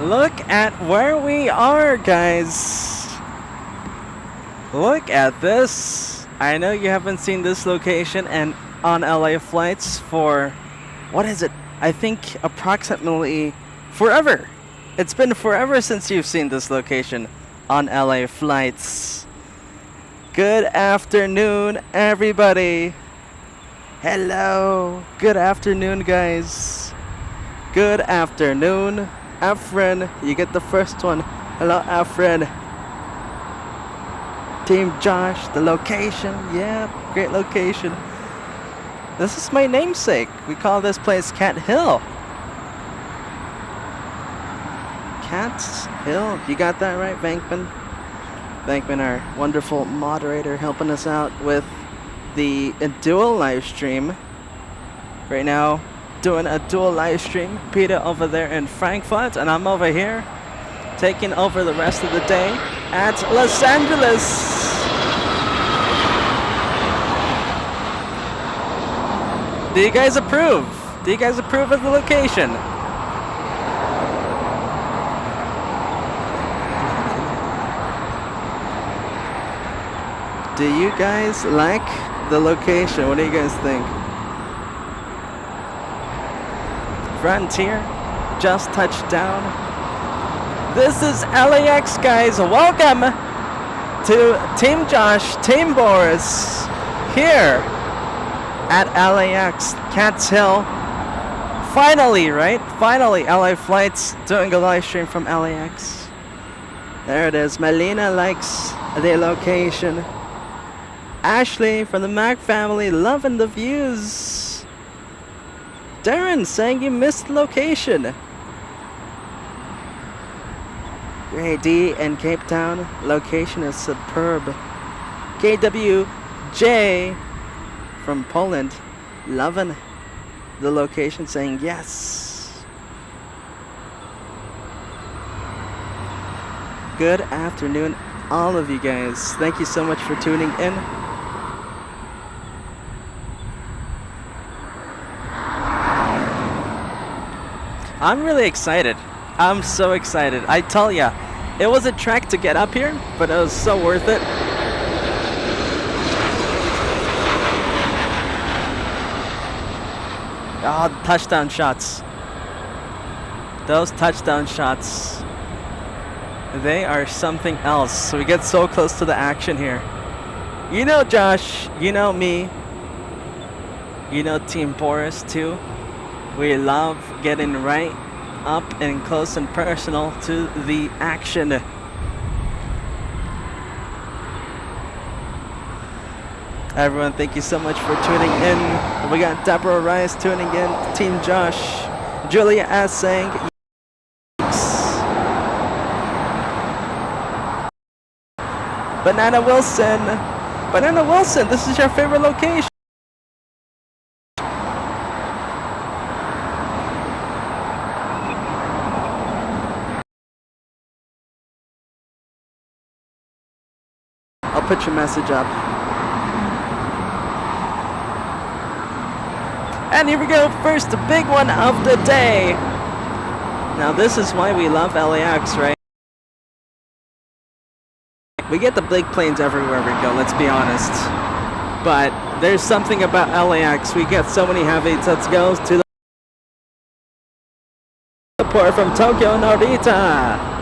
Look at where we are, guys. Look at this. I know you haven't seen this location and on LA flights for, what is it? I think approximately forever. It's been forever since you've seen this location on LA flights. Good afternoon, everybody. Hello. Good afternoon, guys. Good afternoon. Efren, you get the first one. Hello, Efren. Team Josh, the location. Yeah, great location. This is my namesake. We call this place Cat Hill. Cat's Hill. You got that right, Bankman? Bankman, our wonderful moderator, helping us out with the dual live stream. Right now, doing a dual live stream. Peter over there in Frankfurt, and I'm over here taking over the rest of the day at Los Angeles. Do you guys approve? Do you guys approve of the location? Do you guys like the location? What do you guys think? Frontier just touched down. This is LAX, guys. Welcome to Team Josh, Team Boris here at LAX, Cats Hill. Finally, right? Finally, LA Flights doing a live stream from LAX. There it is. Melina likes the location. Ashley from the Mac family loving the views. Darren saying you missed the location. Ray D in Cape Town. Location is superb. KWJ from Poland. Loving the location, saying yes. Good afternoon, all of you guys. Thank you so much for tuning in. I'm really excited. I'm so excited. I tell ya, it was a trek to get up here, but it was so worth it. Oh, the touchdown shots. Those touchdown shots. They are something else. So we get so close to the action here. You know Josh, you know me. You know Team Boris too. We love getting right up and close and personal to the action. Everyone, thank you so much for tuning in. We got Deborah Rice tuning in, Team Josh, Julia S saying yes. Banana Wilson, this is your favorite location. I'll put your message up. And here we go, first big one of the day. Now this is why we love LAX, right? We get the big planes everywhere we go, let's be honest. But there's something about LAX. We get so many heavies. Let's go to the port from Tokyo, Narita.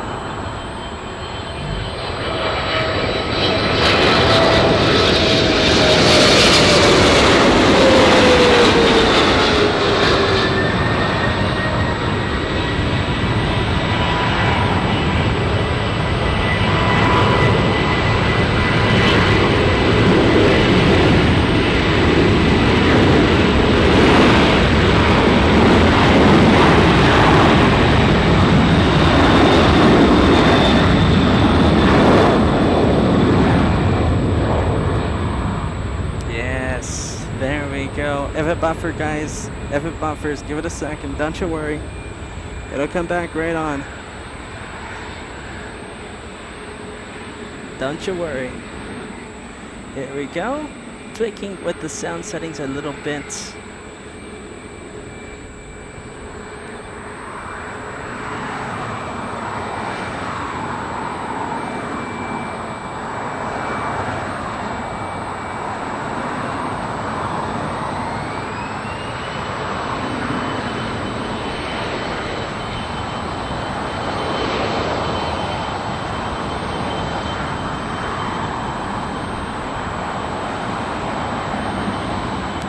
If it buffer, guys, if it buffers, give it a second, don't you worry. It'll come back right on. Don't you worry. Here we go. Tweaking with the sound settings a little bit.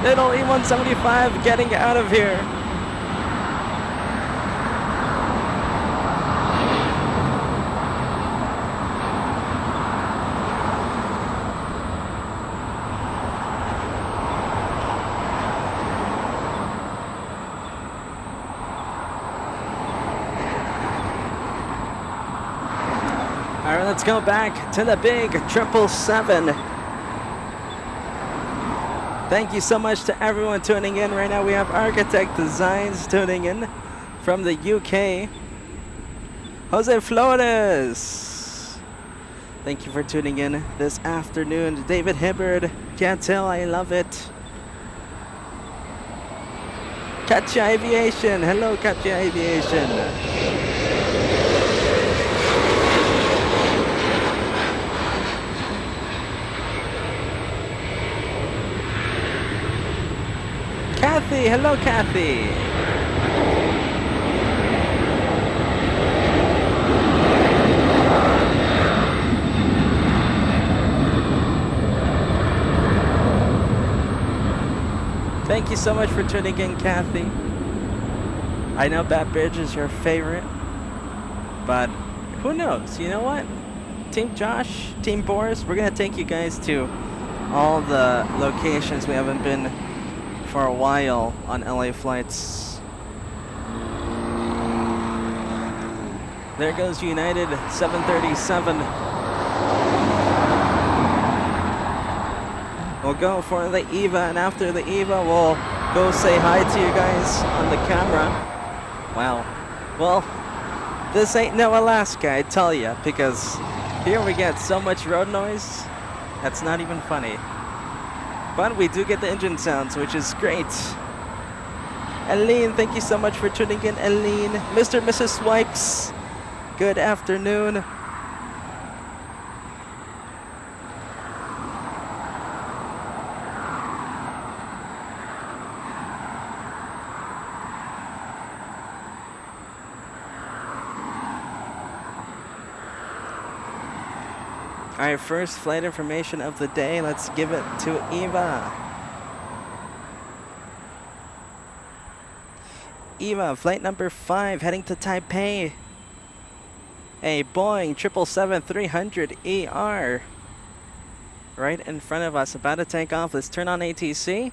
little E175 getting out of here. All right, let's go back to the big 777. Thank you so much to everyone tuning in right now. We have Architect Designs tuning in from the UK. Jose Flores. Thank you for tuning in this afternoon. David Hibbard, can't tell, I love it. Katya Aviation, hello Katya Aviation. Kathy, hello Kathy. Thank you so much for tuning in, Kathy. I know Bat Bridge is your favorite, but who knows? You know what? Team Josh, Team Boris, we're gonna take you guys to all the locations we haven't been for a while on LA flights. There goes United 737. We'll go for the EVA, and after the EVA, we'll go say hi to you guys on the camera. Wow. Well, this ain't no Alaska, I tell ya, because here we get so much road noise, that's not even funny. But we do get the engine sounds, which is great. Aline, thank you so much for tuning in, Aline. Mr. and Mrs. Swipes, good afternoon. Our first flight information of the day, let's give it to Eva. Eva, flight number 5, heading to Taipei. A Boeing 777-300ER. Right in front of us, about to take off. Let's turn on ATC.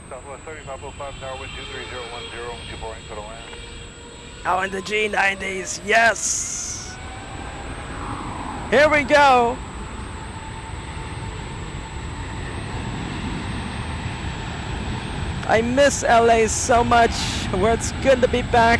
Southwest 3505 Tower Wind 23010 to Boeing for the land. Oh, and the G90s, yes! Here we go! I miss LA so much, where it's good to be back.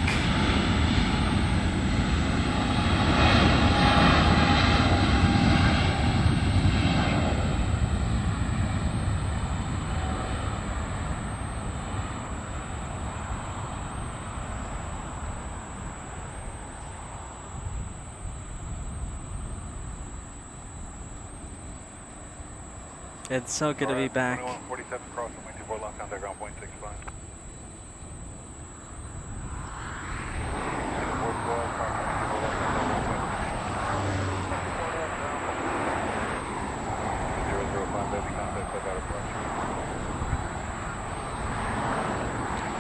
It's so good to be back. 2147 crossing, wing 24 left, contact ground point 65.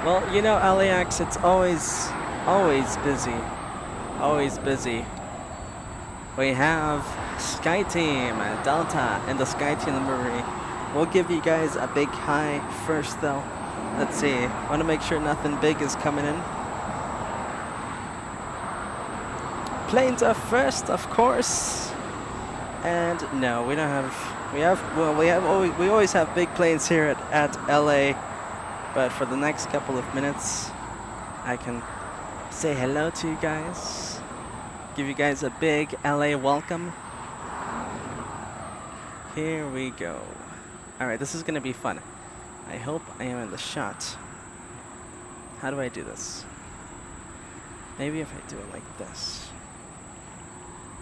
Well, you know, LAX, it's always busy. Always busy. We have Sky Team, Delta, and the Sky Team Livery. We'll give you guys a big hi first, though. Let's see. Want to make sure nothing big is coming in. Planes are first, of course. And no, we don't have. We always have big planes here at LA. But for the next couple of minutes, I can say hello to you guys. Give you guys a big LA welcome. Here we go. Alright, this is gonna be fun. I hope I am in the shot. How do I do this? Maybe if I do it like this.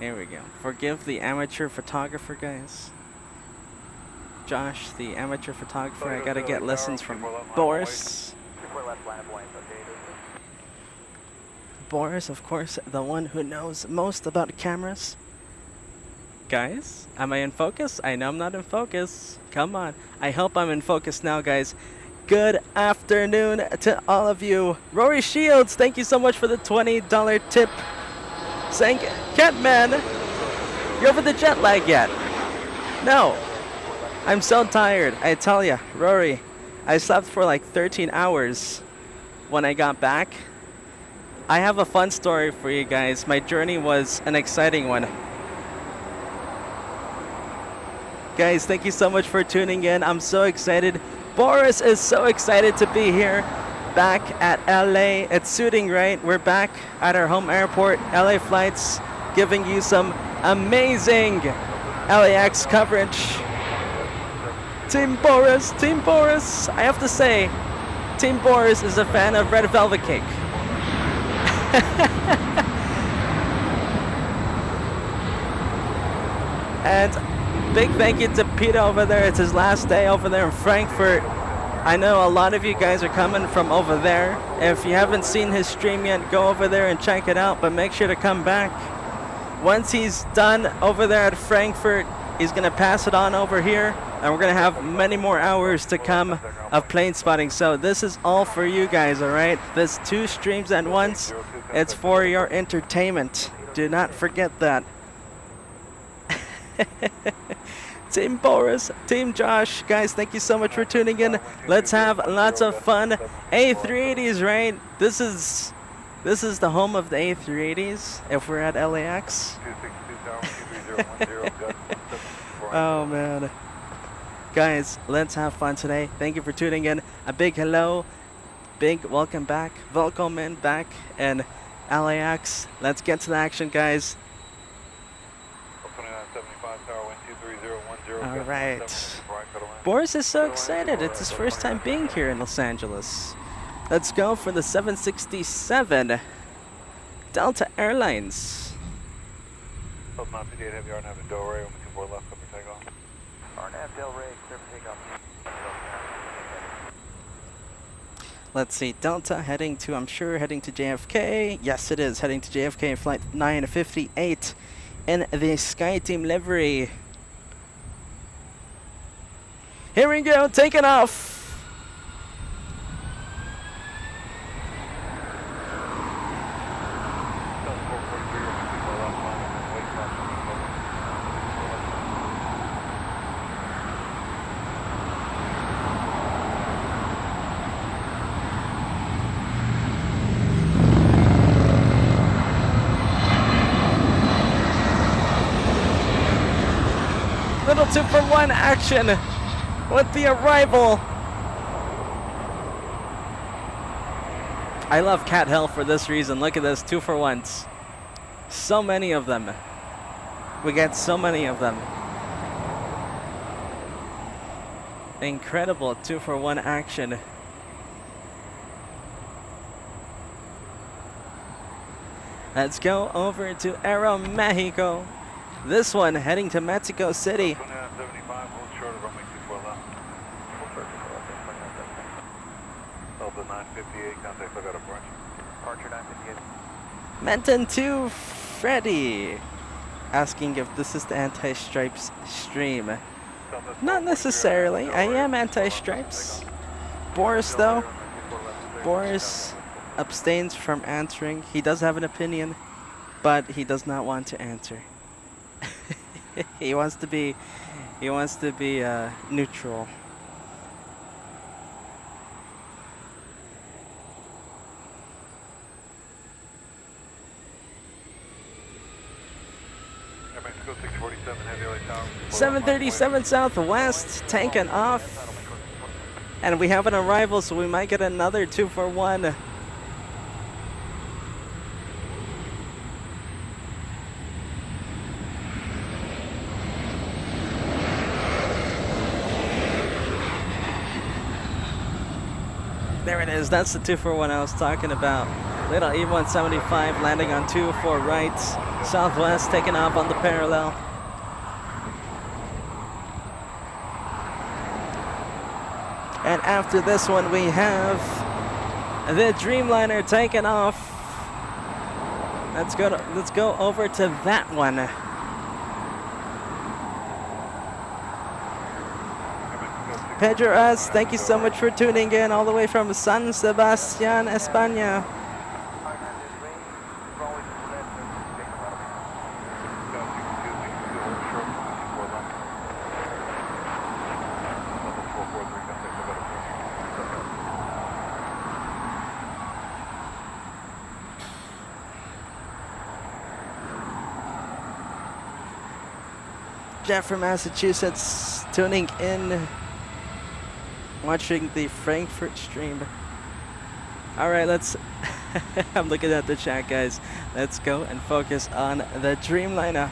There we go. Forgive the amateur photographer, guys. Josh, the amateur photographer, I gotta get lessons from Boris. Boris, of course, the one who knows most about cameras. Guys, am I in focus? I know I'm not in focus. Come on. I hope I'm in focus now, guys. Good afternoon to all of you. Rory Shields, thank you so much for the $20 tip. Saying, Catman, you over the jet lag yet? No. I'm so tired. I tell ya, Rory, I slept for like 13 hours when I got back. I have a fun story for you guys. My journey was an exciting one. Guys, thank you so much for tuning in. I'm so excited. Boris is so excited to be here back at LA. It's suiting, right? We're back at our home airport, LA flights, giving you some amazing LAX coverage. Team Boris, Team Boris. I have to say, Team Boris is a fan of red velvet cake. And big thank you to Peter over there. It's his last day over there in Frankfurt. I know a lot of you guys are coming from over there. If you haven't seen his stream yet, go over there and check it out, but make sure to come back. Once he's done over there at Frankfurt, he's going to pass it on over here, and we're going to have many more hours to come of plane spotting. So this is all for you guys, all right? There's 2 streams at once. It's for your entertainment. Do not forget that. Team Boris, Team Josh, guys, thank you so much for tuning in. Let's have lots of fun. A380's, right? This is the home of the A380's if we're at LAX. Oh man. Guys, let's have fun today. Thank you for tuning in. A big hello, big welcome back, welcome back in LAX. Let's get to the action, guys. All right. Boris is so excited. It's his first time being here in Los Angeles. Let's go for the 767 Delta Airlines. Let's see, Delta heading to, I'm sure, heading to JFK. Yes, it is, heading to JFK, flight 958 in the SkyTeam livery. Here we go, taking off. Little 2-for-1 action with the arrival. I love Cat Hill for this reason. Look at this, 2-for-1s. So many of them. We get so many of them. Incredible 2-for-1 action. Let's go over to Aeromexico. This one heading to Mexico City. Menton 2 Freddy asking if this is the anti-stripes stream. Not necessarily. I am anti-stripes. Boris though, Boris abstains from answering. He does have an opinion, but he does not want to answer. He wants to be neutral. Mexico 647 heavy light tower. 737 Southwest taking off. And we have an arrival, so we might get another 2-for-1. There it is. That's the 2-for-1 I was talking about. Little E-175 landing on 2-4 right. Southwest taking off on the parallel. And after this one, we have the Dreamliner taking off Let's go over to that one. Pedro S, thank you so much for tuning in all the way from San Sebastián, España. Jeff from Massachusetts tuning in, watching the Frankfurt stream. All right, let's, I'm looking at the chat, guys. Let's go and focus on the Dreamliner.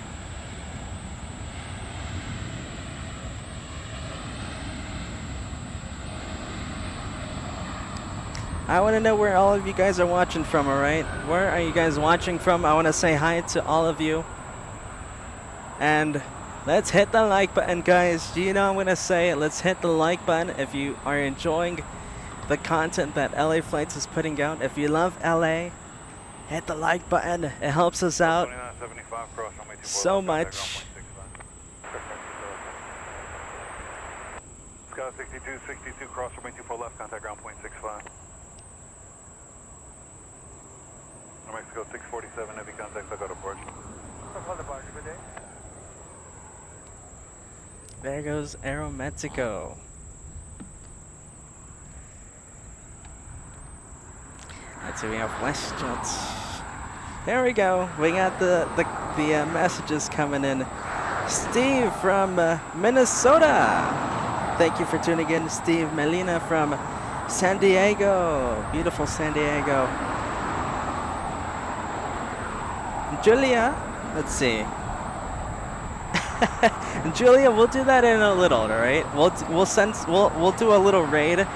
I want to know where all of you guys are watching from, all right? Where are you guys watching from? I want to say hi to all of you. And let's hit the like button, guys. You know I'm going to say, let's hit the like button if you are enjoying the content that LA Flights is putting out. If you love LA, hit the like button. It helps us out so much. Sky 6262, cross runway 24 left, contact ground point 65. New Mexico 647, heavy contact, I'll go to port. Good day. There goes Aeromexico. Let's see, we have WestJet. There we go. We got the messages coming in. Steve from Minnesota. Thank you for tuning in, Steve. Melina from San Diego. Beautiful San Diego. Julia, let's see. Julia, we'll do that in a little, all right? We'll do a little raid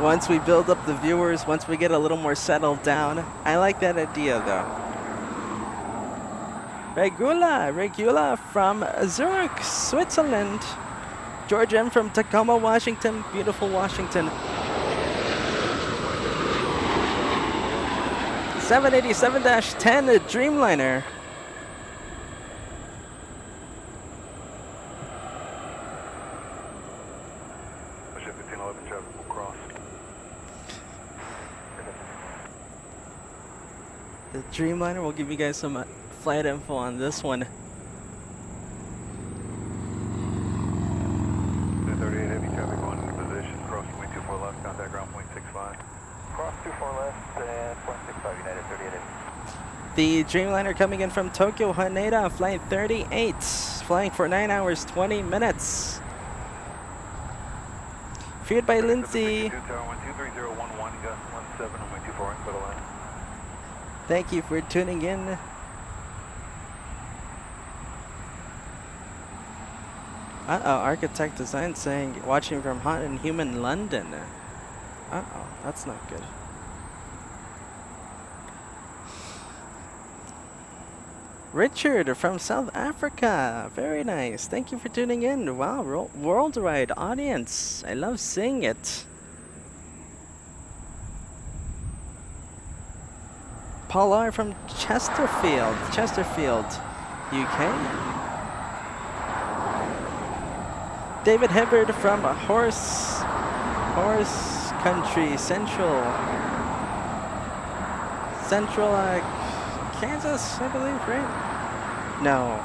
once we build up the viewers, once we get a little more settled down. I like that idea, though. Regula from Zurich, Switzerland. George M from Tacoma, Washington. Beautiful Washington. 787-10 Dreamliner. The Dreamliner, we'll give you guys some flight info on this one. 38 heavy traffic going into position, cross runway 24 left, contact ground point 65. Cross 24 left and point 65, United 38 heavy. The Dreamliner coming in from Tokyo, Haneda, flight 38, flying for 9 hours, 20 minutes. Feared by Lindsay. Thank you for tuning in. Architect Design saying, watching from hot and humid London. That's not good. Richard from South Africa. Very nice. Thank you for tuning in. Wow, worldwide audience. I love seeing it. Paul R. from Chesterfield, UK. David Hibbard from Horse Country, Central, Kansas, I believe, right? No,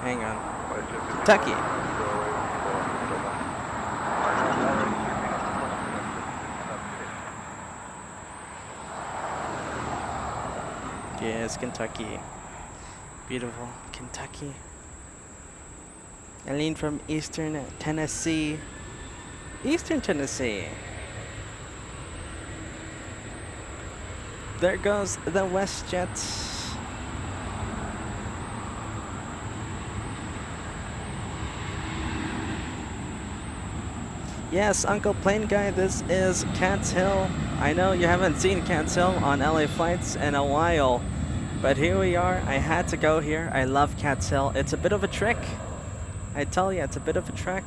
hang on, Kentucky. Yes, Kentucky. Beautiful Kentucky. Eileen from Eastern Tennessee. Eastern Tennessee. There goes the WestJet. Yes, Uncle Plane Guy, this is Cats Hill. I know you haven't seen Cats Hill on LA Flights in a while, but here we are. I had to go here. I love Cats Hill. It's a bit of a trick. I tell you, it's a bit of a trek,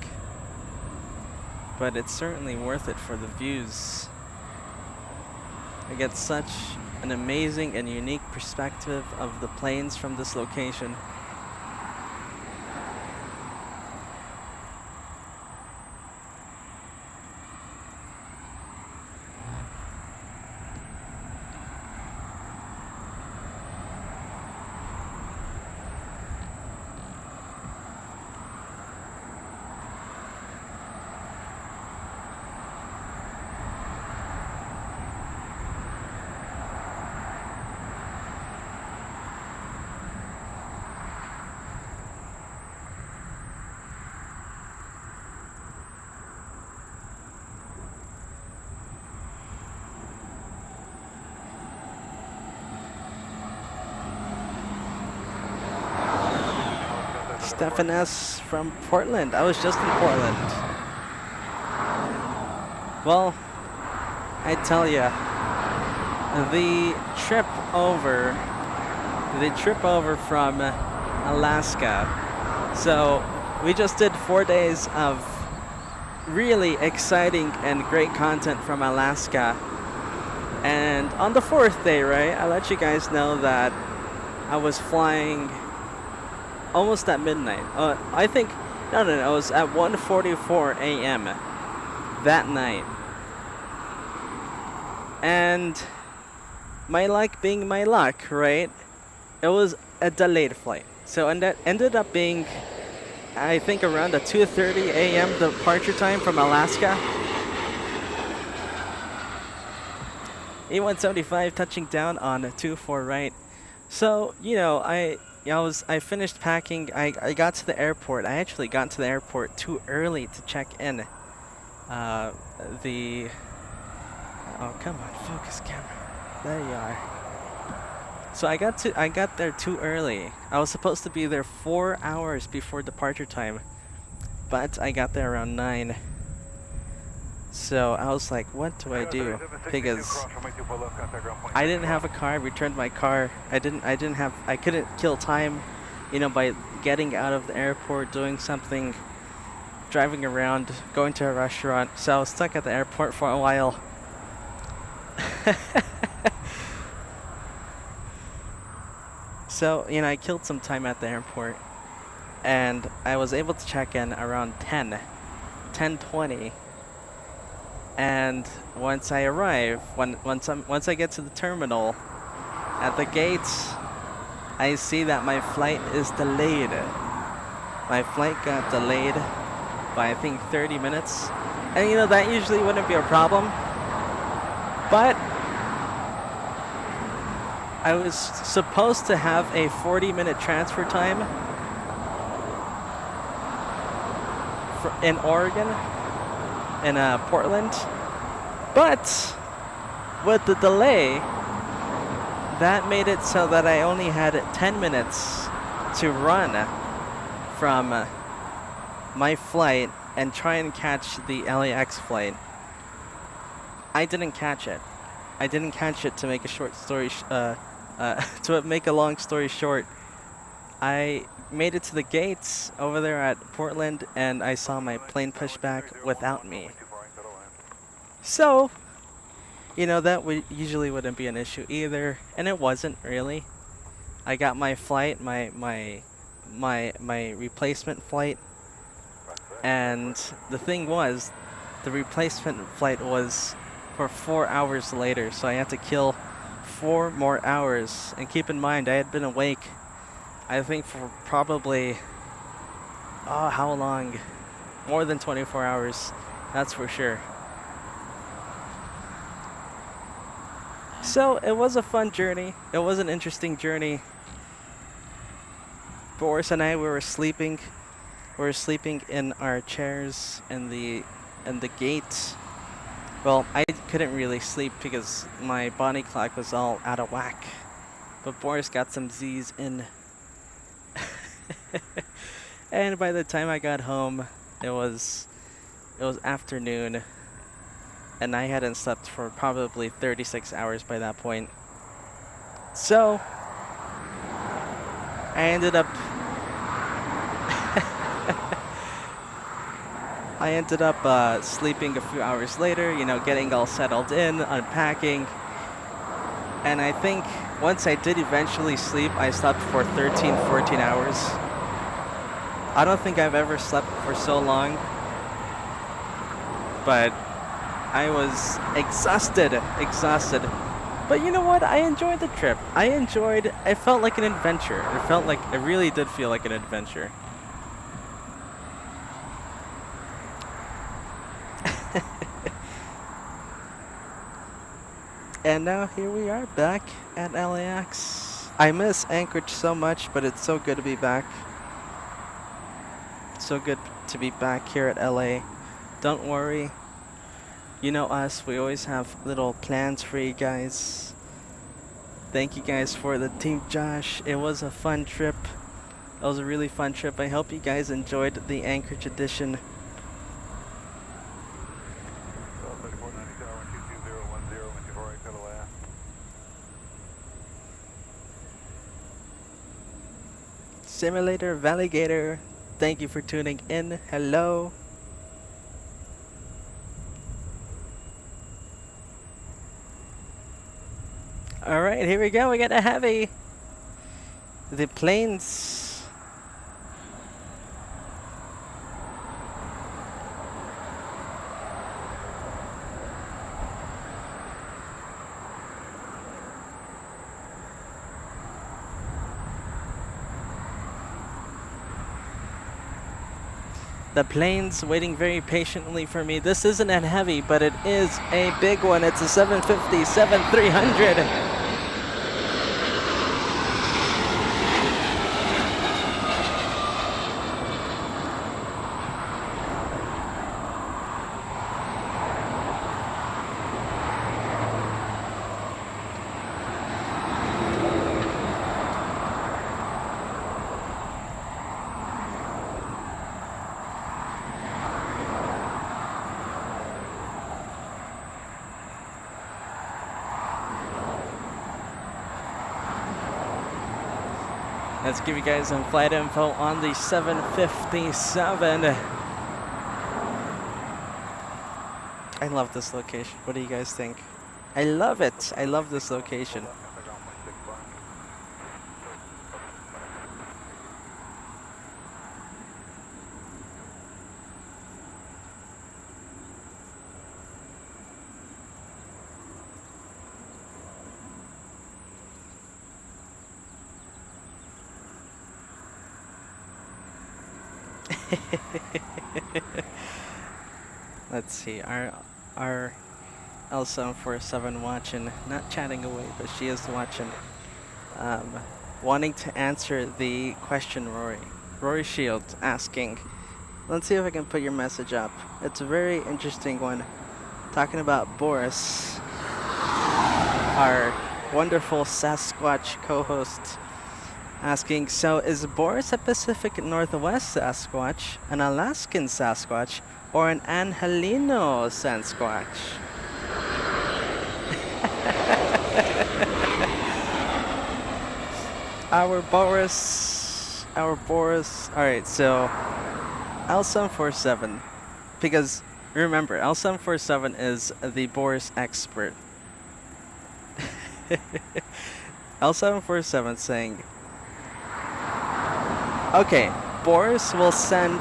but it's certainly worth it for the views. I get such an amazing and unique perspective of the planes from this location. Stefan S. from Portland. I was just in Portland. Well, I tell ya, the trip over from Alaska. So we just did 4 days of really exciting and great content from Alaska. And on the 4th day, right, I let you guys know that I was flying almost at midnight. I think, no, it was at 1:44 a.m. that night. And my luck being my luck, right? It was a delayed flight. So, and that ended up being, I think, around a 2:30 a.m. departure time from Alaska. E175 touching down on 24 right. So, you know, I finished packing. I got to the airport. I actually got to the airport too early to check in. Oh, come on, focus camera. There you are. So I got there too early. I was supposed to be there 4 hours before departure time, but I got there around 9. So I was like, what do I do? Because I didn't have a car. I returned my car. I couldn't kill time, you know, by getting out of the airport, doing something, driving around, going to a restaurant. So I was stuck at the airport for a while. So, you know, I killed some time at the airport, and I was able to check in around 10:20. And once I arrive, once I get to the terminal, at the gates, I see that my flight is delayed. My flight got delayed by, I think, 30 minutes. And you know, that usually wouldn't be a problem. But I was supposed to have a 40-minute transfer time in Oregon, in Portland, but with the delay, that made it so that I only had 10 minutes to run from my flight and try and catch the LAX flight. I didn't catch it. To make a short story, to make a long story short, I made it to the gates over there at Portland, and I saw my plane push back without me. So, you know, that usually wouldn't be an issue either, and it wasn't really. I got my flight, my replacement flight, and the thing was, the replacement flight was for 4 hours later, so I had to kill 4 more hours. And keep in mind, I had been awake, I think, for probably, how long? More than 24 hours, that's for sure. So it was a fun journey. It was an interesting journey. Boris and I, we were sleeping in our chairs in the gate. Well, I couldn't really sleep because my body clock was all out of whack. But Boris got some Z's in. And by the time I got home, it was afternoon, and I hadn't slept for probably 36 hours by that point. So I ended up sleeping a few hours later, you know, getting all settled in, unpacking. And I think once I did eventually sleep, I slept for 13, 14 hours. I don't think I've ever slept for so long, but I was exhausted. But you know what? I enjoyed the trip. I felt like an adventure. I really did feel like an adventure. And now here we are back at LAX. I miss Anchorage so much, but it's so good to be back. So good to be back here at LA. Don't worry. You know us, we always have little plans for you guys. Thank you guys for the Team Josh. It was a fun trip. It was a really fun trip. I hope you guys enjoyed the Anchorage edition. Simulator Valigator, thank you for tuning in. Hello. All right, here we go. We got a heavy. The planes. The plane's waiting very patiently for me. This isn't a heavy, but it is a big one. It's a 757-300. Let's give you guys some flight info on the 757. I love this location. What do you guys think? I love it. I love this location. Let's see, our L747 watching, not chatting away, but she is watching, wanting to answer the question, Rory Shield asking. Let's see if I can put your message up. It's a very interesting one, talking about Boris, our wonderful Sasquatch co-host, asking, so is Boris a Pacific Northwest Sasquatch, an Alaskan Sasquatch, or an Angelino Sasquatch? Our Boris, alright, so L747, because remember, L747 is the Boris expert. L747 saying, okay, Boris will send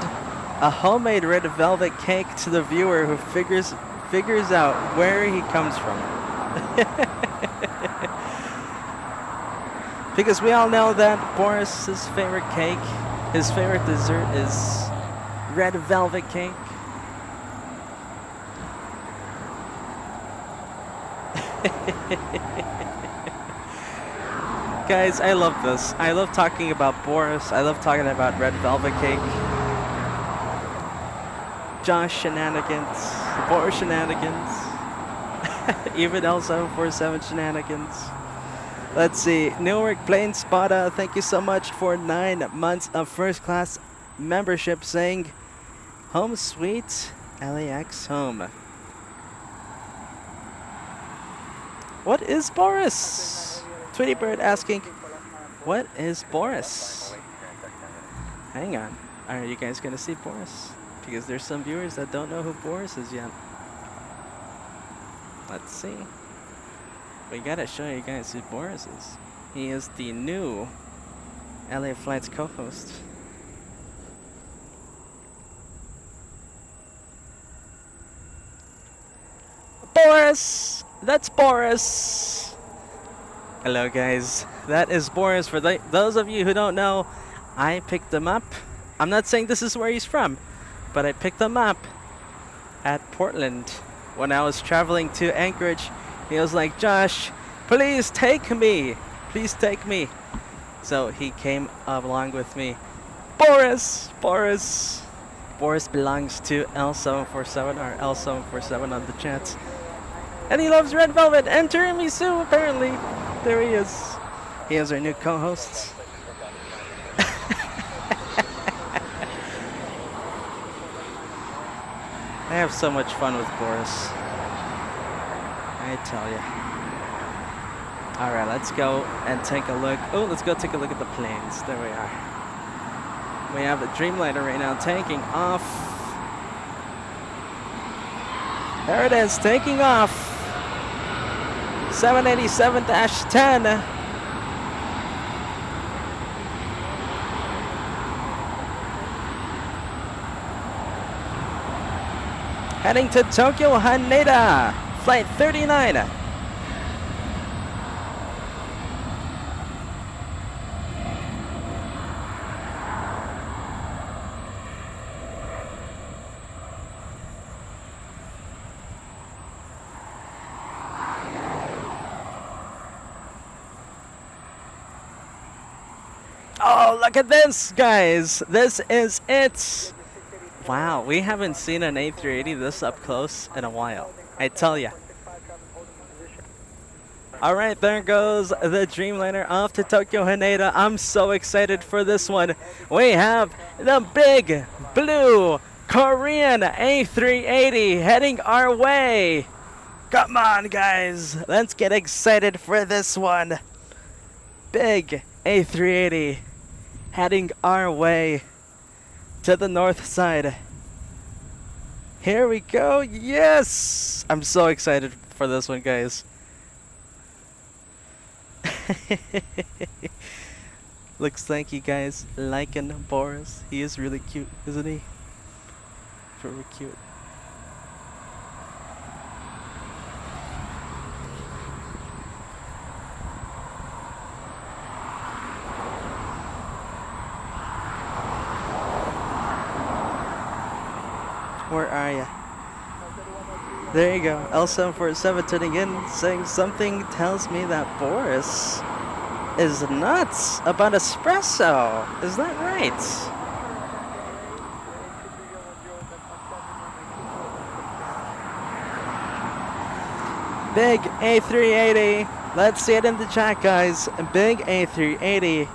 a homemade red velvet cake to the viewer who figures out where he comes from. Because we all know that Boris's favorite cake, his favorite dessert is red velvet cake. Guys, I love this. I love talking about Boris. I love talking about red velvet cake. Josh shenanigans. Boris shenanigans. Even L747 shenanigans. Let's see. Newark Plane Spotta, thank you so much for 9 months of first class membership, saying home sweet LAX home. What is Boris? Tweety Bird asking, what is Boris? Hang on. Are you guys gonna see Boris? Because there's some viewers that don't know who Boris is yet. Let's see. We gotta show you guys who Boris is. He is the new LA Flights co-host. Boris! That's Boris! Hello guys, that is Boris. For those of you who don't know, I picked him up. I'm not saying this is where he's from, but I picked him up at Portland when I was traveling to Anchorage. He was like, Josh, please take me. Please take me. So he came along with me. Boris! Boris! Boris belongs to L747 or L747 on the chat. And he loves Red Velvet and tiramisu, apparently. There he is. He is our new co-host. I have so much fun with Boris. I tell you. Alright, let's go and take a look. Oh, let's go take a look at the planes. There we are. We have the Dreamliner right now taking off. There it is, taking off. 787-10. Heading to Tokyo Haneda, flight 39. Oh, look at this, guys. This is it. Wow, we haven't seen an A380 this up close in a while. I tell ya. Alright, there goes the Dreamliner off to Tokyo Haneda. I'm so excited for this one. We have the big blue Korean A380 heading our way. Come on, guys. Let's get excited for this one. Big A380 heading our way to the north side. Here we go. Yes! I'm so excited for this one, guys. Looks like you guys liking Boris. He is really cute, isn't he? Very cute. Where are ya? There you go. L747 tuning in, saying something tells me that Boris is nuts about espresso. Is that right? Big A380. Let's see it in the chat, guys. Big A380.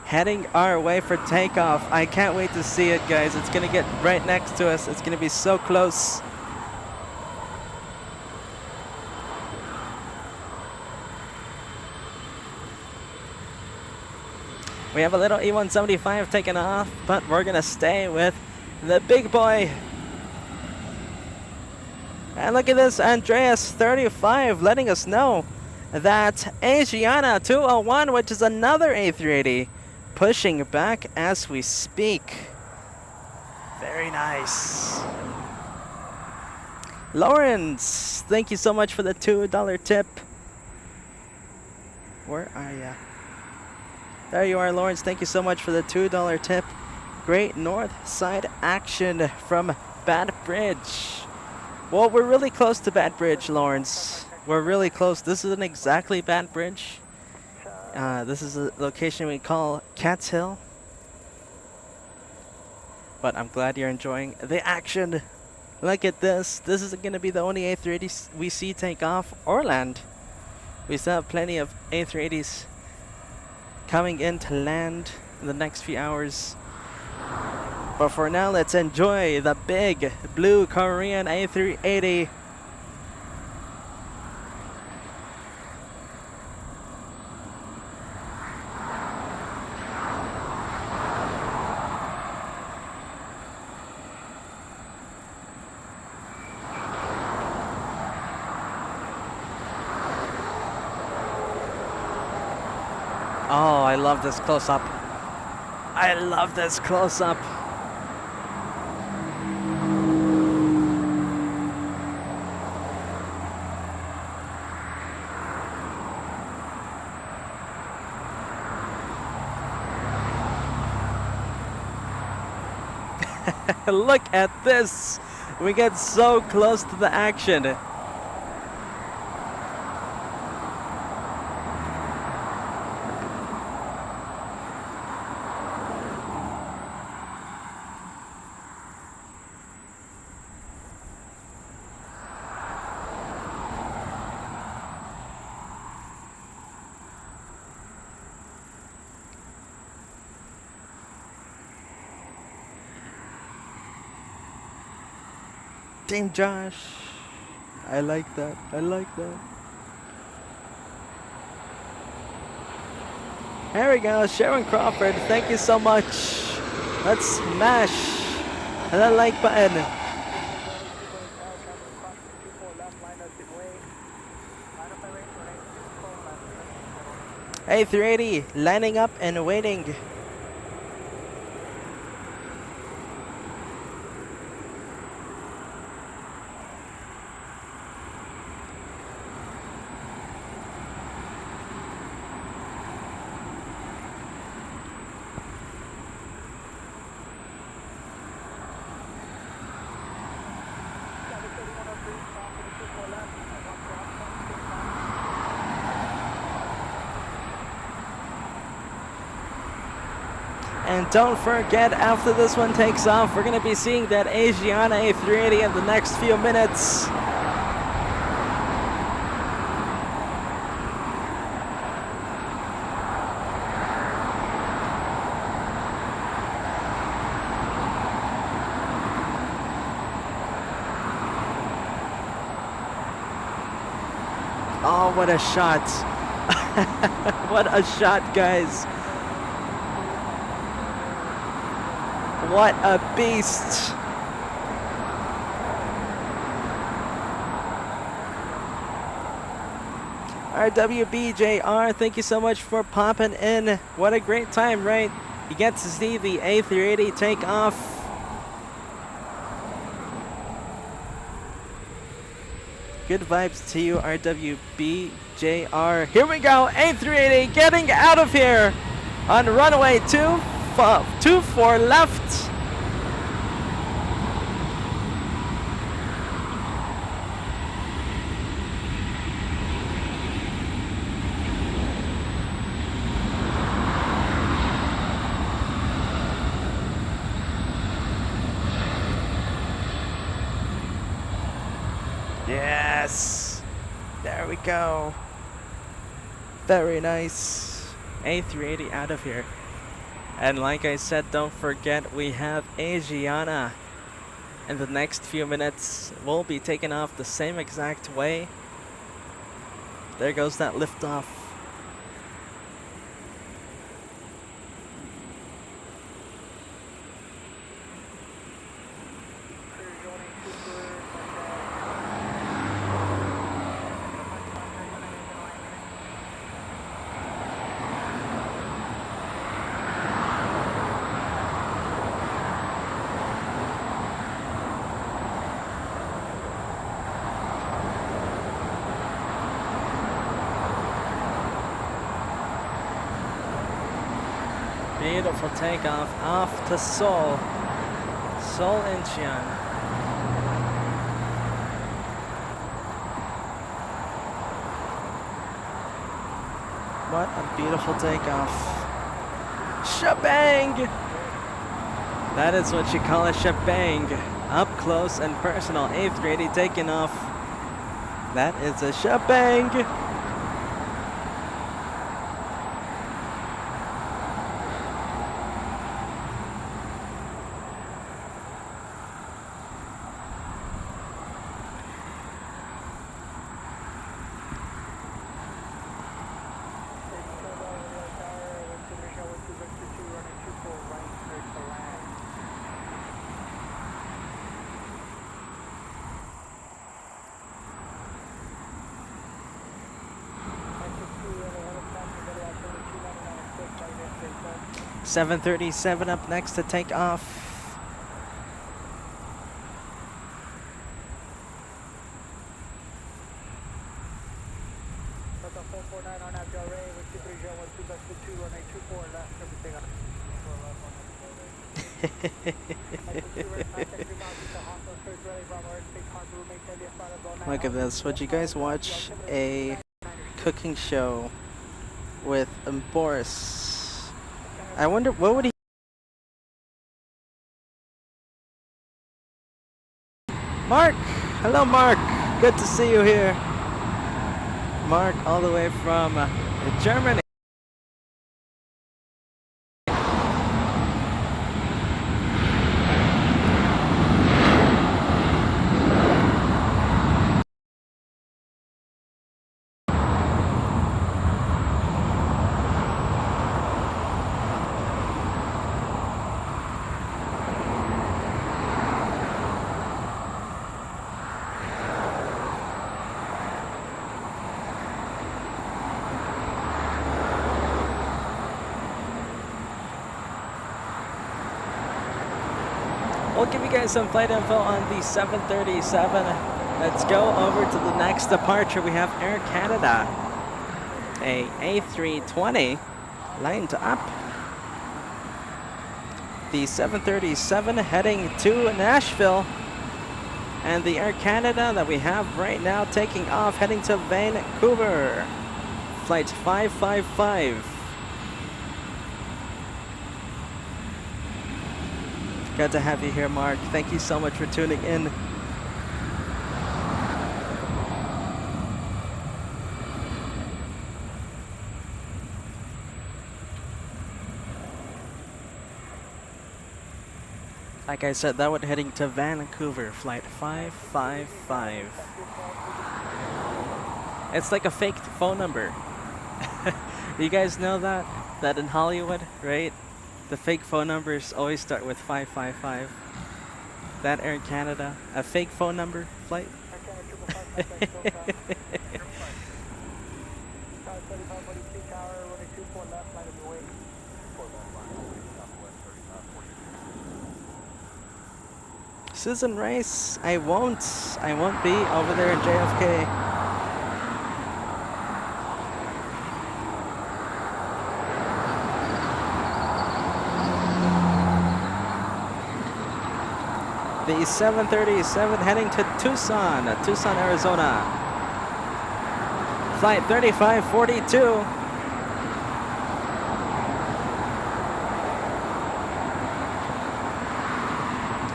Heading our way for takeoff. I can't wait to see it, guys. It's gonna get right next to us. It's gonna be so close. We have a little E175 taking off, but we're gonna stay with the big boy. And look at this, Andreas 35 letting us know that Asiana 201, which is another A380, pushing back as we speak. Very nice. Lawrence, thank you so much for the $2 tip. Where are ya? There you are, Lawrence. Thank you so much for the $2 tip. Great north side action from Bad Bridge. Well, we're really close to Bad Bridge, Lawrence. We're really close. This isn't exactly Bad Bridge. This is a location we call Cat's Hill. But I'm glad you're enjoying the action. Look at this. This isn't going to be the only A380s we see take off or land. We still have plenty of A380s coming in to land in the next few hours. But for now, let's enjoy the big blue Korean A380. I love this close-up. I love this close-up. Look at this. We get so close to the action. Team Josh. I like that. I like that. There we go. Sharon Crawford. Thank you so much. Let's smash the like button. A380 lining up and waiting. And don't forget, after this one takes off, we're going to be seeing that Asiana A380 in the next few minutes. Oh, what a shot. What a shot, guys. What a beast. RWBJR, thank you so much for popping in. What a great time, right? You get to see the A380 take off. Good vibes to you, RWBJR. Here we go, A380 getting out of here on runway 24 left. Yes, there we go. Very nice. A380 out of here. And like I said, don't forget we have Asiana. In the next few minutes, we'll be taking off the same exact way. There goes that liftoff. Beautiful takeoff off to Seoul. Seoul Incheon. What a beautiful takeoff. Shebang! That is what you call a shebang. Up close and personal. A380 taking off. That is a shebang. 737 up next to take off. Look at this. Would you guys watch a cooking show with Boris? I wonder what would he. Mark! Hello, Mark! Good to see you here. Mark, all the way from Germany. We'll give you guys some flight info on the 737. Let's go over to the next departure. We have Air Canada, a A320 lined up. The 737 heading to Nashville. And the Air Canada that we have right now taking off, heading to Vancouver. Flight 555. Good to have you here, Mark. Thank you so much for tuning in. Like I said, that one heading to Vancouver, flight 555. It's like a fake phone number. You guys know that? That in Hollywood, right? The fake phone numbers always start with 555. That Air Canada, a fake phone number flight. Susan Rice, I won't be over there in JFK. The 737 heading to Tucson, Arizona. Flight 3542.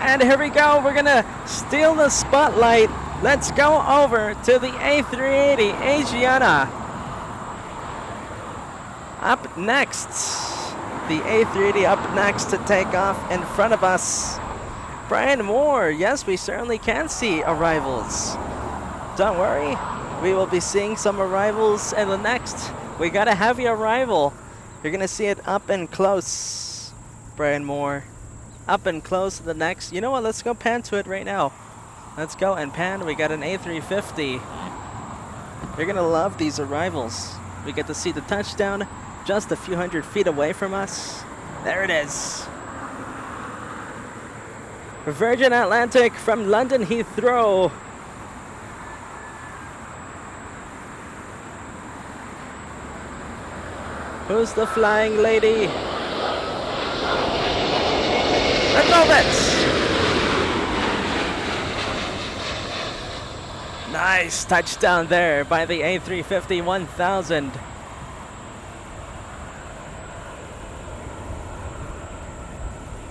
And here we go, we're gonna steal the spotlight. Let's go over to the A380 Asiana. Up next, the A380 up next to take off in front of us. Brian Moore, yes, we certainly can see arrivals. Don't worry, we will be seeing some arrivals in the next. We got a heavy arrival. You're gonna see it up and close, Brian Moore. Up and close to the next. You know what, let's go pan to it right now. Let's go and pan. We got an A350. You're gonna love these arrivals. We get to see the touchdown just a few hundred feet away from us. There it is. Virgin Atlantic from London Heathrow. Who's the flying lady? Let's go, Nice touchdown there by the A350 1000.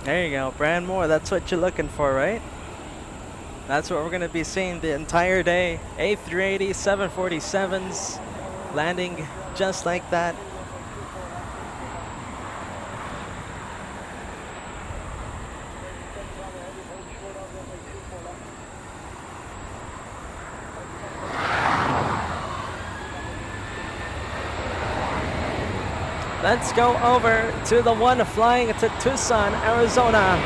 There you go, Brand Moore, that's what you're looking for, right? That's what we're going to be seeing the entire day. A380, 747's landing just like that. Let's go over to the one flying to Tucson, Arizona.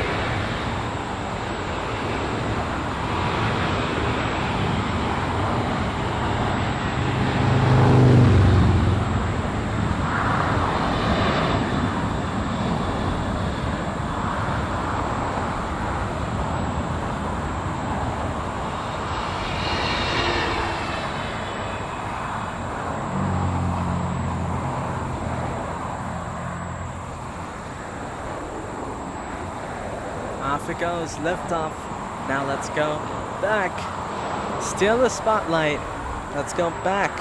Off it goes, lift off. Now let's go back. Steal the spotlight. Let's go back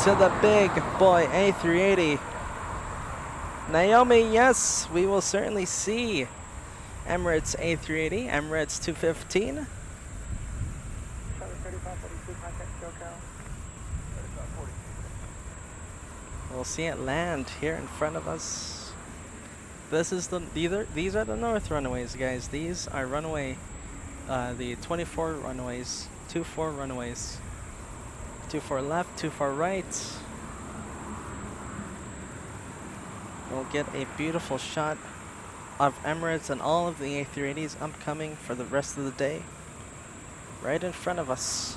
to the big boy A380. Naomi, yes, we will certainly see Emirates A380, Emirates 215. We'll see it land here in front of us. These are the north runways, guys. These are runway, the 24 runways, 24 runways. 24 left, 24 right. We'll get a beautiful shot of Emirates and all of the A380s upcoming for the rest of the day. Right in front of us.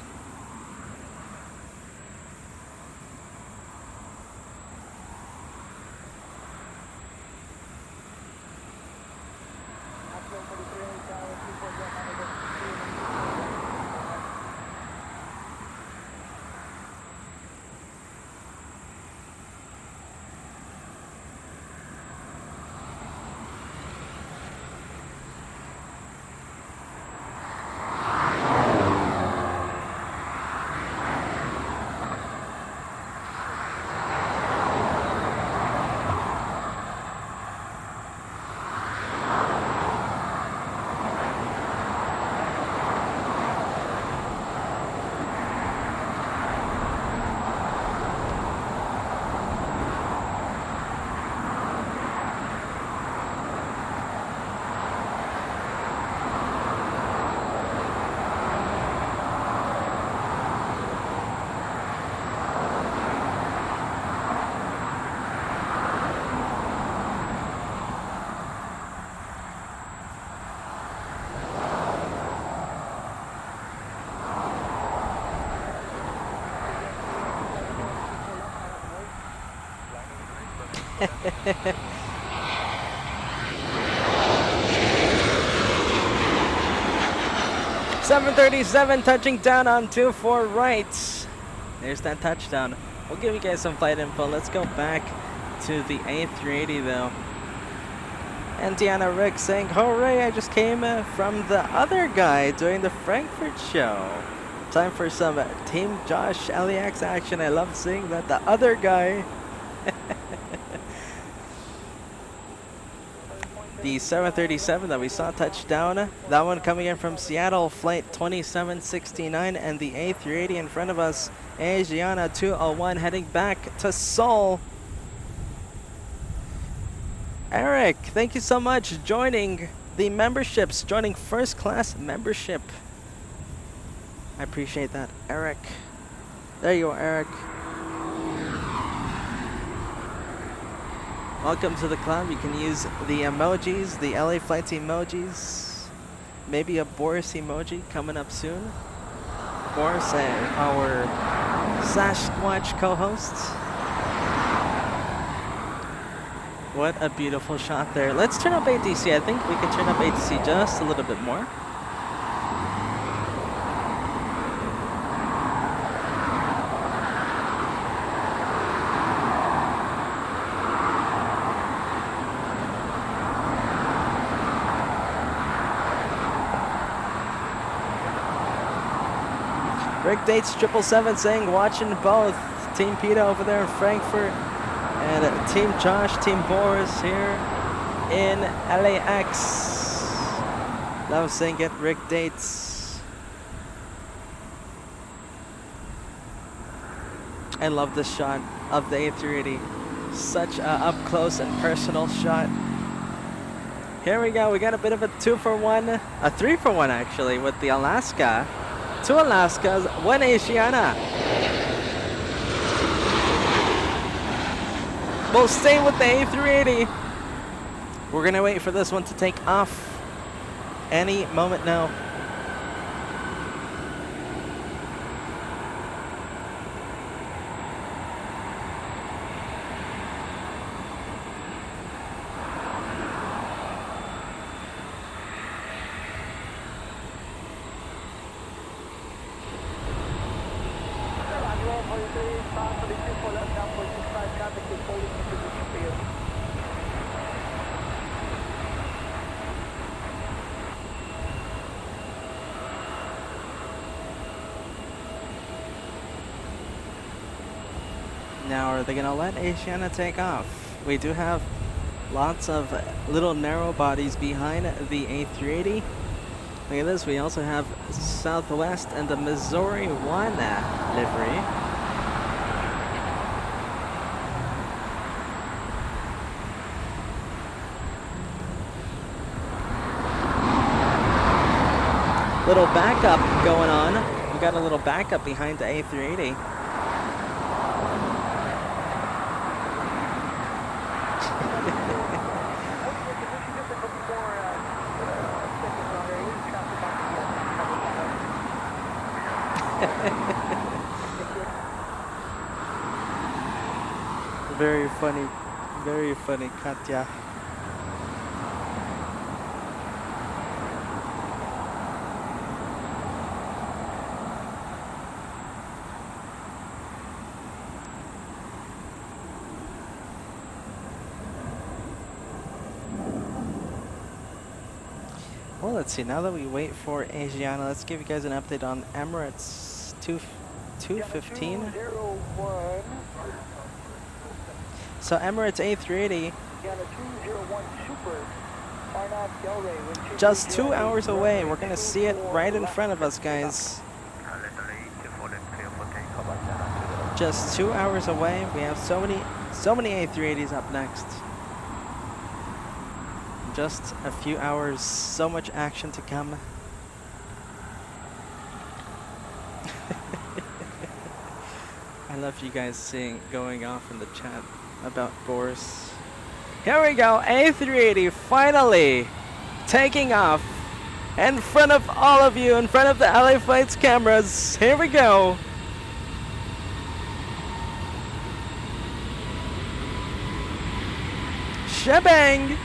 .737 touching down on 24 right. There's that touchdown. We'll give you guys some flight info. Let's go back to the A380 though. And Deanna Rick saying, hooray, I just came from the other guy during the Frankfurt show. Time for some Team Josh LAX action. I love seeing that. The other guy. The 737 that we saw touch down, that one coming in from Seattle, flight 2769, and the A380 in front of us, Asiana 201, heading back to Seoul. Eric, thank you so much joining the memberships, joining first class membership. I appreciate that, Eric. There you are, Eric. Welcome to the club. You can use the emojis, the LA Flights emojis. Maybe a Boris emoji coming up soon. Boris, our Sasquatch co-host. What a beautiful shot there. Let's turn up ATC. I think we can turn up ATC just a little bit more. Rick Dates 777 saying watching both. Team PETA over there in Frankfurt and Team Josh, Team Boris here in LAX. Love seeing it, Rick Dates. I love this shot of the A380. Such a up close and personal shot. Here we go, we got a bit of a 2-for-1, a 3-for-1 actually with the Alaska. 2 Alaskas, 1 Asiana. We'll stay with the A380. We're gonna wait for this one to take off any moment now. Now, are they going to let Asiana take off? We do have lots of little narrow bodies behind the A380. Look at this, we also have Southwest and the Missouri 1 livery. Little backup going on. We got a little backup behind the A380. Very funny, Katya. Well, let's see, now that we wait for Asiana, let's give you guys an update on Emirates 215. So Emirates A380, just 2 hours away. We're gonna see it right in front of us, guys. Just 2 hours away. We have so many A380s up next. Just a few hours, so much action to come. I love you guys seeing going off in the chat about Boris. Here we go, A380 finally taking off in front of all of you, in front of the LA Flights cameras. Here we go. Shebang!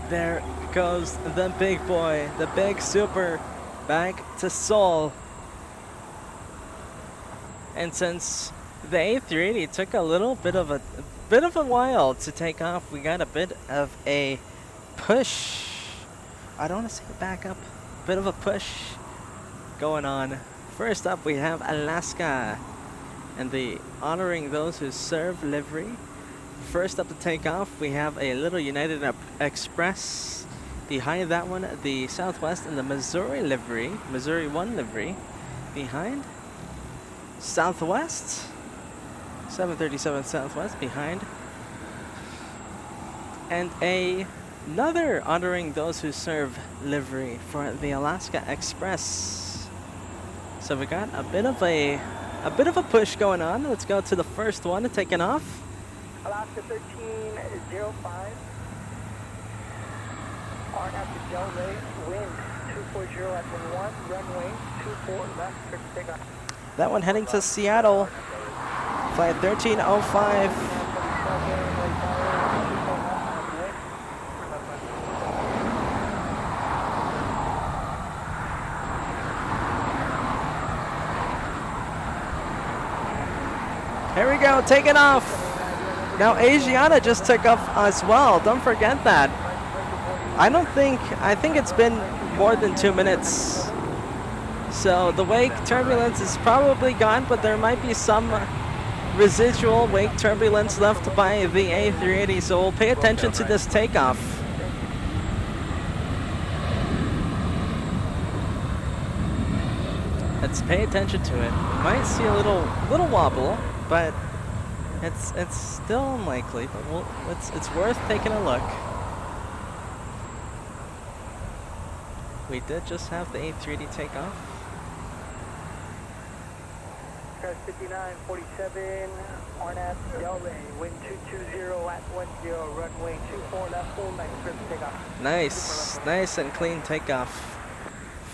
There goes the big boy, the big super, back to Seoul. And since the A380 took a little bit of a while to take off, we got a bit of a push. I don't want to say backup, bit of a push going on. First up, we have Alaska and the honoring those who serve livery. First up to take off, we have a little United Express. Behind that one, the Southwest and the Missouri livery, Missouri 1 livery. Behind, Southwest, 737 Southwest behind. And another honoring those who serve livery for the Alaska Express. So we got a bit of a push going on. Let's go to the first one taking off. Alaska 1305. On after Delray, wind 240 at 11, runway 24 left, for takeoff. That one heading to Seattle. Flight 1305. Here we go, taking off. Now Asiana just took off as well. Don't forget that. I think it's been more than 2 minutes. So the wake turbulence is probably gone, but there might be some residual wake turbulence left by the A380. So we'll pay attention to this takeoff. A let's pay attention to it. We might see a little wobble, but it's still unlikely. But it's worth taking a look. We did just have the A380 take off. Cars 5947, RNAV Delray, wind 220 at 10, runway 24 left, full length, script takeoff. Nice and clean takeoff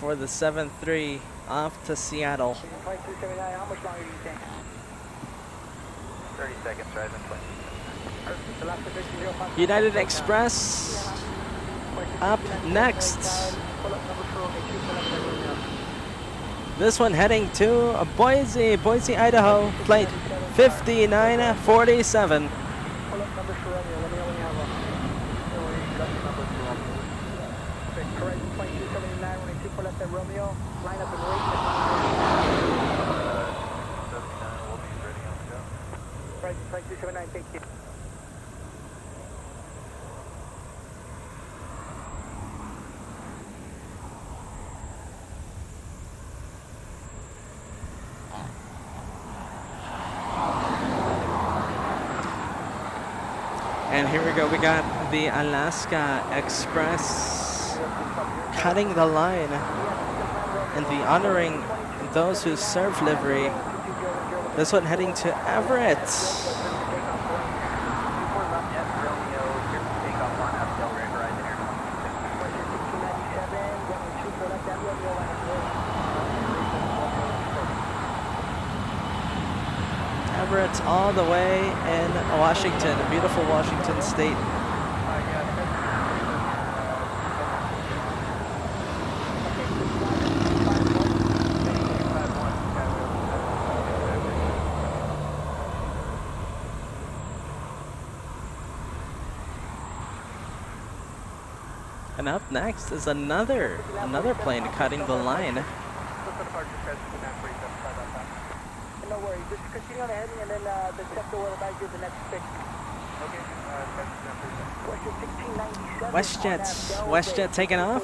for the 7-3 off to Seattle. Flight 279, how much longer do you think? 30 seconds, rise and plane. The last position 05. United Express up next. This one heading to Boise, Idaho, flight 5947. Pull up numbers for Romeo, let me know when you have them. Correct, flight 279, running 24 left at Romeo, line up and wait. 79 will be ready on the go. Right, flight 279, thank you. And here we go, we got the Alaska Express cutting the line and the honoring those who serve livery. This one heading to Everett. Everett all the way in Washington, beautiful Washington state. And up next is another plane cutting the line. No worries, just continue on ahead and then the sector will advise you the next fix. Okay, WestJet taking off.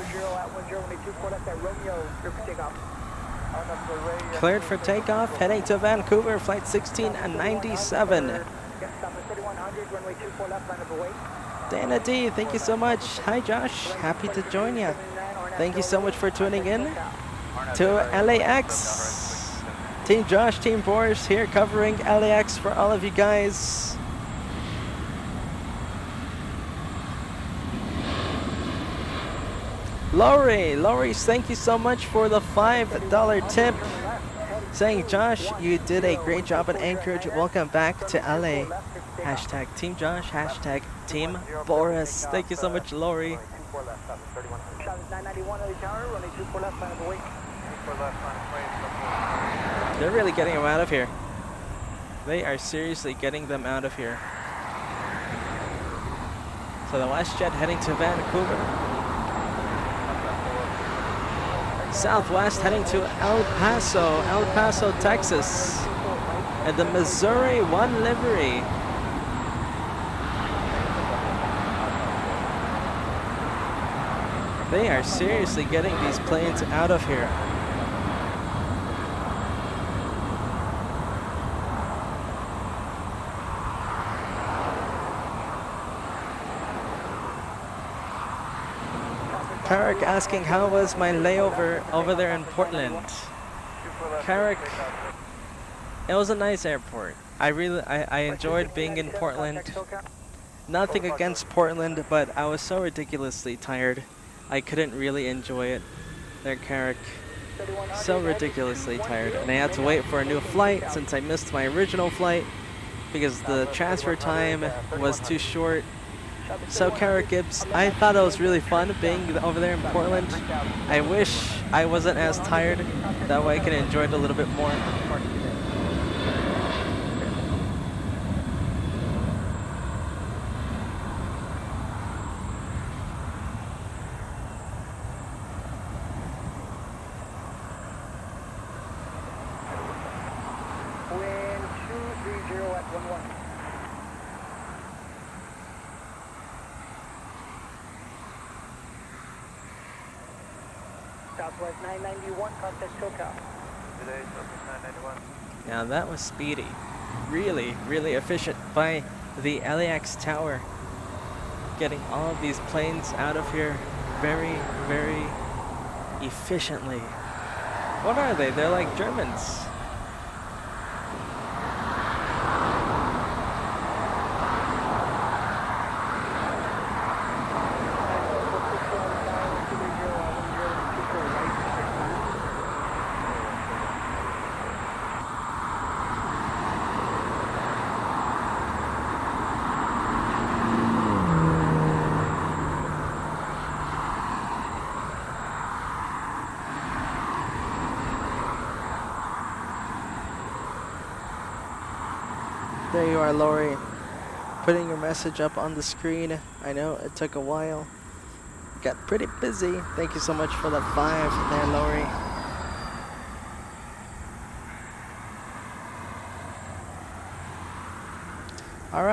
Cleared for takeoff, heading to Vancouver, flight 1697. Dana D, thank you so much. Hi Josh, happy to join you. Thank you so much for tuning in to LAX. Team Josh, Team Boris here covering LAX for all of you guys. Lori, thank you so much for the $5 tip. Saying, Josh, you did a great job at Anchorage. Welcome back to LA. Hashtag Team Josh, hashtag Team Boris. Thank you so much, Lori. They're really getting them out of here. They are seriously getting them out of here. So the WestJet heading to Vancouver. Southwest heading to El Paso, Texas. And the Missouri 1 livery. They are seriously getting these planes out of here. Carrick asking how was my layover over there in Portland. Carrick, it was a nice airport. I enjoyed being in Portland. Nothing against Portland, but I was so ridiculously tired. I couldn't really enjoy it there, Carrick. So ridiculously tired. And I had to wait for a new flight since I missed my original flight because the transfer time was too short. So Carrick Gibbs, I thought it was really fun being over there in Portland. I wish I wasn't as tired. That way I can enjoy it a little bit more. Wind 230 at 11. Southwest 991, contact SoCal. today, Southwest 991. Now that was speedy. Really, really efficient by the LAX tower. Getting all of these planes out of here very, very efficiently. What are they? They're like Germans. There you are, Lori, putting your message up on the screen. I know it took a while. Got pretty busy. Thank you so much for the 5 there, Lori.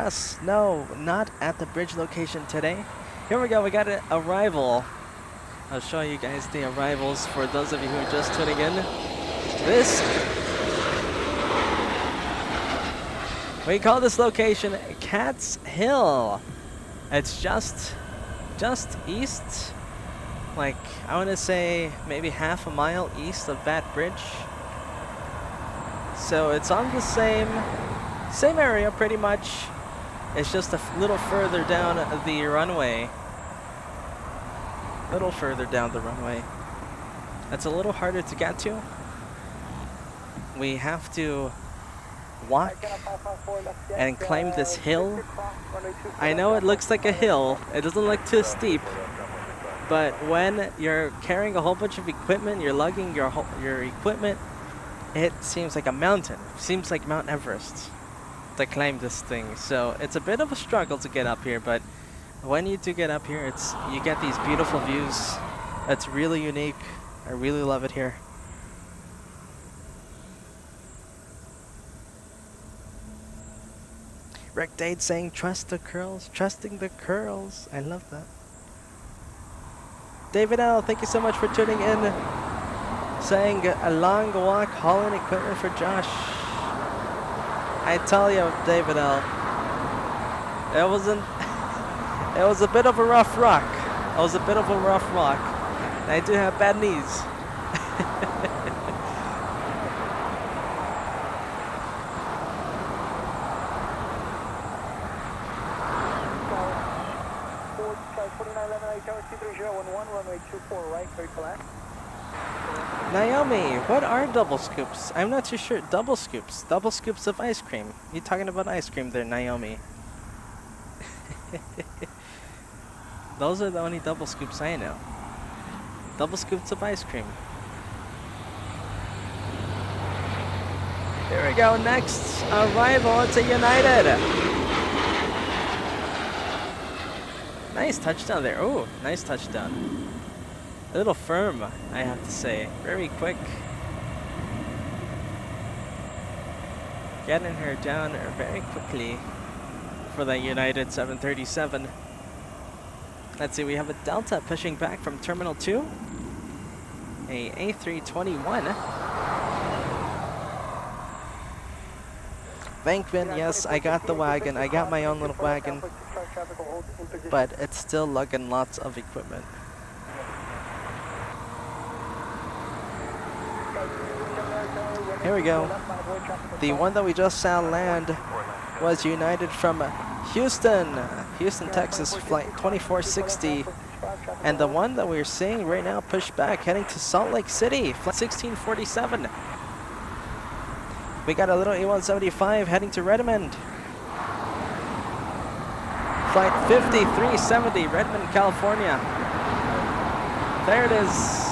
RS, no, not at the bridge location today. Here we go, we got an arrival. I'll show you guys the arrivals for those of you who are just tuning in. We call this location Cat's Hill. It's just east, like I want to say maybe half a mile east of that bridge. So it's on the same area pretty much. It's just a little further down the runway. It's a little harder to get to. We have to walk and climb this hill. I know it looks like a hill. It doesn't look too steep. But when you're carrying a whole bunch of equipment, you're lugging your equipment, it seems like a mountain. It seems like Mount Everest to climb this thing. So it's a bit of a struggle to get up here, but when you do get up here, you get these beautiful views. It's really unique. I really love it here. Rick Dade saying, trust the curls, trusting the curls. I love that. David L, thank you so much for tuning in. Saying a long walk hauling equipment for Josh. I tell you, David L, it was a bit of a rough rock. And I do have bad knees. Naomi, what are double scoops? I'm not too sure. Double scoops of ice cream. You talking about ice cream there, Naomi? Those are the only double scoops I know. Double scoops of ice cream. Here we go, next arrival to United. Nice touchdown there. Oh, nice touchdown. A little firm, I have to say. Very quick. Getting her down very quickly for the United 737. Let's see, we have a Delta pushing back from Terminal 2. A A321. Bankman, yes, I got the wagon. I got my own little wagon. But it's still lugging lots of equipment. Here we go. The one that we just saw land was United from Houston, Texas, flight 2460. And the one that we're seeing right now push back, heading to Salt Lake City, flight 1647. We got a little E175 heading to Redmond. Flight 5370, Redmond, California. There it is.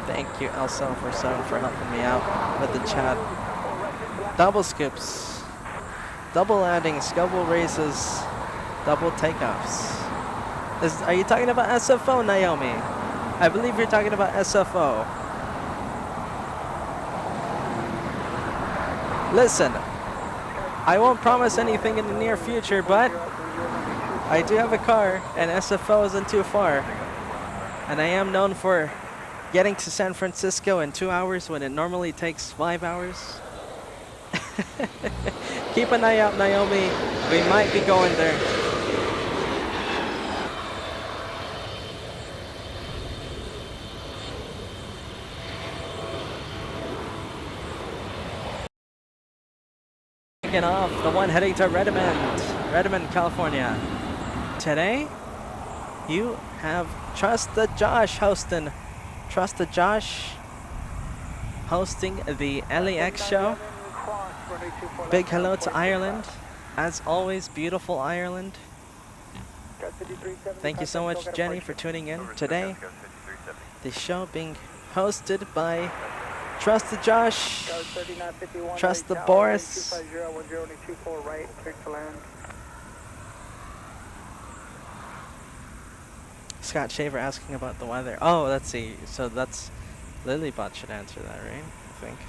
Thank you, Elsa, for helping me out with the chat. Double skips, double landings, double races, double takeoffs. Are you talking about SFO, Naomi? I believe you're talking about SFO. Listen, I won't promise anything in the near future, but I do have a car, and SFO isn't too far. And I am known for getting to San Francisco in 2 hours when it normally takes 5 hours. Keep an eye out, Naomi. We might be going there. Taking off, the one heading to Redmond, California. Today, you have Trust the Josh hosting. Trust the Josh hosting the LAX show. Big hello to Ireland. As always, beautiful Ireland. Thank you so much, Jenny, for tuning in today. The show being hosted by Trust the Josh, Trust the Boris. Scott Shaver asking about the weather. Oh, let's see. So that's Lilybot should answer that, right? I think.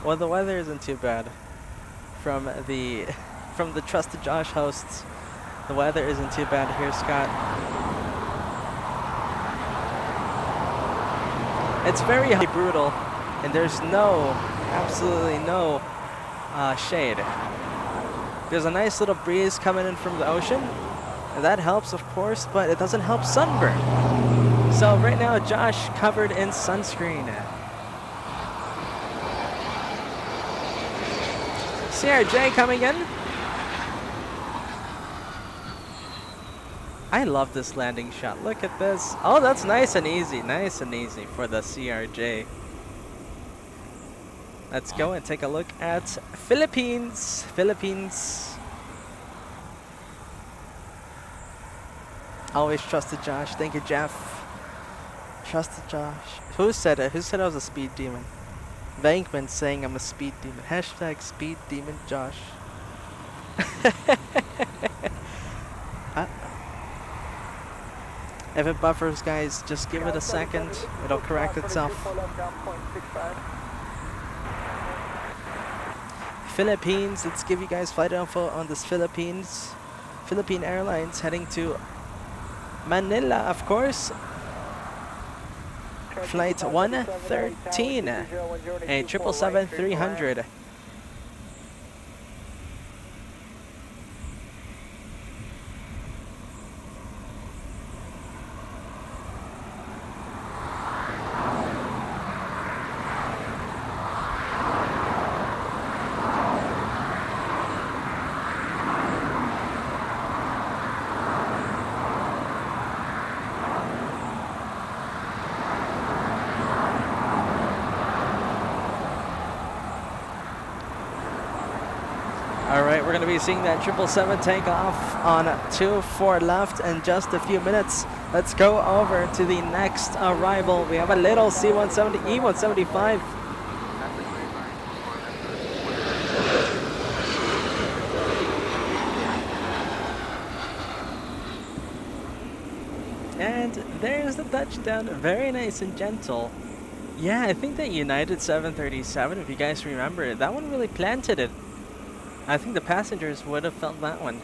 Well, the weather isn't too bad. From the Trust the Josh hosts, the weather isn't too bad here, Scott. It's very brutal, and there's absolutely no shade. There's a nice little breeze coming in from the ocean, and that helps, of course, but it doesn't help sunburn. So right now, Josh covered in sunscreen. CRJ coming in. I love this landing shot. Look at this. Oh, that's nice and easy. Nice and easy for the CRJ. Let's go and take a look at Philippines. Always trusted Josh. Thank you, Jeff. Trusted Josh. Who said it? Who said I was a speed demon? Bankman saying I'm a speed demon. Hashtag speed demon Josh. If it buffers, guys, just give it a second. It'll correct itself. Philippines. Let's give you guys flight info on this Philippines. Philippine Airlines heading to Manila, of course. Flight 113, a 777-300. Alright, we're going to be seeing that 777 take off on 24 left in just a few minutes. Let's go over to the next arrival. We have a little C-170, E-175. And there's the touchdown. Very nice and gentle. Yeah, I think that United 737, if you guys remember it, that one really planted it. I think the passengers would have felt that one.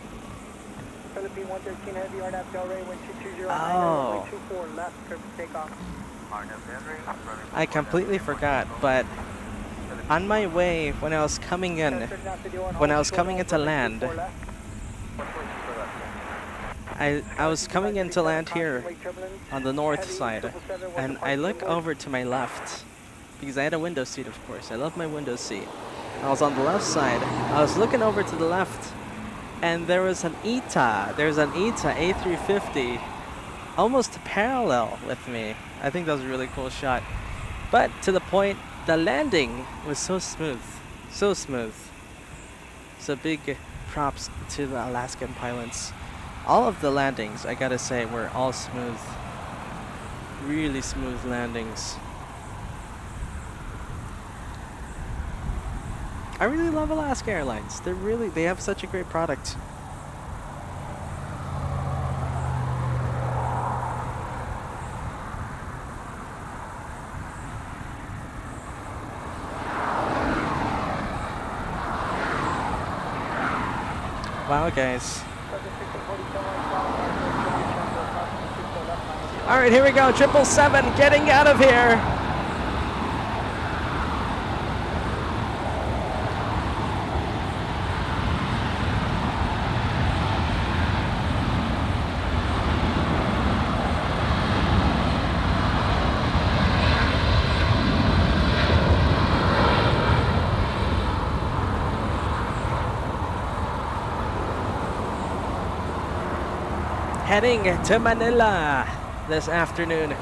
Philippine 113 heavy, RNAV Delray, wind 220, Oh. 24 left, curve takeoff. I completely forgot, but on my way when I was coming into land, I was coming into land here on the north side, and I look over to my left because I had a window seat, of course. I love my window seat. I was on the left side. I was looking over to the left, and there was an ETA. There's an ETA A350 almost parallel with me. I think that was a really cool shot. But to the point, the landing was so smooth. So smooth. So big props to the Alaskan pilots. All of the landings, I gotta say, were all smooth. Really smooth landings. I really love Alaska Airlines. They have such a great product. Wow, guys. All right, here we go. 777 getting out of here. Heading to Manila this afternoon.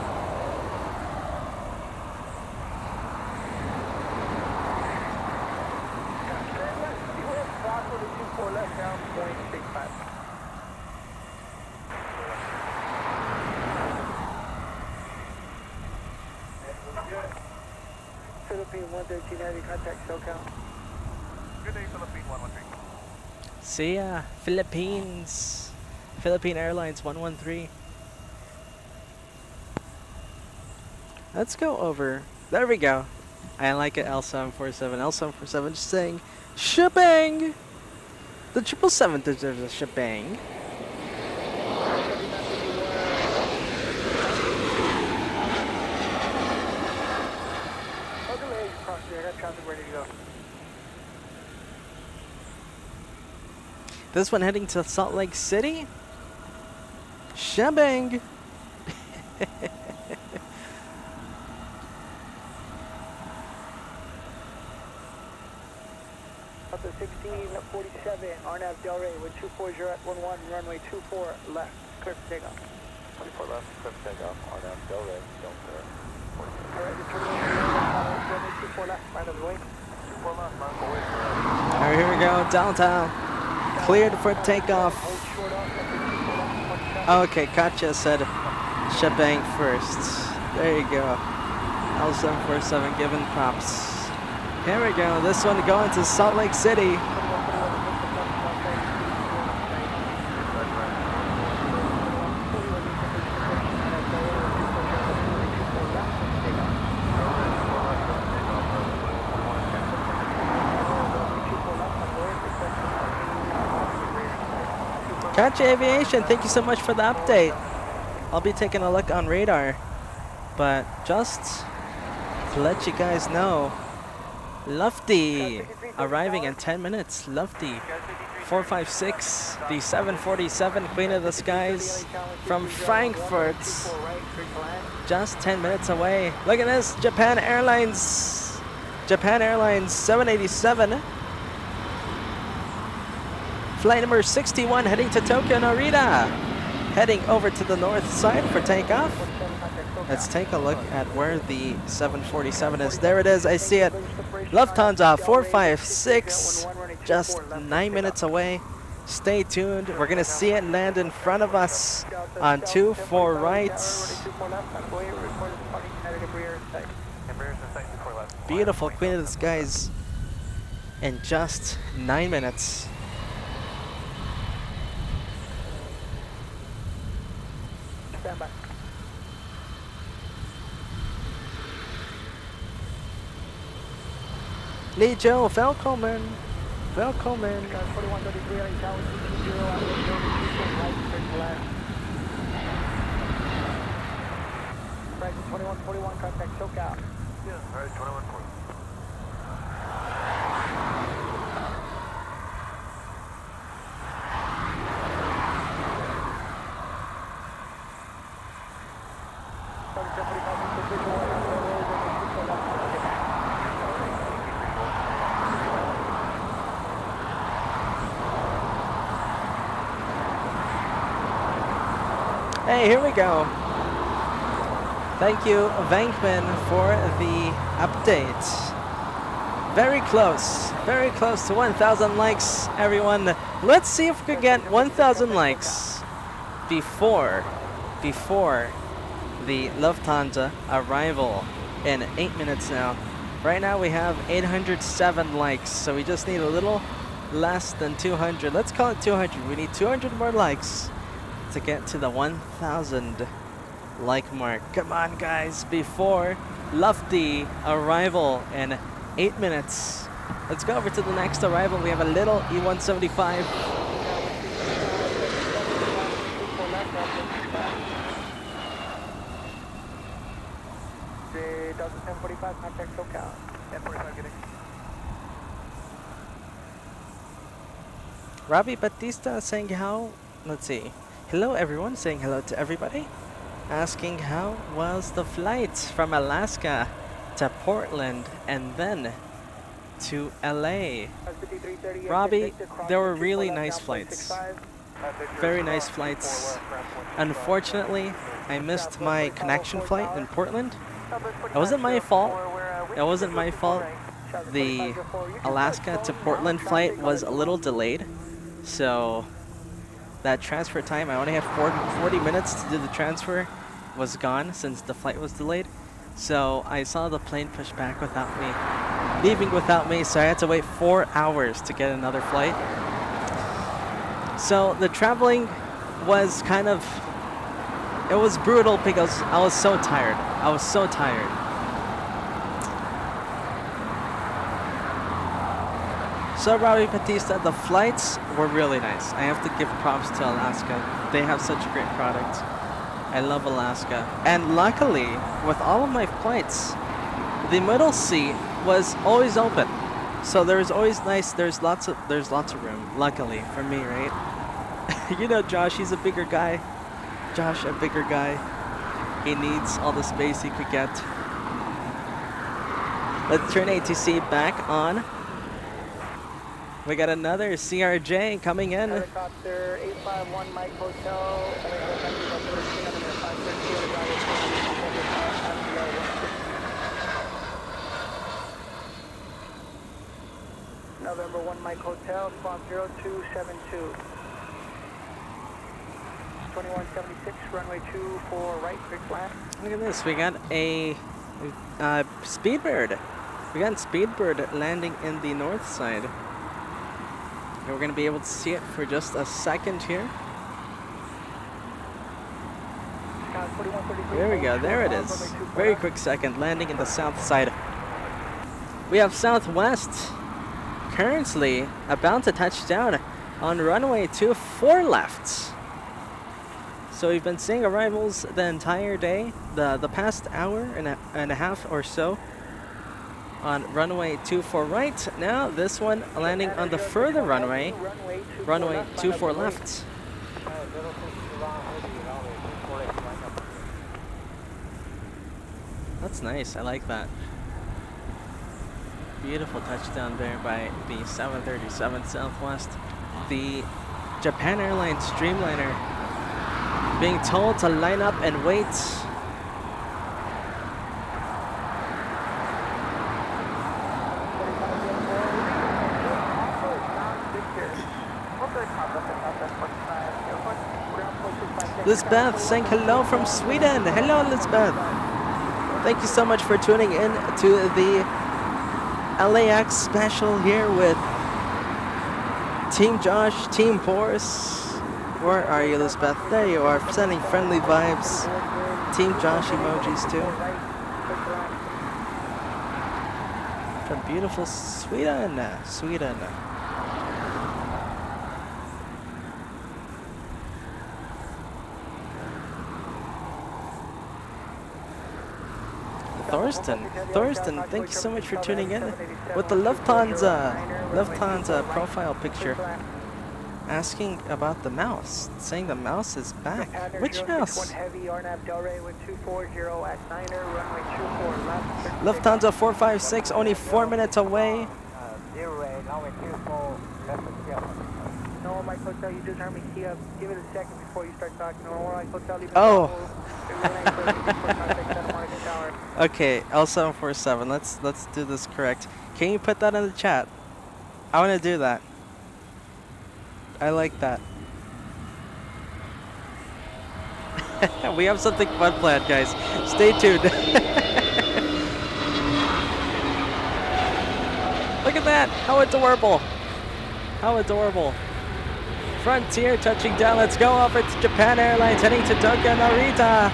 Philippine 113 heavy contact SoCal. Good day, Philippine 113. See ya, Philippines. Philippine Airlines 113. Let's go over. There we go. I like it, L747. L747 just saying, shipping! The 777 deserves a shipping. This one heading to Salt Lake City. Shipping! Up to 1647, Arnav Delray with 240 at 11, runway 24 left, clear for takeoff. 24 left, clear for takeoff. Arnav Delray, don't clear. Alright, runway 24 left, right of the way. 24 left, mark away. Alright, here we go, downtown. Cleared for takeoff. Okay, Katya said shebang first. There you go. L747 giving props. Here we go, this one going to Salt Lake City. Katya Aviation, thank you so much for the update. I'll be taking a look on radar. But just to let you guys know, Lofty arriving in 10 minutes. Lofty 456, the 747 Queen of the Skies from Frankfurt. Just 10 minutes away. Look at this, Japan Airlines. Japan Airlines 787. Flight number 61 heading to Tokyo Narita. Heading over to the north side for takeoff. Let's take a look at where the 747 is. There it is, I see it. Lufthansa 456, just 9 minutes away. Stay tuned, we're gonna see it land in front of us on 24 right. Beautiful Queen of the Skies in just 9 minutes. Stand by. Lee Joe, Velkommen. Velkommen. 4133 on tower 220 at right, straight to left. Right, 2141, contact SoCal. Yeah, alright, 2140. Hey, here we go. Thank you, Vankman, for the update. Very close to 1,000 likes, everyone. Let's see if we can get 1,000 likes before the Lufthansa arrival in 8 minutes now. Right now we have 807 likes, so we just need a little less than 200. Let's call it 200. We need 200 more likes to get to the 1,000 like mark. Come on, guys, before Lofty arrival in 8 minutes. Let's go over to the next arrival. We have a little E175. Delta 1045, contact SoCal. 1045, getting. Robbie Batista saying how, let's see. Hello everyone, saying hello to everybody. Asking how was the flight from Alaska to Portland and then to LA. Robbie, there were really nice flights. Very nice flights. Unfortunately, I missed my connection flight in Portland. It wasn't my fault. It wasn't my fault. The Alaska to Portland flight was a little delayed. So that transfer time, I only had 40 minutes to do the transfer, was gone since the flight was delayed. So I saw the plane push back without me, leaving without me, so I had to wait 4 hours to get another flight. So the traveling was kind of, it was brutal because I was so tired. I was so tired. So Robbie Batista, the flights were really nice. I have to give props to Alaska. They have such a great product. I love Alaska. And luckily, with all of my flights, the middle seat was always open. So there's always nice, there's lots of room, luckily for me, right? You know Josh, he's a bigger guy. Josh, a bigger guy. He needs all the space he could get. Let's turn ATC back on. We got another CRJ coming in. Helicopter 851 Mike Hotel. November 1 Mike Hotel, squawk 0272. 2176, runway 24 right, quick land. Look at this, we got a Speedbird. We got Speedbird landing in the north side. And we're going to be able to see it for just a second here. There we go, there it is. Very quick second, landing in the south side. We have Southwest currently about to touch down on runway 24 left. So we've been seeing arrivals the entire day, the past hour and a half or so on runway 24 right. Now this one landing on the further runway 24 left. That's nice, I like that. Beautiful touchdown there by the 737 Southwest. The Japan Airlines Streamliner being told to line up and wait. Lisbeth saying hello from Sweden. Hello, Lisbeth. Thank you so much for tuning in to the LAX special here with Team Josh, Team Boris. Where are you, Lisbeth? There you are, sending friendly vibes. Team Josh emojis too. From beautiful Sweden. Sweden. Thorsten, thank you so much for tuning in with the Lufthansa profile picture. Asking about the mouse, saying the mouse is back. Which mouse? Lufthansa 456, only 4 minutes away. No, Mike Hotel, you just heard me key up. Give it a second before you start talking. No, Mike Hotel, leave it. Oh. Okay, L747. Let's do this correct. Can you put that in the chat? I want to do that. I like that. We have something fun planned, guys. Stay tuned. Look at that! How adorable! How adorable! Frontier touching down. Let's go over to Japan Airlines, heading to Tokyo Narita.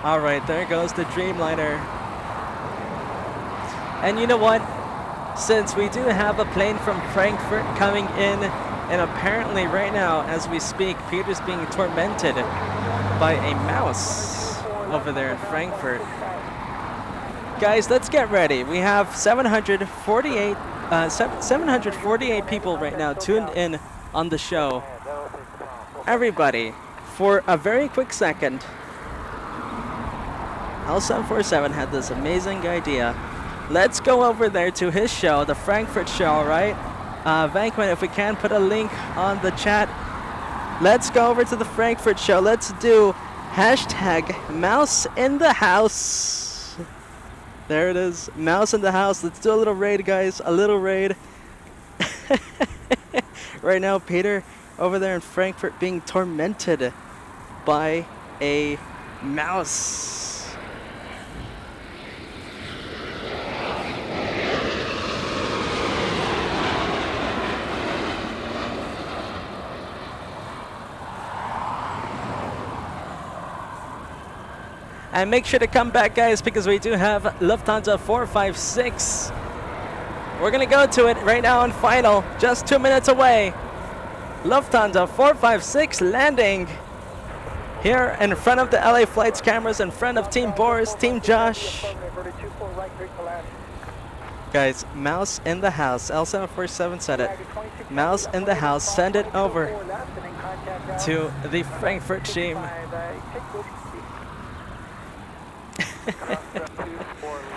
All right, there goes the Dreamliner. And you know what? Since we do have a plane from Frankfurt coming in, and apparently right now, as we speak, Peter's being tormented by a mouse over there in Frankfurt. Guys, let's get ready. We have 748 people right now tuned in on the show. Everybody, for a very quick second, L747 had this amazing idea. Let's go over there to his show, the Frankfurt show, right? Vankman, if we can put a link on the chat. Let's go over to the Frankfurt show. Let's do hashtag mouse in the house. There it is, mouse in the house. Let's do a little raid, guys, a little raid. Right now, Peter over there in Frankfurt being tormented by a mouse. And make sure to come back, guys, because we do have Lufthansa 456. We're going to go to it right now on final, just 2 minutes away. Lufthansa 456 landing here in front of the LA Flights cameras, in front of Team Boris, Team Josh. Guys, mouse in the house. L747 said it. Mouse in the house. Send it over to the Frankfurt team.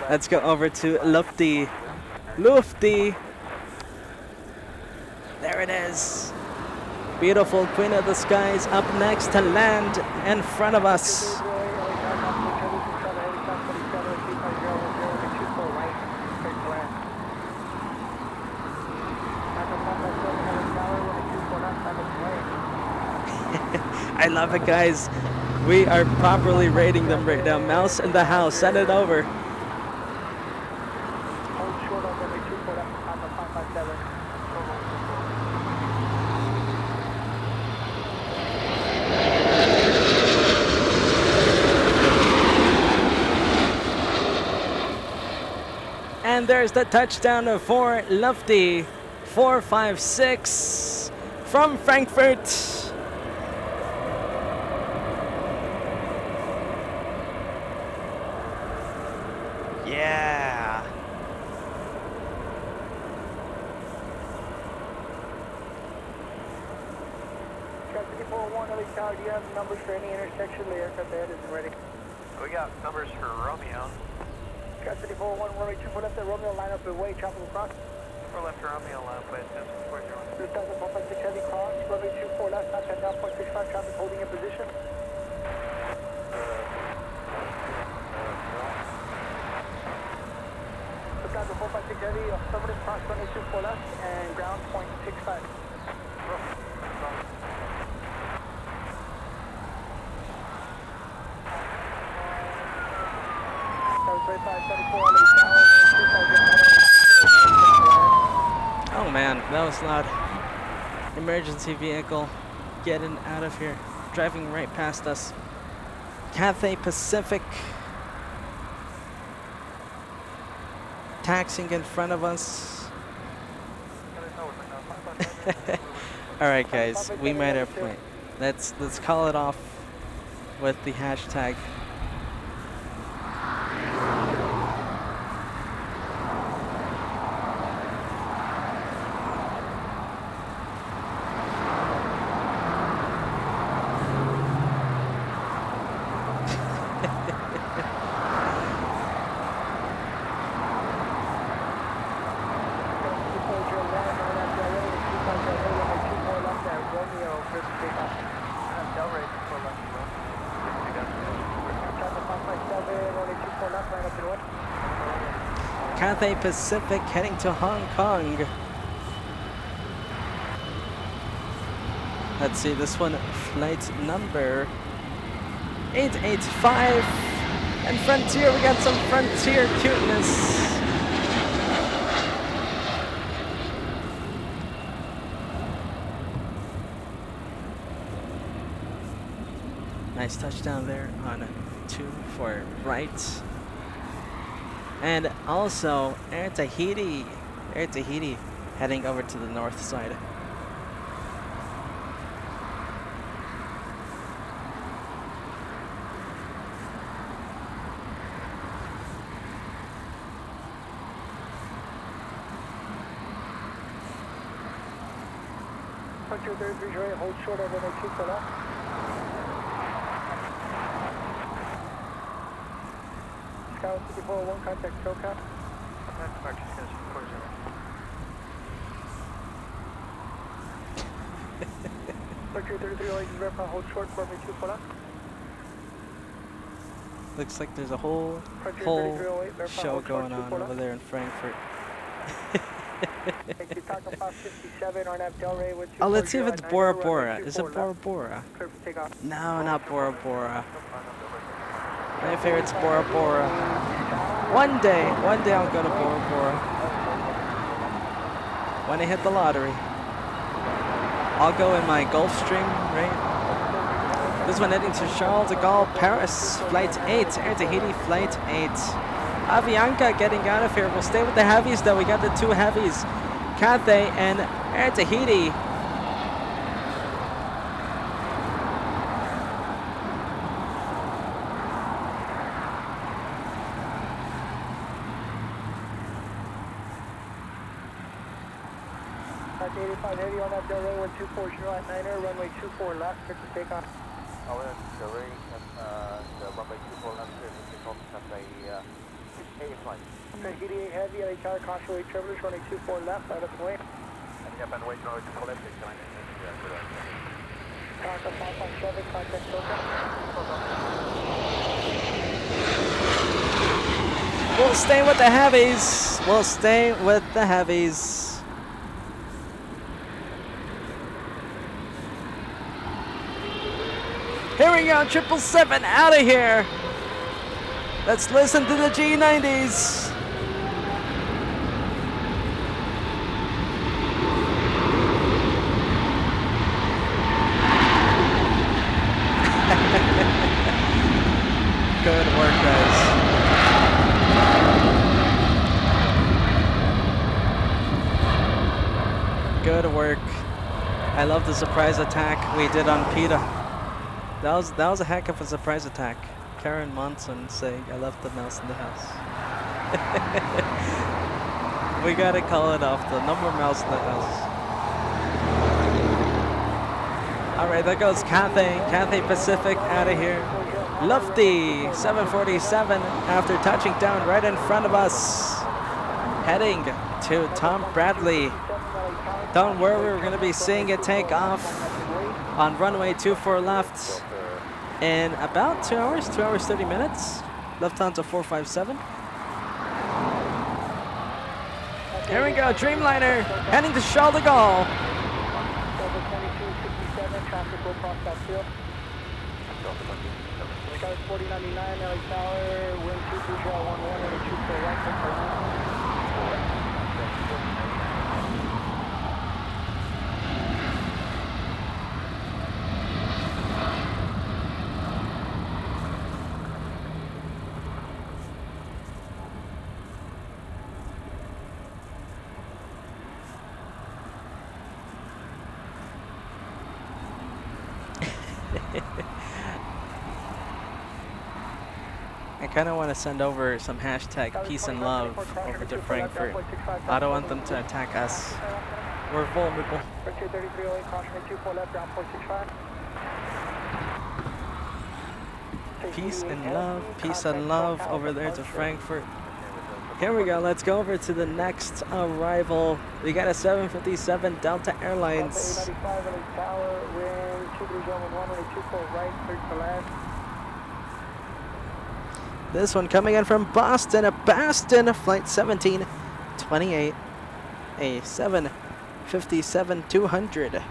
Let's go over to Lufty. Lufty. There it is. Beautiful Queen of the Skies up next to land in front of us. I love it, guys. We are properly rating them right now. Mouse in the house. Send it over. And there's the touchdown for Lufty 456 from Frankfurt. Yeah. Captain 401, LA Tower, do you have numbers for any intersection? The aircraft ahead isn't ready. We got numbers for Romeo. Captain 401, runway 24 left at Romeo, line up and way, traffic across. 4 left to Romeo, line up at 1040. Lufthansa 456 heavy cross, runway 24 left, touchdown down, 0.65, traffic holding in position. Lufthansa 456 heavy, affirmative cross, runway 24 left, and ground 0.65. Oh man, that was loud. Emergency vehicle getting out of here, driving right past us. Cathay Pacific taxiing in front of us. All right, guys, we made our point. Let's call it off with the hashtag. Cathay Pacific heading to Hong Kong. Let's see, this one, flight number 885. And Frontier, we got some Frontier cuteness. Nice touchdown there on 2 for right. And also Air Tahiti. Air Tahiti heading over to the north side. Frontier 33's right, hold short over the 2 for left. Scout 5401, contact SoCal. That's correct, she's going to 40. Frontier 3308 is verify, hold short for me 2 for left. Looks like there's a whole Frontier whole 3308, verify, show hold short, going 2 on for over left. there in Frankfurt. Thank you, Taco 557, RNAV Delray with 240. Oh, let's see if it's Bora runway Bora. 24 Is it Bora left. Bora? Clear for takeoff. No, not Bora Bora. My favorite's Bora Bora. One day I'll go to Bora Bora. When I hit the lottery. I'll go in my Gulfstream, right? This one heading to Charles de Gaulle, Paris, Flight 8, Air Tahiti, Flight 8. Avianca getting out of here. We'll stay with the heavies though. We got the 2 heavies, Cathay and Air Tahiti. At 85 heavy on that Delray 1240 at 9er, runway 24 left, clear for takeoff. Delray, the runway 24 left, clear for takeoff, Cathay 8 flight. Tahiti 8 heavy, LA Tower, caution wave travelers, runway 24 left, out of the way. And up and wait, runway 24 left, 6 line. Taco 557, contact SoCal. We'll stay with the heavies. We'll stay with the heavies. Here we go, 777 out of here. Let's listen to the G90s. Good work, guys. Good work. I love the surprise attack we did on PETA. That was a heck of a surprise attack. Karen Monson saying, I left the mouse in the house. We gotta call it off, the number mouse in the house. Alright, there goes Cathay Pacific out of here. Lofty 747 after touching down right in front of us. Heading to Tom Bradley. Don't worry, we're gonna be seeing it take off on runway 24 left in about 2 hours, 2 hours 30 minutes. Lufthansa 457. Here we go, Dreamliner heading to Charles de Gaulle. Traffic will cross that field. Sky 4099, LA Tower, wind 23011, and 24 right, clear for land. I kind of want to send over some hashtag peace and love over to Frankfurt. I don't want them to attack us. We're vulnerable. Frontier 3308, caution 24 left, ground 465. Peace and love over there to Frankfurt. Here we go, let's go over to the next arrival. We got a 757 Delta Airlines. 85 LA Tower, wind 23011, 24 right, clear for land. This one coming in from Boston, flight 1728, a 757-200. Delta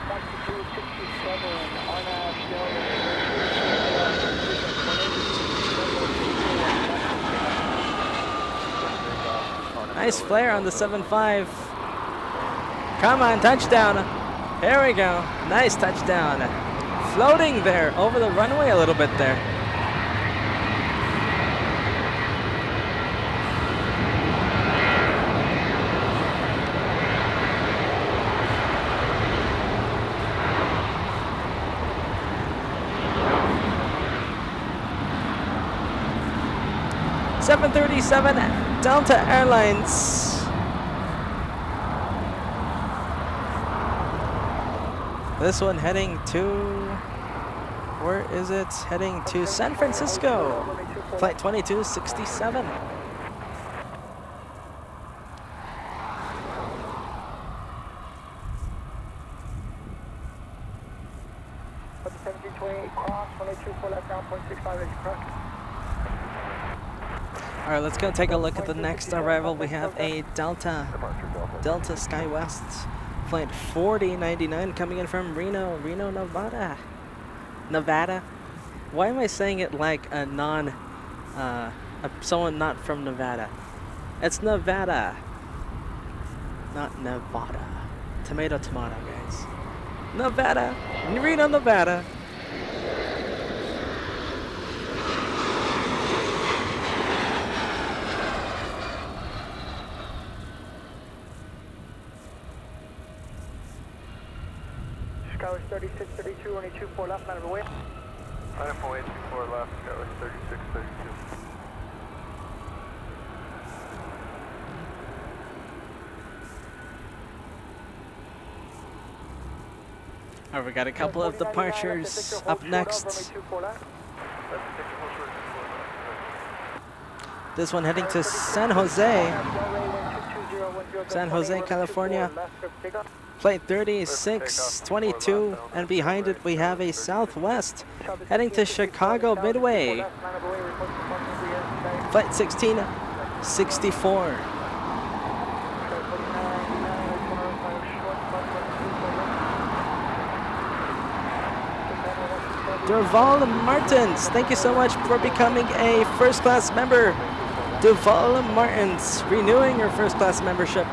taxi 267, RNAV Delray. Nice flare on the 75. Come on, touchdown. Here we go. Nice touchdown. Floating there over the runway a little bit there. 737 Delta Airlines. This one heading to, where is it? Heading to San Francisco. Flight 2267. All right, let's go take a look at the next arrival. We have a Delta SkyWest flight 4099 coming in from Reno, Nevada. Nevada. Why am I saying it like a someone not from Nevada? It's Nevada, not Nevada. Tomato, guys. Nevada, Reno, Nevada. Skyway 3632, running 24 left, man of the way. Item 0824 left, Skyway 3632. All right, we got a couple of departures up next. This one heading to San Jose, California. Flight 3622, and behind it we have a Southwest heading to Chicago Midway. Flight 1664. Duval Martins, thank you so much for becoming a first class member. Duval Martins, renewing your first class membership.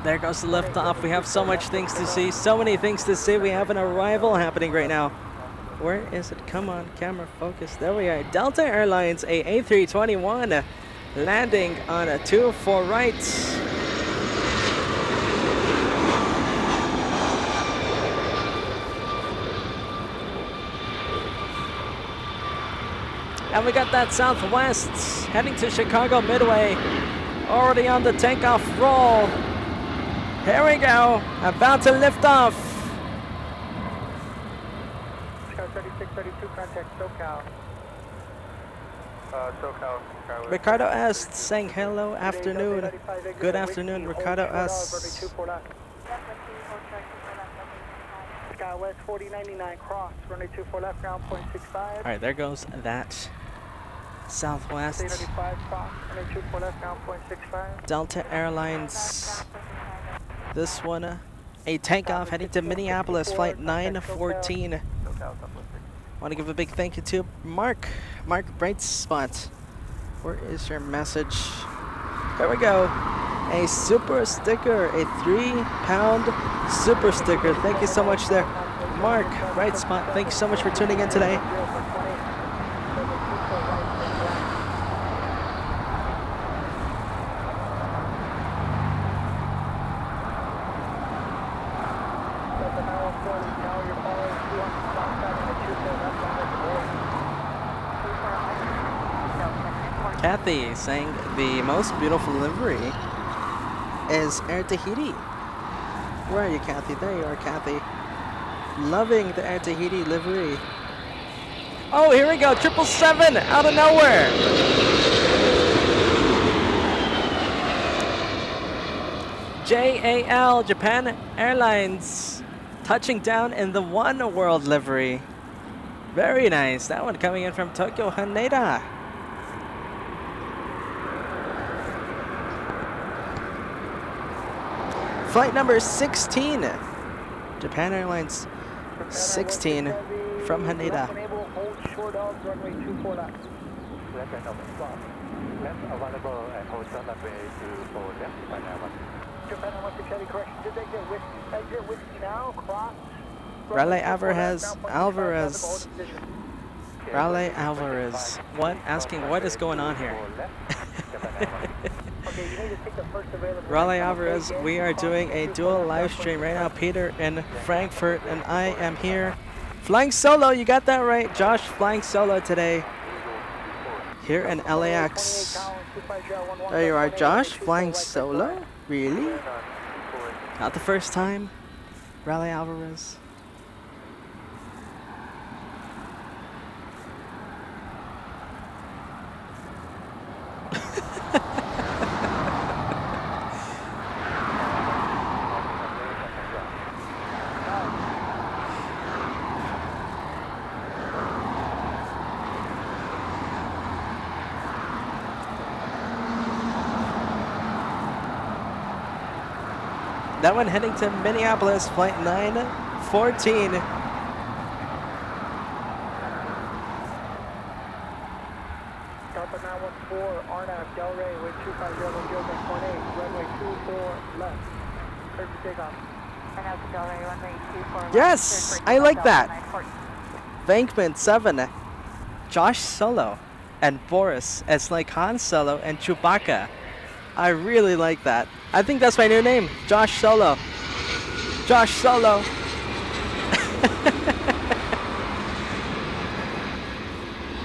There goes the liftoff. We have so much things to see, so many things to see. We have an arrival happening right now. Where is it? Come on, camera focus. There we are. Delta Airlines, a A321, landing on a 24 right. And we got that Southwest heading to Chicago Midway. Already on the takeoff roll. Here we go, about to lift off. Sky 3632, contact SoCal. SoCal. Ricardo S. saying hello, afternoon. Good afternoon, Ricardo S. SkyWest 4099, cross, runway 24 left, ground 0.65. All right, there goes that Southwest. 335, cross, runway 24 left, ground 0.65. Delta Airlines. This one, a takeoff heading to Minneapolis, flight 914. Want to give a big thank you to Mark Bright Spot. Where is your message? There we go. A super sticker, a 3-pound super sticker. Thank you so much there, Mark Bright Spot. Thank you so much for tuning in today. Kathy saying the most beautiful livery is Air Tahiti. Where are you, Kathy? There you are, Kathy. Loving the Air Tahiti livery. Oh, here we go, 777 out of nowhere. JAL, Japan Airlines, touching down in the One World livery. Very nice. That one coming in from Tokyo, Haneda. Flight number 16, Japan Airlines 16 from Haneda. Raleigh Alvarez. Raleigh Alvarez. What? Asking what is going on here? Okay, you need to take the first available. Raleigh Alvarez, we are doing a dual live stream right now. Peter in Frankfurt, and I am here flying solo. You got that right. Josh flying solo today here in LAX. There you are, Josh, flying solo? Really? Not the first time, Raleigh Alvarez. That one heading to Minneapolis, flight 914. Delta 914, RNAV, Delray, wind 250, runway 24 left. Clear for takeoff. RNAV, Delray, runway 24 left. Yes, I like that. Bankman 7, Josh Solo, and Boris as like Han Solo and Chewbacca. I really like that. I think that's my new name, Josh Solo. Josh Solo.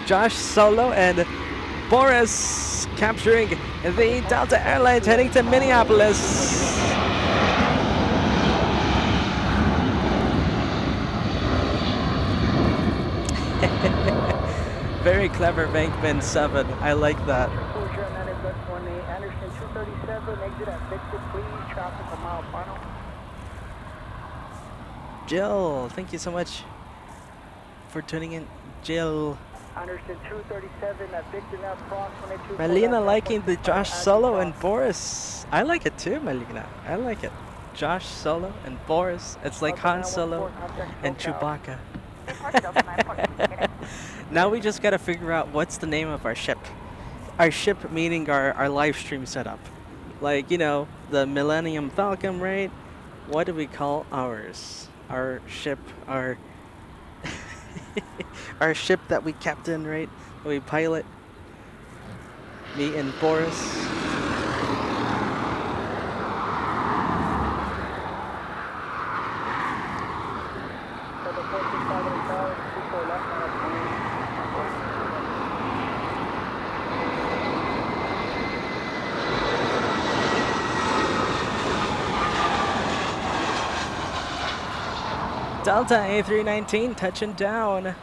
Josh Solo and Boris capturing the Delta Airlines heading to Minneapolis. Very clever, Bankman 7. I like that. Anderson 237, exit at Victor, please. Traffic a mile final. Jill, thank you so much for tuning in, Jill. Anderson 237 at Victor, now cross 182. Melina liking the Josh Solo and Boris. I like it too, Melina. I like it. Josh Solo and Boris. It's like Han Solo and Chewbacca. Now we just gotta figure out what's the name of our ship. Our ship meaning our live stream setup. Like, you know, the Millennium Falcon, right? What do we call ours? Our ship, our our ship that we captain, right? That we pilot. Me and Boris. Delta A319 touching down.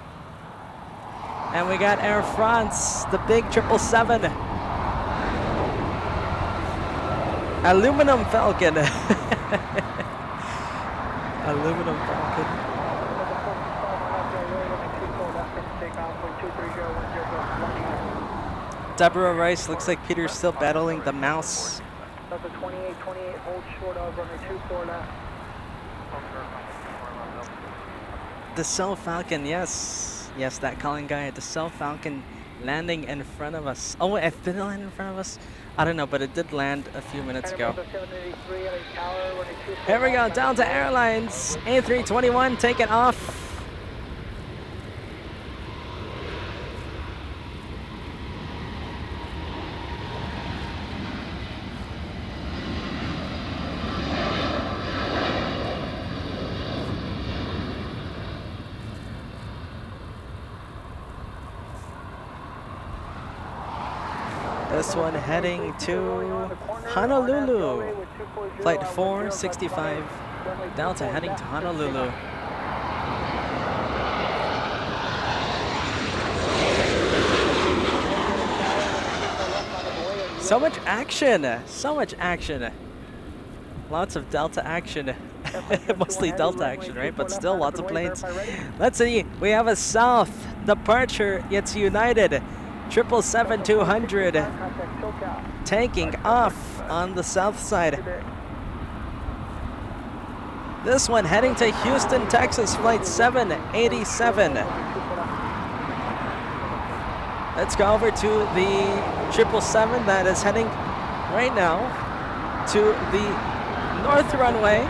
And we got Air France, the big 777. Aluminum Falcon. Aluminum Falcon. Deborah Rice, looks like Peter's still battling the mouse. Delta 28, hold short of runway 24 left. Dassault Falcon, yes. Yes, that calling guy. Dassault Falcon landing in front of us. Oh, it did land in front of us? I don't know, but it did land a few minutes ago. Here we go, Delta Airlines. A321 taking off. This one heading to Honolulu. Flight 465, Delta heading to Honolulu. So much action! So much action! Lots of Delta action. Mostly Delta action, right? But still lots of planes. Let's see, we have a south departure. It's United. 777-200 taking off on the south side. This one heading to Houston, Texas, flight 787. Let's go over to the 777 that is heading right now to the north runway.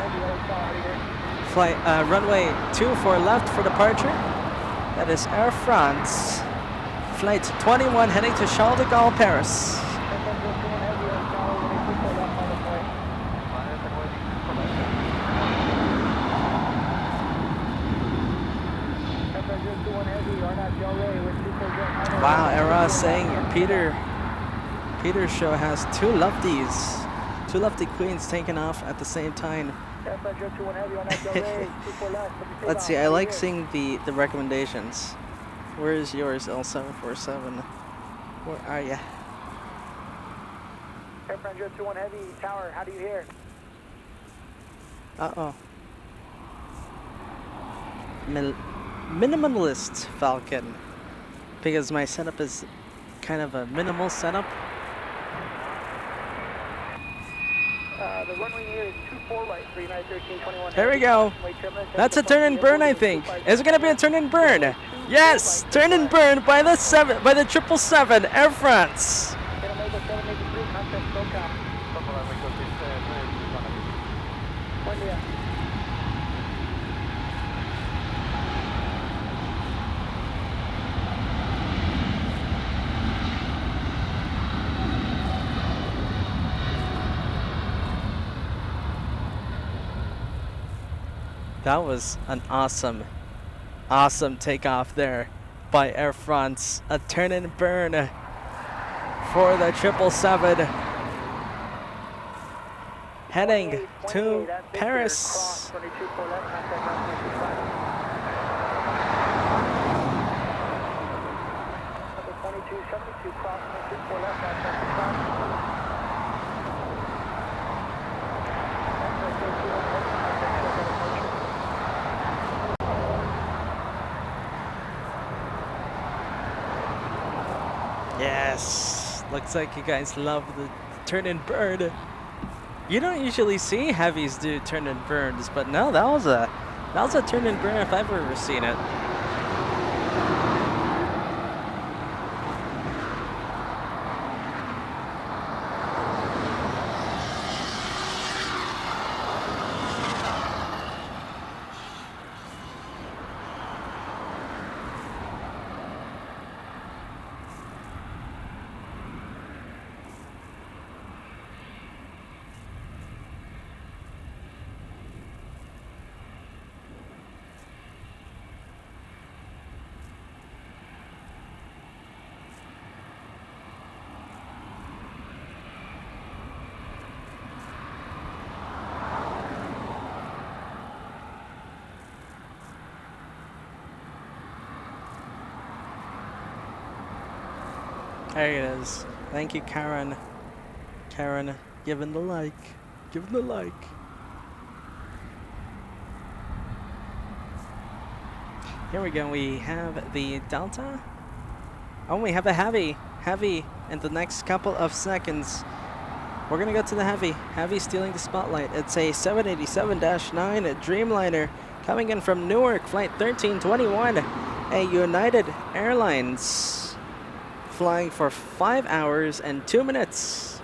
Flight runway 24 left for departure. That is Air France. Flight 21 heading to Charles de Gaulle, Paris. Wow, Era saying Peter's show has two lofty queens taking off at the same time. Let's see, I like seeing the recommendations. Where is yours, L747? Where are ya? Airplane 021 Heavy, tower, how do you hear? Uh-oh. Minimalist Falcon. Because my setup is kind of a minimal setup. The runway here is 24 right, 391321. There we go. That's a turn and burn, I think. Is it gonna be a turn and burn? Yes, turn and burn by the 777 Air France. That was an awesome takeoff there by Air France. A turn and burn for the 777. Heading to Paris. Yes, looks like you guys love the turn and burn. You don't usually see heavies do turn and burns, but no, that was a turn and burn if I've ever seen it. There it is. Thank you, Karen. Karen, giving the like. Giving the like. Here we go. We have the Delta. Oh, we have a Heavy. Heavy in the next couple of seconds. We're going to go to the Heavy. Heavy stealing the spotlight. It's a 787-9 Dreamliner coming in from Newark, flight 1321. A United Airlines. Flying for 5 hours and 2 minutes.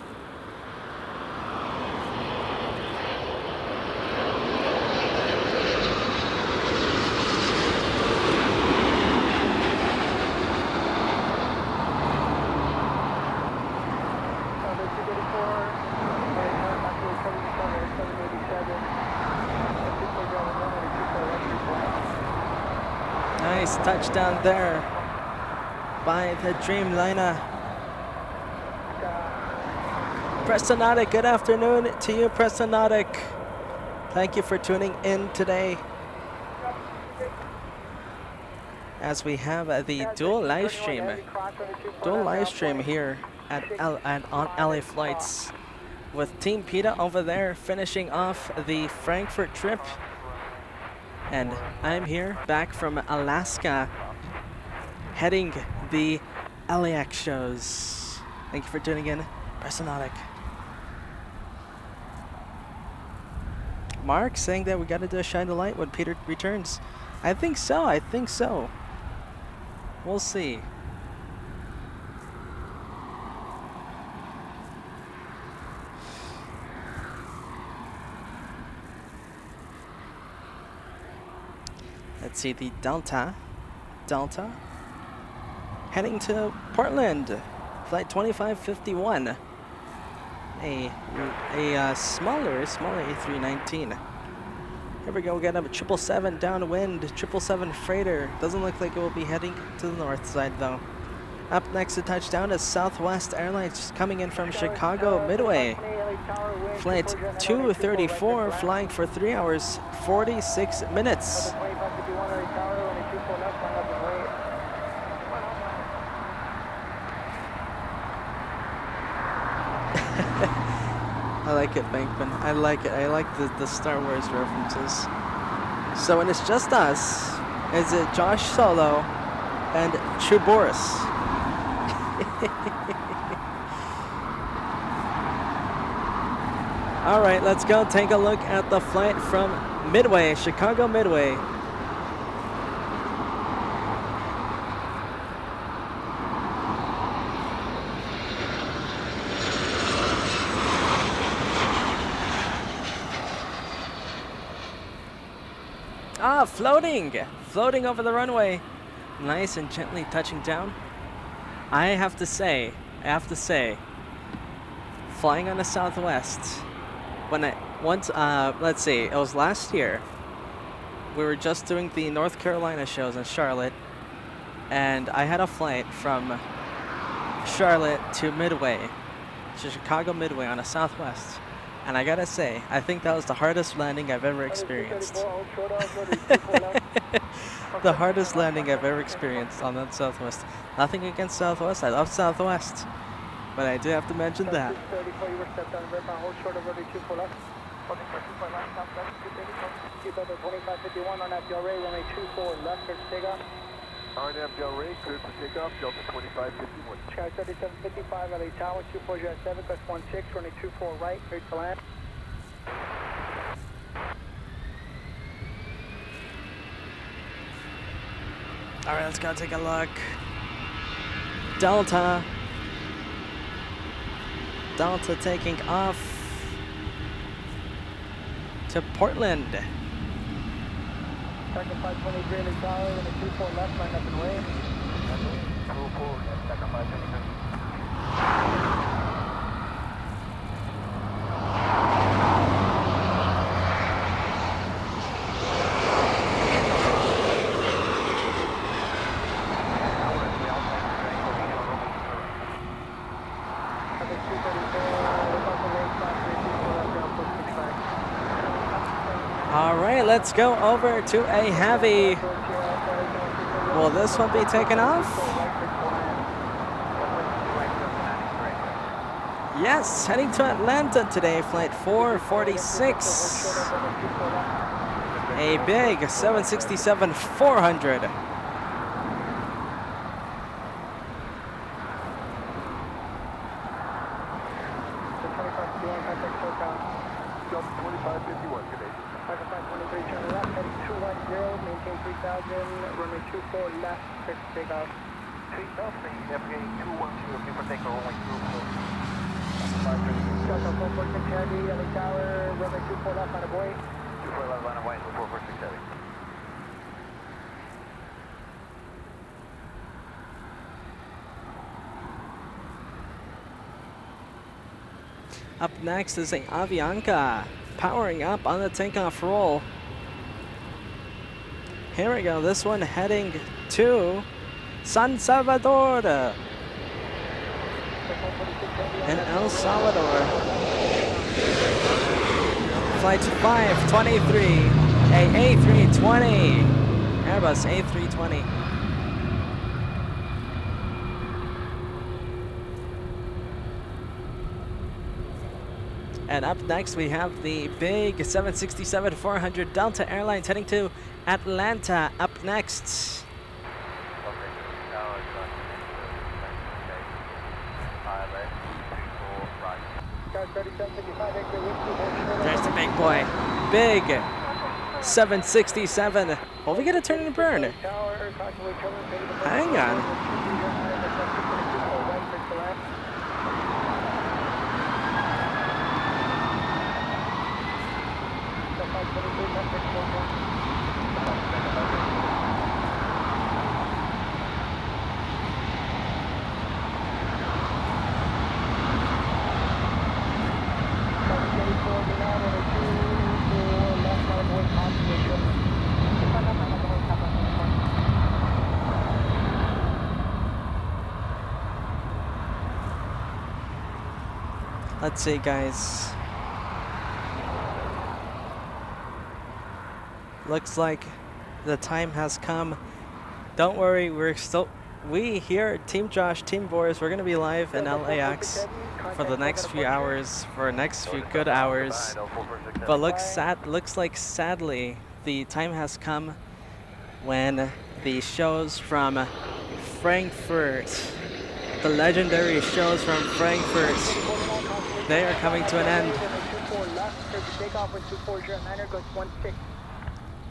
Nice touchdown there by the Dreamliner. Prestonatic, good afternoon to you, Prestonatic. Thank you for tuning in today. As we have the dual live stream here on LA Flights, with Team PETA over there finishing off the Frankfurt trip, and I'm here back from Alaska, heading the LAX shows. Thank you for tuning in, Prestonatic. Mark saying that we got to do a shine the light when Peter returns. I think so. I think so. We'll see. Let's see the Delta Delta, heading to Portland, flight 2551. A smaller A319. Here we go, we got a 777 downwind, 777 freighter. Doesn't look like it will be heading to the north side though. Up next to touchdown is Southwest Airlines coming in from Chicago Midway. Flight 234 flying for 3 hours, 46 minutes. I like it, Bankman. I like it. I like the Star Wars references. So when it's just us, is it Josh Solo and True Boris? All right, let's go take a look at the flight from Midway, Chicago Midway. Ah, floating over the runway, nice and gently touching down. I have to say, flying on the Southwest, when let's see, it was last year. We were just doing the North Carolina shows in Charlotte, and I had a flight from Charlotte to Midway, to Chicago Midway on a Southwest. And I gotta say, I think that was the hardest landing I've ever experienced. The hardest landing I've ever experienced on that Southwest. Nothing against Southwest, I love Southwest. But I do have to mention that. RNAV Del Rey, cleared for takeoff, Delta 2551. Sky 3755, LA Tower, 2407, Quest 16, running 24 right, cleared to land. All right, let's go take a look. Delta taking off to Portland. Second 523 LA Tower, running 24 left, line up and way. 24, second 523. All right, let's go over to a heavy. Will this one be taken off? Yes, heading to Atlanta today, flight 446. A big 767-400. Delta 2551, good day. Second 523, turn left, heading 210, maintain 3000, runway 24 left, clear for takeoff. Takeoff, KJFK 210, looking for takeoff, runway 24. Delta 446 Heavy, LA Tower, runway 24 left, line of way. 24 left, line of way, 446 Heavy. Up next is a Avianca, powering up on the takeoff roll. Here we go, this one heading to San Salvador in El Salvador. Flight 523, a A320, Airbus A320. And up next we have the big 767-400 Delta Airlines heading to Atlanta. Up next. There's the big boy. Big 767. Oh, we gotta turn and burn. Hang on. Let's see, guys. Looks like the time has come. Don't worry, we here at Team Josh, Team Boris, we're gonna be live in LAX for the next few hours, for next few good hours. But looks like sadly the time has come when the shows from Frankfurt, the legendary shows from Frankfurt, they are coming to an end.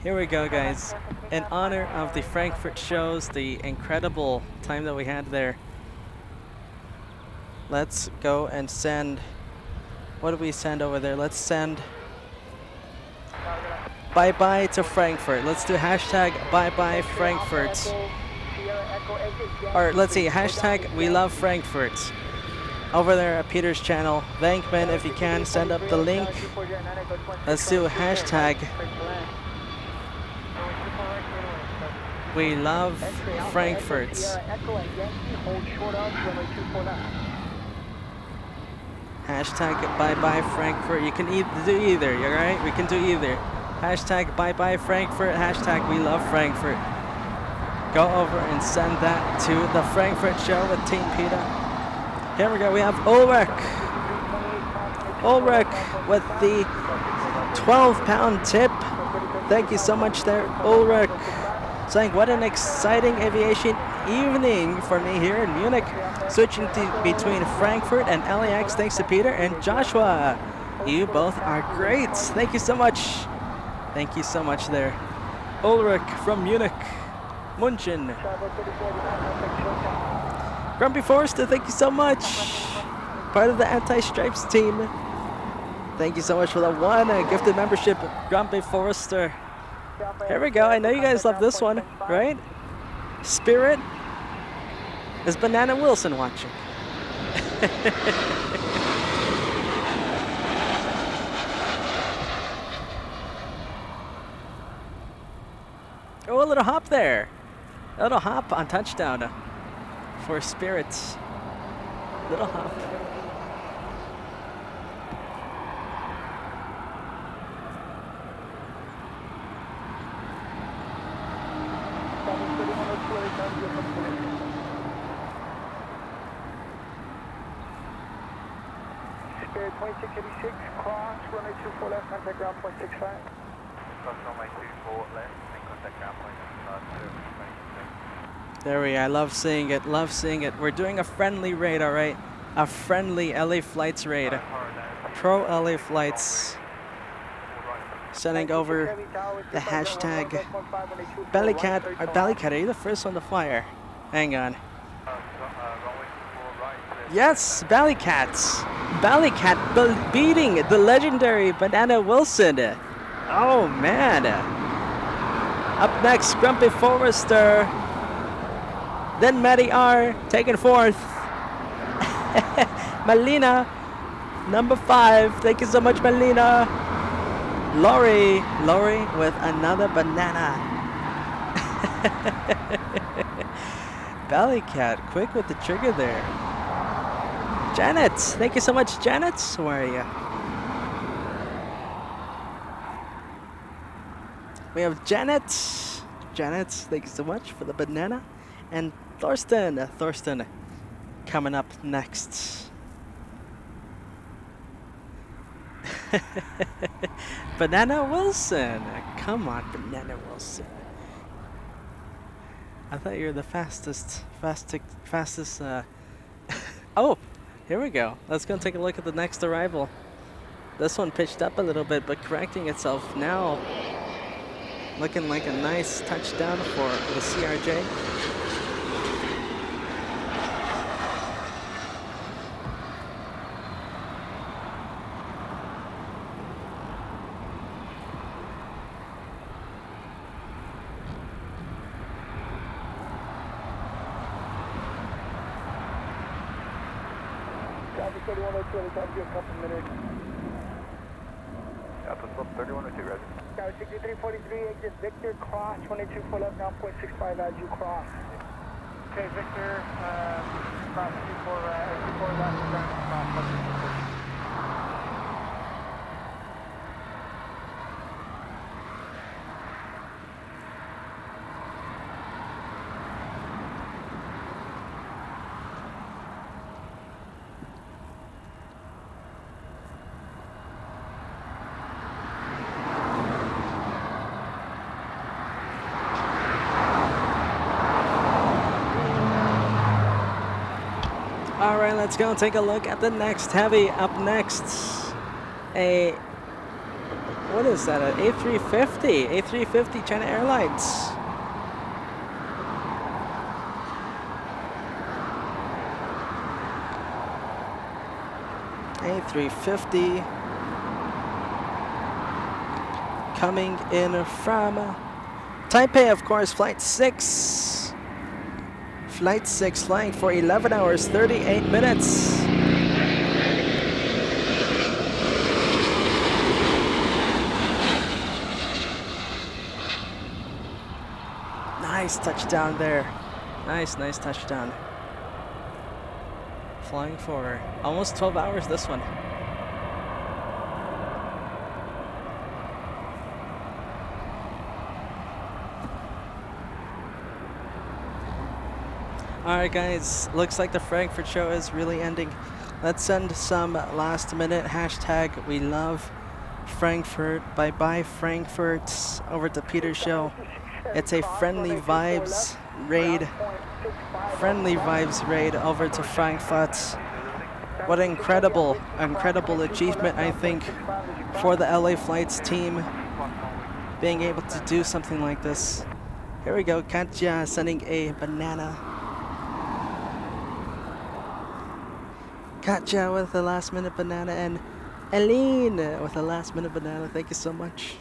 Here we go, guys. In honor of the Frankfurt shows, the incredible time that we had there, let's go and send, what do we send over there? Let's send bye-bye to Frankfurt. Let's do hashtag bye-bye Frankfurt. Or let's see, hashtag we love Frankfurt. Over there at Peter's channel. Venkman, if you can, send up the link. Let's do hashtag we love Frankfurt. Hashtag bye-bye Frankfurt. You can do either, alright? We can do either. Hashtag bye-bye Frankfurt. Hashtag we love Frankfurt. Go over and send that to the Frankfurt show with Team Peter. Here we go. We have Ulrich. Ulrich with the 12-pound tip. Thank you so much there, Ulrich. Saying what an exciting aviation evening for me here in Munich. Switching between Frankfurt and LAX thanks to Peter and Joshua. You both are great. Thank you so much. Thank you so much there. Ulrich from Munich. Munchen. Grumpy Forrester, thank you so much. Part of the Anti-Stripes team. Thank you so much for the one gifted membership, Grumpy Forrester. Here we go. I know you guys love this one, right? Spirit. Is Banana Wilson watching? Oh, a little hop there. A little hop on touchdown for Spirit. Little hop. Spirit 2686, cross, runway 24 left, contact ground 0.65. Cross runway 24 left, and contact ground 0.65. There we are. I love seeing it. Love seeing it. We're doing a friendly raid, all right? A friendly LA Flights raid. Pro LA Flights. Sending over the hashtag Bellycat. Or Bellycat, are you the first one to fire? Hang on. Yes, Bellycats. Bellycat beating the legendary Banana Wilson. Oh, man. Up next, Grumpy Forrester. Then Matty R. taking fourth. Melina, number 5. Thank you so much, Melina. Lori with another banana. Bellycat, quick with the trigger there. Janet, thank you so much, Janet. Where are you? We have Janet. Janet, thank you so much for the banana. And Thorsten coming up next. Banana Wilson. Come on, Banana Wilson. I thought you were the fastest. Oh, here we go. Let's go take a look at the next arrival. This one pitched up a little bit, but correcting itself now. Looking like a nice touchdown for the CRJ. Traffic 3102, I'll talk to you a couple minutes. Alpha Slope 3102, ready. Tower 6343, exit Victor, cross, 22 left, now 0.65 as you cross. Okay, Victor, cross 24 left, cross. let's go take a look at the next heavy. Up next, what is that, an A350 China Airlines. A350 coming in from Taipei, of course, flight 6. Flight 6 flying for 11 hours, 38 minutes. Nice touchdown there. Nice touchdown. Flying for almost 12 hours this one. Alright guys, looks like the Frankfurt show is really ending. Let's send some last minute hashtag we love Frankfurt, bye bye Frankfurt, over to Peter's show. It's a friendly vibes raid over to Frankfurt. What an incredible achievement, I think, for the LA Flights team, being able to do something like this. Here we go, Katja sending a banana. Katja with a last minute banana, and Eileen with a last minute banana. Thank you so much.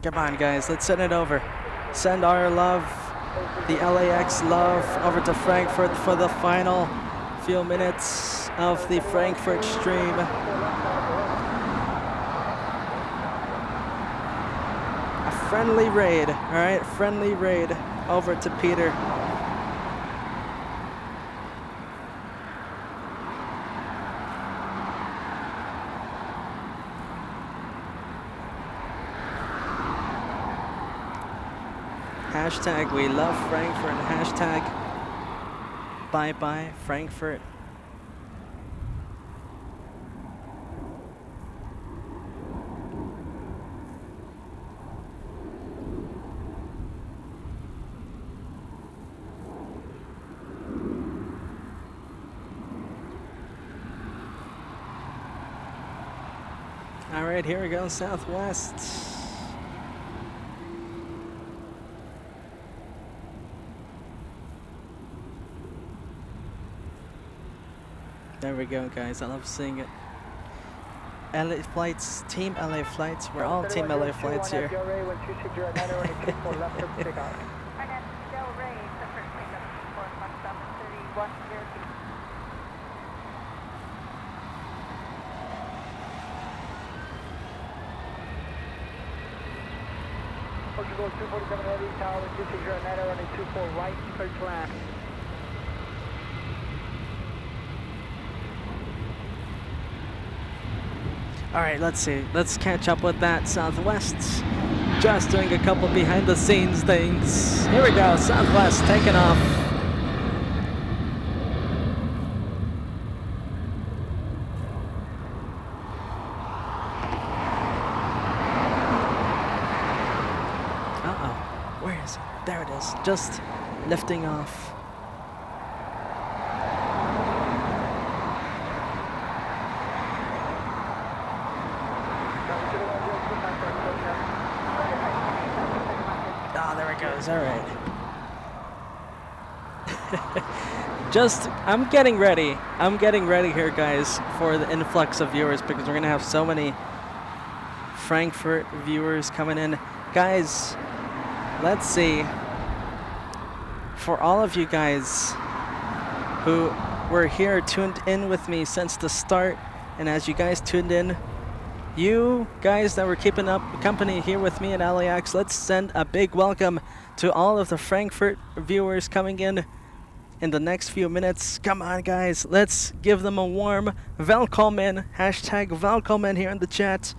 Come on guys, let's send it over. Send our love, the LAX love, over to Frankfurt for the final few minutes of the Frankfurt stream. A friendly raid, alright? Friendly raid over to Peter. Hashtag we love Frankfurt, hashtag bye bye Frankfurt. All right, here we go, Southwest. There we go, guys. I love seeing it. LA Flights, Team LA Flights. We're all Team LA Flights here. Portugal 247 heavy, tower 260 runway 24 right, clear to land. All right, let's see. Let's catch up with that Southwest. Just doing a couple behind the scenes things. Here we go, Southwest taking off. Uh-oh, where is it? There it is, just lifting off. All right. I'm getting ready here, guys, for the influx of viewers, because we're gonna have so many Frankfurt viewers coming in. Guys, let's see. For all of you guys who were here, tuned in with me since the start, and as you guys tuned in, you guys that were keeping up company here with me at LAX, let's send a big welcome to all of the Frankfurt viewers coming in the next few minutes. Come on, guys, let's give them a warm welcome, hashtag welcome here in the chat,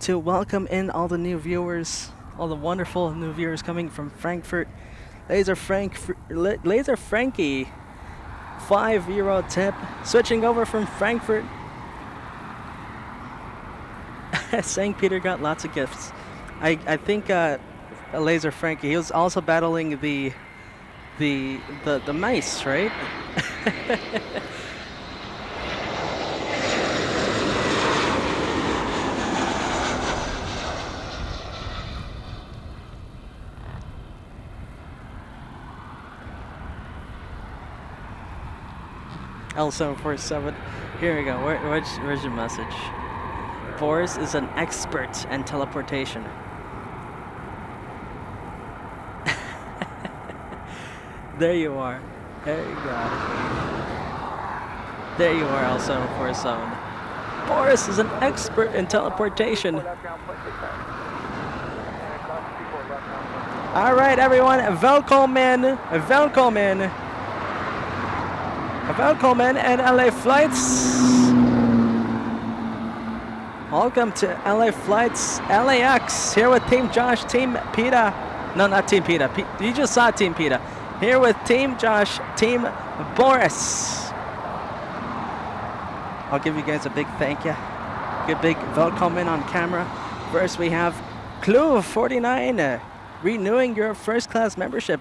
to welcome in all the new viewers, all the wonderful new viewers coming from Frankfurt. Laser Frankie €5 tip. Switching over from Frankfurt. St. Peter got lots of gifts. I think Laser Frankie, he was also battling the mice, right? L747. Here we go. Where's your message? Boris is an expert in teleportation. There you are. There you go. There you are, L747. Boris is an expert in teleportation. All right, everyone. Welkom and LA flights. Welcome to LA flights, LAX. Here with Team Josh, Team PETA. No, not Team PETA. You just saw Team PETA. Here with Team Josh, Team Boris. I'll give you guys a big thank you. Good big welcome on camera. First we have Clue 49 renewing your first class membership.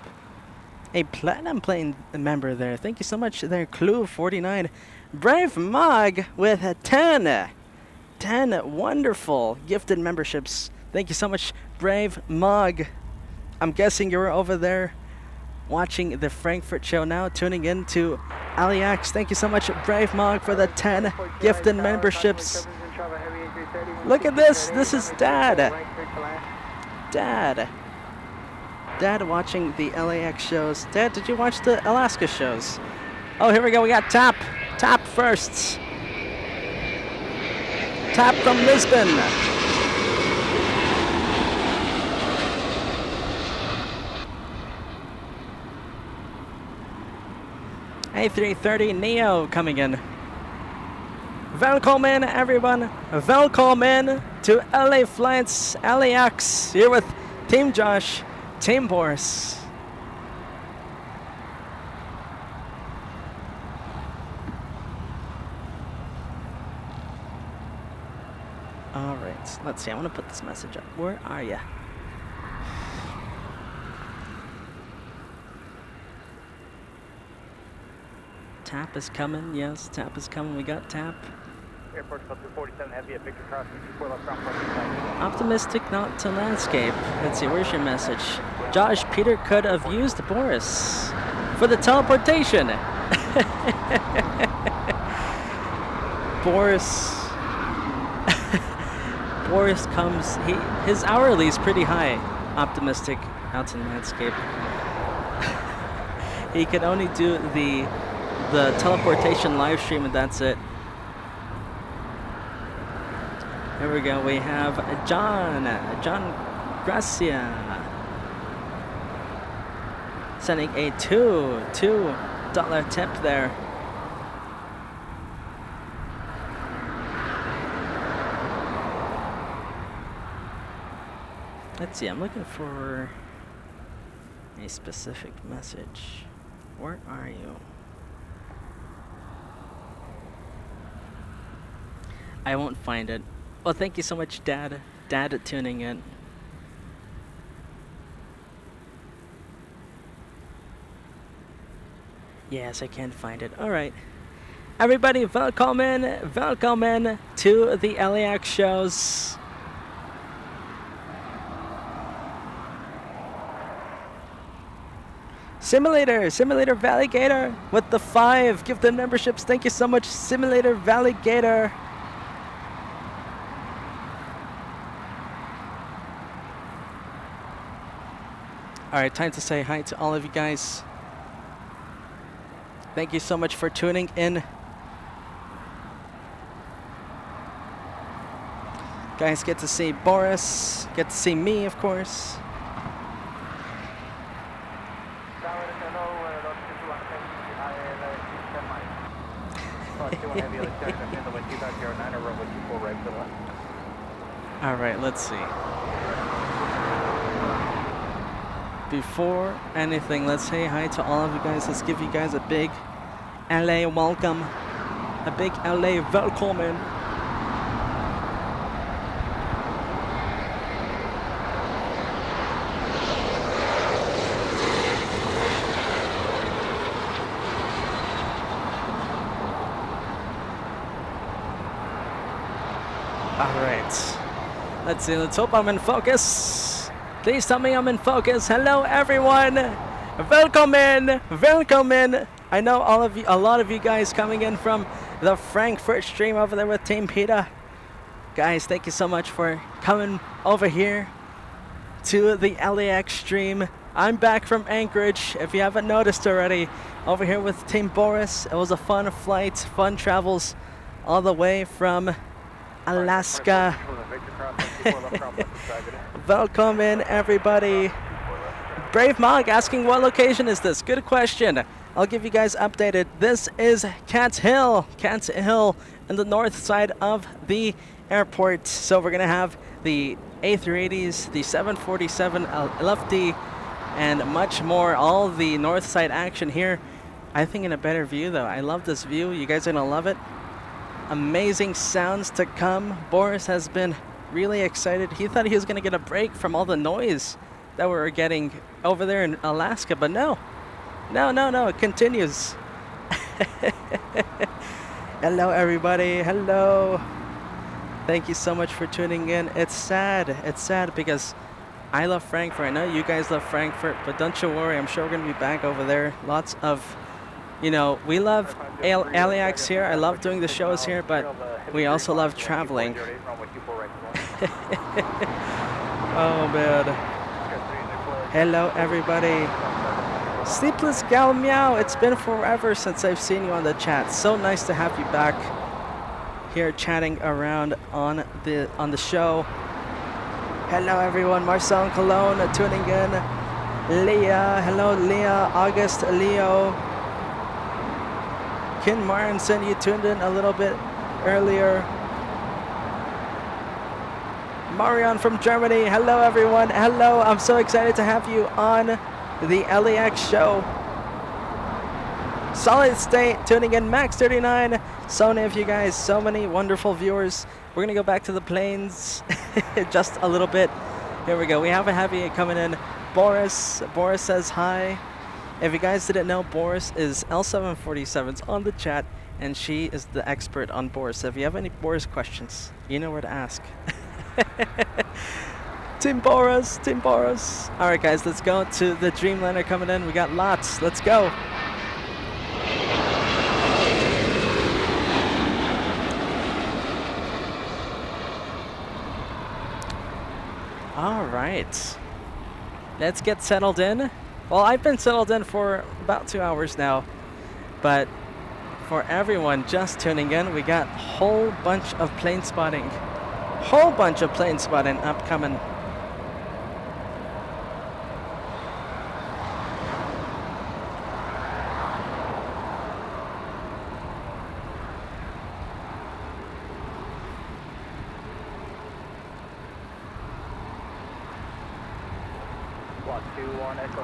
A platinum plane member there. Thank you so much there, Clue 49. Brave Mog with 10 wonderful gifted memberships. Thank you so much, Brave Mog. I'm guessing you were over there watching the Frankfurt show now, tuning in to LAX. Thank you so much, Brave Mog, for the 10 gifted memberships. Look at this. This is Dad. Dad watching the LAX shows. Dad, did you watch the Alaska shows? Oh, here we go. We got Tap. Tap first. Tap from Lisbon. A330 Neo coming in. Welkom in, everyone. Welkom in to LA Flights, LAX. Here with Team Josh, Team Boris. All right, let's see. I want to put this message up. Where are you? Tap is coming. Yes, Tap is coming. We got Tap. Airport Club 247 Heavy at Victor Crossing 24 left ground. Optimistic not to landscape. Let's see, where's your message? Josh, Peter could have used Boris for the teleportation. Boris comes, his hourly is pretty high. Optimistic out to landscape. He can only do the teleportation live stream and that's it. Here we go, we have John Gracia sending a $2 tip there. Let's see, I'm looking for a specific message. Where are you? I won't find it. Well, thank you so much, Dad, tuning in. Yes, I can't find it. All right. Everybody, welcome in to the LAX shows. Simulator Valley Gator with the 5 gifted memberships. Thank you so much, Simulator Valley Gator. All right, time to say hi to all of you guys. Thank you so much for tuning in. Guys, get to see Boris, get to see me, of course. All right, let's see. Before anything, let's say hi to all of you guys. Let's give you guys a big LA welcome. A big LA welcome. Alright. Let's see, let's hope I'm in focus. Please tell me I'm in focus. Hello everyone. Welcome in. Welcome in. I know a lot of you guys coming in from the Frankfurt stream over there with Team PETA. Guys, thank you so much for coming over here to the LAX stream. I'm back from Anchorage, if you haven't noticed already, over here with Team Boris. It was a fun flight, fun travels all the way from Alaska. Welcome in everybody. Brave Mog asking what location is this? Good question. I'll give you guys updated. This is Cats Hill in the north side of the airport. So we're gonna have the A380's, the 747 LFD, and much more. All the north side action here. I think in a better view though. I love this view. You guys are gonna love it. Amazing sounds to come. Boris has been really excited. He thought he was going to get a break from all the noise that we were getting over there in Alaska, but no. No, it continues. Hello, everybody. Hello. Thank you so much for tuning in. It's sad. It's sad because I love Frankfurt. I know you guys love Frankfurt, but don't you worry. I'm sure we're going to be back over there. Lots of... You know, we love LAX here. I love doing the shows here, but we also love traveling. Oh, man. Hello, everybody. Sleepless Gal Meow. It's been forever since I've seen you on the chat. So nice to have you back here chatting around on the show. Hello, everyone. Marcel and Cologne tuning in. Leah. Hello, Leah. August, Leo. Ken Martinson, you tuned in a little bit earlier. Marion from Germany, hello everyone, hello. I'm so excited to have you on the LAX show. Solid State, tuning in, Max39. So many of you guys, so many wonderful viewers. We're gonna go back to the planes just a little bit. Here we go, we have a heavy coming in. Boris says hi. If you guys didn't know, Boris is L747's on the chat, and she is the expert on Boris. So if you have any Boris questions, you know where to ask. Team Boris, Team Boris. All right, guys, let's go to the Dreamliner coming in. We got lots. Let's go. All right. Let's get settled in. Well, I've been settled in for about 2 hours now, but for everyone just tuning in, we got a whole bunch of plane spotting. Whole bunch of plane spotting upcoming.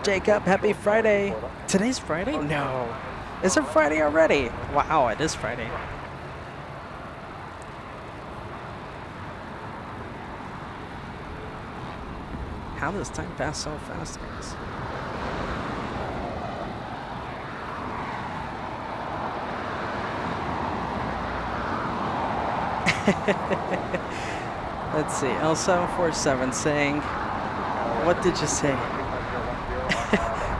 Jacob, happy Friday. Today's Friday? No. Is it Friday already? Wow, it is Friday. How does time pass so fast, guys? Let's see, L747 saying, what did you say?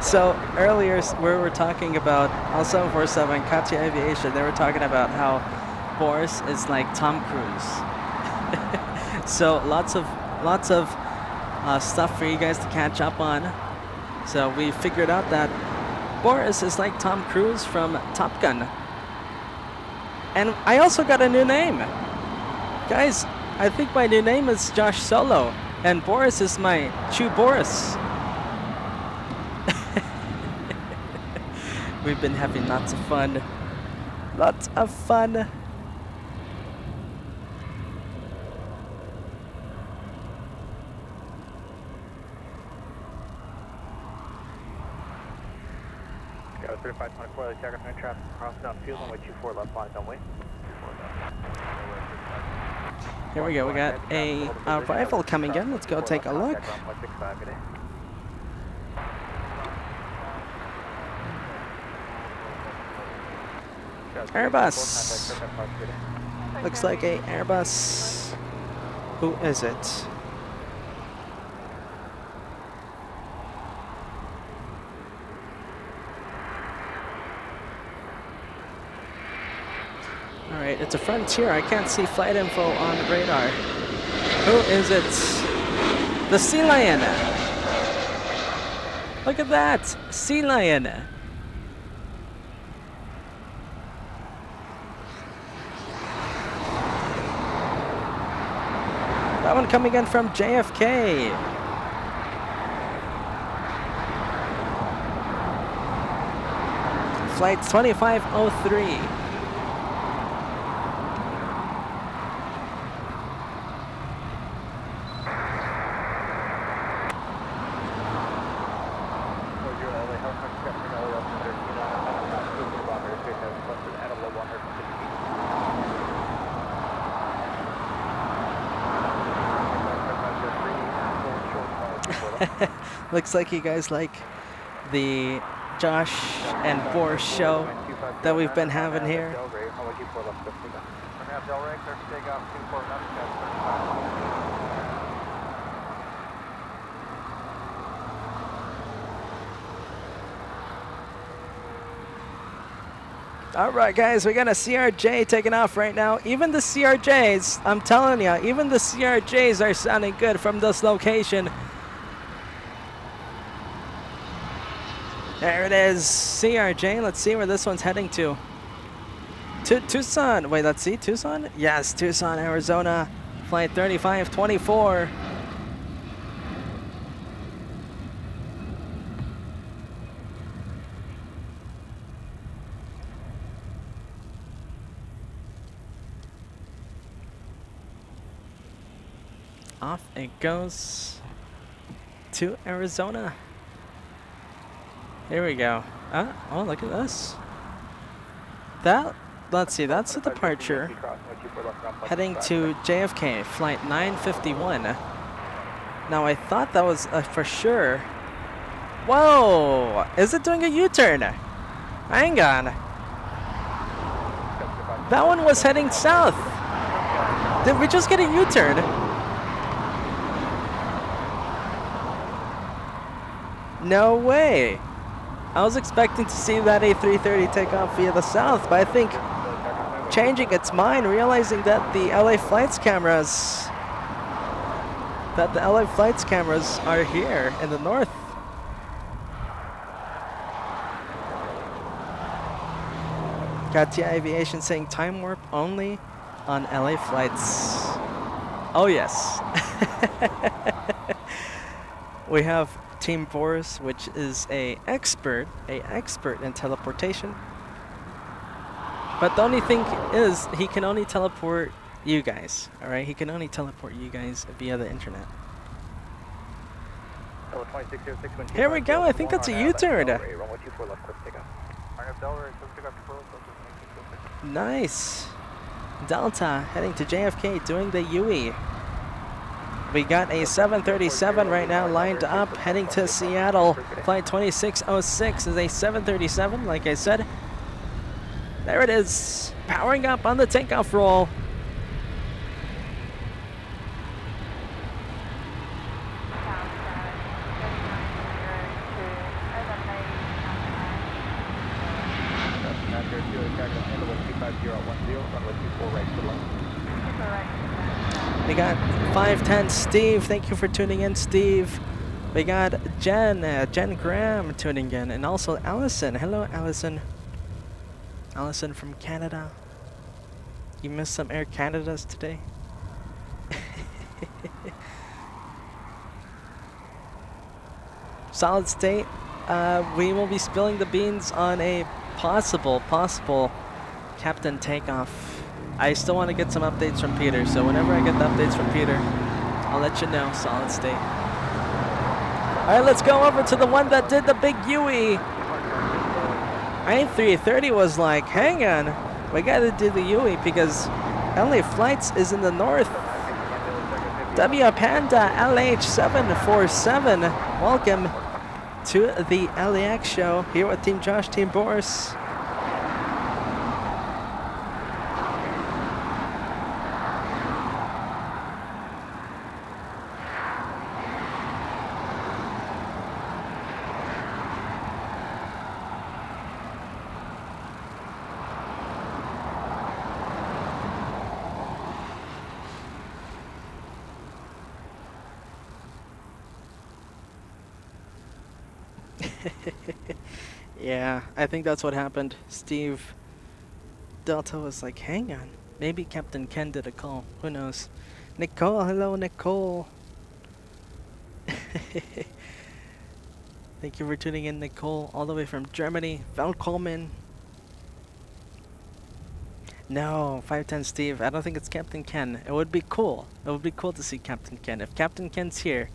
So earlier we were talking about L747, KJFK Aviation. They were talking about how Boris is like Tom Cruise. So lots of stuff for you guys to catch up on. So we figured out that Boris is like Tom Cruise from Top Gun. And I also got a new name. Guys, I think my new name is Josh Solo, and Boris is my Chew Boris. We've been having lots of fun. Lots of fun. 3524, the takeoff and traffic cross down field, runway 24 left line, runway. Here we go. We got a rifle coming in. Let's go take a look. Airbus. Looks like a Airbus. Who is it? Alright, it's a Frontier. I can't see flight info on radar. Who is it? The Sea Lion. Look at that. Sea Lion. That one coming in from JFK. Flight 2503. Looks like you guys like the Josh and Boris show that we've been having here. All right, guys, we got a CRJ taking off right now. Even the CRJs, I'm telling you, even the CRJs are sounding good from this location. There it is, CRJ. Let's see where this one's heading to. Tucson. Wait, let's see. Tucson? Yes, Tucson, Arizona. Flight 3524. Off it goes to Arizona. Here we go. Oh, look at this. Let's see, that's a departure heading to JFK, flight 951. Now, I thought that was for sure. Whoa! Is it doing a U-turn? Hang on. That one was heading south. Did we just get a U-turn? No way. I was expecting to see that A330 take off via the south, but I think changing its mind, realizing that the LA flights cameras are here in the north. Got TWA Aviation saying time warp only on LA flights. Oh yes. We have Team Boris, which is a expert in teleportation. But the only thing is, he can only teleport you guys. All right, he can only teleport you guys via the internet. Here we go. I think that's a U-turn. Nice. Delta heading to JFK, doing the UE. We got a 737 right now lined up, heading to Seattle. Flight 2606 is a 737, like I said. There it is, powering up on the takeoff roll. We got 510 Steve, thank you for tuning in, Steve. We got Jen Graham tuning in, and also Allison. Hello, Allison. Allison from Canada. You missed some Air Canadas today? Solid state. We will be spilling the beans on a possible captain takeoff. I still want to get some updates from Peter, so whenever I get the updates from Peter, I'll let you know. Solid state. All right, let's go over to the one that did the big UE. A330 was like, hang on, we gotta do the UE because LA Flights is in the north. W Panda LH747, welcome to the LAX show here with Team Josh, Team Boris. Yeah, I think that's what happened. Steve Delta was like, hang on, maybe Captain Ken did a call. Who knows? Nicole, hello Nicole. Thank you for tuning in, Nicole, all the way from Germany. Velkommen. No, 510 Steve, I don't think it's Captain Ken. It would be cool. It would be cool to see Captain Ken. If Captain Ken's here,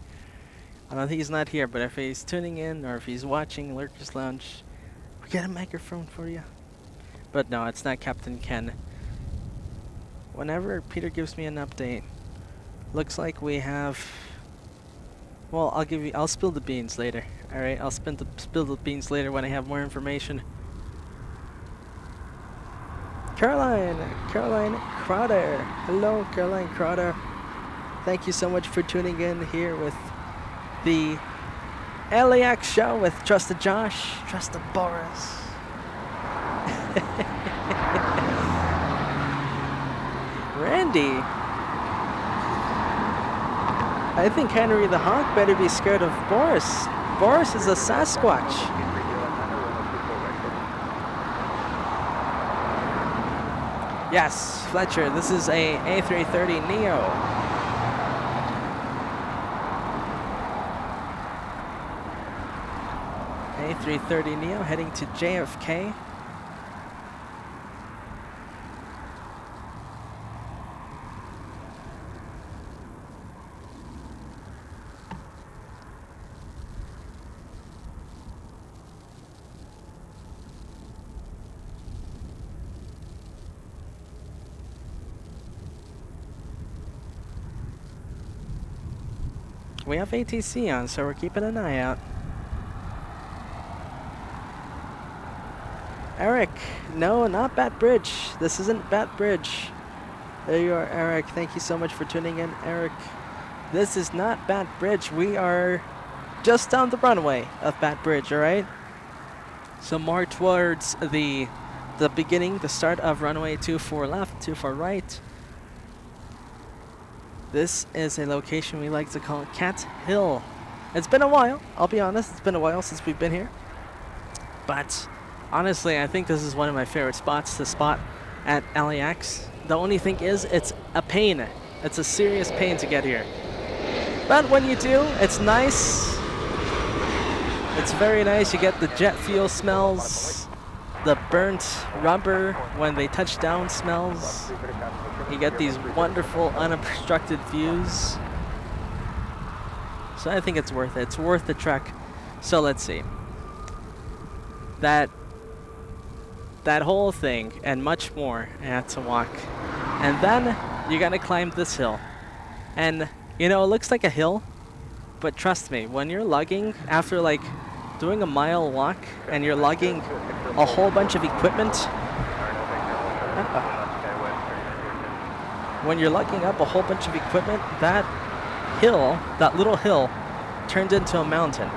I don't think he's not here, but if he's tuning in or if he's watching Lurkers Lounge, we got a microphone for you. But no, it's not Captain Ken. Whenever Peter gives me an update, looks like we have. Well, I'll spill the beans later. All right, I'll spill the beans later when I have more information. Caroline Crowder. Hello, Caroline Crowder. Thank you so much for tuning in here with the LAX show with Trusted Josh, Trusted Boris. Randy. I think Henry the Hawk better be scared of Boris. Boris is a Sasquatch. Yes, Fletcher, this is a A330 Neo. A330 Neo heading to JFK. We have ATC on, so we're keeping an eye out. Eric, no, not Bat Bridge. This isn't Bat Bridge. There you are, Eric. Thank you so much for tuning in, Eric. This is not Bat Bridge. We are just down the runway of Bat Bridge, all right? So more towards the beginning, the start of runway 24 left, 24 right. This is a location we like to call Cat Hill. It's been a while, I'll be honest. It's been a while since we've been here. But honestly, I think this is one of my favorite spots to spot at LAX. The only thing is, it's a pain. It's a serious pain to get here. But when you do, it's nice. It's very nice. You get the jet fuel smells, the burnt rubber when they touch down smells. You get these wonderful unobstructed views. So I think it's worth it. It's worth the trek. So let's see. That whole thing and much more I had to walk. And then you gotta climb this hill. And you know, it looks like a hill, but trust me, when you're lugging after like doing a mile walk and you're lugging a whole bunch of equipment, when you're lugging up a whole bunch of equipment, that hill, that little hill, turned into a mountain.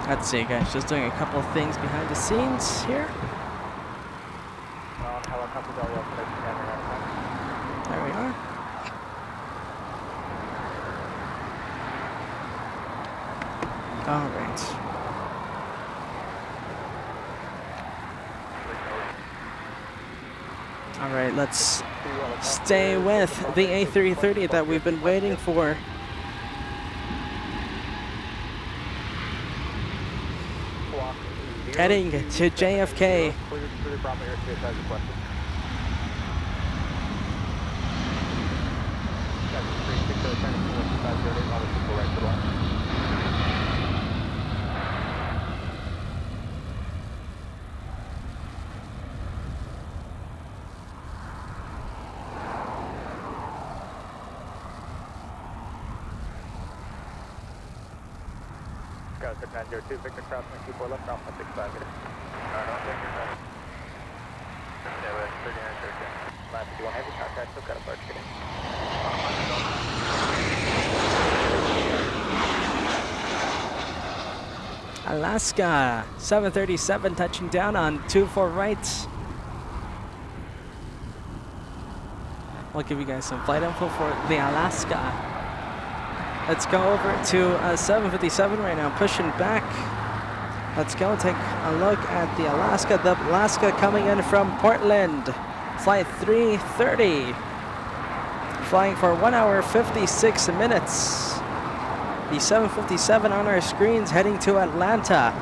Let's see, guys, just doing a couple of things behind the scenes here. There we are. All right. All right, let's stay with the A330 that we've been waiting for. Heading to JFK. Scout 902, Victor Crossing 24 left, ground 165. Alright, I'll take your time. Yeah, we're 39, 39. 951 heavy contact, still got a bird getting. Alaska 737 touching down on 24 right. I'll give you guys some flight info for the Alaska. Let's go over to 757 right now, pushing back. Let's go take a look at the Alaska. The Alaska coming in from Portland, flight 330, flying for 1 hour 56 minutes. The 757 on our screens heading to Atlanta.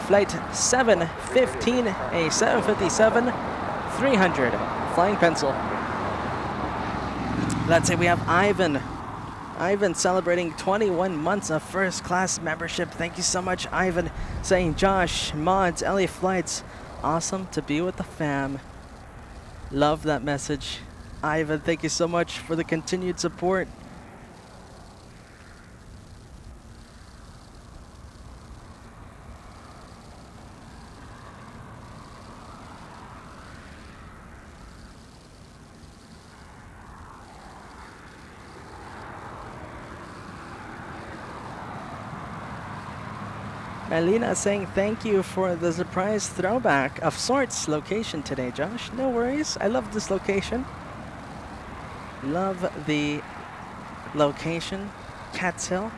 Flight 715, a 757 300, flying pencil. Let's say we have Ivan. Ivan celebrating 21 months of first class membership. Thank you so much, Ivan. Saying Josh, mods, LA flights. Awesome to be with the fam. Love that message. Ivan, thank you so much for the continued support. Melina saying thank you for the surprise throwback of sorts location today, Josh. No worries. I love this location. Love the location. Cats Hill.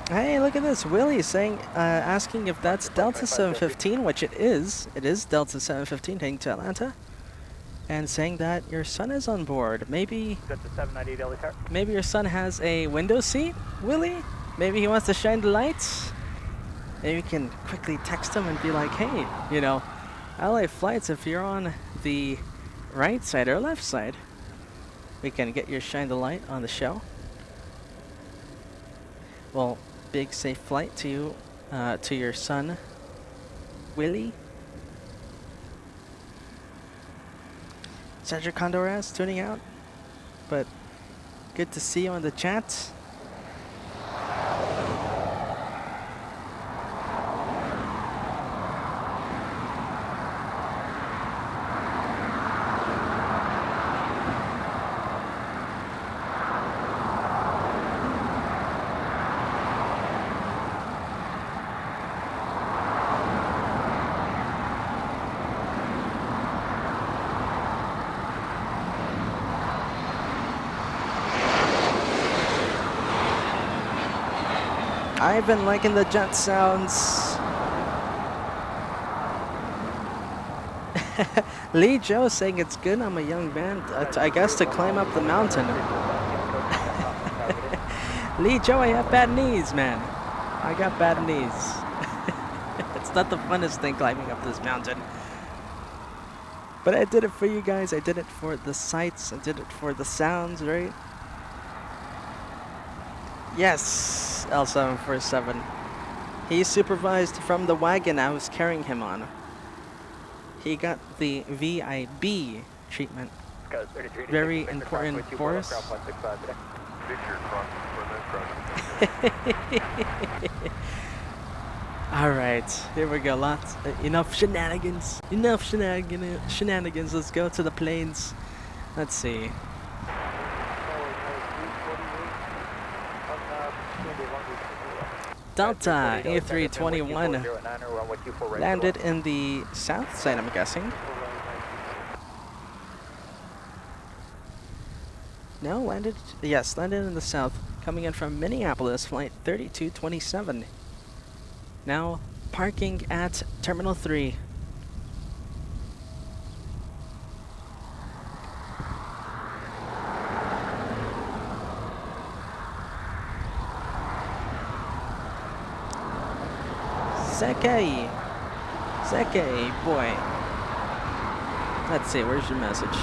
Hey, look at this. Willie saying, asking if that's Delta 715, which it is. It is Delta 715 heading to Atlanta. And saying that your son is on board. Maybe your son has a window seat, Willie? Maybe he wants to shine the lights? Maybe you can quickly text him and be like, hey, you know, LA flights, if you're on the right side or left side, we can get your shine the light on the show. Well, big safe flight to you, to your son, Willie. Cedric Condores tuning out, but good to see you on the chat. I've been liking the jet sounds. Lee Joe saying it's good. I'm a young man, I guess, to climb up the mountain. Lee Joe, I have bad knees, man. I got bad knees. It's not the funnest thing climbing up this mountain. But I did it for you guys. I did it for the sights. I did it for the sounds, right? Yes, L747. He supervised from the wagon I was carrying him on. He got the VIB treatment. Very important for us. Alright, here we go. Lots, enough shenanigans. Enough shenanigans. Let's go to the planes. Let's see. Delta A321 landed in the south side, I'm guessing. No, landed in the south. Coming in from Minneapolis, flight 3227. Now parking at Terminal 3. Zeke, boy. Let's see, where's your message?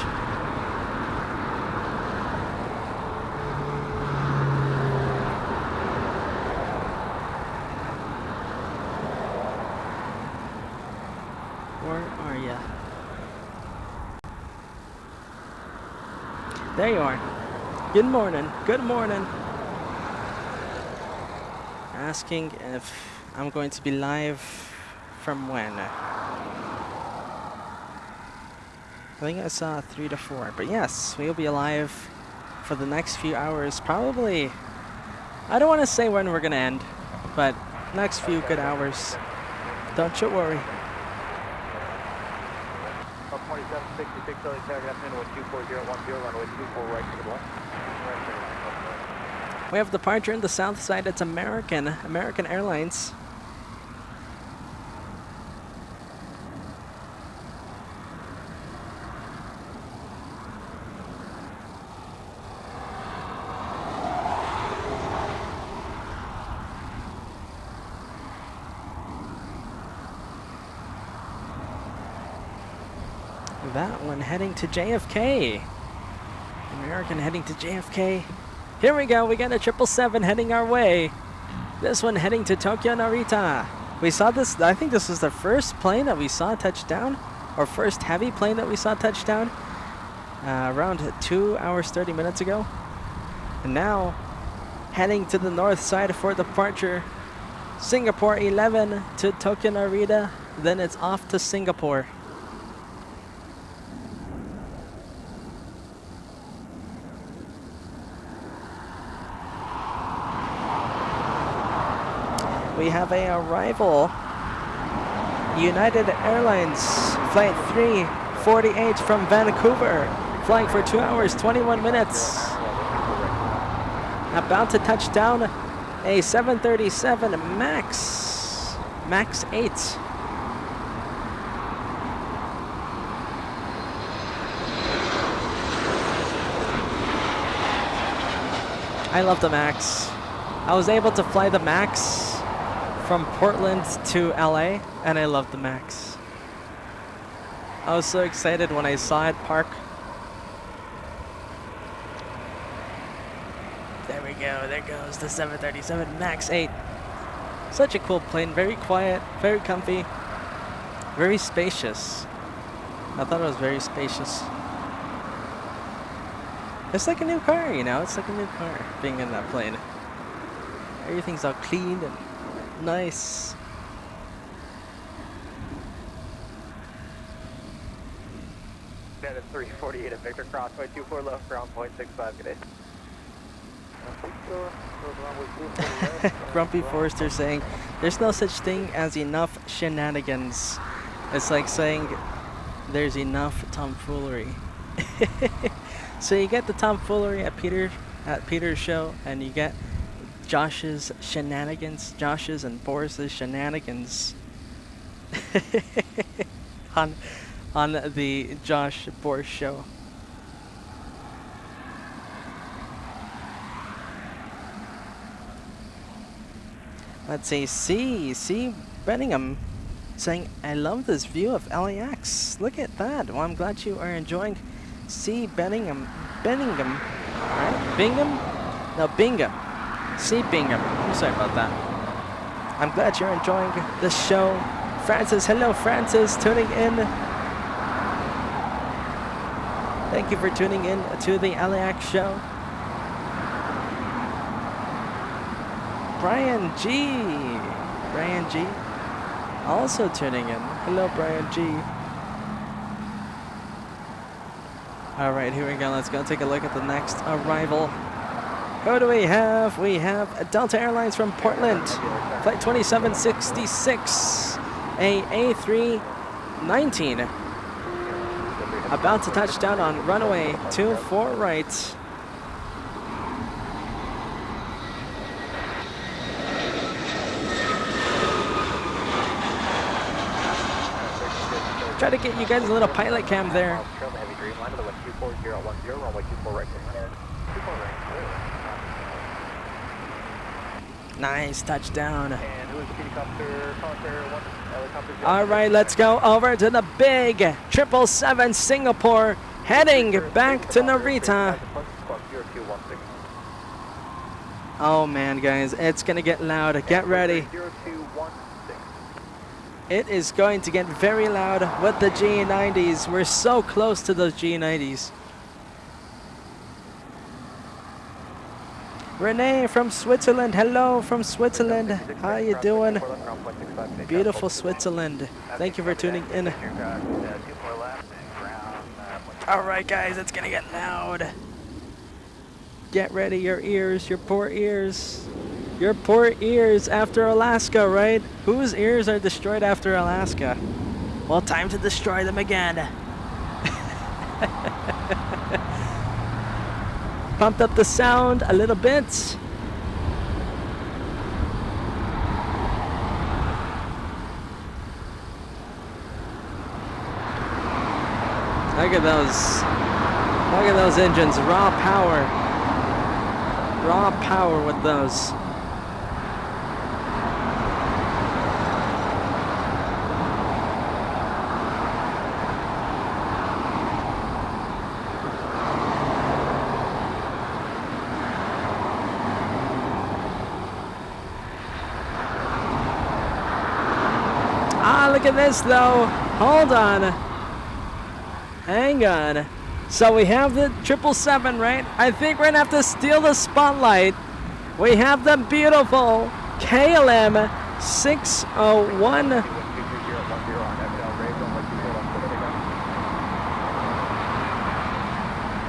Where are ya? There you are. Good morning. Good morning. Asking if I'm going to be live from when. I think I saw 3 to 4, but yes, we'll be alive for the next few hours. Probably, I don't want to say when we're gonna end, but next few good hours. Don't you worry. 2766 Charlie Telegraph in 12410, runway 24 right to the left. We have departure in the south side. It's American Airlines. That one heading to JFK. American heading to JFK. Here we go. We got a 777 heading our way. This one heading to Tokyo Narita. We saw this. I think this was the first plane that we saw touchdown, or first heavy plane that we saw touchdown, around 2 hours 30 minutes ago. And now heading to the north side for departure. Singapore 11 to Tokyo Narita. Then it's off to Singapore. We have a arrival. United Airlines Flight 348 from Vancouver, flying for 2 hours 21 minutes. About to touch down a 737 MAX 8. I love the MAX. I was able to fly the MAX from Portland to LA, and I love the MAX. I was so excited when I saw it park. There we go, there goes the 737 MAX 8. Such a cool plane, very quiet, very comfy, very spacious. I thought it was very spacious. It's like a new car, you know, it's like a new car being in that plane. Everything's all clean and nice. That is 348 at Victor Crossway 24 left, ground point 65, good day. Grumpy Forrester saying, there's no such thing as enough shenanigans. It's like saying there's enough tomfoolery. So you get the tomfoolery at Peter's show, and you get Josh's shenanigans, Josh's and Boris's shenanigans on the Josh Boris show. Let's see, C. Benningham saying, I love this view of LAX. Look at that. Well, I'm glad you are enjoying C. Benningham. Right? Bingham? No, Bingham. C. Bingham. I'm sorry about that. I'm glad you're enjoying the show. Francis, hello Francis, tuning in. Thank you for tuning in to the LAX show. Brian G. Also tuning in. Hello, Brian G. All right, here we go. Let's go take a look at the next arrival. Who do we have? We have Delta Airlines from Portland, flight 2766, a A319, about to touch down on runway 24 right. Try to get you guys a little pilot cam there. Nice touchdown. All right, let's go over to the big 777 Singapore, heading back to Narita. Oh man, guys, it's gonna get loud. Get ready. It is going to get very loud with the G90s. We're so close to those G90s. Renee from Switzerland. Hello from Switzerland. How you doing? Beautiful Switzerland. Thank you for tuning in. Alright guys, it's gonna get loud. Get ready, your ears, your poor ears. Your poor ears after Alaska, right? Whose ears are destroyed after Alaska? Well, time to destroy them again. Pumped up the sound a little bit. Look at those. Look at those engines. Raw power. Raw power with those. Look at this though. Hold on. Hang on. So we have the 777, right? I think we're gonna have to steal the spotlight. We have the beautiful KLM 601.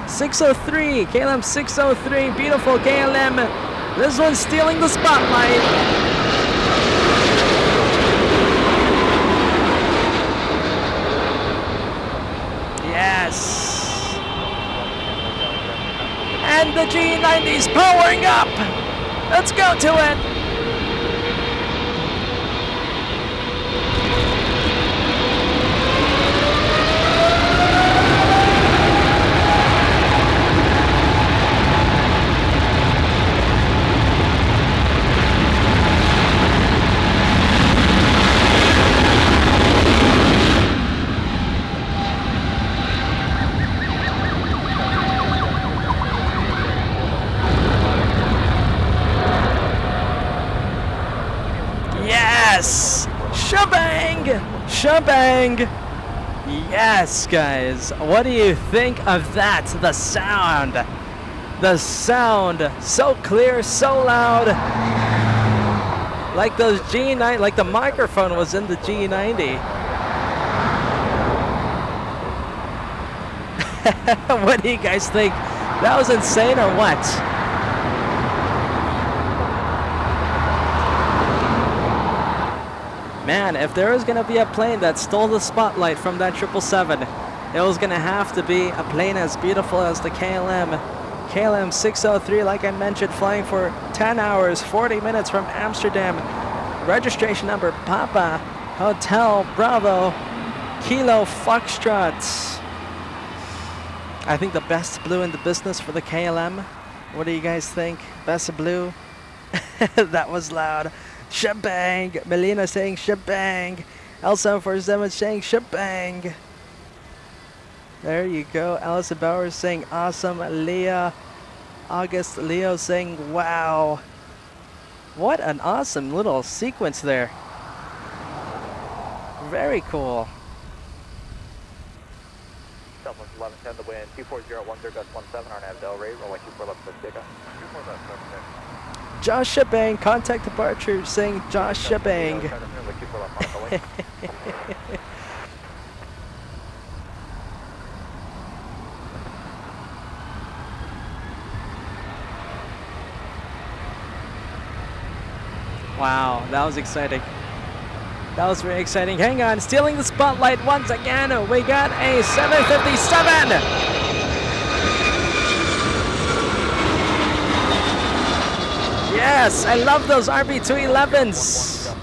603, KLM 603, beautiful KLM. This one's stealing the spotlight. And the G90's powering up. Let's go to it. Yes! Shebang! Shebang! Yes, guys. What do you think of that? The sound. The sound. So clear, so loud. Like those G90, like the microphone was in the G90. What do you guys think? That was insane or what? Man, if there was going to be a plane that stole the spotlight from that 777, it was going to have to be a plane as beautiful as the KLM. KLM 603, like I mentioned, flying for 10 hours, 40 minutes from Amsterdam. Registration number Papa, Hotel, Bravo, Kilo, Foxtrot. I think the best blue in the business for the KLM. What do you guys think? Best blue? That was loud. Shebang! Melina saying shebang! L747 saying shebang! There you go. Allison Bowers saying awesome. Leah, August Leo saying wow. What an awesome little sequence there. Very cool. Southwest 1110, the wind 24010, gust 17, Del Rey, runway 24 left, let's take off. 24 Josh Shebang, contact departure saying Josh Shebang. Wow, that was exciting. That was very exciting. Hang on, stealing the spotlight once again. We got a 757. Yes, I love those RB211s.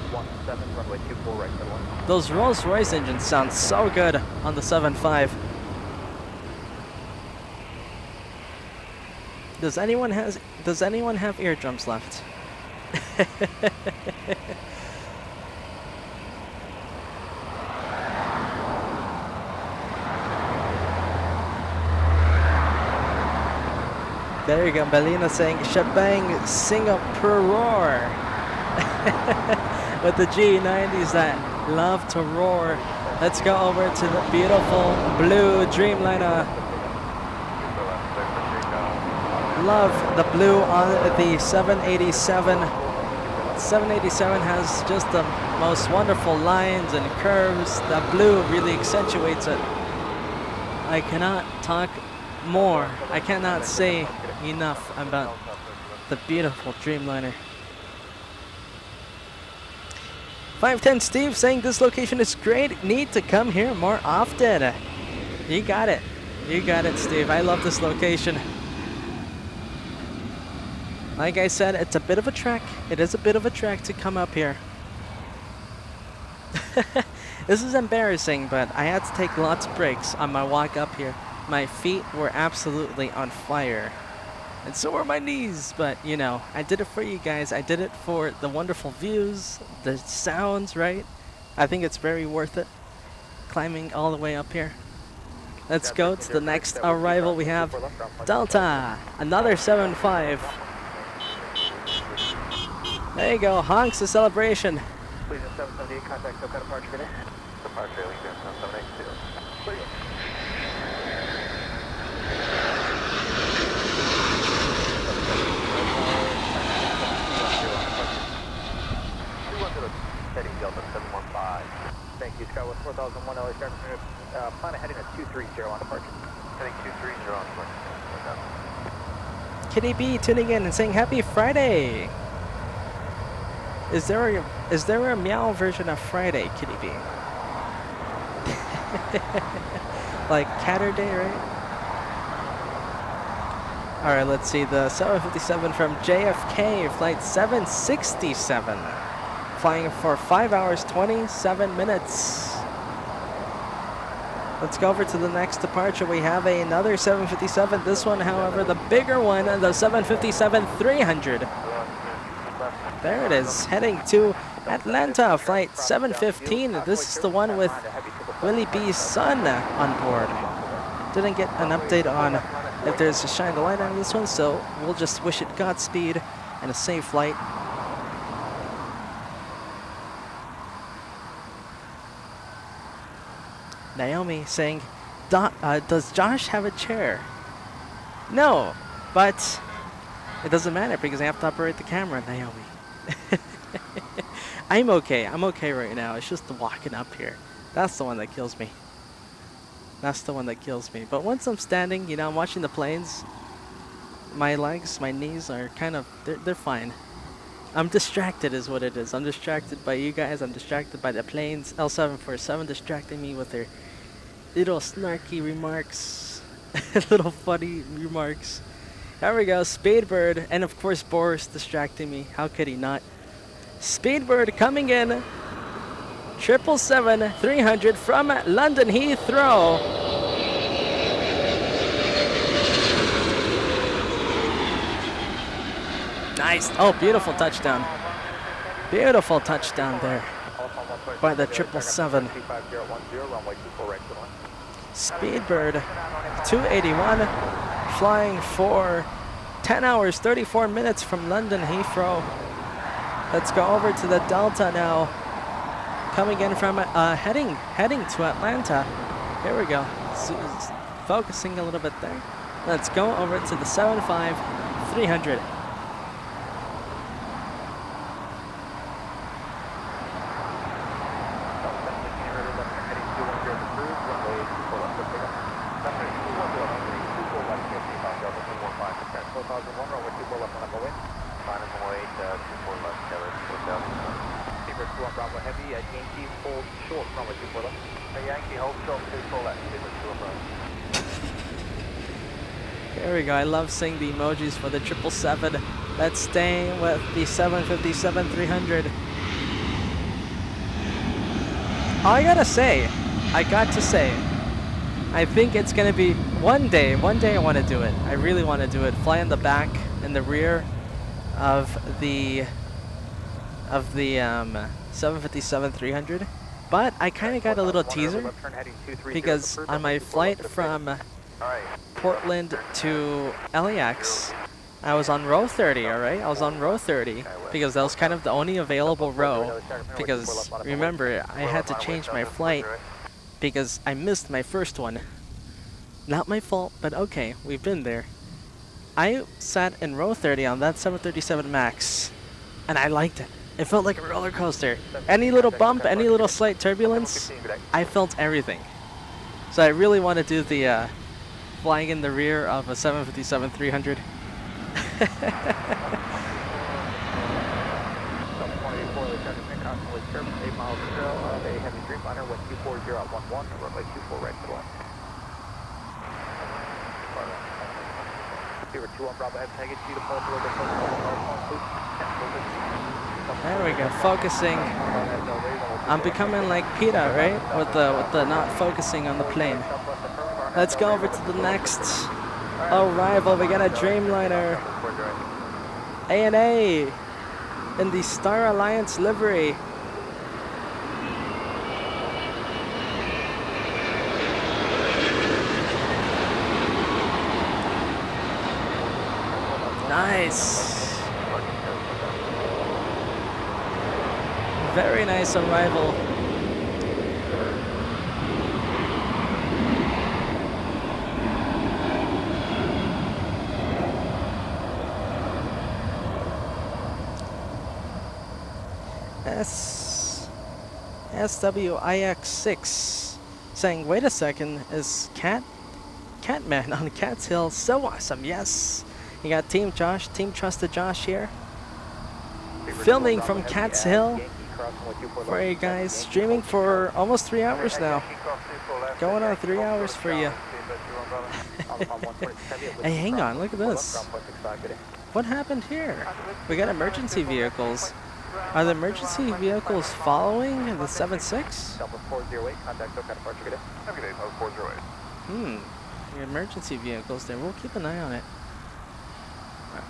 Those Rolls-Royce engines sound so good on the 7.5. Does anyone have eardrums left? There you go, Belina saying shebang Singapore with the G90s that love to roar. Let's go over to the beautiful blue Dreamliner. Love the blue on the 787. 787 has just the most wonderful lines and curves. The blue really accentuates it. I cannot talk more. I cannot say enough about the beautiful Dreamliner. 510 Steve saying this location is great. Need to come here more often. You got it. You got it, Steve. I love this location. Like I said, it's a bit of a trek. It is a bit of a trek to come up here. This is embarrassing, but I had to take lots of breaks on my walk up here. My feet were absolutely on fire. And so were my knees, but you know, I did it for you guys. I did it for the wonderful views, the sounds, right? I think it's very worth it, climbing all the way up here. Let's go to the next arrival. We have Delta, another 7.5. There you go, honks the celebration. Please, 778, contact SoCal departure today. Departure, leaving 782. Please. Heading Delta 715. Thank you, Skywest 4001 LA Sharp. Plan heading at 230 on departure. Heading 230 on departure. Kitty B tuning in and saying happy Friday. Is there a meow version of Friday, Kitty B? Like Catterday, right? Alright, let's see, the 757 from JFK, flight 767. Flying for 5 hours, 27 minutes. Let's go over to the next departure. We have another 757. This one, however, the bigger one, the 757-300. There it is, heading to Atlanta, flight 715. This is the one with Willie B's son on board. Didn't get an update on if there's a shine the light on this one, so we'll just wish it Godspeed and a safe flight. Naomi saying, does Josh have a chair? No, but it doesn't matter because I have to operate the camera, Naomi. I'm okay right now. It's just the walking up here. That's the one that kills me. That's the one that kills me. But once I'm standing, you know, I'm watching the planes, my legs, my knees are kind of, they're fine. I'm distracted is what it is. I'm distracted by you guys. I'm distracted by the planes. L747 distracting me with their little snarky remarks. Little funny remarks. There we go. Speedbird. And of course Boris distracting me. How could he not? Speedbird coming in. 777-300 from London Heathrow. Nice. Oh, beautiful touchdown. Beautiful touchdown there by the 777. Speedbird 281 flying for 10 hours, 34 minutes from London Heathrow. Let's go over to the Delta now. Coming in from heading to Atlanta. Here we go. Focusing a little bit there. Let's go over to the 757-300. There we go. I love seeing the emojis for the 777. Let's stay with the 757-300. I got to say, I think it's gonna be one day I want to do it. I really want to do it. Fly in the back and the rear of the 757-300. But I kind of got a little teaser because on my flight from Portland to LAX, I was on row 30, alright? I was on row 30 because that was kind of the only available row. Because remember, I had to change my flight because I missed my first one. Not my fault, but okay, we've been there. I sat in row 30 on that 737 MAX, and I liked it. It felt like a roller coaster. Any little bump, any little slight turbulence, I felt everything. So I really want to do the flying in the rear of a 757-300. There we go, focusing. I'm becoming like PETA, right? With the not focusing on the plane. Let's go over to the next arrival. We got a Dreamliner ANA in the Star Alliance livery. Nice. Very nice arrival. SWIX6 saying, wait a second, is Catman on Cat's Hill so awesome? Yes. You got Team Josh, Team Trusted Josh here. Filming from Cat's Hill for you guys, streaming for almost 3 hours now. Going on 3 hours for you. Hey, hang on, look at this. What happened here? We got emergency vehicles. Are the emergency vehicles following the 76? The emergency vehicles there. We'll keep an eye on it.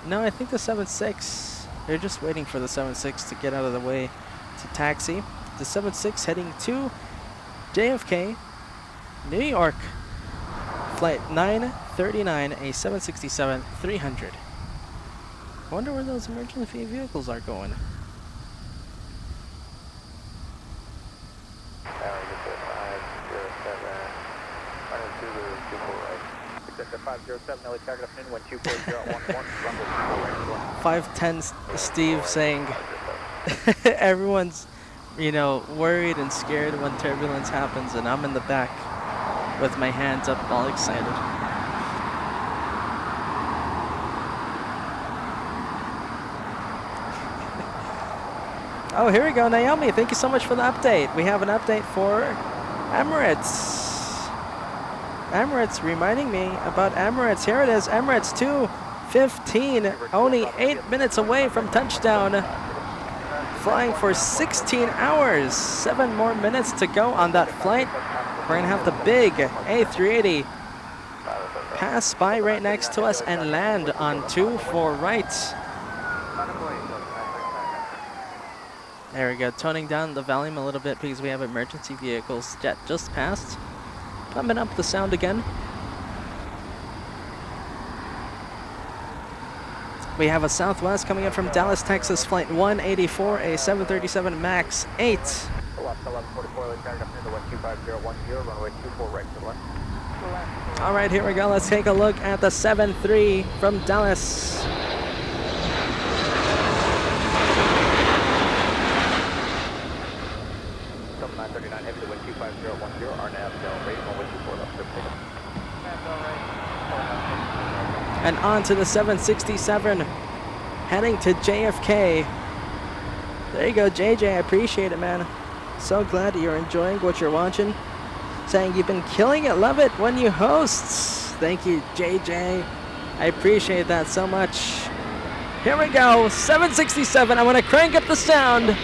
No, I think the 76, they're just waiting for the 76 to get out of the way to taxi. The 76 heading to JFK, New York. Flight 939, a 767-300. I wonder where those emergency vehicles are going. Sector 507, LA target afternoon, 124.011, runway 510 Steve saying everyone's, you know, worried and scared when turbulence happens, and I'm in the back with my hands up, all excited. Oh, here we go, Naomi. Thank you so much for the update. We have an update for Emirates. Emirates reminding me about Emirates. Here it is, Emirates 215, only 8 minutes away from touchdown. Flying for 16 hours, 7 more minutes to go on that flight. We're gonna have the big A380 pass by right next to us and land on 24 right. There we go, toning down the volume a little bit because we have emergency vehicles. Jet just passed. Pumping up the sound again. We have a Southwest coming in from Dallas, Texas, flight 184, a 737 MAX 8. All right, here we go. Let's take a look at the 7-3 from Dallas. And on to the 767, heading to JFK. There you go, JJ, I appreciate it, man. So glad you're enjoying what you're watching. Saying you've been killing it, love it when you host. Thank you, JJ. I appreciate that so much. Here we go, 767, I'm gonna crank up the sound.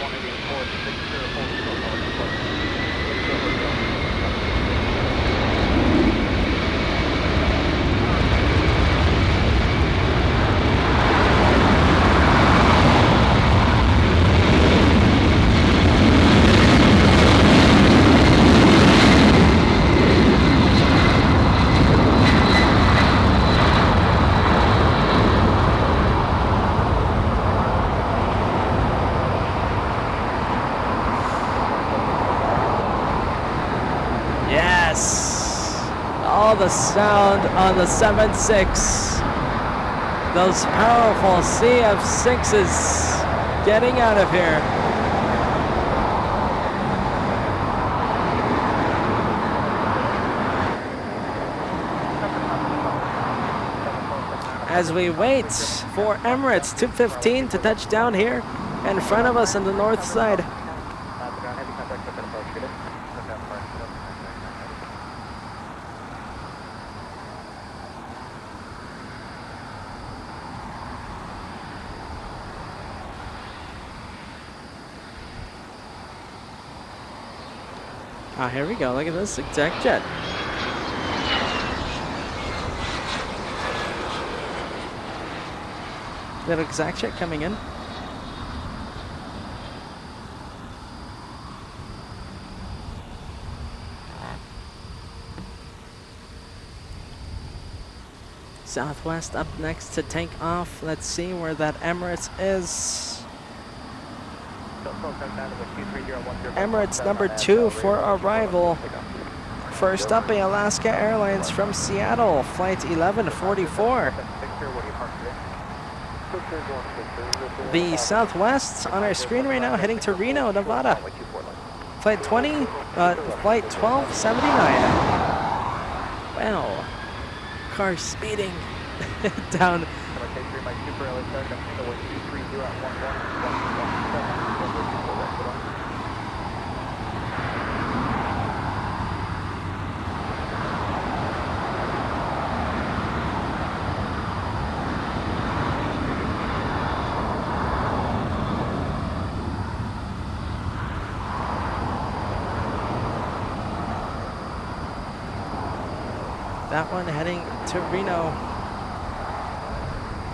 Yes. All the sound on the 7.6. Those powerful CF6s getting out of here. As we wait for Emirates 215 to touch down here in front of us on the north side. Ah, here we go. Look at this exact jet. Little exact jet coming in. Southwest up next to take off. Let's see where that Emirates is. Emirates number 2 for arrival. First up, a Alaska Airlines from Seattle, flight 1144. The Southwest on our screen right now, heading to Reno, Nevada. Flight 1279. Wow, car speeding down. That one heading to Reno.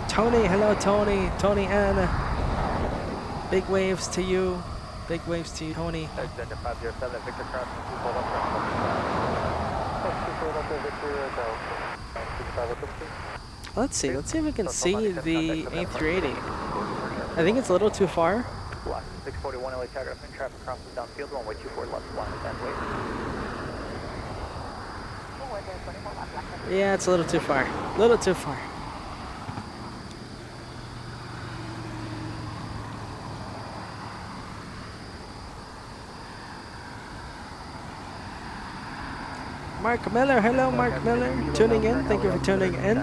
Tony, hello Tony. Tony N. Big waves to you. Big waves to you, Tony. Let's see if we can see the A380. I think it's a little too far. 641 LA traffic crosses downfield, runway 24 left, and wait. Yeah, it's a little too far. A little too far. Mark Miller, hello Mark Miller, tuning in. Thank you for tuning in.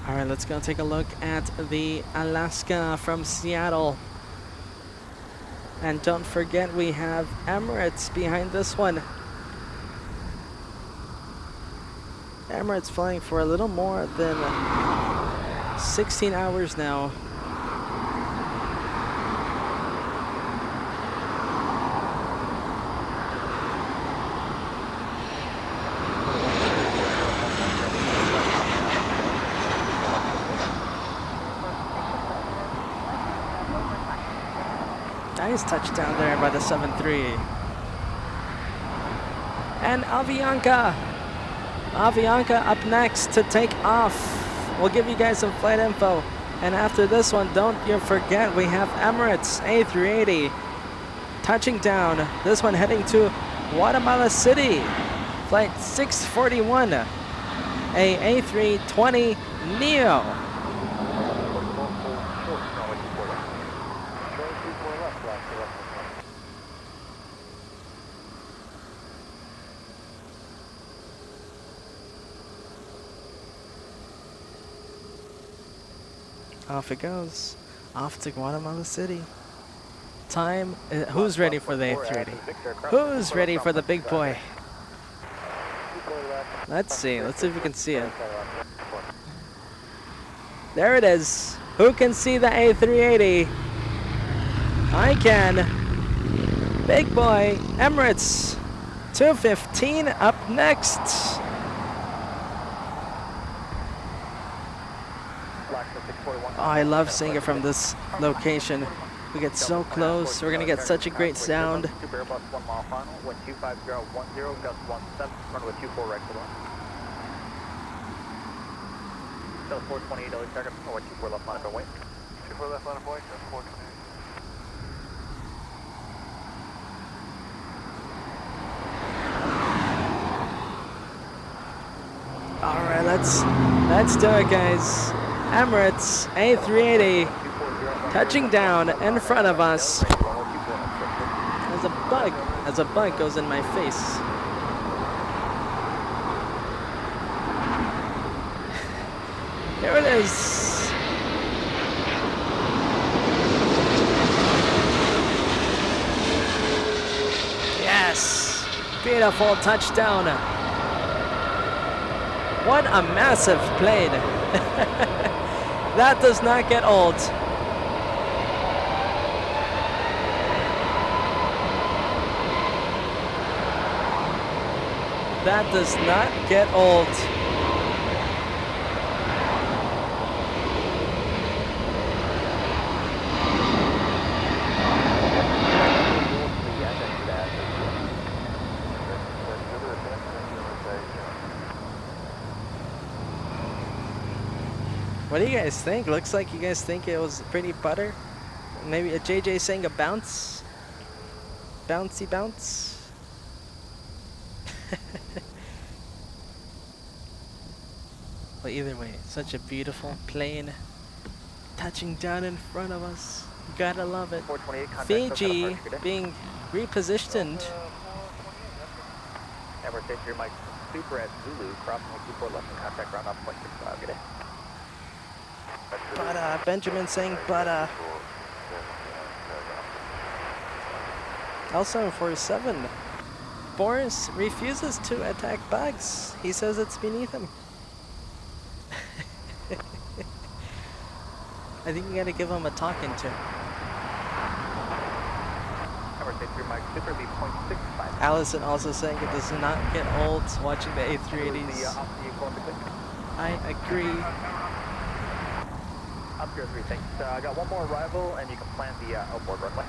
All right, let's go take a look at the Alaska from Seattle. And don't forget, we have Emirates behind this one. Emirates flying for a little more than 16 hours now. Nice touchdown there by the 7-3. And Avianca up next to take off. We'll give you guys some flight info. And after this one, don't you forget, we have Emirates A380 touching down. This one heading to Guatemala City. Flight 641, a A320 Neo. Off it goes, off to Guatemala City. Time, who's ready for the A380? Who's ready for the big boy? Let's see if we can see it. There it is. Who can see the A380? I can. Big boy, Emirates 215 up next. I love seeing it from this location. We get so close. We're gonna get such a great sound. Super Airbus 1 mile final, wind 25010, gust 17, runway 24 right to the line. Delta 428, Delta target, runway 24 left line of away. 24 left line of away, Delta 428. All right, let's do it, guys. Emirates A380 touching down in front of us. As a bug goes in my face. Here it is. Yes, beautiful touchdown. What a massive plane. That does not get old. That does not get old. What do you guys think? Looks like you guys think it was pretty butter. Maybe a JJ saying a bounce. Bouncy bounce. Well, either way, such a beautiful plane touching down in front of us. You gotta love it. Fiji being repositioned. Emirates A3 Mike Super at Zulu, crossing 24 left and contact ground off 0.65, good day. Benjamin saying butter. L747. Boris refuses to attack bugs. He says it's beneath him. I think you gotta give him a talking to. Allison also saying it does not get old watching the A380's. I agree. Up here 3, thanks. I got one more arrival and you can plan the outboard runway.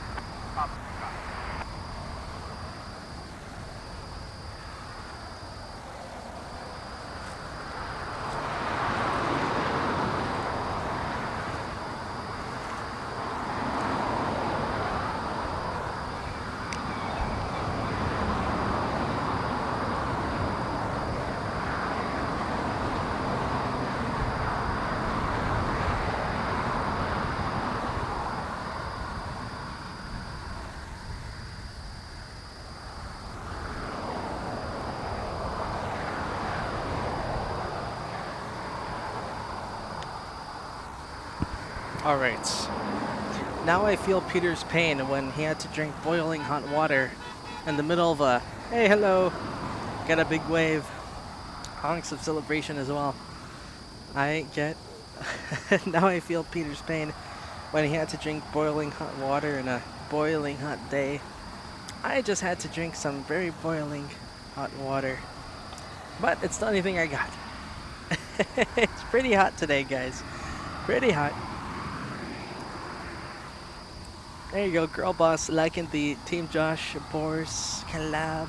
Alright, now I feel Peter's pain when he had to drink boiling hot water in the middle of a, hey, hello, got a big wave, honks of celebration as well. I get, now I feel Peter's pain when he had to drink boiling hot water in a boiling hot day. I just had to drink some very boiling hot water, but it's the only thing I got. It's pretty hot today, guys, pretty hot. There you go, girl boss liking the Team Josh Boris collab.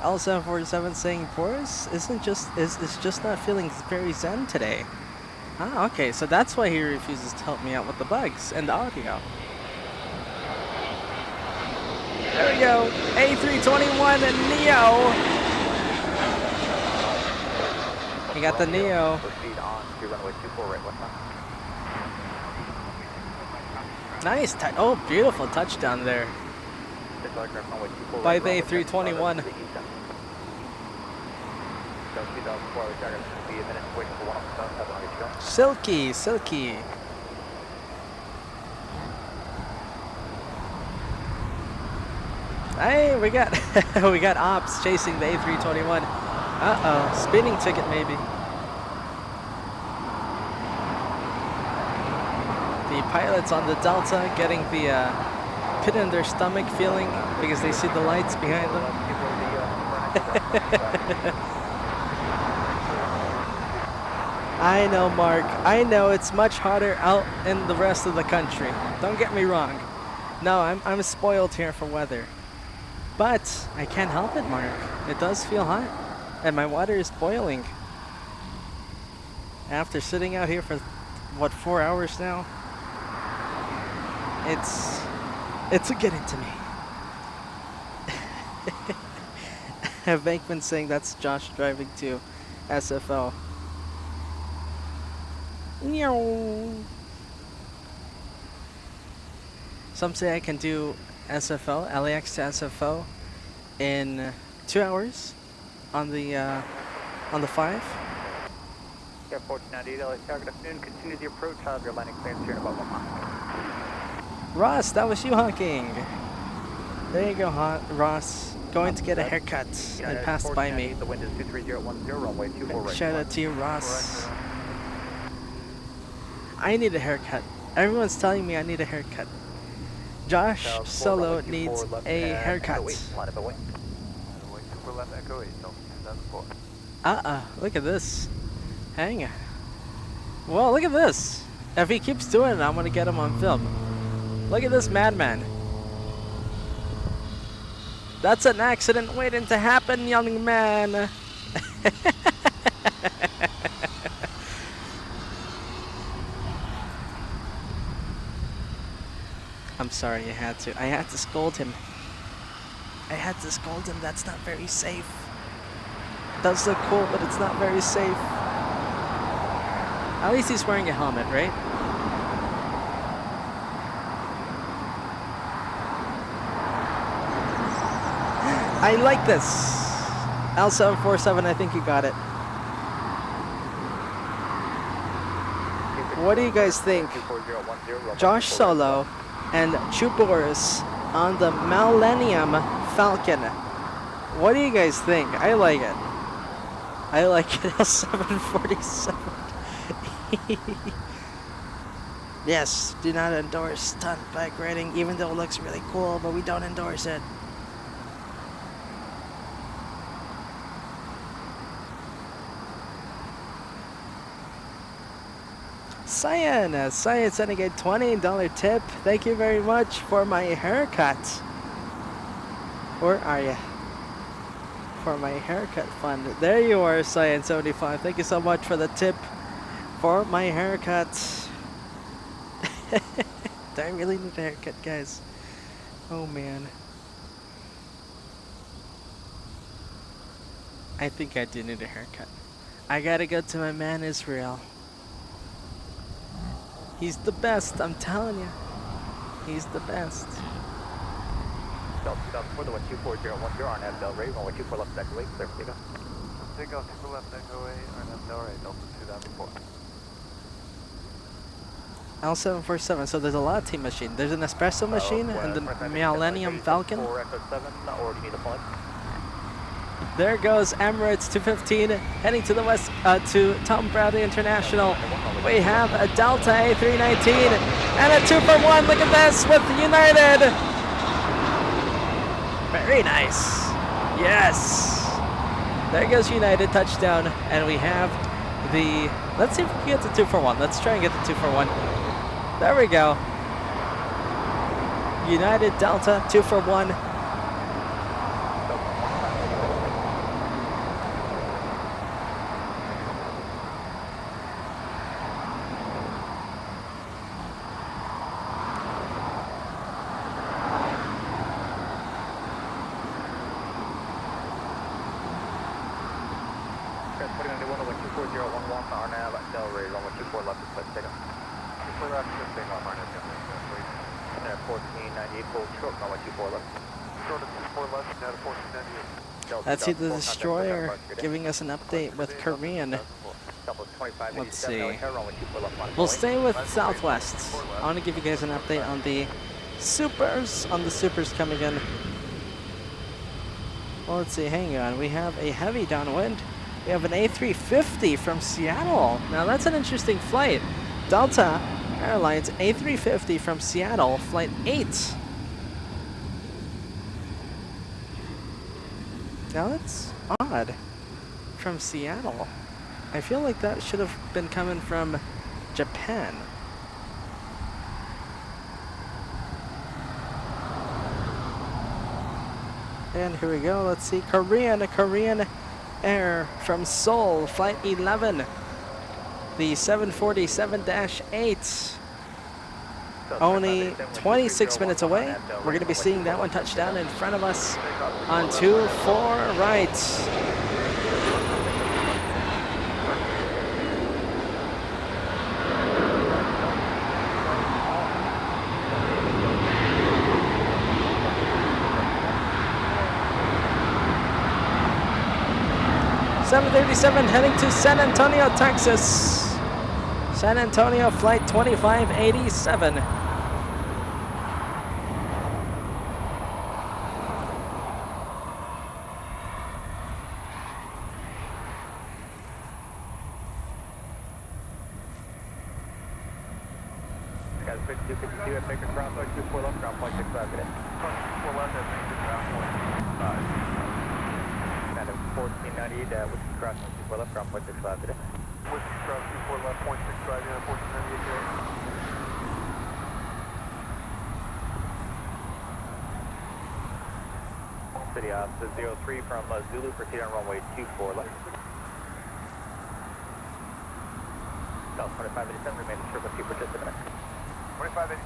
L747 saying Boris is just not feeling very zen today. Ah, okay, so that's why he refuses to help me out with the bugs and the audio. There we go, A321 and Neo. You got the Neo. Proceed on to runway 24 right west line. Nice, oh, beautiful touchdown there by the A321. Silky, silky. Hey, we got we got ops chasing the A321. Uh-oh, speeding ticket maybe. The pilots on the Delta getting the pit in their stomach feeling because they see the lights behind them. I know, Mark. I know it's much hotter out in the rest of the country. Don't get me wrong. No, I'm spoiled here for weather. But I can't help it, Mark. It does feel hot. And my water is boiling. After sitting out here for, what, 4 hours now? It's getting to me. Have Bankman saying that's Josh driving to SFO. Meow. Some say I can do SFO, LAX to SFO, in 2 hours on the 5. Yeah, 1490, LA target afternoon. Continue the approach. Have your landing clearance here in about 1 mile. Ross, that was you honking. There you go, Ross. Going to get a haircut and passed by me. The wind is 23010, runway 24 right. Shout out to you, Ross. I need a haircut. Everyone's telling me I need a haircut. Josh Solo needs a haircut. Look at this. Hang. Well, look at this. If he keeps doing it, I'm gonna get him on film. Look at this madman. That's an accident waiting to happen, young man. I'm sorry, I had to scold him. That's not very safe. Does look cool, but it's not very safe. At least he's wearing a helmet, right? I like this. L747, I think you got it. What do you guys think? Josh Solo and Chu Boris on the Millennium Falcon. What do you guys think? I like it. I like it. L747. Yes, do not endorse stunt bike riding, even though it looks really cool, but we don't endorse it. Cyan sending a $20 tip. Thank you very much for my haircut. Where are you? For my haircut fund. There you are, Cyan75. Thank you so much for the tip for my haircut. Do I really need a haircut, guys? Oh man. I think I do need a haircut. I gotta go to my man Israel. He's the best, I'm telling you. He's the best. Delta 2004, the 124.010 on F Del Ray, runway 24 left deck away, clear for takeoff. Takeoff, 24 left deck away, on F Del Ray, Delta 2004. L747, so there's a lot of team machine. There's an espresso machine and the Millennium Falcon. There goes Emirates 215 heading to the west to Tom Bradley International. We have a Delta A319 and a 2-for-1. Look at this with United. Very nice. Yes. There goes United touchdown, and we have the. Let's see if we can get the 2-for-1. Let's try and get the 2-for-1. There we go. United Delta 2-for-1. Let's see the destroyer giving us an update with Korean. Let's see. We'll stay with Southwest. I want to give you guys an update on the supers. Coming in. Well, let's see. Hang on. We have a heavy downwind. We have an A350 from Seattle. Now that's an interesting flight. Delta Airlines A350 from Seattle, flight 8. Now that's odd. From Seattle. I feel like that should have been coming from Japan. And here we go, let's see, Korean Air from Seoul, flight 11. The 747-8. Only 26 minutes away. We're going to be seeing that one touch down in front of us on 24 right. .737 heading to San Antonio, Texas. San Antonio flight 2587. Guys, 5252 at Baker Crossway, 24 left, ground point 65 today. 24 left at Baker ground point 65. Kind of 1498 at Whiskey Crossway, 24 left, ground point 65 today. Whiskey Cross, 24 left, point 65, yeah, 1498 today. City Officer 03 from Zulu, proceed on runway 24 left. South 2587, remain in frequency for just a minute. 2587.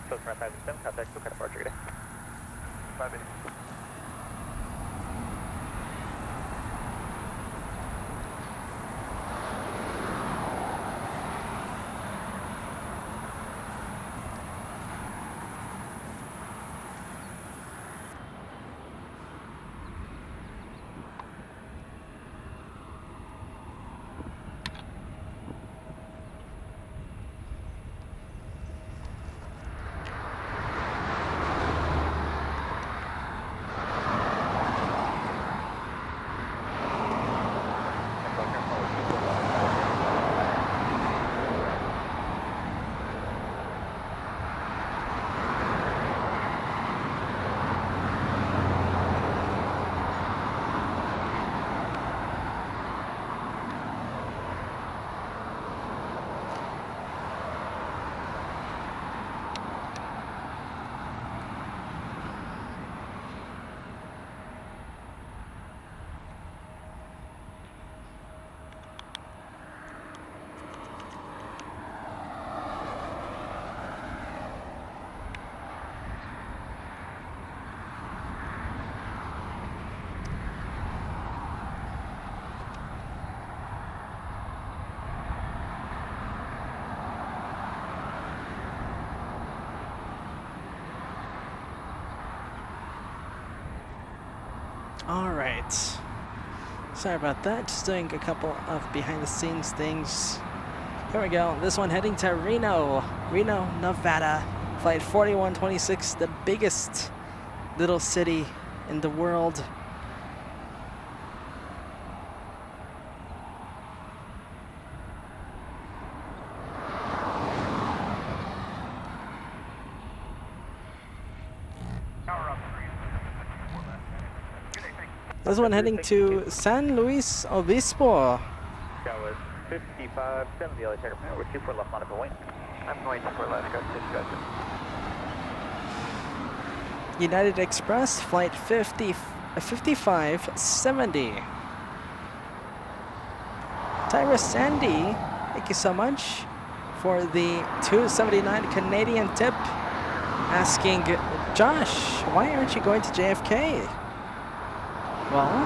South 2587, contact to departure today. 587. All right. Sorry about that. Just doing a couple of behind-the-scenes things. Here we go. This one heading to Reno, Nevada. Flight 4126, the biggest little city in the world. This one heading to San Luis Obispo. That was 5570, LA Tiger Power, 24 left on up and wing. I'm going 24 left, got discussion. United Express, flight 5570. Tyra Sandy, thank you so much for the 279 Canadian tip. Asking, Josh, why aren't you going to JFK? Well,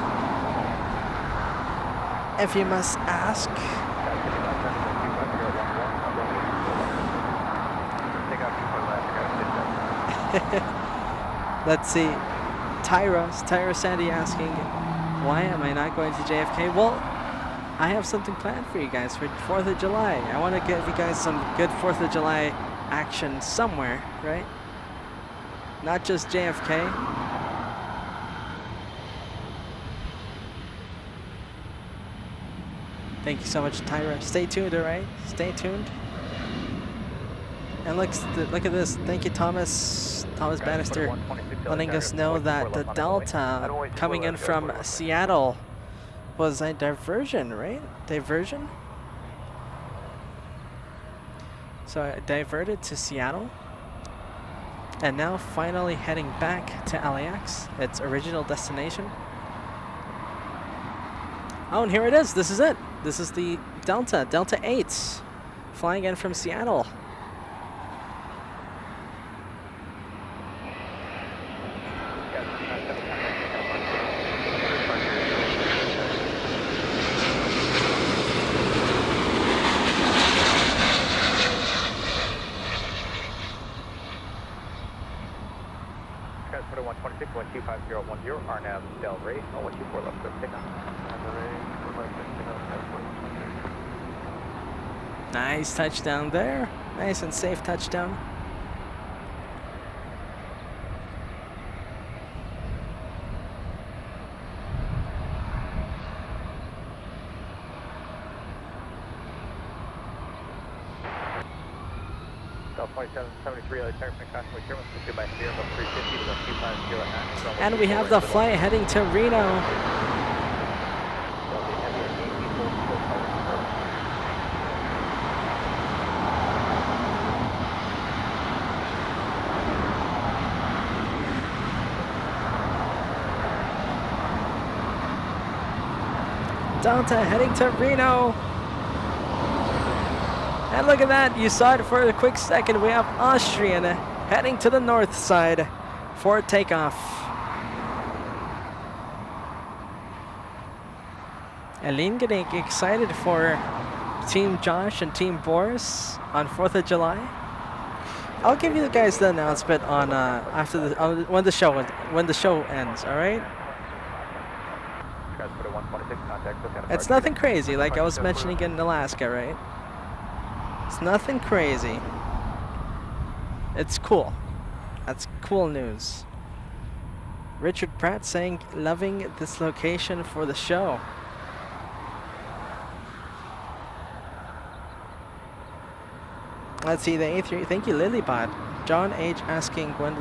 if you must ask. Let's see. Tyra Sandy asking, why am I not going to JFK? Well, I have something planned for you guys for 4th of July. I want to give you guys some good 4th of July action somewhere, right? Not just JFK. Thank you so much, Tyra. Stay tuned, all right? Stay tuned. And look at this. Thank you, Thomas Bannister, letting us know that the Delta coming in from Seattle was a diversion, right? Diversion? So I diverted to Seattle. And now finally heading back to LAX, its original destination. Oh, and here it is. This is it. This is the Delta 8s, flying in from Seattle. Transport 126, 125.010, RNAV Del Rey, 124 left, good takeoff. Nice touchdown there. Nice and safe touchdown. Del 2773, LA Texas, Castaway Sherman, pursued by Sierra, 350 to 250 And we have the flight heading to Reno. Delta heading to Reno. And look at that, you saw it for a quick second. We have Austrian heading to the north side for takeoff. Aline getting excited for Team Josh and Team Boris on 4th of July. I'll give you guys the announcement on after the when the show ends. All right. It's nothing crazy, like I was mentioning in Alaska, right? It's nothing crazy. It's cool. That's cool news. Richard Pratt saying, loving this location for the show. Let's see the A3. Thank you, Lilybot. John H asking when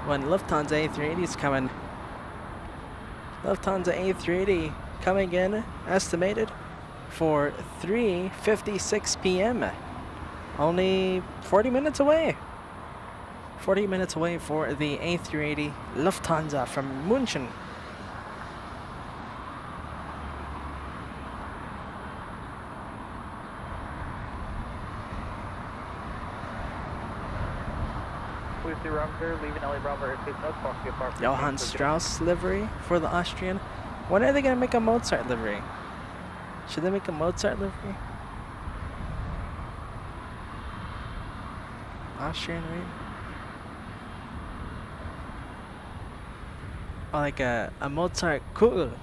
when Lufthansa A380's coming. Lufthansa A380 coming in, estimated for 3:56 p.m. Only 40 minutes away. 40 minutes away for the A380 Lufthansa from München. Johann Strauss livery for the Austrian. When are they going to make a Mozart livery? Should they make a Mozart livery? Austrian, right? Or like a Mozart Kugeln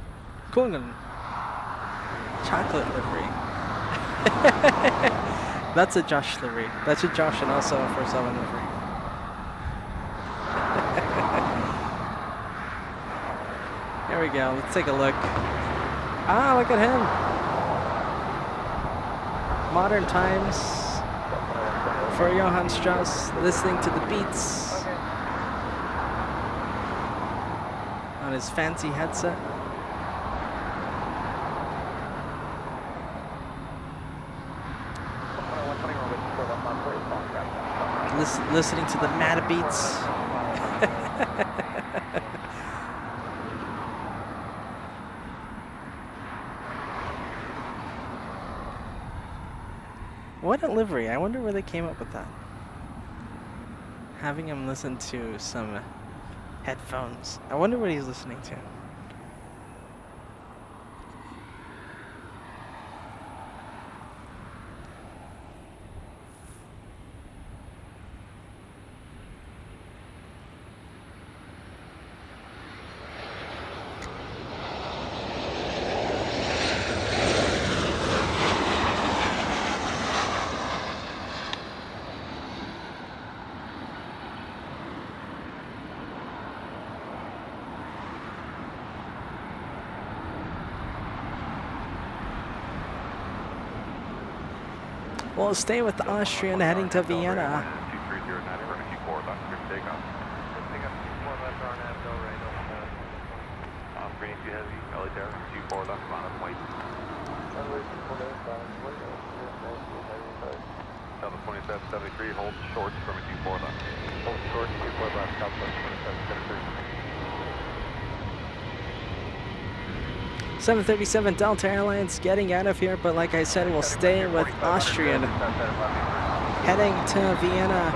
chocolate livery. That's a Josh livery. That's a Josh and also a 47 livery. There we go. Let's take a look. Ah, look at him. Modern times for Johann Strauss, listening to the beats on his fancy headset. Listening to the mad beats. What a livery. I wonder where they came up with that. Having him listen to some headphones. I wonder what he's listening to. We'll stay with the Austrian heading to Vienna. 2309, runway 24 left, clear for takeoff. Pick up 24 left, RNAV, Delray, green too heavy, LA there, 24 left, on up white. Runway 24 left, on white, Delta 2773, hold short, runway 24 left. Hold short, 24 left, Southwest 2773. 737 Delta Airlines getting out of here, but like I said, we'll stay with Austrian heading to Vienna.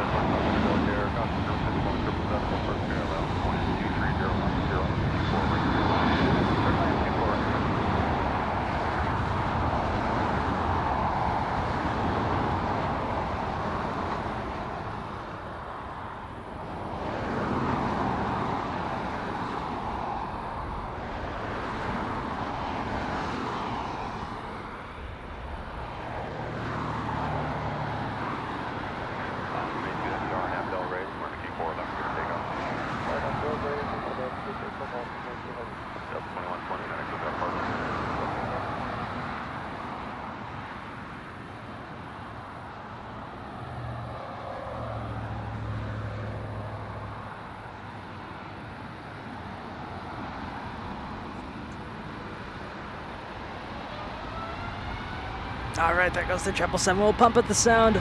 All right, there goes the 777. We'll pump up the sound.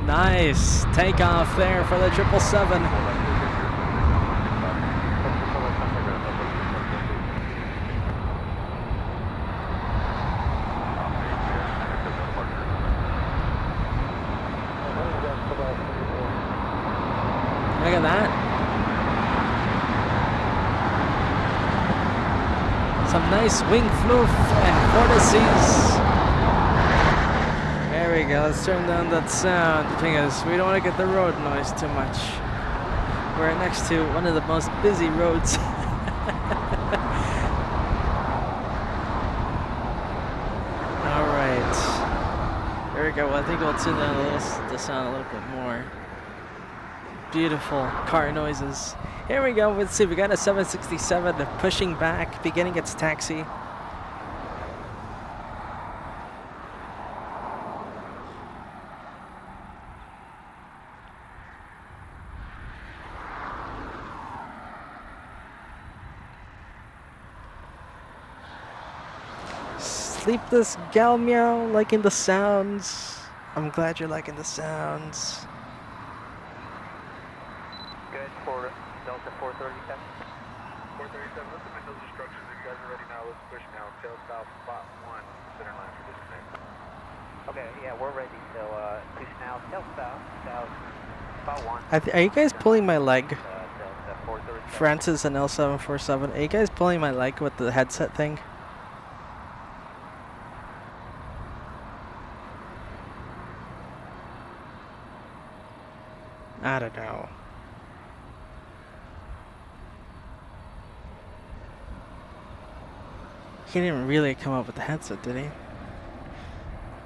Nice takeoff there for the 777. Look at that. Some nice wing floof and vortices. There we go, let's turn down that sound because we don't want to get the road noise too much. We're next to one of the most busy roads. Alright. There we go, well, I think we'll tune down the sound a little bit more. Beautiful car noises. Here we go, let's see, we got a 767 pushing back, beginning its taxi. Sleepless gal meow, liking the sounds. I'm glad you're liking the sounds. Good for Delta 437. 437, let's submit those instructions. If you guys are ready now, let's push now. Tail south, spot 1, center line for disconnect. Okay, yeah, we're ready. So, push now, tail south, spot 1. Are you guys pulling my leg? Delta 437. Francis and L747. Are you guys pulling my leg with the headset thing? I don't know. He didn't really come up with the headset, did he?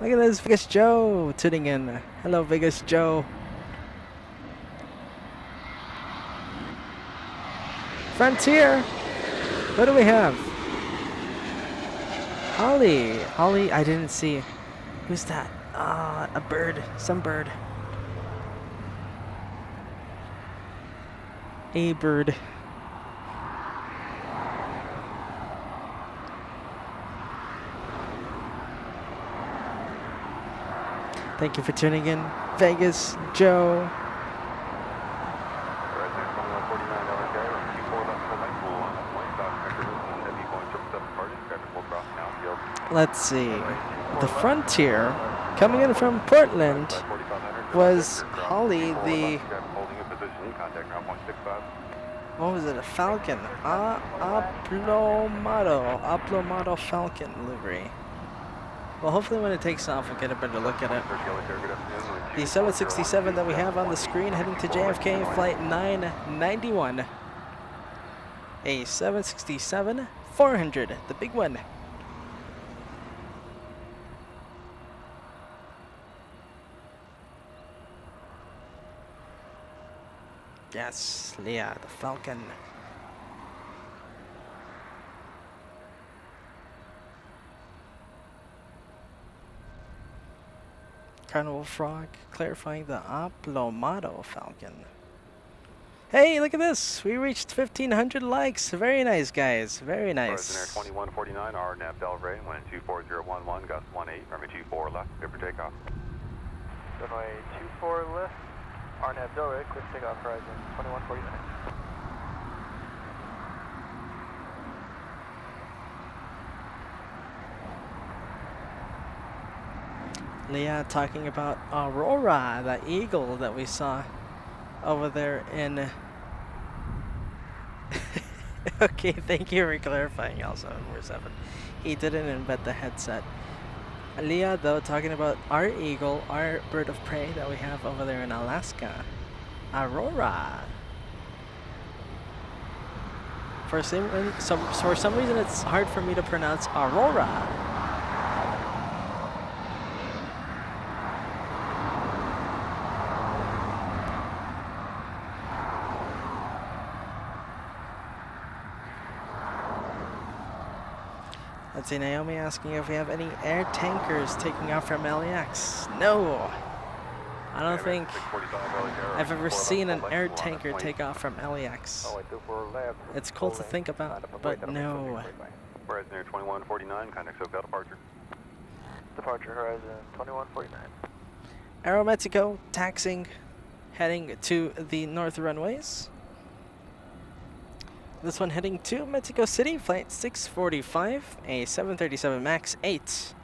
Look at this, Vegas Joe tuning in. Hello, Vegas Joe. Frontier. What do we have? Holly. Holly, I didn't see. Who's that? A bird. Some bird. A bird. Thank you for tuning in, Vegas Joe. Let's see. The Frontier, coming in from Portland, was Holly the... What was it? A Falcon? Aplomado Falcon livery. Well, hopefully when it takes off, we'll get a better look at it. The 767 that we have on the screen heading to JFK, flight 991. A 767-400, the big one. Yes, Leah, the Falcon. Carnival Frog clarifying the Aplomado Falcon. Hey, look at this! We reached 1,500 likes. Very nice, guys. Very nice. 2149, RNAV Del Rey, wind 24011, gust 18, runway 24 left, clear for takeoff. Runway 24 left, RNAV Del Rey, clear takeoff horizon 2149. Leah talking about Aurora, the eagle that we saw over there in... Okay, thank you for clarifying, L747. He didn't embed the headset. Leah, though, talking about our eagle, our bird of prey that we have over there in Alaska. Aurora. For some reason, it's hard for me to pronounce Aurora. Let's see, Naomi asking if we have any air tankers taking off from LAX. No! I don't think I've ever seen an air tanker take off from LAX. It's cool to think about, but no. Horizon Air 2149, contact SoCal departure. Departure horizon 2149. Aeromexico taxiing, heading to the north runways. This one heading to Mexico City, flight 645, a 737 MAX 8.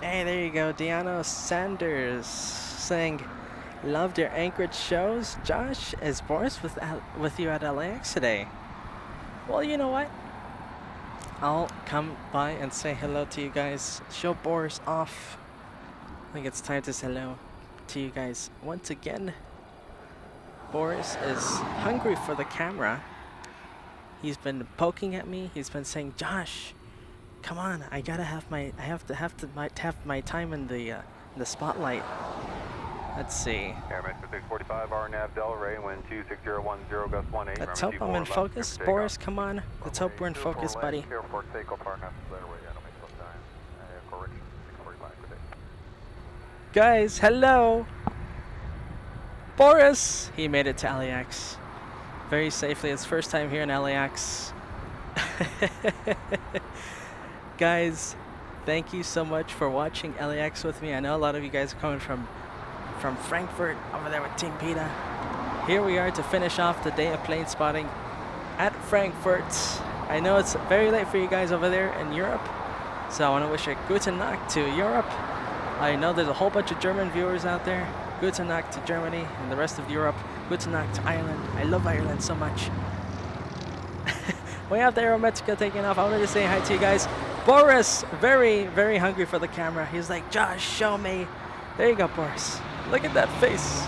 Hey, there you go, Deano Sanders saying, loved your Anchorage shows. Josh, is Boris with you at LAX today? Well, you know what? I'll come by and say hello to you guys. Show Boris off. I think it's time to say hello to you guys once again. Boris is hungry for the camera. He's been poking at me. He's been saying, "Josh, come on! I have my time in the spotlight." Let's see. Airmaster 645, RNAV Del Rey, wind 26010, gust 18. Let's hope I'm in focus. Boris, come on. Let's hope we're in focus, buddy. Guys, hello! Boris! He made it to LAX. Very safely. It's first time here in LAX. Guys, thank you so much for watching LAX with me. I know a lot of you guys are coming from Frankfurt over there with Team PETA. Here we are to finish off the day of plane spotting at Frankfurt. I know it's very late for you guys over there in Europe, so I want to wish a guten Nacht to Europe. I know there's a whole bunch of German viewers out there. Guten Nacht to Germany and the rest of Europe. Guten Nacht to Ireland. I love Ireland so much. We have the Aeromexico taking off. I wanted to say hi to you guys. Boris, very, very hungry for the camera. He's like, Josh, show me. There you go, Boris. Look at that face.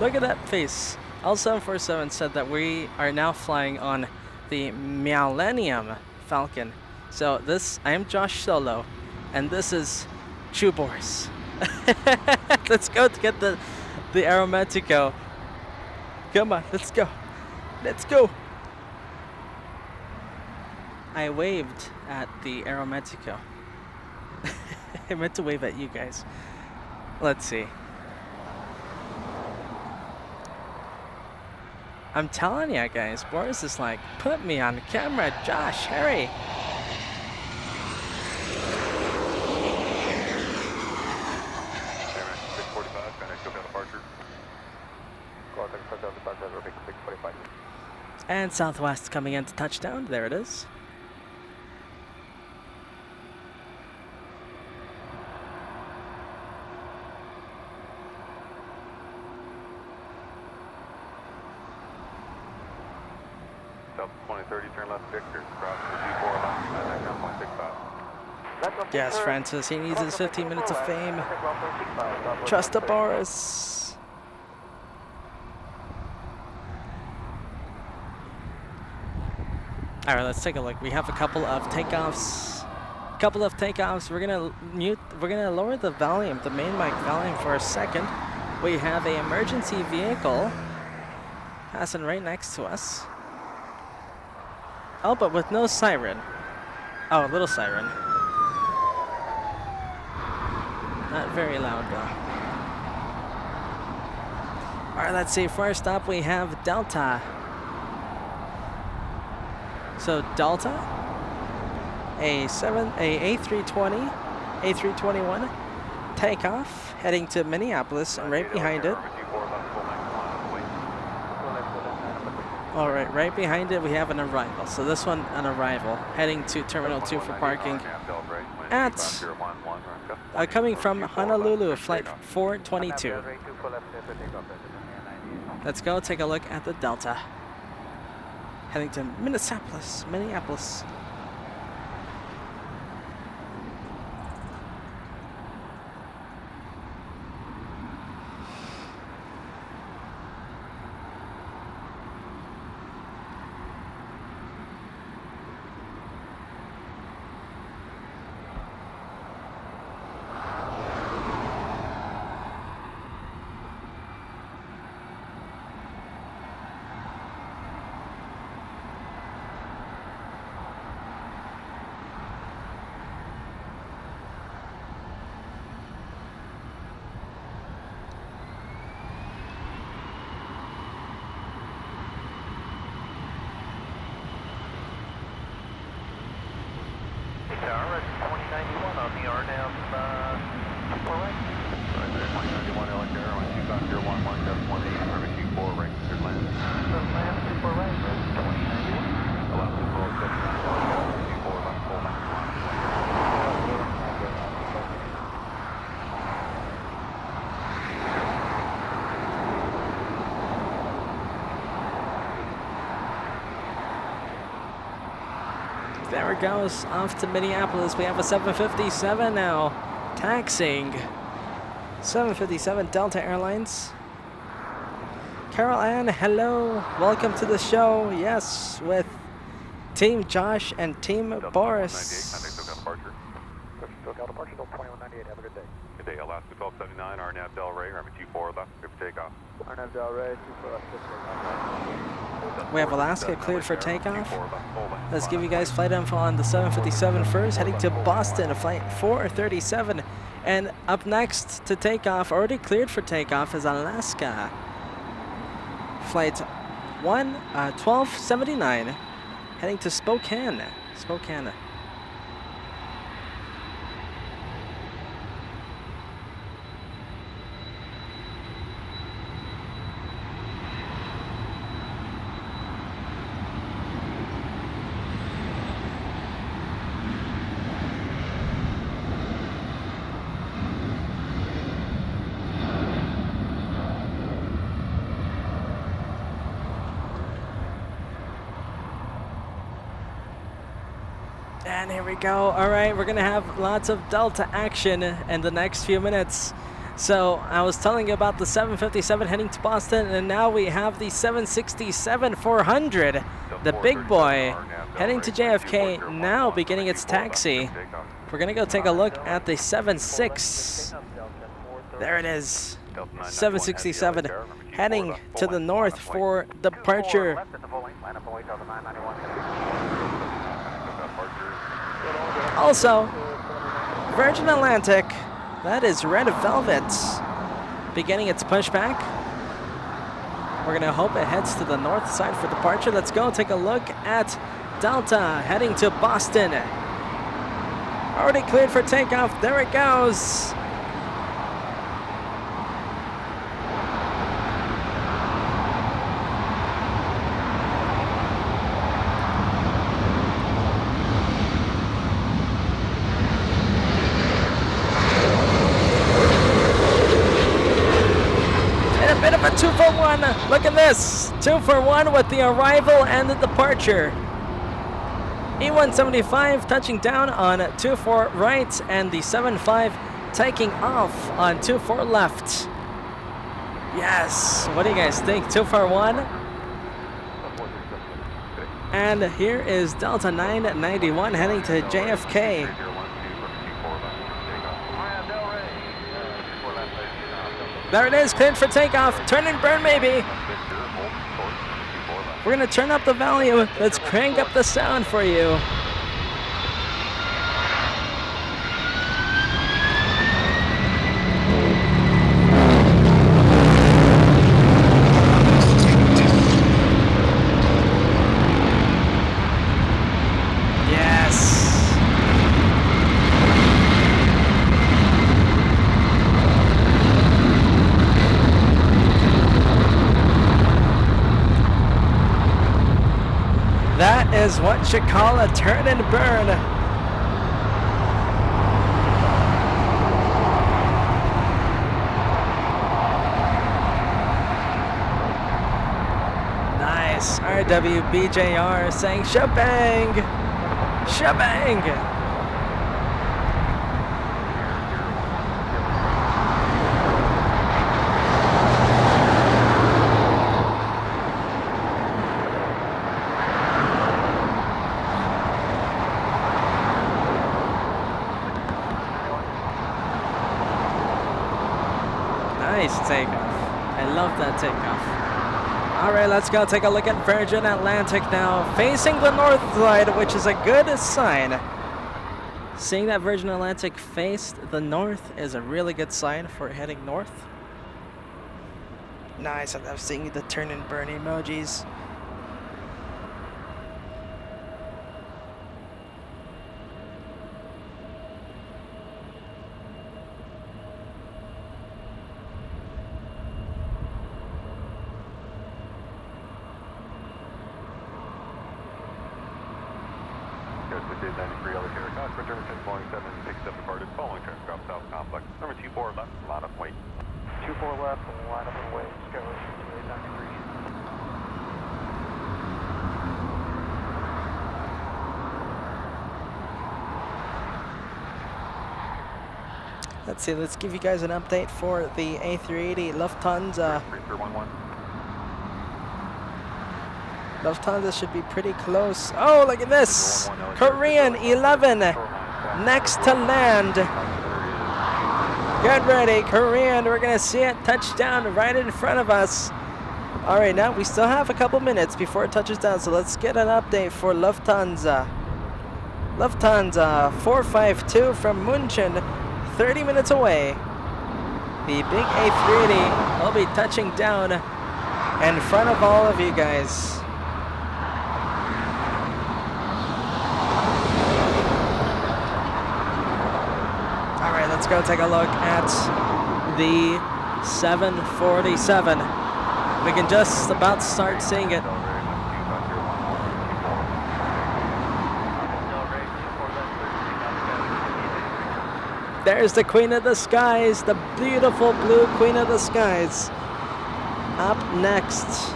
Look at that face. L747 said that we are now flying on the Millennium Falcon. So I am Josh Solo, and this is Chew Boris. Let's go to get the Aeromexico. Come on, let's go. Let's go. I waved at the Aeromexico. I meant to wave at you guys. Let's see. I'm telling you guys, Boris is like, put me on camera, Josh, hurry. And Southwest coming into touchdown, there it is. 30, turn left Victor. Cross the 24 left, 9.65. Yes, Francis, he needs his 15 minutes of fame. Trust the Boris. All right, let's take a look. We have a couple of takeoffs. We're gonna lower the volume, the main mic volume for a second. We have an emergency vehicle passing right next to us. Oh, but with no siren. Oh, a little siren. Not very loud though. All right, let's see. First up, we have Delta. So Delta, a A320, A321 takeoff, heading to Minneapolis, and right behind it. All right, right behind it we have an arrival. So this one, an arrival, heading to Terminal 2 for parking. At coming from Honolulu, flight 422. Let's go take a look at the Delta. Heading to Minneapolis. Tower at 2091 on the RNAV, super right. Right there, 2091 LX Air, 125.011, gust 18, runway 24, right, cleared land. Land super right, 2091. Allow to roll 79, 24 left, full left, There it goes, off to Minneapolis. We have a 757 now, taxiing. 757 Delta Airlines. Carol Ann, hello. Welcome to the show. Yes, with Team Josh and Team Boris. SoCal departure, 2198, have a good day. Good day, Alaska 1279, RNAV Del Rey, runway 24 left, clear for takeoff. RNAV Del Rey, 24 left, good takeoff. We have Alaska cleared for takeoff. Let's give you guys flight info on the 757 first, heading to Boston, flight 437. And up next to takeoff, already cleared for takeoff, is Alaska. Flight 1279, heading to Spokane. And here we go. All right, we're going to have lots of Delta action in the next few minutes. So I was telling you about the 757 heading to Boston, and now we have the 767-400, the big boy, heading to JFK, now beginning its taxi. We're going to go take a look at the 76. There it is. 767 heading to the north for departure. Also, Virgin Atlantic, that is Red Velvet, beginning its pushback. We're going to hope it heads to the north side for departure. Let's go take a look at Delta heading to Boston. Already cleared for takeoff. There it goes. Bit of a 2-for-1. Look at this. 2-for-1 with the arrival and the departure. E175 touching down on 24 right, and the 75 taking off on 24 left. Yes, what do you guys think? 241. And here is Delta 991 heading to JFK. There it is, cleared for takeoff. Turn and burn, maybe. We're gonna turn up the volume. Let's crank up the sound for you. That is what you call a turn and burn. Nice. RWBJR saying shebang! Shebang! Nice takeoff. I love that takeoff. All right, let's go take a look at Virgin Atlantic now, facing the north side, which is a good sign. Seeing that Virgin Atlantic faced the north is a really good sign for heading north. Nice, I love seeing the turn and burn emojis. Let's see, let's give you guys an update for the A380 Lufthansa. Lufthansa should be pretty close. Oh, look at this! Korean 11, next to land. Get ready, Korean, we're gonna see it touch down right in front of us. All right, now we still have a couple minutes before it touches down, so let's get an update for Lufthansa. Lufthansa 452 from München, 30 minutes away. The big A380 will be touching down in front of all of you guys. All right, let's go take a look at the 747. We can just about start seeing it. There's the Queen of the Skies, the beautiful blue Queen of the Skies. Up next.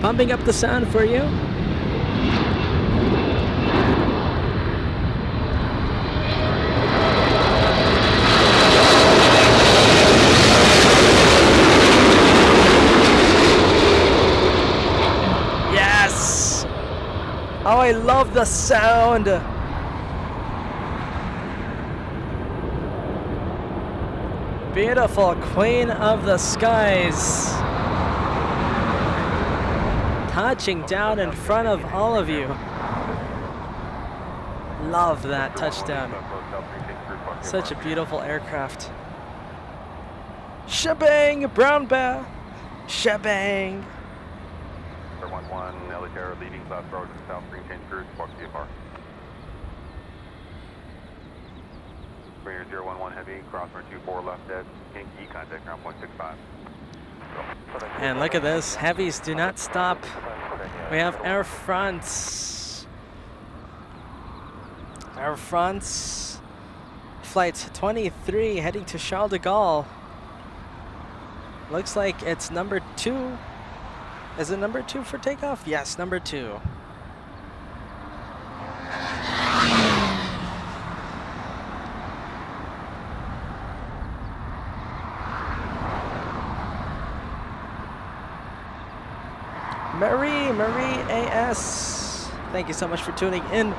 Pumping up the sound for you. Oh, I love the sound. Beautiful Queen of the Skies. Touching down in front of all of you. Love that touchdown. Such a beautiful aircraft. Shebang, brown bear. Shebang. 11, LHR leading south road to south green change cruise, box VFR. Greener 011 heavy, crosswind 24 left dead, Yankee contact ground 165. And look at this, heavies do not stop. We have Air France. Air France flight 23 heading to Charles de Gaulle. Looks like it's number 2. Is it number 2 for takeoff? Yes, number 2. Marie AS. Thank you so much for tuning in.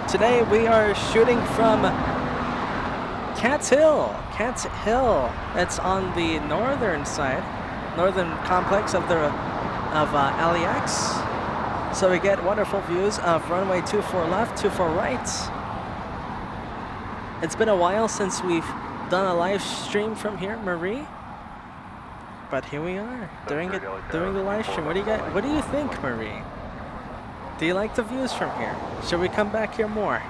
Today we are shooting from Cat's Hill. Cat's Hill. It's on the northern side, northern complex of LAX. So we get wonderful views of runway 24 left, 24 right. It's been a while since we've done a live stream from here, Marie. But here we are doing the live stream. What do you think, Marie? Do you like the views from here? Should we come back here more?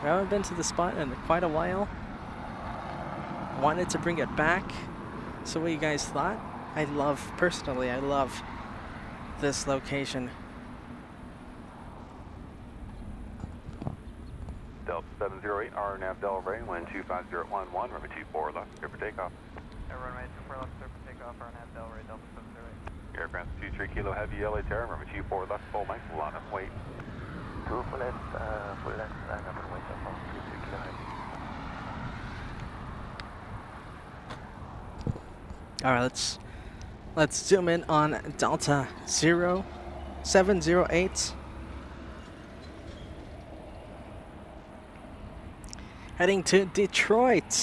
I haven't been to the spot in quite a while. Wanted to bring it back. So what you guys thought? Personally, I love this location. Delta 708, RNAV Delray, wind 25011, runway 24 left, clear for takeoff. Runway 24 left, clear for takeoff, RNAV Delray, Delta 708. Aircraft 23 kilo heavy LA Terra, runway 24 left, full length, line up, wait. 2 full left, line up and wait, up 23 kilo heavy. All right, let's zoom in on Delta 708. Heading to Detroit.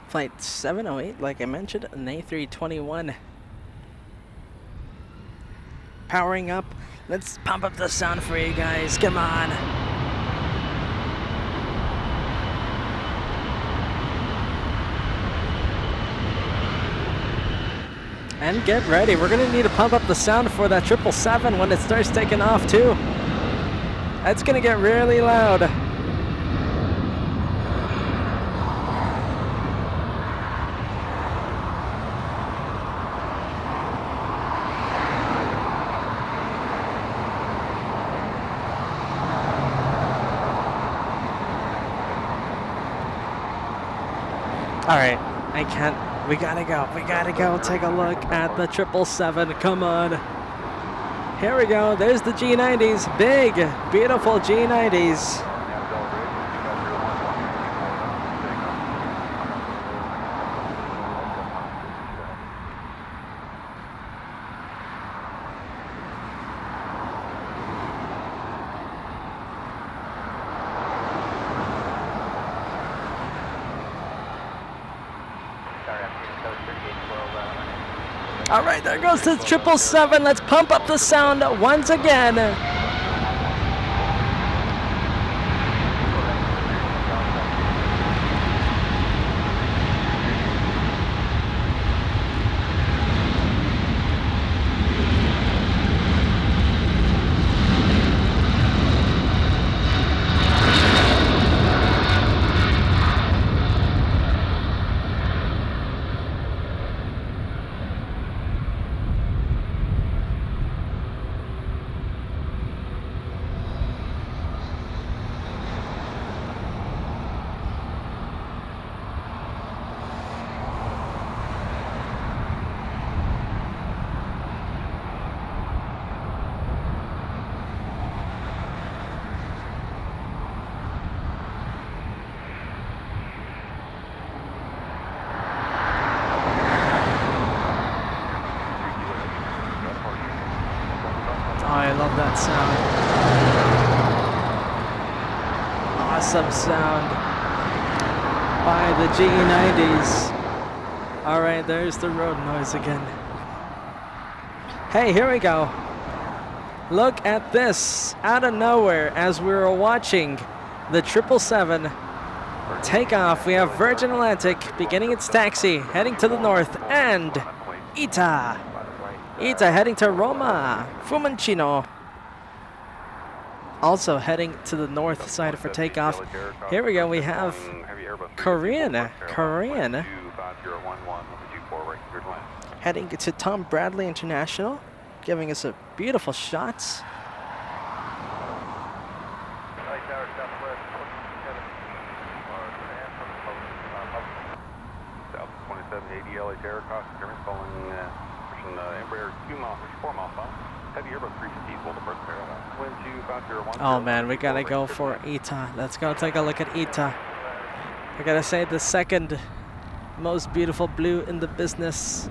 Flight 708, like I mentioned, an A321. Powering up. Let's pump up the sound for you guys. Come on. And get ready. We're gonna need to pump up the sound for that 777 when it starts taking off too. That's gonna get really loud. All right, I can't. We gotta go take a look at the 777. Come on. Here we go. There's the G90s. Big, beautiful G90s. All right, there goes the 777. Let's pump up the sound once again. I love that sound. Awesome sound by the G90s. All right, there's the road noise again. Hey, here we go. Look at this out of nowhere as we were watching the 777 take off. We have Virgin Atlantic beginning its taxi, heading to the north, and ITA heading to Roma, Fiumicino, also heading to the north side for takeoff. Here we go, we have Korean heading to Tom Bradley International, giving us a beautiful shot. Tower Southwest 27 or South 2780 LA Tower, cross German, following pushing Embraer 4 miles south. Heavy air, about 350s, hold the first parallel. Wind 2501. Oh man, we gotta go for ETA. Let's go take a look at ETA. I gotta say, the second most beautiful blue in the business.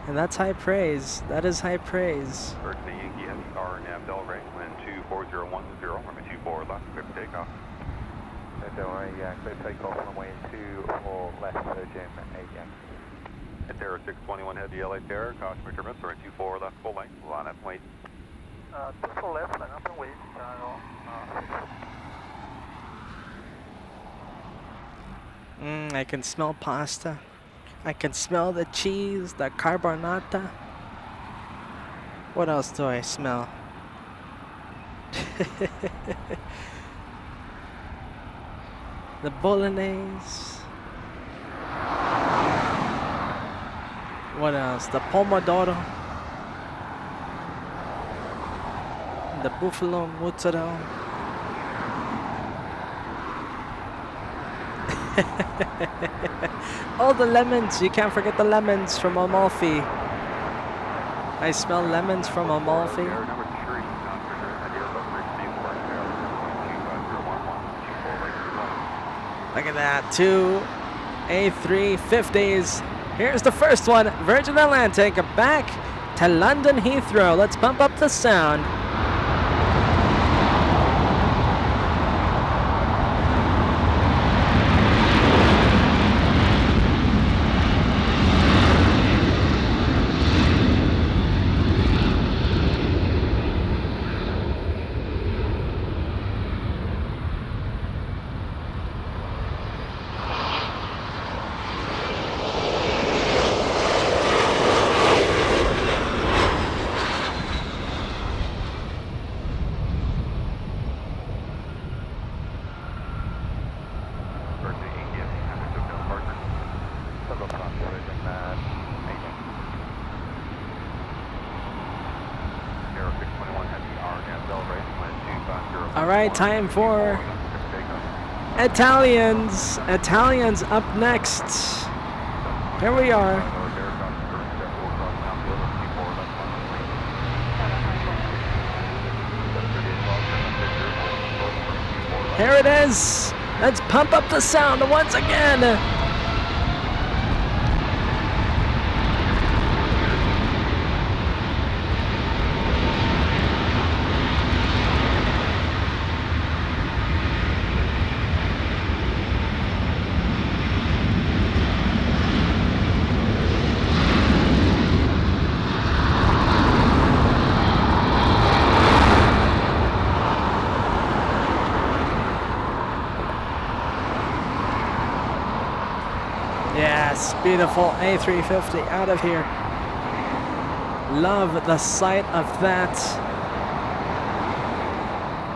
And that's high praise. That is high praise. First the Yankee Heavy, RNAV Delray, wind 24010, runway 24 left, clear for takeoff. Don't worry, yeah, clear takeoff on the way 24 left, Jim 8 Yankee. At Terra 621 Heavy LA Terra, caution for turbulence, runway 24 left, full length, line up, wait. 24 left, line up and wait. I can smell pasta. I can smell the cheese, the carbonata. What else do I smell? The bolognese. What else? The pomodoro. The buffalo mozzarella. Oh, the lemons. You can't forget the lemons from Amalfi. I smell lemons from Amalfi. Air number 3, non-pressure, at air above 350, 2501, 24 right 21. Look at that. 2 A350's. Here's the first one. Virgin Atlantic back to London Heathrow. Let's bump up the sound. All right, time for Italians. Italians up next. Here we are. Here it is. Let's pump up the sound once again. Yes, beautiful A350 out of here. Love the sight of that.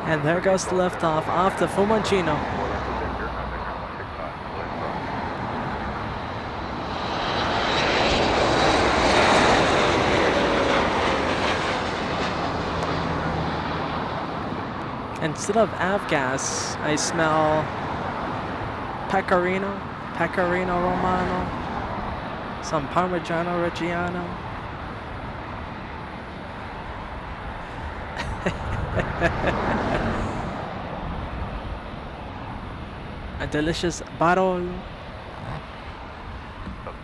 And there goes the liftoff off the Fumoncino. Instead of avgas, I smell pecorino Romano, some Parmigiano Reggiano. A delicious barol.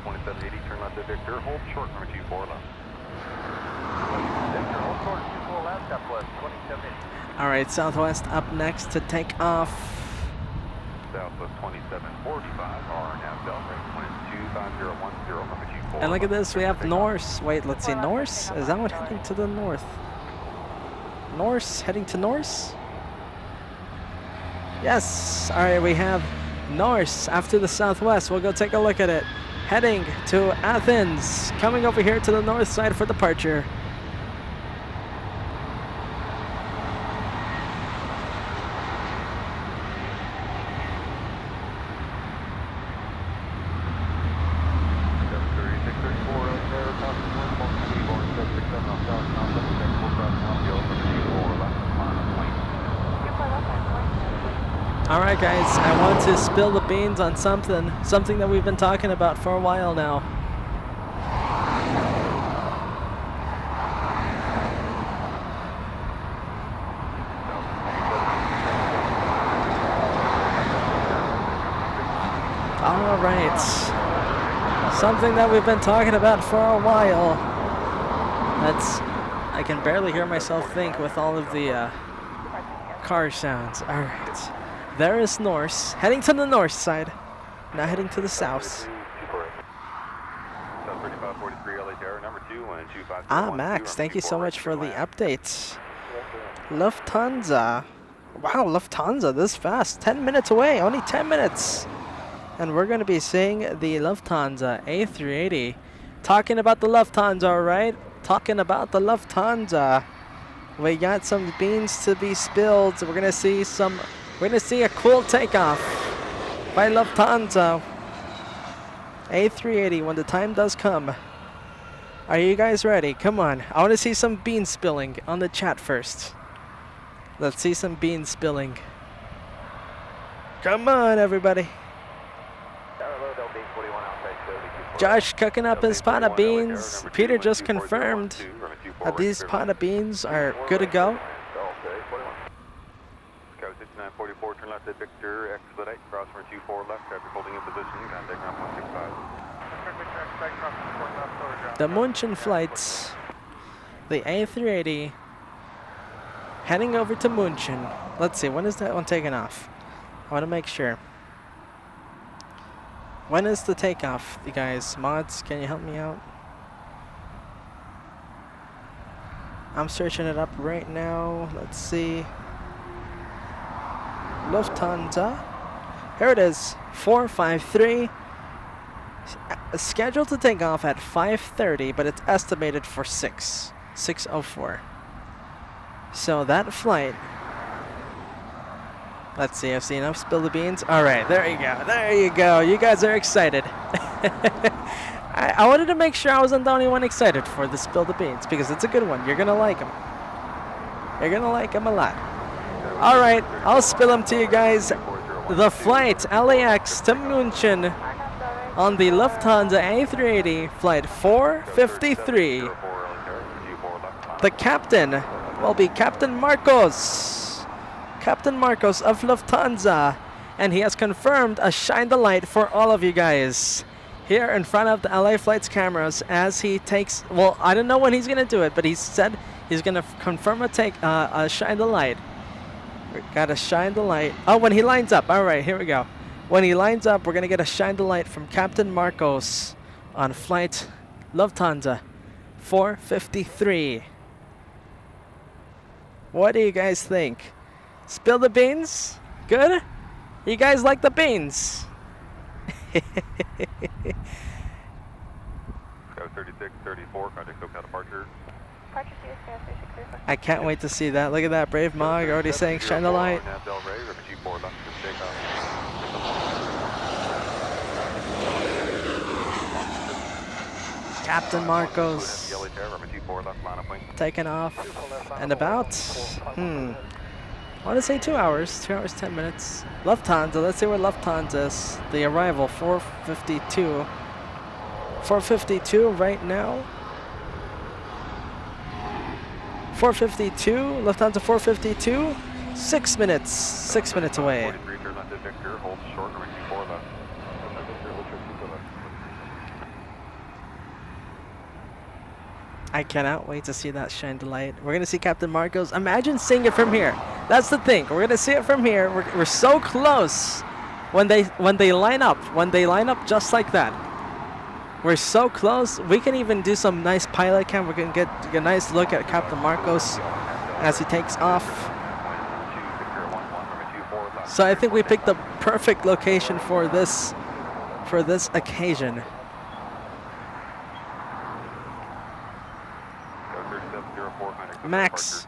2780, turn left to Victor, hold short, number 24 left. Victor, hold short, 24 left, Southwest 2780. All right, Southwest up next to take off. Southwest 2745, RNAV Delray, wind 25010, number 24. And look at this, we have Norse. Wait, let's see, Norse? Is that one heading to the north? Norse heading to Norse? Yes. All right, we have Norse after the Southwest. We'll go take a look at it. Heading to Athens, coming over here to the north side for departure. guys, I want to spill the beans on something that we've been talking about for a while now. All right, something that we've been talking about for a while. I can barely hear myself think with all of the car sounds. All right, there is Norse, heading to the north side, now heading to the south. Ah, Max, thank you so much for the updates. Lufthansa. Wow, Lufthansa this fast. 10 minutes away, only 10 minutes. And we're going to be seeing the Lufthansa A380. Talking about the Lufthansa, all right? Talking about the Lufthansa. We got some beans to be spilled. We're going to see a cool takeoff by Lufthansa. A380 when the time does come. Are you guys ready? Come on. I want to see some bean spilling on the chat first. Let's see some bean spilling. Come on, everybody. Josh cooking up his pot of beans. Peter just confirmed that these pot of beans are good to go. Scout 6944, turn left at Victor, expedite, cross for 24 left, after holding in position, contact ground 165. The München flights, the A380, heading over to München. Let's see, when is that one taking off? I want to make sure. When is the takeoff, you guys? Mods, can you help me out? I'm searching it up right now. Let's see. Lufthansa. Here it is. 453. Scheduled to take off at 5:30, but it's estimated for 6:04. So that flight. Let's see, I've seen enough spill the beans. All right, there you go. There you go. You guys are excited. I wanted to make sure I wasn't the only one excited for the spill the beans because it's a good one. You're going to like them. You're going to like them a lot. All right, I'll spill them to you guys. The flight LAX to München on the Lufthansa A380, flight 453. The captain will be Captain Marcos. Captain Marcos of Lufthansa, and he has confirmed a shine the light for all of you guys here in front of the LA Flights cameras as he takes, well, I don't know when he's gonna do it, but he said he's gonna confirm a shine the light. We gotta shine the light. Oh, when he lines up. All right, here we go. When he lines up, we're gonna get a shine the light from Captain Marcos on flight Lufthansa 453. What do you guys think? Spill the beans? Good? You guys like the beans? Scout 3634, contact SoCal departure. I can't wait to see that. Look at that, Brave Mog already saying shine the light. Captain Marcos taking off and about, I want to say 2 hours, 2 hours, 10 minutes. Lufthansa, let's see where Lufthansa is. The arrival, 452. 452 right now. 452, Lufthansa 452. 6 minutes, 6 minutes away. I cannot wait to see that shine the light. We're going to see Captain Marcos. Imagine seeing it from here. That's the thing. We're going to see it from here. We're so close when they line up. When they line up just like that. We're so close. We can even do some nice pilot cam. We can get a nice look at Captain Marcos as he takes off. So I think we picked the perfect location for this occasion. Max,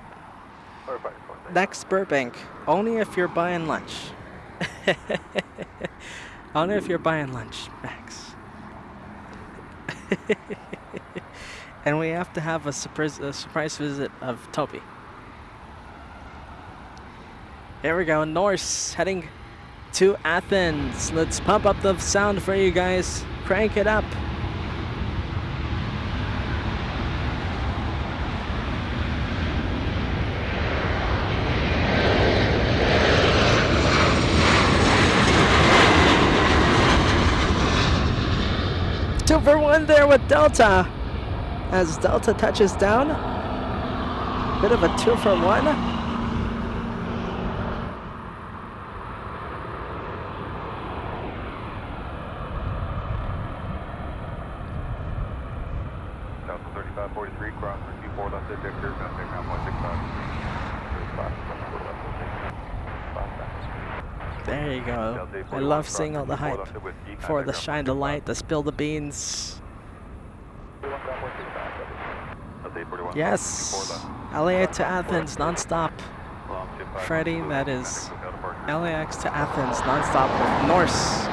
next Burbank, only if you're buying lunch. Only if you're buying lunch, Max. And we have to have a surprise visit of Toby. Here we go, Norse heading to Athens. Let's pump up the sound for you guys. Crank it up. Two for one there with Delta. As Delta touches down. Bit of a 2 for 1. Delta 3543, cross for Q4 left ejector, now take around 165. There you go. I love seeing all the hype for the shine the light, the spill the beans. Yes, LA to Athens non-stop. Freddie, that is LAX to Athens non-stop with Norse.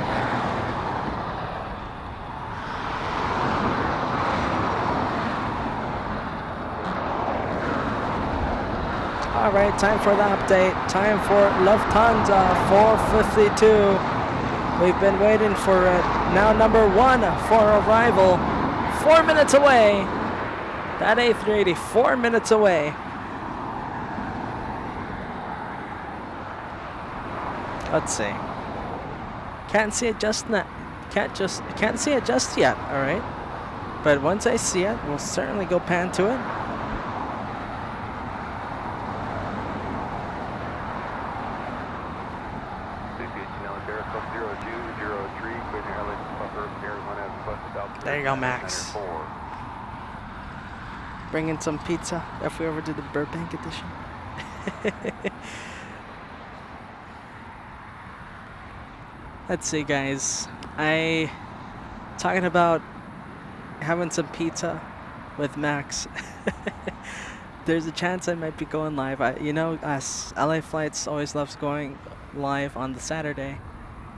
All right, time for the update. Time for Lufthansa 452. We've been waiting for it. Now number 1 for arrival. 4 minutes away. That A380, 4 minutes away. Let's see. Can't see it just now. Can't see it just yet. All right. But once I see it, we'll certainly go pan to it. There you go, Max. Bring in some pizza if we ever do the Burbank edition. Let's see, guys. Talking about having some pizza with Max. There's a chance I might be going live. You know, us LA Flights always loves going live on the Saturday.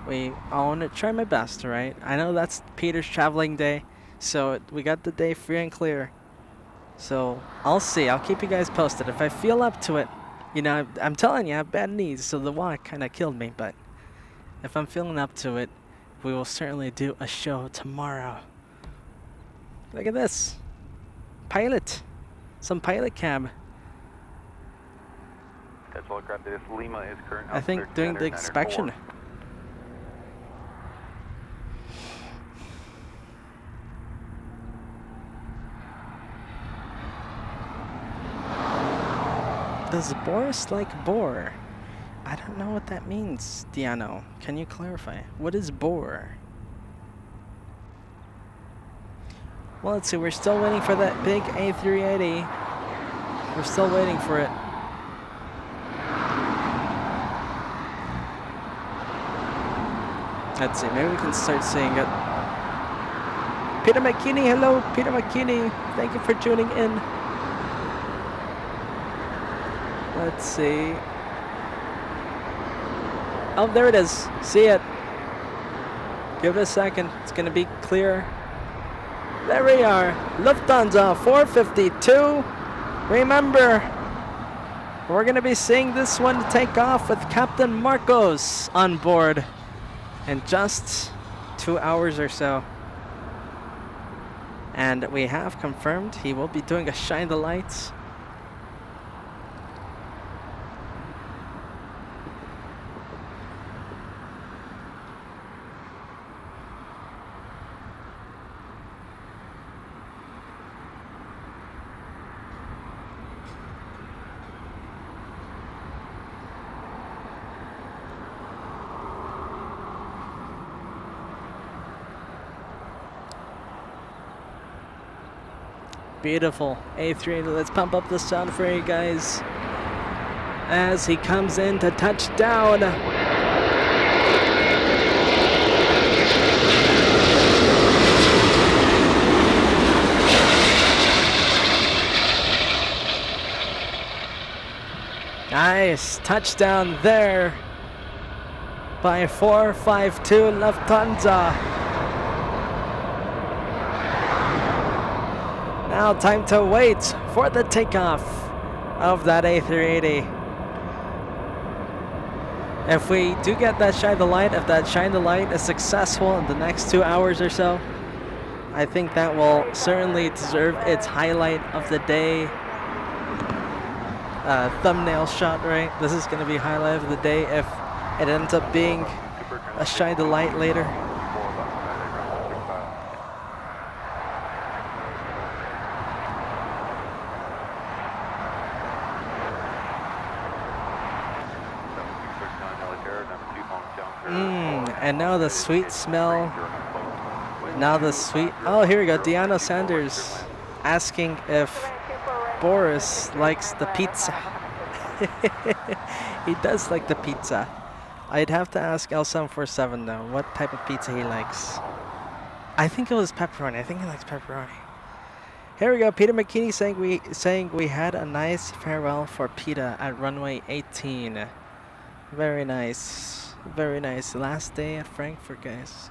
I want to try my best, right? I know that's Peter's traveling day, so we got the day free and clear. So I'll see. I'll keep you guys posted. If I feel up to it, you know, I'm telling you, I have bad knees, so the walk kind of killed me. But if I'm feeling up to it, we will certainly do a show tomorrow. Look at this. Pilot. Some pilot cab. I think doing the inspection. Does Boris like boar? I don't know what that means, Diano. Can you clarify? What is boar? Well, let's see. We're still waiting for that big A380. We're still waiting for it. Let's see. Maybe we can start seeing it. Peter McKinney. Hello, Peter McKinney. Thank you for tuning in. Let's see. Oh, there it is. See it. Give it a second. It's going to be clear. There we are. Lufthansa 452. Remember, we're going to be seeing this one take off with Captain Marcos on board in just 2 hours or so. And we have confirmed he will be doing a shine the lights. Beautiful A380. Let's pump up the sound for you guys as he comes in to touchdown. Nice touchdown there by 452 Lufthansa. Now time to wait for the takeoff of that A380. If we do get that shine the light, if that shine the light is successful in the next 2 hours or so, I think that will certainly deserve its highlight of the day thumbnail shot, right? This is going to be highlight of the day if it ends up being a shine the light later. And now the sweet smell. Now the sweet. Oh, here we go. Deanna Sanders asking if Boris likes the pizza. He does like the pizza. I'd have to ask L747 though what type of pizza he likes. I think it was pepperoni. I think he likes pepperoni. Here we go. Peter McKinney saying we had a nice farewell for PETA at runway 18. Very nice. Very nice. Last day at Frankfurt, guys.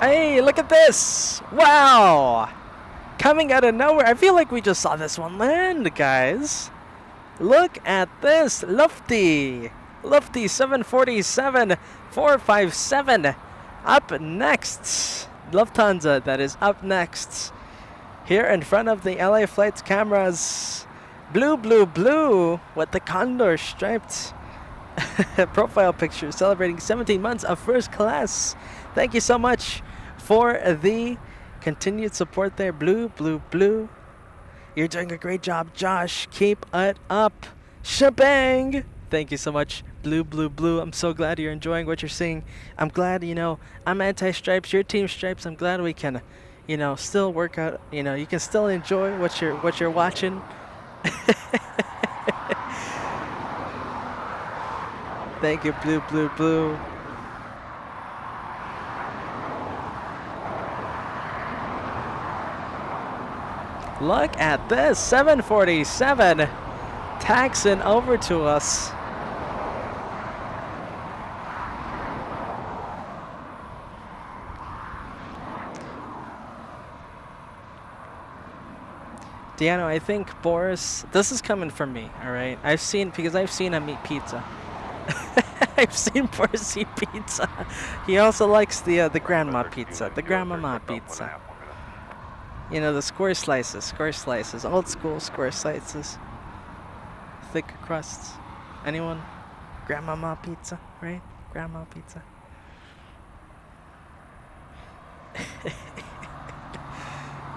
Hey, look at this! Wow! Coming out of nowhere. I feel like we just saw this one land, guys. Look at this. Lofty 747 457 up next. Lufthansa, that is up next. Here in front of the LA flights cameras. Blue with the condor striped profile picture celebrating 17 months of first class. Thank you so much for the continued support there. Blue. You're doing a great job, Josh. Keep it up. Shebang! Thank you so much, Blue. I'm so glad you're enjoying what you're seeing. I'm glad, I'm anti-stripes, your team stripes. I'm glad we can, still work out. You can still enjoy what you're watching. Thank you, Blue. Look at this, 747 taxing over to us. Deanno, I think Boris, this is coming from me, all right? I've seen him eat pizza. I've seen Boris eat pizza. He also likes the grandma pizza, the grandmama pizza. The square slices, old school square slices. Thick crusts. Anyone? Grandmama pizza, right? Grandma pizza.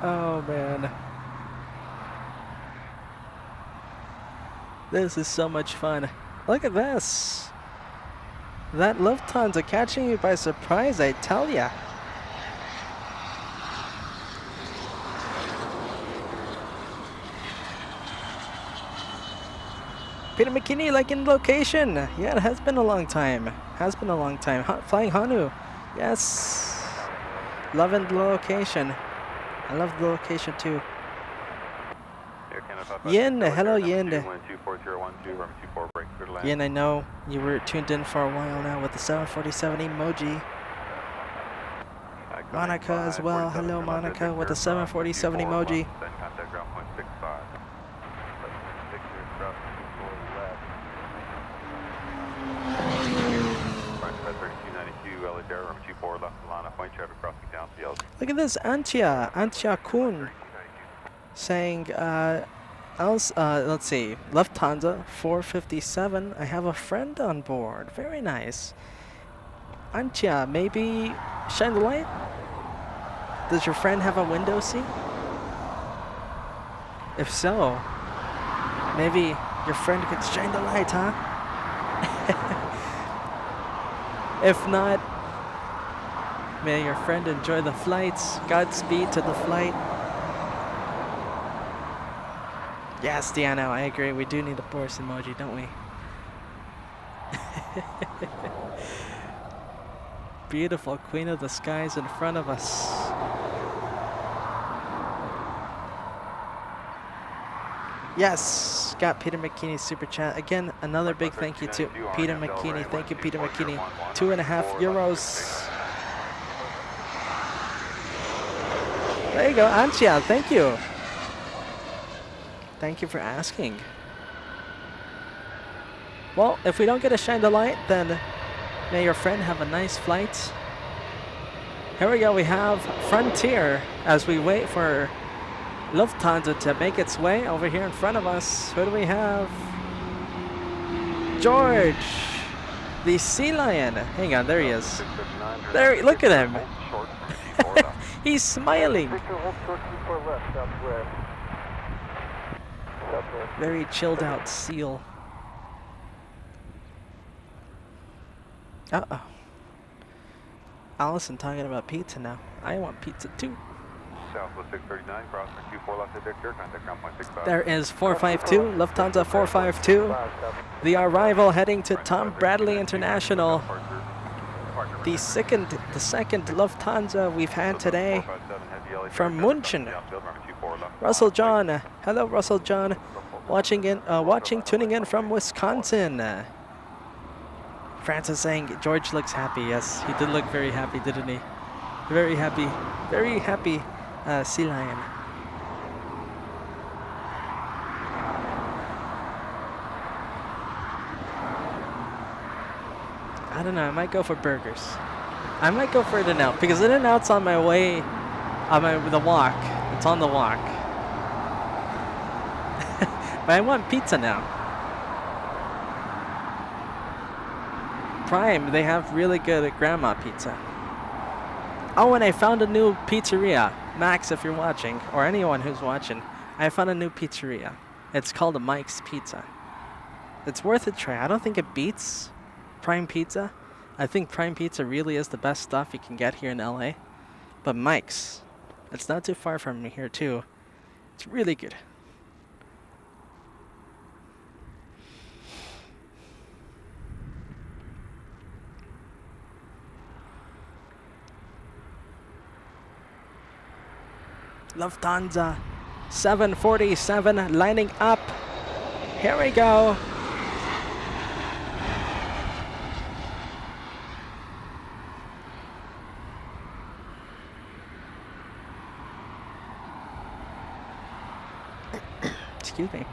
Oh man. This is so much fun. Look at this. That Lufthansa catching you by surprise, I tell ya. Peter McKinney liking the location. Yeah, it has been a long time. Flying Hanu. Yes. Loving the location. I love the location too. Yin, hello Yin. Yin, I know you were tuned in for a while now with the 747 emoji. Monica as well. Hello Monica with the 747 emoji. Look at this, Antja Kuhn saying, let's see, Lufthansa 457, I have a friend on board. Very nice. Antja, maybe shine the light? Does your friend have a window seat? If so, maybe your friend could shine the light, huh? If not, may your friend enjoy the flights. Godspeed to the flight. Yes, Deanna, I agree. We do need a Boris emoji, don't we? Beautiful Queen of the Skies in front of us. Yes, got Peter McKinney super chat. Again, another big thank you to Peter McKinney. Thank you, Peter McKinney. €2.5. There you go, Antia. Thank you. Thank you for asking. Well, if we don't get a shine the light, then may your friend have a nice flight. Here we go. We have Frontier as we wait for Lufthansa to make its way over here in front of us. Who do we have? George, the Sea Lion. Hang on, there he is. There, look at him. He's smiling. Very chilled out seal. Uh-oh. Allison talking about pizza now. I want pizza too. Southwest 639, crossing Q4 left at Victor, contact ground point 65. There is 452, Lufthansa 452. The arrival heading to Tom Bradley International. The second Lufthansa we've had today from München. Russell John, hello Russell John, tuning in from Wisconsin. Francis saying George looks happy. Yes, he did look very happy, didn't he? Very happy, Sea Lion. I don't know, I might go for burgers. I might go for In-N-Out because In-N-Out's on my way, the walk. It's on the walk. But I want pizza now. Prime, they have really good grandma pizza. Oh, and I found a new pizzeria. Max, if you're watching, or anyone who's watching, I found a new pizzeria. It's called Mike's Pizza. It's worth a try. I don't think it beats Prime Pizza. I think Prime Pizza really is the best stuff you can get here in LA. But Mike's, it's not too far from here too. It's really good. Lufthansa 747 lining up. Here we go. Excuse me.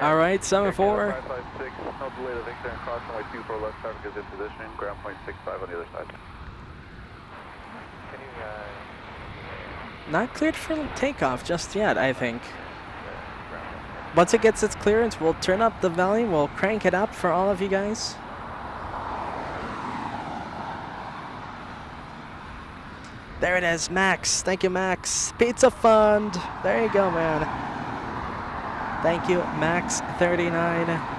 All right, 7-4. 556, no delay to Victor and cross runway 24 left traffic is in position, ground point 65 on the other side. Can you, Not cleared for takeoff just yet, I think. Once it gets its clearance, we'll turn up the volume, we'll crank it up for all of you guys. There it is, Max. Thank you, Max. Pizza Fund. There you go, man. Thank you, Max39.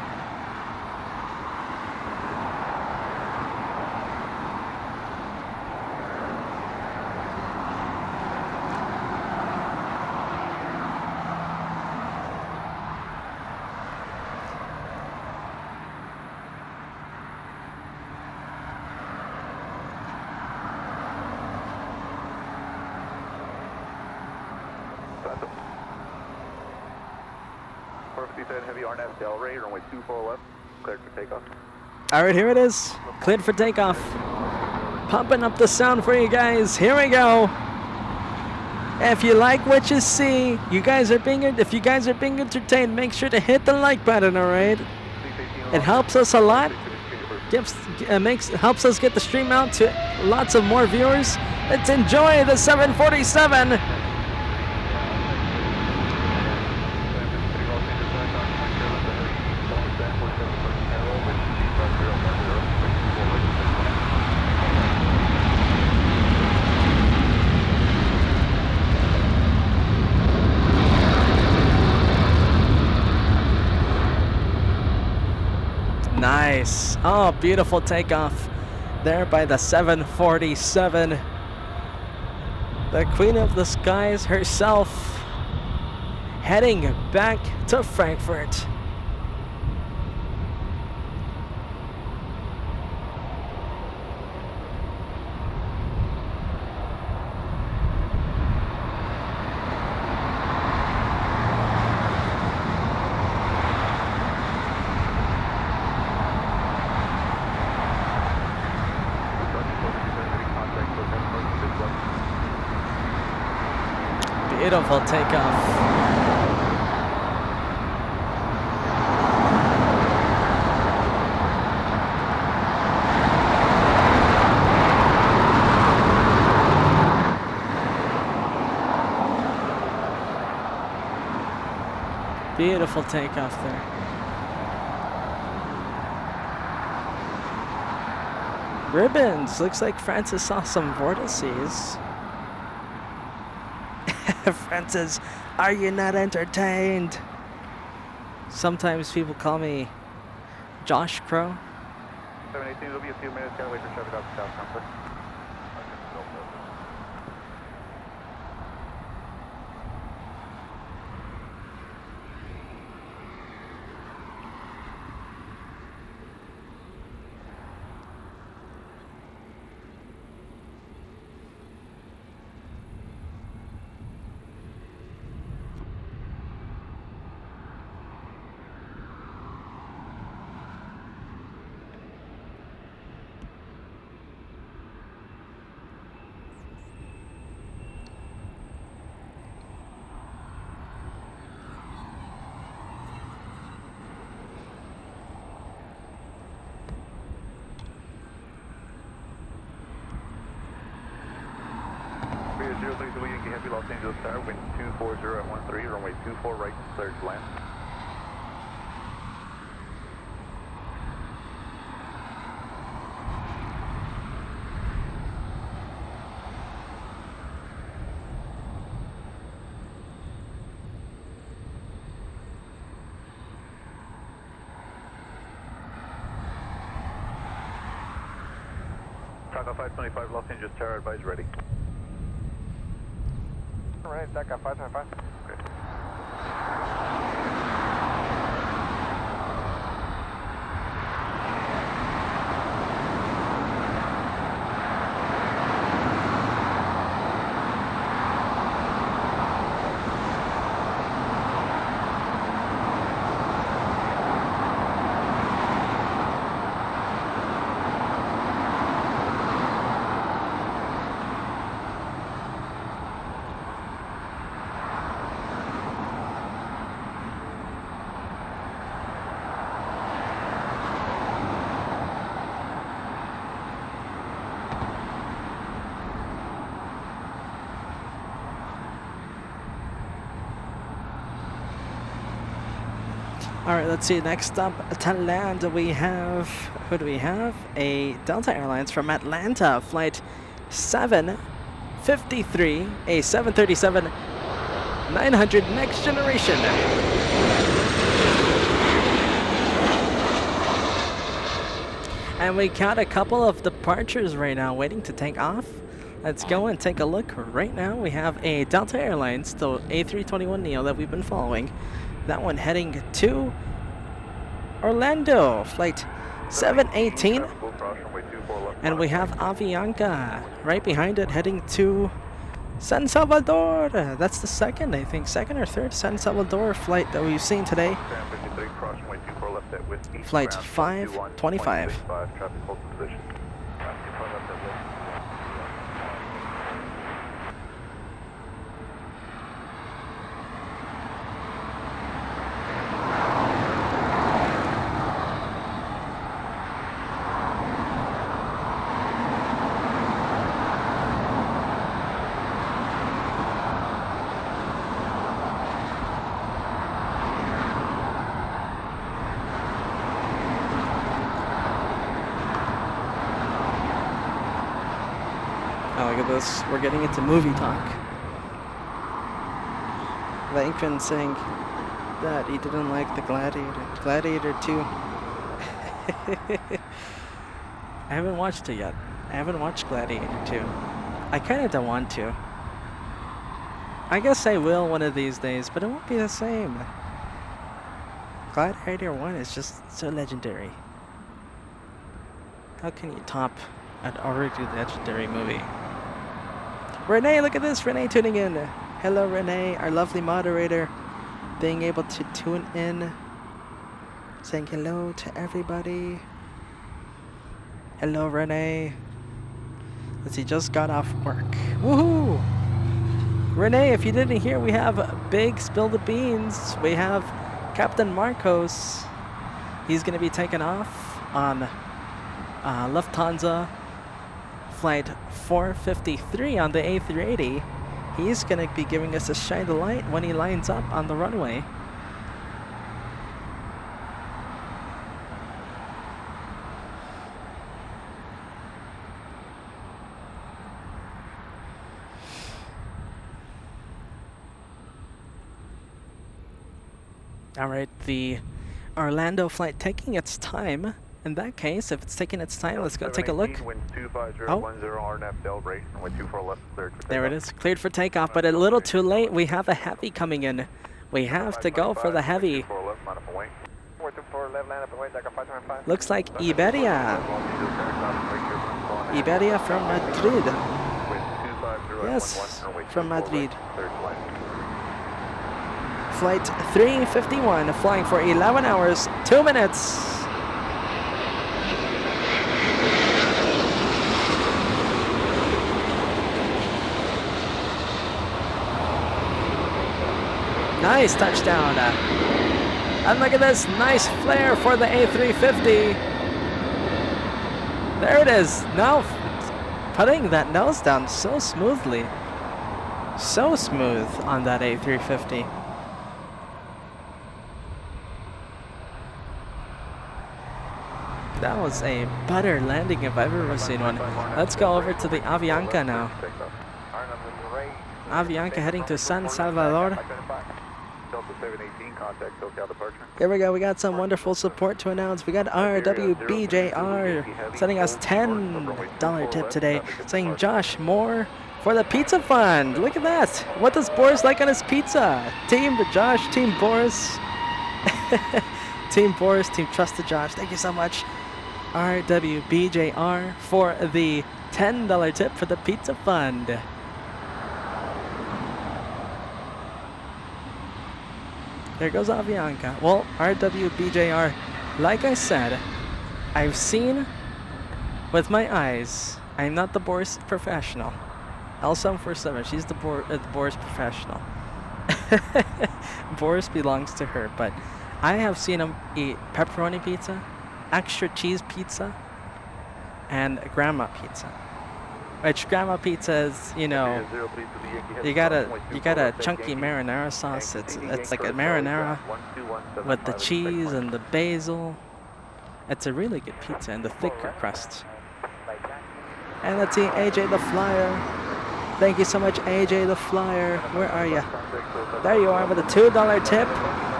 Heavy RNAV Delray, runway 24 left, cleared for takeoff. All right, here it is. Cleared for takeoff. Pumping up the sound for you guys. Here we go. If you like what you see, if you guys are being entertained, make sure to hit the like button, all right? It helps us a lot. Helps us get the stream out to lots of more viewers. Let's enjoy the 747. Nice. Oh, beautiful takeoff there by the 747. The Queen of the Skies herself heading back to Frankfurt. Beautiful takeoff. Beautiful takeoff there. Ribbons. Looks like Francis saw some vortices. Francis, are you not entertained? Sometimes people call me Josh Crow. 718, it'll be a few minutes. Gotta wait for traffic out south comfort. Los Angeles Tower, wind 240 at 13, runway 24 right, cleared to land. Taco 525, Los Angeles Tower, advise ready. Right, DECA 525. Okay. All right, let's see. Next up to land, we have, who do we have? A Delta Airlines from Atlanta, flight 753, a 737 900 next generation. And we got a couple of departures right now waiting to take off. Let's go and take a look. Right now we have a Delta Airlines, the A321neo that we've been following. That one heading to Orlando, flight 718. And we have Avianca right behind it heading to San Salvador. That's the second, I think, second or third San Salvador flight that we've seen today. Flight 525. Oh, look at this. We're getting into movie talk. Langfin saying that he didn't like the Gladiator. Gladiator 2. I haven't watched it yet. I haven't watched Gladiator 2. I kind of don't want to. I guess I will one of these days, but it won't be the same. Gladiator 1 is just so legendary. How can you top an already legendary movie? Renee, look at this. Renee tuning in. Hello, Renee, our lovely moderator, being able to tune in, saying hello to everybody. Hello, Renee. Let's see, just got off work. Woohoo! Renee, if you didn't hear, we have big spill the beans. We have Captain Marcos. He's going to be taking off on Lufthansa flight 453 on the A380. He's going to be giving us a shine the light when he lines up on the runway. All right, the Orlando flight taking its time. In that case, if it's taking its time, let's go take a look. Oh, there it is, cleared for takeoff, but a little too late. We have a heavy coming in. We have to go for the heavy. Looks like Iberia. Iberia from Madrid. Yes, from Madrid. Flight 351, flying for 11 hours, 2 minutes. Nice touchdown. And look at this, nice flare for the A350. There it is, now putting that nose down so smoothly. So smooth on that A350. That was a butter landing if I've ever seen one. Let's go over to the Avianca now. Avianca heading to San Salvador. Here we go, we got some wonderful support to announce. We got RWBJR sending us $10 tip today, saying Josh Moore for the pizza fund. Look at that. What does Boris like on his pizza? Team Josh, Team Boris. Team Boris, Team Trusted Josh. Thank you so much. RWBJR for the $10 tip for the pizza fund. There goes Avianca. Well, RWBJR, like I said, I've seen with my eyes. I'm not the Boris professional. L747, she's the Boris professional. Boris belongs to her, but I have seen him eat pepperoni pizza, extra cheese pizza, and grandma pizza. Which grandma pizza is, you know, you got a chunky marinara sauce. It's like a marinara with the cheese and the basil. It's a really good pizza and the thicker crust. And let's see, AJ the Flyer. Thank you so much, AJ the Flyer. Where are you? There you are with a $2 tip,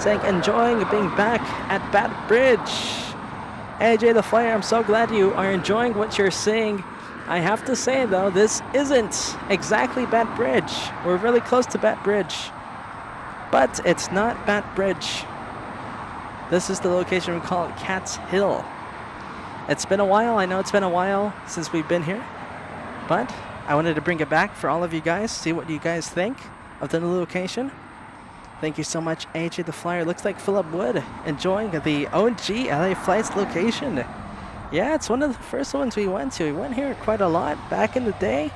saying enjoying being back at Bat Bridge. AJ the Flyer, I'm so glad you are enjoying what you're seeing. I have to say though, this isn't exactly Bat Bridge. We're really close to Bat Bridge, but it's not Bat Bridge. This is the location we call it Cat's Hill. It's been a while, I know it's been a while since we've been here, but I wanted to bring it back for all of you guys, see what you guys think of the new location. Thank you so much, AJ the Flyer. Looks like Philip Wood enjoying the OG LA Flights location. Yeah, it's one of the first ones we went to. We went here quite a lot back in the day,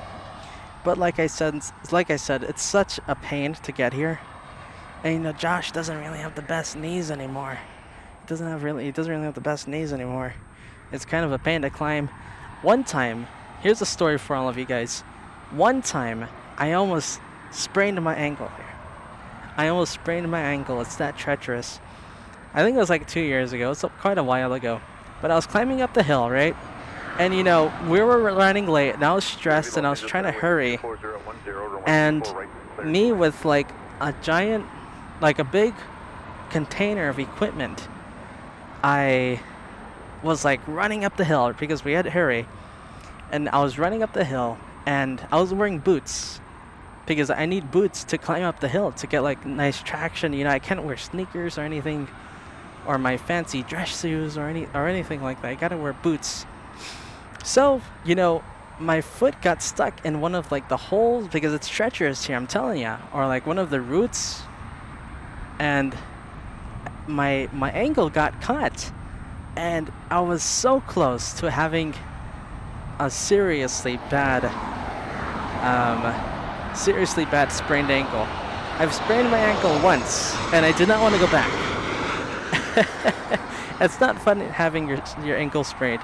but like I said, it's such a pain to get here. And you know, Josh doesn't really have the best knees anymore. He doesn't really have the best knees anymore. It's kind of a pain to climb. One time, here's a story for all of you guys. One time, I almost sprained my ankle here. I almost sprained my ankle. It's that treacherous. I think it was like 2 years ago. It's quite a while ago. But I was climbing up the hill, right? And you know, we were running late, and I was stressed, and I was trying to hurry. And me with like a giant, like a big container of equipment, I was like running up the hill because we had to hurry. And I was running up the hill, and I was wearing boots because I need boots to climb up the hill to get like nice traction. You know, I can't wear sneakers or anything, or my fancy dress shoes or anything like that. I gotta wear boots. So, you know, my foot got stuck in one of like the holes because it's treacherous here, I'm telling ya, or like one of the roots, and my ankle got cut, and I was so close to having a seriously bad seriously bad sprained ankle. I've sprained my ankle once, and I did not want to go back. It's not fun having your ankle sprained.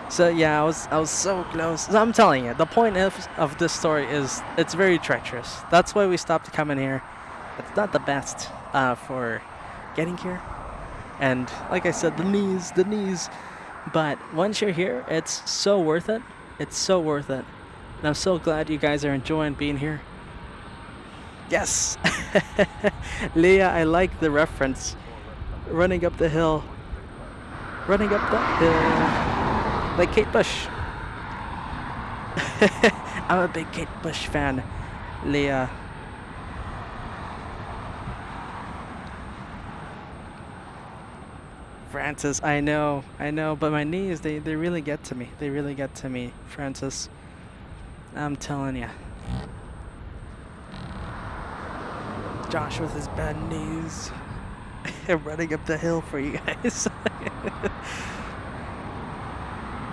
So yeah, I was so close. So I'm telling you, the point of this story is it's very treacherous. That's why we stopped coming here. It's not the best for getting here. And like I said, the knees. But once you're here, it's so worth it. It's so worth it. And I'm so glad you guys are enjoying being here. Yes! Leah, I like the reference. Running up the hill. Running up the hill. Like Kate Bush. I'm a big Kate Bush fan, Leah. Francis, I know, but my knees, they really get to me. They really get to me, Francis. I'm telling you. Josh with his bad knees. Running up the hill for you guys.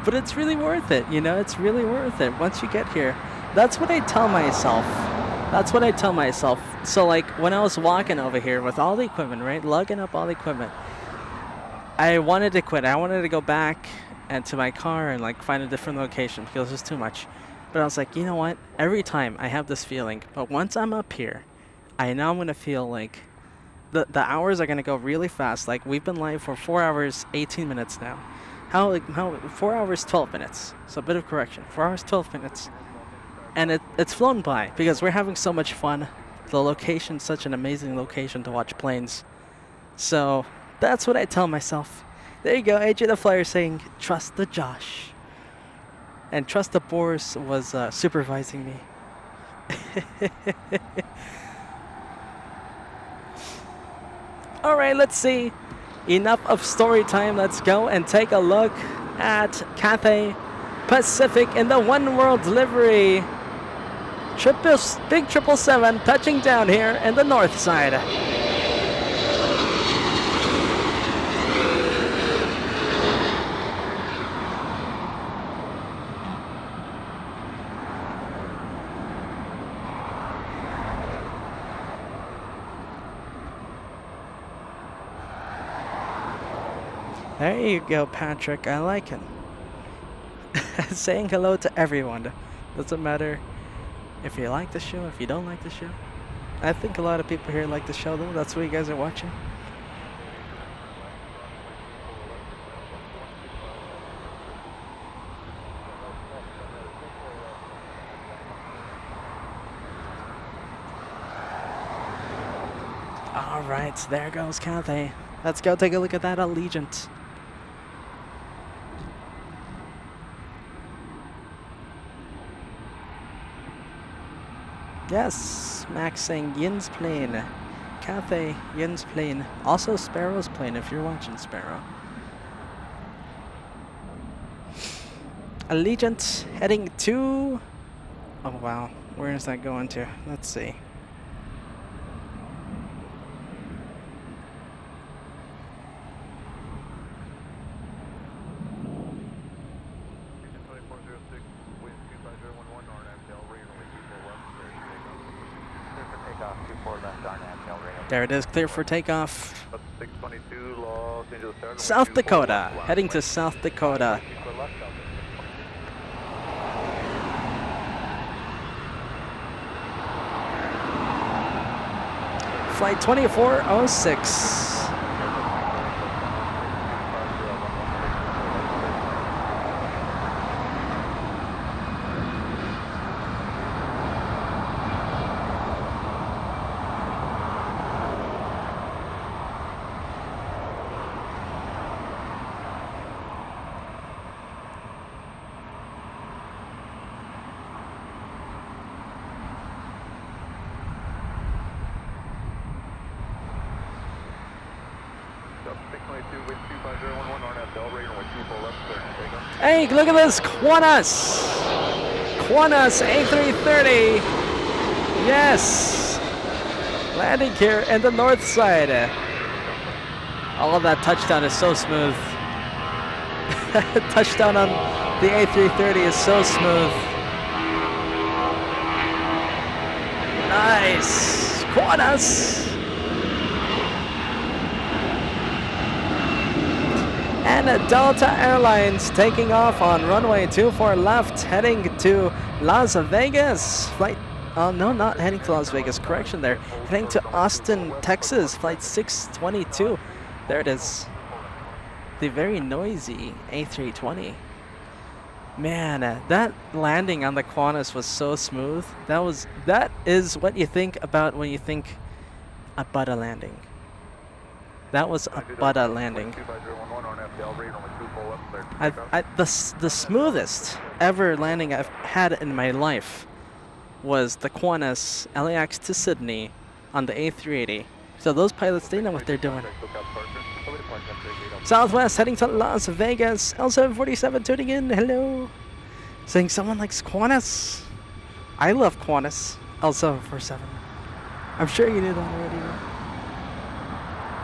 But it's really worth it, you know, it's really worth it once you get here. That's what I tell myself. That's what I tell myself. So like when I was walking over here with all the equipment, right, lugging up all the equipment, I wanted to quit. I wanted to go back and to my car and like find a different location because it was just too much. But I was like, you know what? Every time I have this feeling, but once I'm up here, I know I'm gonna feel like the hours are gonna go really fast. Like we've been live for 4 hours 18 minutes now. How 4 hours 12 minutes? So a bit of correction. 4 hours 12 minutes, and it's flown by because we're having so much fun. The location's such an amazing location to watch planes. So that's what I tell myself. There you go, AJ the Flyer saying, trust the Josh. And trust the Boris was supervising me. Alright, let's see. Enough of story time. Let's go and take a look at Cathay Pacific in the One World livery. Big 777 touching down here in the north side. There you go, Patrick. I like him. Saying hello to everyone. Doesn't matter if you like the show, if you don't like the show. I think a lot of people here like the show, though. That's what you guys are watching. All right, there goes Cathay. Let's go take a look at that Allegiant. Yes, Max saying Yin's plane. Cathay, Yin's plane. Also Sparrow's plane if you're watching Sparrow. Allegiant heading to... Oh wow, where is that going to? Let's see. There it is, clear for takeoff. South Dakota, heading to South Dakota. Flight 2406. Hey, look at this, Qantas! Qantas A330! Yes! Landing here in the north side. All of that touchdown is so smooth. Touchdown on the A330 is so smooth. Nice. Quantas. And Delta Airlines taking off on runway 24 left, heading to Las Vegas. Flight, oh no, not heading to Las Vegas, correction there. Heading to Austin, Texas, flight 622. There it is. The very noisy A320. Man, that landing on the Qantas was so smooth. That is what you think about when you think a Buddha landing. That was a Buddha landing. The smoothest ever landing I've had in my life was the Qantas LAX to Sydney on the A380. So those pilots, they know what they're doing. Southwest heading to Las Vegas. L747 tuning in. Hello. Saying someone likes Qantas. I love Qantas. L747. I'm sure you knew that already.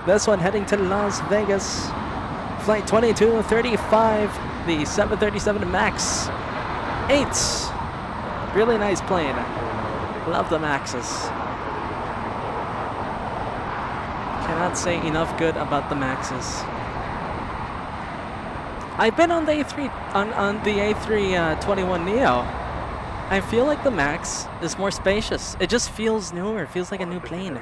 This one heading to Las Vegas. Flight 2235. The 737 MAX 8. Really nice plane. Love the MAXes. Cannot say enough good about the MAXes. I've been on the A321 Neo. I feel like the MAX is more spacious. It just feels newer. It feels like a new plane.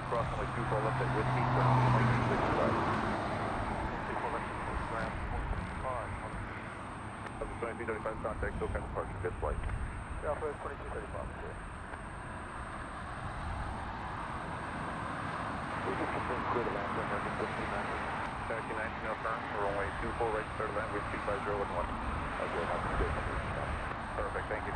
Perfect, thank you.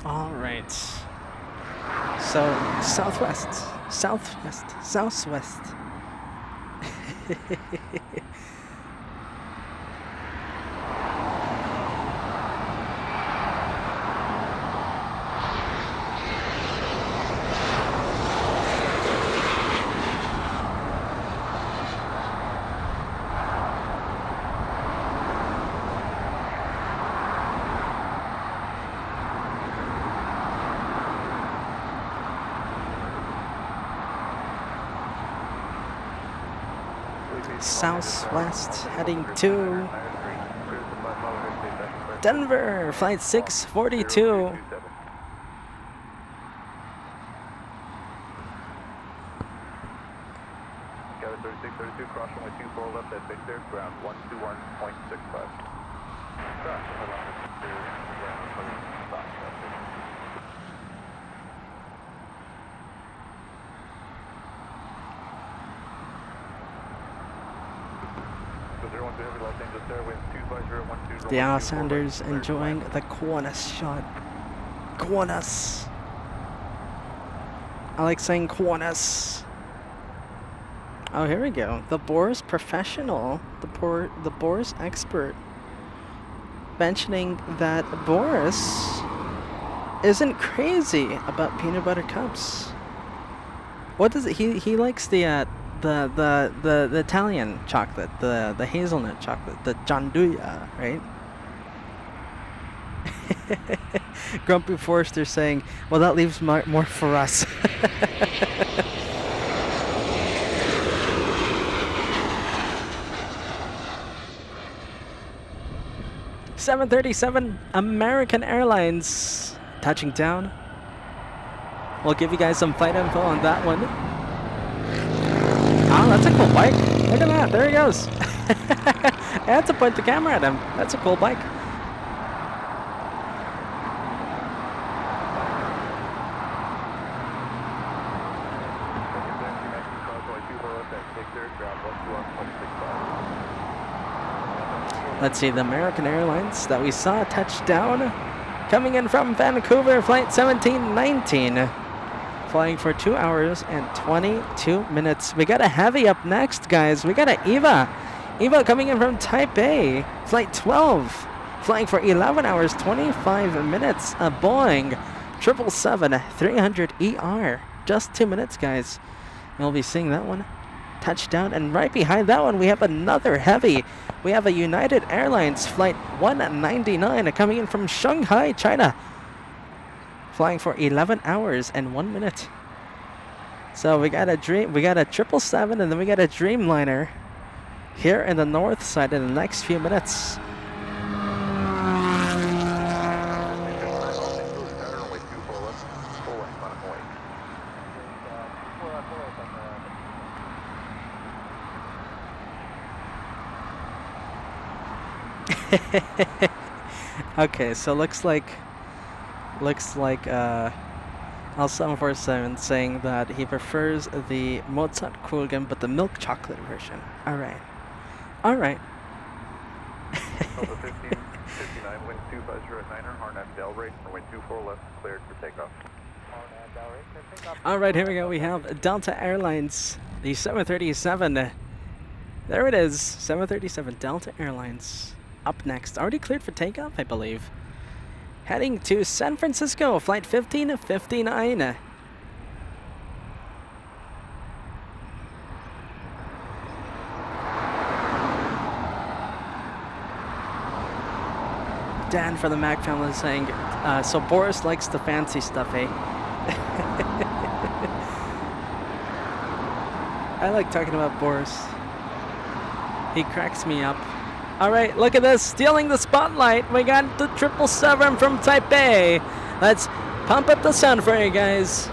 All right. So southwest. Southwest heading to Denver, flight 642. Cabin 3632, cross runway 24 left at Big Bear, ground 121.65. Cross runway 250. The Alexanders enjoying the Qantas shot. Qantas. I like saying Qantas. Oh, here we go. The Boris professional, the Boris expert, mentioning that Boris isn't crazy about peanut butter cups. What does it? He likes the Italian chocolate, the hazelnut chocolate, the gianduja, right? Grumpy Forrester saying, well, that leaves more for us. 737 American Airlines touching down. We'll give you guys some flight info on that one. Oh, that's a cool bike. Look at that. There he goes. I had to point the camera at him. That's a cool bike. Let's see, the American Airlines that we saw touchdown, coming in from Vancouver, flight 1719, flying for 2 hours and 22 minutes. We got a heavy up next, guys. We got an EVA. EVA coming in from Taipei, flight 12, flying for 11 hours, 25 minutes. A Boeing 777-300ER. Just 2 minutes, guys. We'll be seeing that one touchdown, and right behind that one we have another heavy. We have a United Airlines flight 199 coming in from Shanghai, China, flying for 11 hours and 1 minute. So we got a 777, and then we got a Dreamliner here in the north side in the next few minutes. Okay, so looks like L747 saying that he prefers the Mozart Kugeln but the milk chocolate version. All right. Delta 59, wind 250 at 9er, RNAV Del Rey, runway 24 left, cleared for takeoff. All right, here we go. We have Delta Airlines, the 737. There it is, 737 Delta Airlines. Up next, already cleared for takeoff, I believe. Heading to San Francisco, flight 1559. Dan for the Mac family is saying, so Boris likes the fancy stuff, eh? I like talking about Boris. He cracks me up. All right, look at this, stealing the spotlight. We got the 777 from Taipei. Let's pump up the sound for you guys.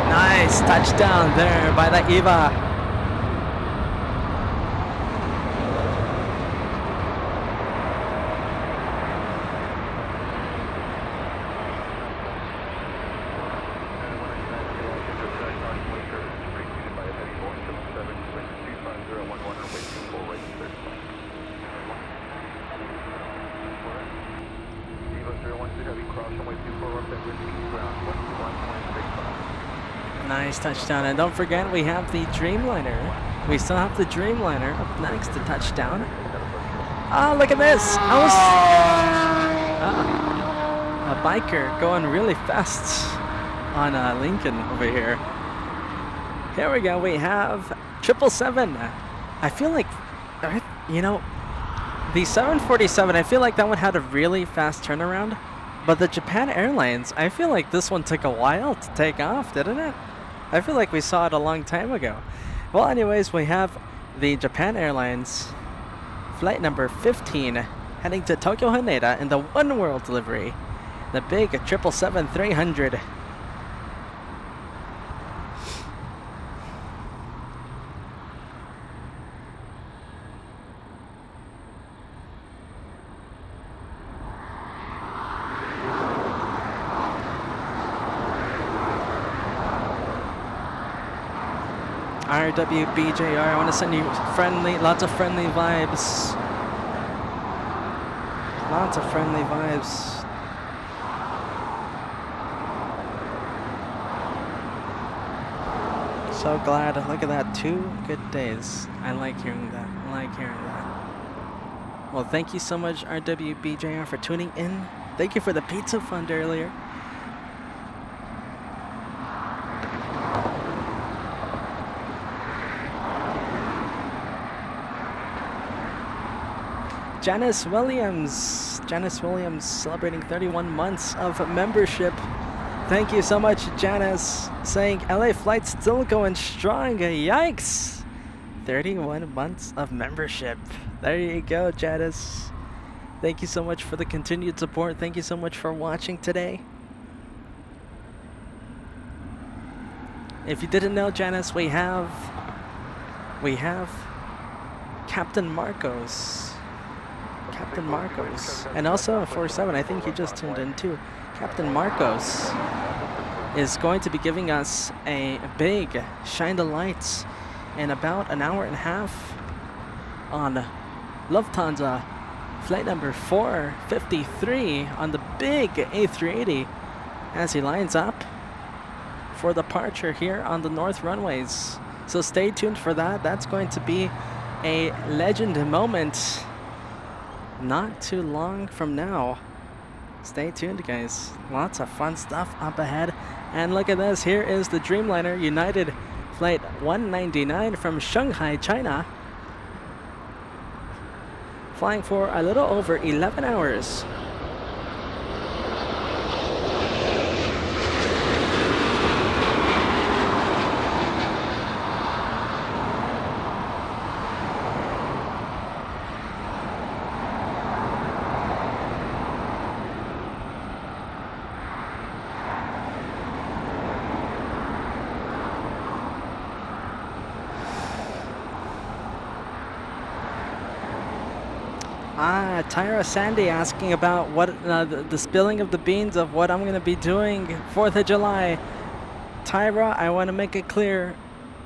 Nice touchdown there by the EVA. Nice touchdown, and don't forget we have the Dreamliner. We still have the Dreamliner up next to touchdown. Oh, look at this! A biker going really fast on Lincoln over here. Here we go. We have 777. I feel like, you know, the 747. I feel like that one had a really fast turnaround, but the Japan Airlines, I feel like this one took a while to take off, didn't it? I feel like we saw it a long time ago. Well, anyways, we have the Japan Airlines flight number 15 heading to Tokyo Haneda in the One World delivery, the big 777-300. RWBJR, I want to send you lots of friendly vibes. Lots of friendly vibes. So glad. Look at that. 2 good days. I like hearing that. I like hearing that. Well, thank you so much, RWBJR, for tuning in. Thank you for the pizza fund earlier. Janice Williams celebrating 31 months of membership. Thank you so much, Janice, saying LA flight still going strong. Yikes! 31 months of membership. There you go, Janice. Thank you so much for the continued support. Thank you so much for watching today. If you didn't know, Janice, we have Captain Marcos. Captain Marcos. And also a 47, I think he just tuned in too. Captain Marcos is going to be giving us a big shine the lights in about an hour and a half on Lufthansa flight number 453 on the big A380 as he lines up for departure here on the north runways. So stay tuned for that. That's going to be a legend moment not too long from now. Stay tuned, guys. Lots of fun stuff up ahead. And look at this. Here is the Dreamliner United Flight 199 from Shanghai, China, flying for a little over 11 hours. Tyra Sandy asking about what the spilling of the beans of what I'm going to be doing 4th of July. Tyra, I want to make it clear,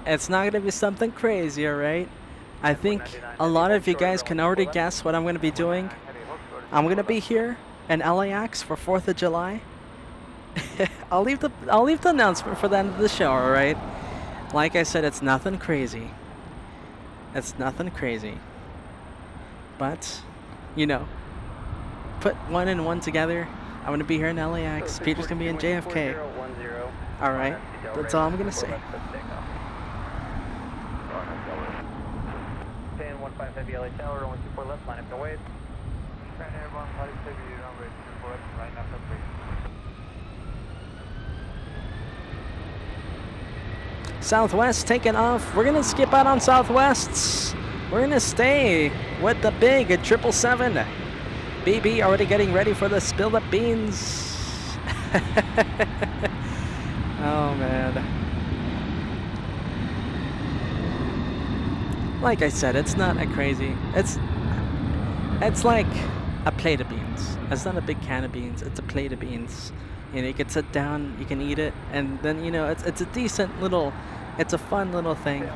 it's not going to be something crazy, alright? I think a lot of you guys can already guess what I'm going to be doing. I'm going to be here in LAX for 4th of July. I'll leave the announcement for the end of the show, alright? Like I said, it's nothing crazy. It's nothing crazy. But you know, put one and one together. I'm going to be here in LAX. Peter's going to be in JFK. Alright, that's all I'm going to say. 10-15 Heavy LA Tower, 124 left, line up the waves. Southwest taking off. We're going to skip out on Southwests. We're going to stay with the big 777. BB already getting ready for the spill the beans. Oh, man. Like I said, it's not a crazy. It's like a plate of beans. It's not a big can of beans. It's a plate of beans. You know, you can sit down, you can eat it, and then, you know, it's a decent little, it's a fun little thing.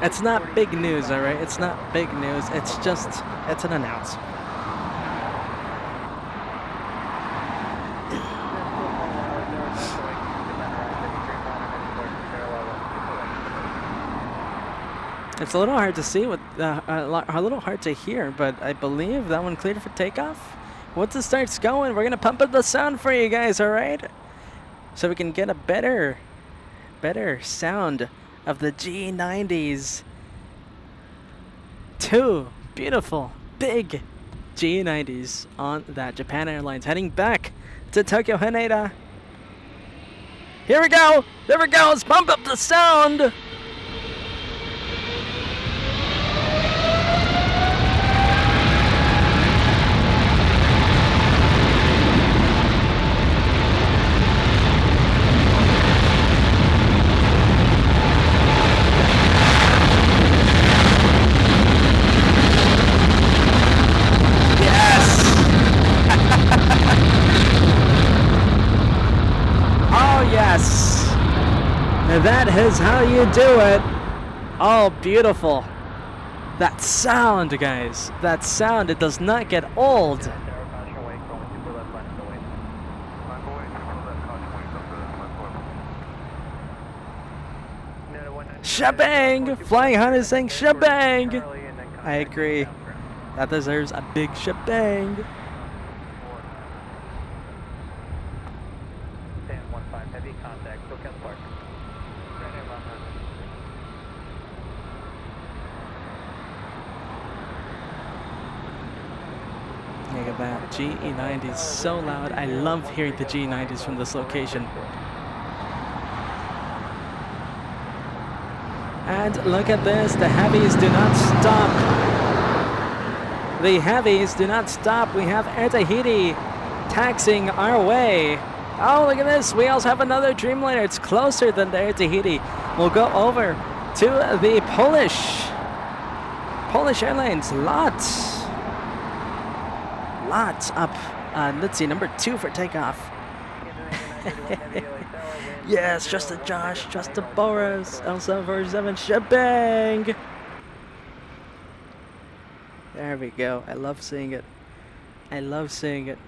It's not big news, alright? It's not big news. It's just, it's an announcement. It's a little hard to see, with a little hard to hear, but I believe that one cleared for takeoff. Once it starts going, we're gonna pump up the sound for you guys, alright? So we can get a better sound of the G90s. Two beautiful big G90s on that Japan Airlines heading back to Tokyo Haneda. Here we go. There we go. Let's pump up the sound. That is how you do it. Oh, beautiful. That sound, guys. That sound, it does not get old. Shebang! Flying Hunt is saying shebang. I agree. That deserves a big shebang. Heavy contact, SoCal Park. Look at that, GE90 is so loud. I love hearing the G90s from this location. And look at this, the heavies do not stop. The heavies do not stop. We have Air Tahiti taxiing our way. Oh, look at this. We also have another Dreamliner. It's closer than the Air Tahiti. We'll go over to the Polish Airlines. Lots up. Let's see, number 2 for takeoff. Yes, just a Josh, just a Boris, L747 shebang. There we go. I love seeing it. I love seeing it.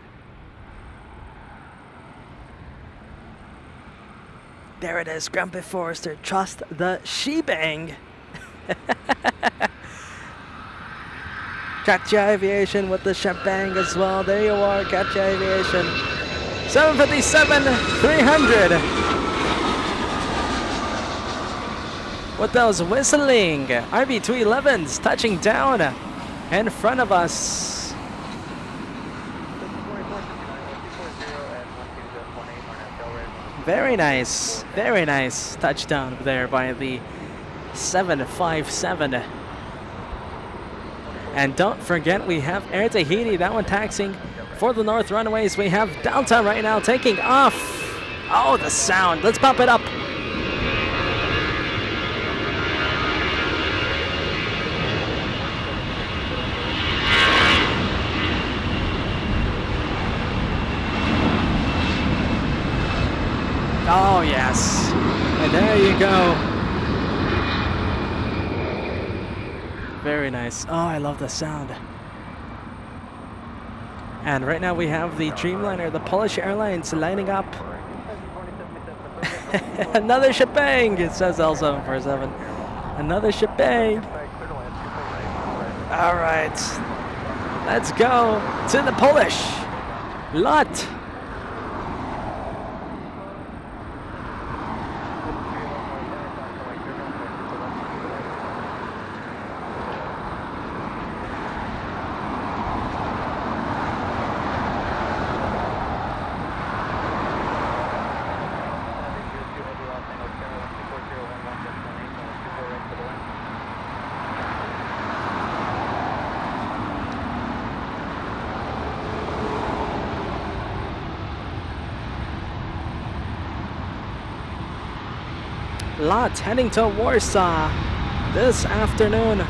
There it is, Grumpy Forrester. Trust the shebang. KJFK Aviation with the shebang as well. There you are, KJFK Aviation. 757-300. With those whistling RB211s touching down in front of us. Very nice touchdown there by the 757. And don't forget, we have Air Tahiti, that one taxiing for the north runways. We have Delta right now taking off. Oh, the sound. Let's pop it up. Oh, yes. And there you go. Very nice. Oh, I love the sound. And right now we have the Dreamliner, the Polish Airlines lining up. Another shebang, it says L747. Another shebang. All right. Let's go to the Polish lot. Lot heading to Warsaw this afternoon.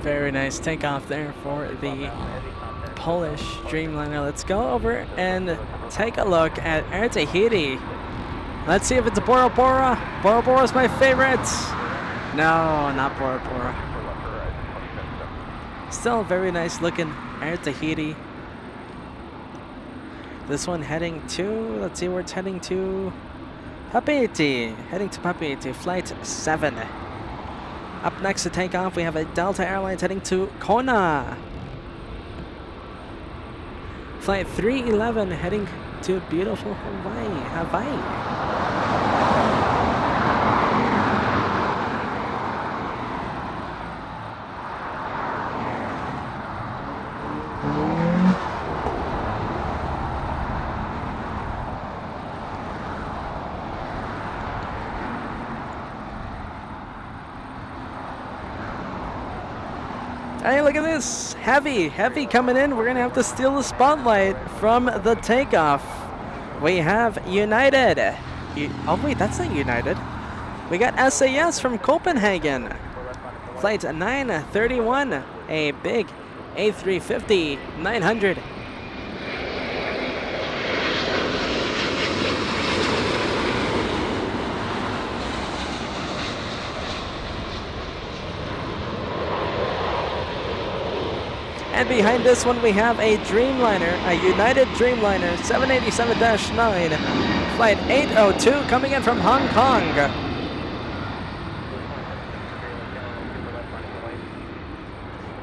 Very nice takeoff there for the Polish Dreamliner. Let's go over and take a look at Air Tahiti. Let's see if it's a Bora Bora. Bora Bora is my favorite. No, not Bora Bora. Still very nice looking Air Tahiti. This one heading to, let's see where it's heading to. Papeete. Heading to Papeete, flight 7. Up next to take off, we have a Delta Airlines heading to Kona. Flight 311 heading to beautiful Hawaii. Hey, look at this. Heavy coming in. We're going to have to steal the spotlight from the takeoff. We have United. Oh, wait, that's not United. We got SAS from Copenhagen. Flight 931, a big A350-900. And behind this one we have a Dreamliner, a United Dreamliner 787-9, flight 802 coming in from Hong Kong.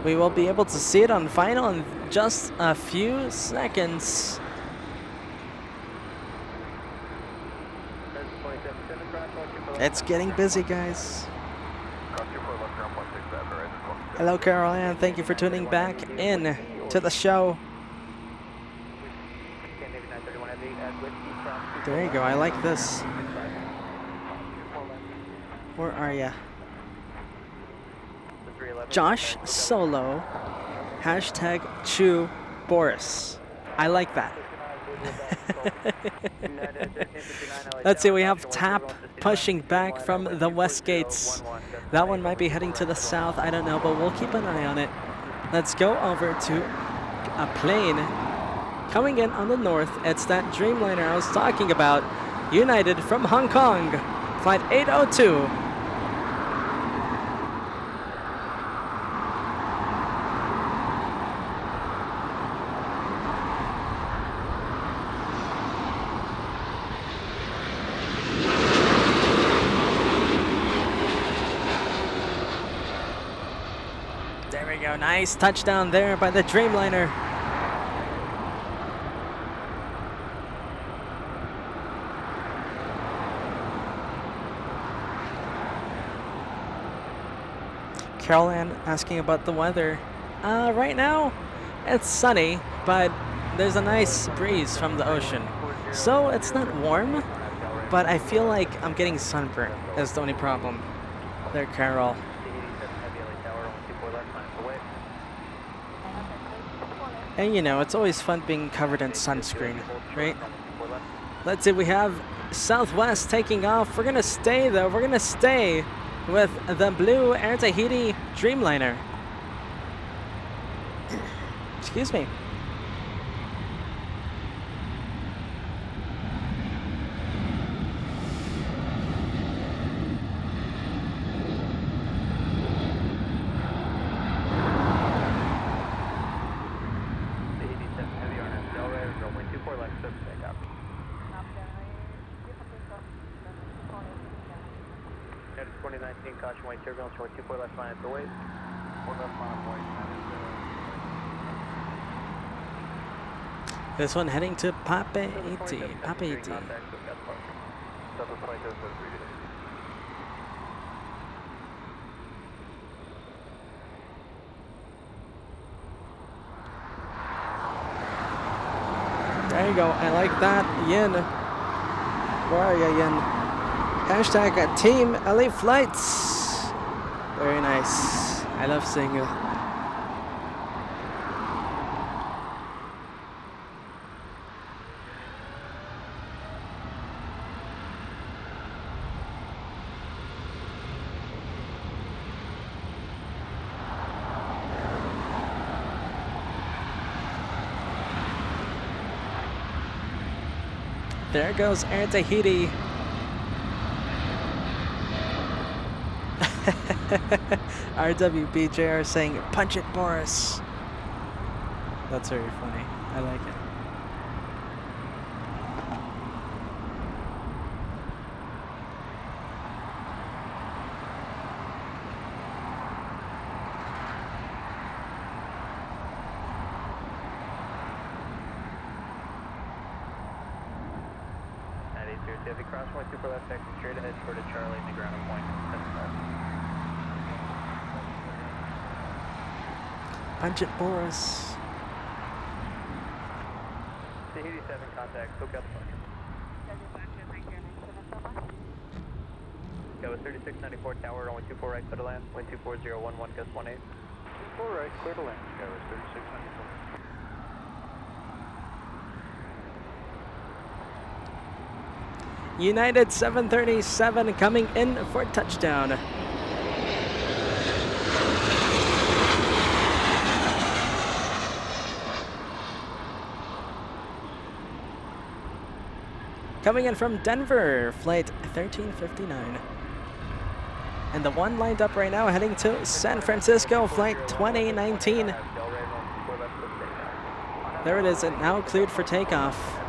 We will be able to see it on final in just a few seconds. It's getting busy, guys. Hello, Carol Ann. Thank you for tuning back in to the show. There you go. I like this. Where are ya? Josh Solo. Hashtag Chew Boris. I like that. Let's see, we have TAP pushing back from the west gates. That one might be heading to the south, I don't know, but we'll keep an eye on it. Let's go over to a plane coming in on the north. It's that Dreamliner I was talking about, United from Hong Kong, flight 802. Nice touchdown there by the Dreamliner. Carol Ann asking about the weather. Right now, it's sunny, but there's a nice breeze from the ocean. So it's not warm, but I feel like I'm getting sunburned. That's the only problem. There, Carol. And you know, it's always fun being covered in sunscreen, right? Let's see, we have Southwest taking off. We're gonna stay though, we're gonna stay with the blue Air Tahiti Dreamliner. Excuse me. This one heading to Papeete. Papeete. There you go. I like that. Yin. Where are you, Yin? Hashtag Team LA Flights. Very nice. I love seeing you. There goes Air Tahiti. RWBJR saying, punch it, Boris. That's very funny. I like it. Heavy cross 12 for left exit straight ahead toward a Charlie in the ground point. Punch it, Boris. Tahiti 7 contact, hook up. Go with 3694 tower, only 24 right, clear to land. Wind 24011, gust 18. 24 right, clear to land. Go with 3694. United 737 coming in for touchdown. Coming in from Denver, flight 1359. And the one lined up right now heading to San Francisco, flight 2019. There it is, and now cleared for takeoff.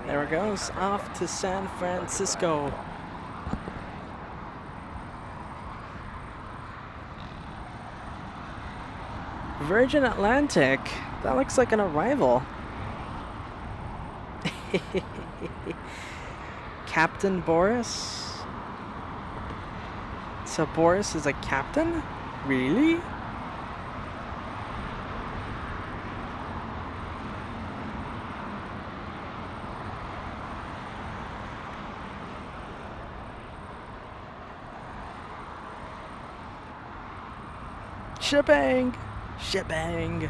There it goes, off to San Francisco. Virgin Atlantic, that looks like an arrival. Captain Boris? So Boris is a captain? Really? Shebang! Shebang!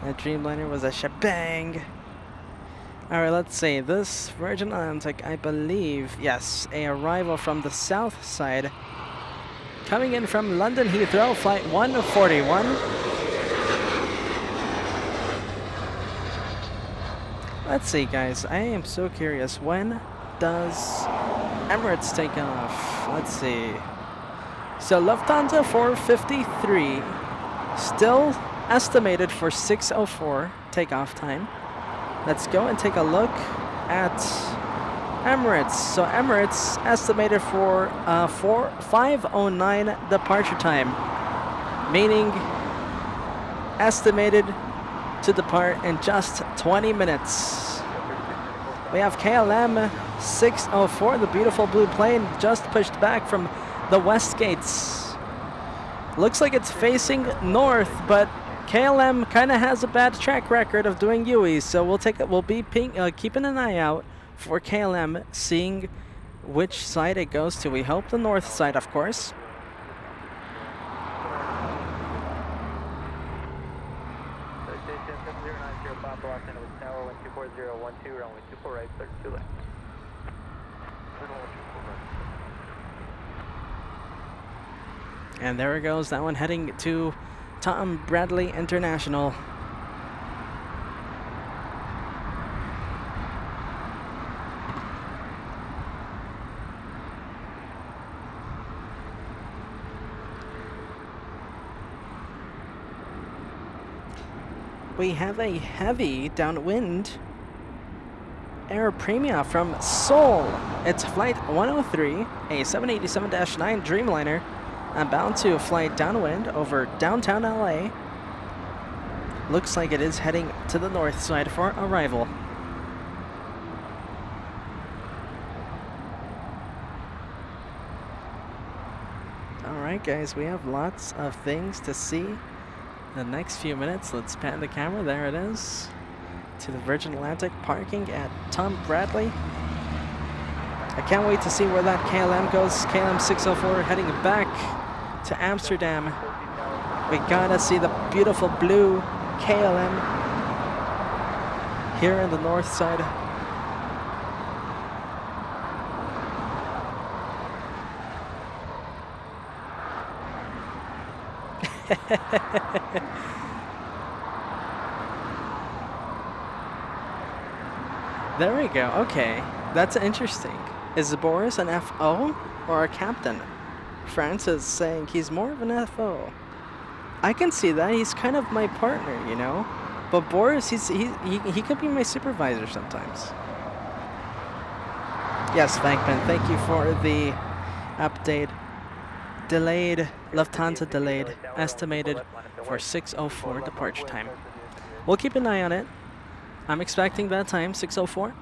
That Dreamliner was a shebang! Alright, let's see. This Virgin Atlantic, I believe, yes, a arrival from the south side. Coming in from London Heathrow, flight 141. Let's see, guys. I am so curious. When does Emirates take off? Let's see. So Lufthansa 453, still estimated for 6:04 takeoff time. Let's go and take a look at Emirates. So Emirates estimated for 5:09 departure time, meaning estimated to depart in just 20 minutes. We have KLM 604, the beautiful blue plane, just pushed back from the west gates. Looks like it's facing north, but KLM kind of has a bad track record of doing UEs, so we'll take it. We'll be keeping an eye out for KLM, seeing which side it goes to. We hope the north side, of course. And there it goes, that one heading to Tom Bradley International. We have a heavy downwind air premia from Seoul. It's flight 103, a 787-9 Dreamliner, bound to fly downwind over downtown LA. Looks like it is heading to the north side for arrival. Alright guys, we have lots of things to see the next few minutes. Let's pan the camera, there it is, to the Virgin Atlantic parking at Tom Bradley. I can't wait to see where that KLM goes. KLM 604 heading back to Amsterdam. We gotta see the beautiful blue KLM here in the north side. There we go. Okay, that's interesting. Is Boris an FO or a captain? France is saying he's more of an FO. I can see that. He's kind of my partner, you know. But Boris, he could be my supervisor sometimes. Yes, Bankman, thank you for the update. Delayed, Lufthansa delayed, estimated for 6:04 departure time. We'll keep an eye on it. I'm expecting that time, 6:04.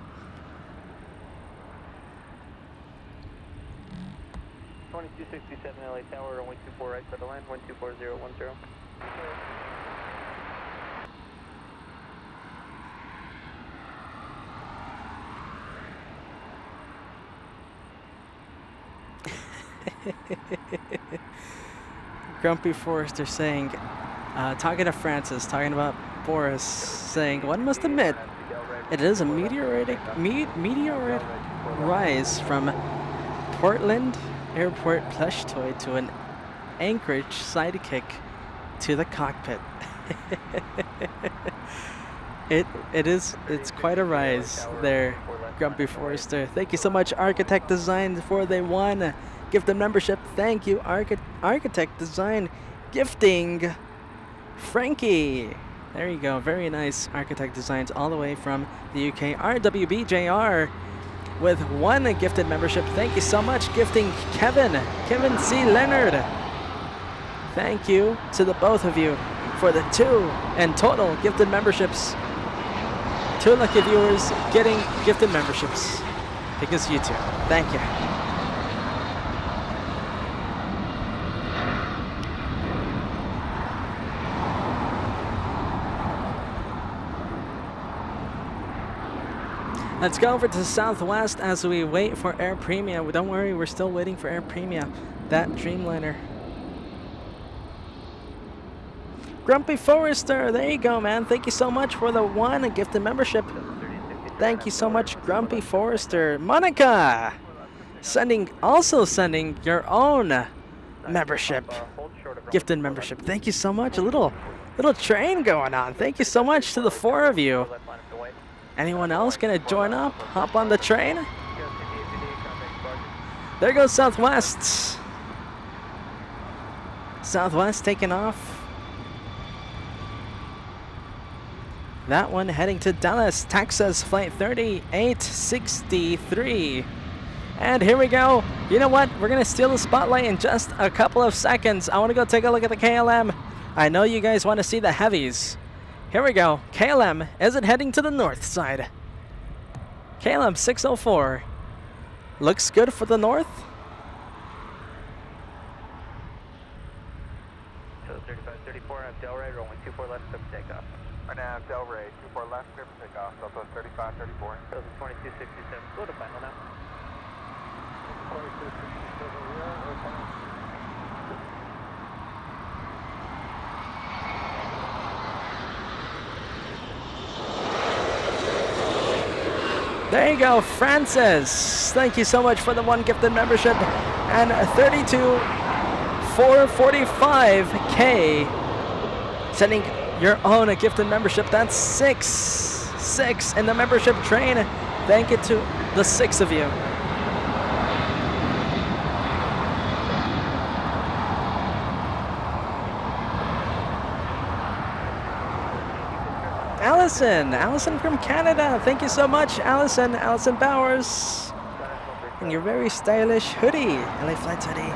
2267 LA Tower, runway 24 right for the line, 124010. Grumpy Forrester saying, talking to Francis, talking about Boris, saying, one must admit, it is a meteoric rise from Portland Airport plush toy to an Anchorage sidekick to the cockpit. It's quite a rise there, Grumpy Forrester. Thank you so much, Architect Design, for the one gifted membership. Thank you, Architect Design, gifting Frankie. There you go. Very nice, Architect Designs, all the way from the UK. RWBJR with one gifted membership. Thank you so much, gifting Kevin C. Leonard. Thank you to the both of you for the 2 and total gifted memberships. 2 lucky viewers getting gifted memberships because you two. Thank you. Let's go over to Southwest as we wait for Air Premia. Don't worry, we're still waiting for Air Premia, that Dreamliner. Grumpy Forrester, there you go, man. Thank you so much for the 1 gifted membership. Thank you so much, Grumpy Forrester. Monica, also sending your own membership, gifted membership. Thank you so much. A little train going on. Thank you so much to the 4 of you. Anyone else gonna join up? Hop on the train? There goes Southwest. Southwest taking off. That one heading to Dallas, Texas, flight 3863. And here we go. You know what? We're gonna steal the spotlight in just a couple of seconds. I wanna go take a look at the KLM. I know you guys wanna see the heavies. Here we go. KLM, is it heading to the north side? KLM 604. Looks good for the north. So 3534, I have Delray, runway 24 left, clear for takeoff. Right now, Delray, 24 left, clear for takeoff. Southwest 3534. So 2267, go to final now. 2267, There you go, Francis. Thank you so much for the 1 gifted membership. And 32,445K. Sending your own gifted membership. That's 6 in the membership train. Thank you to the 6 of you. Allison from Canada. Thank you so much, Allison Bowers. And your very stylish hoodie, LA Flights hoodie.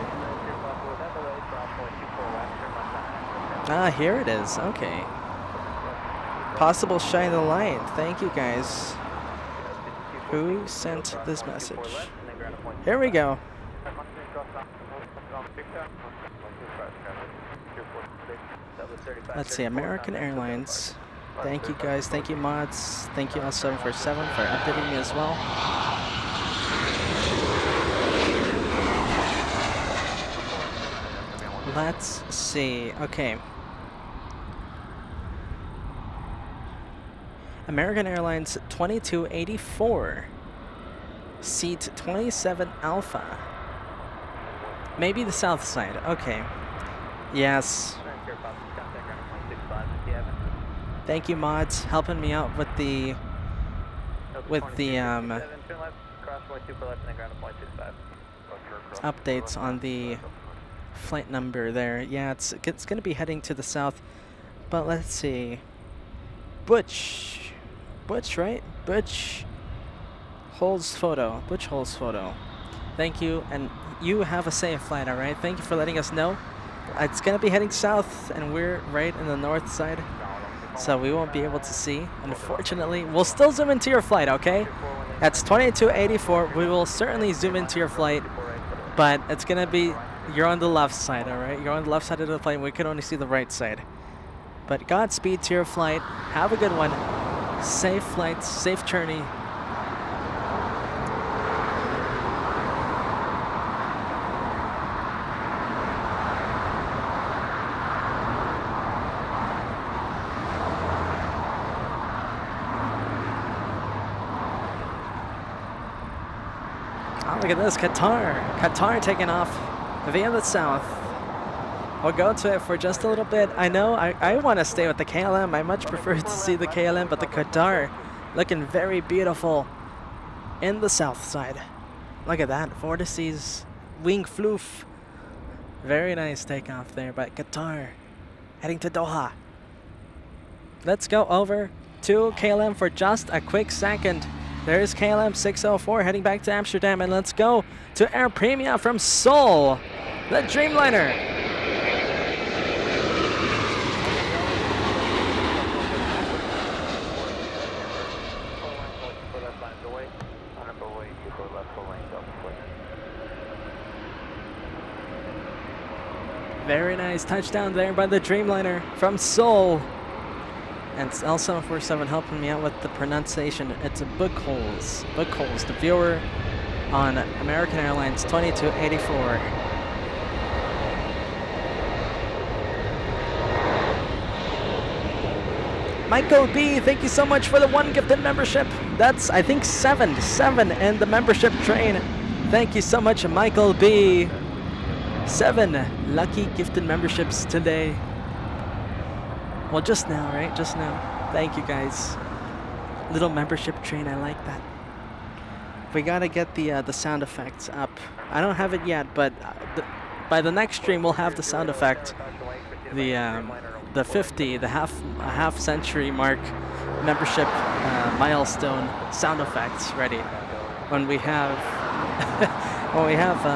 Ah, here it is. Okay. Possible shine the light. Thank you guys. Who sent this message? Here we go. Let's see, American Airlines. Thank you guys, thank you mods, thank you L747 for updating me as well. Let's see, okay. American Airlines 2284, seat 27 Alpha. Maybe the south side, okay. Yes. Thank you mods, helping me out with the updates on the flight number there. Yeah, it's gonna be heading to the south, but let's see. Butch, right? Butch holds photo. Thank you, and you have a safe flight. All right. Thank you for letting us know. It's gonna be heading south, and we're right in the north side, so we won't be able to see. Unfortunately, we'll still zoom into your flight. Okay. That's 2284. We will certainly zoom into your flight, but it's gonna be, you're on the left side, all right? You're on the left side of the plane. We can only see the right side. But Godspeed to your flight. Have a good one. Safe flight, safe journey. Oh, look at this, Qatar. Qatar taking off via the south. We'll go to it for just a little bit. I know I want to stay with the KLM. I much prefer to see the KLM, but the Qatar looking very beautiful in the south side. Look at that, vortices, wing floof. Very nice takeoff there by Qatar, heading to Doha. Let's go over to KLM for just a quick second. There's KLM 604 heading back to Amsterdam, and let's go to Air Premia from Seoul, the Dreamliner. Very nice touchdown there by the Dreamliner from Seoul. And L747 helping me out with the pronunciation. It's Buchholz. Buchholz, the viewer on American Airlines 2284. Michael B, thank you so much for the 1 gifted membership. That's, I think, seven in the membership train. Thank you so much, Michael B. 7 lucky gifted memberships today. Well, just now, right? Just now. Thank you, guys. Little membership train, I like that. We gotta get the sound effects up. I don't have it yet, but by the next stream we'll have the sound effect. The 50, the half century mark membership milestone sound effects ready when we have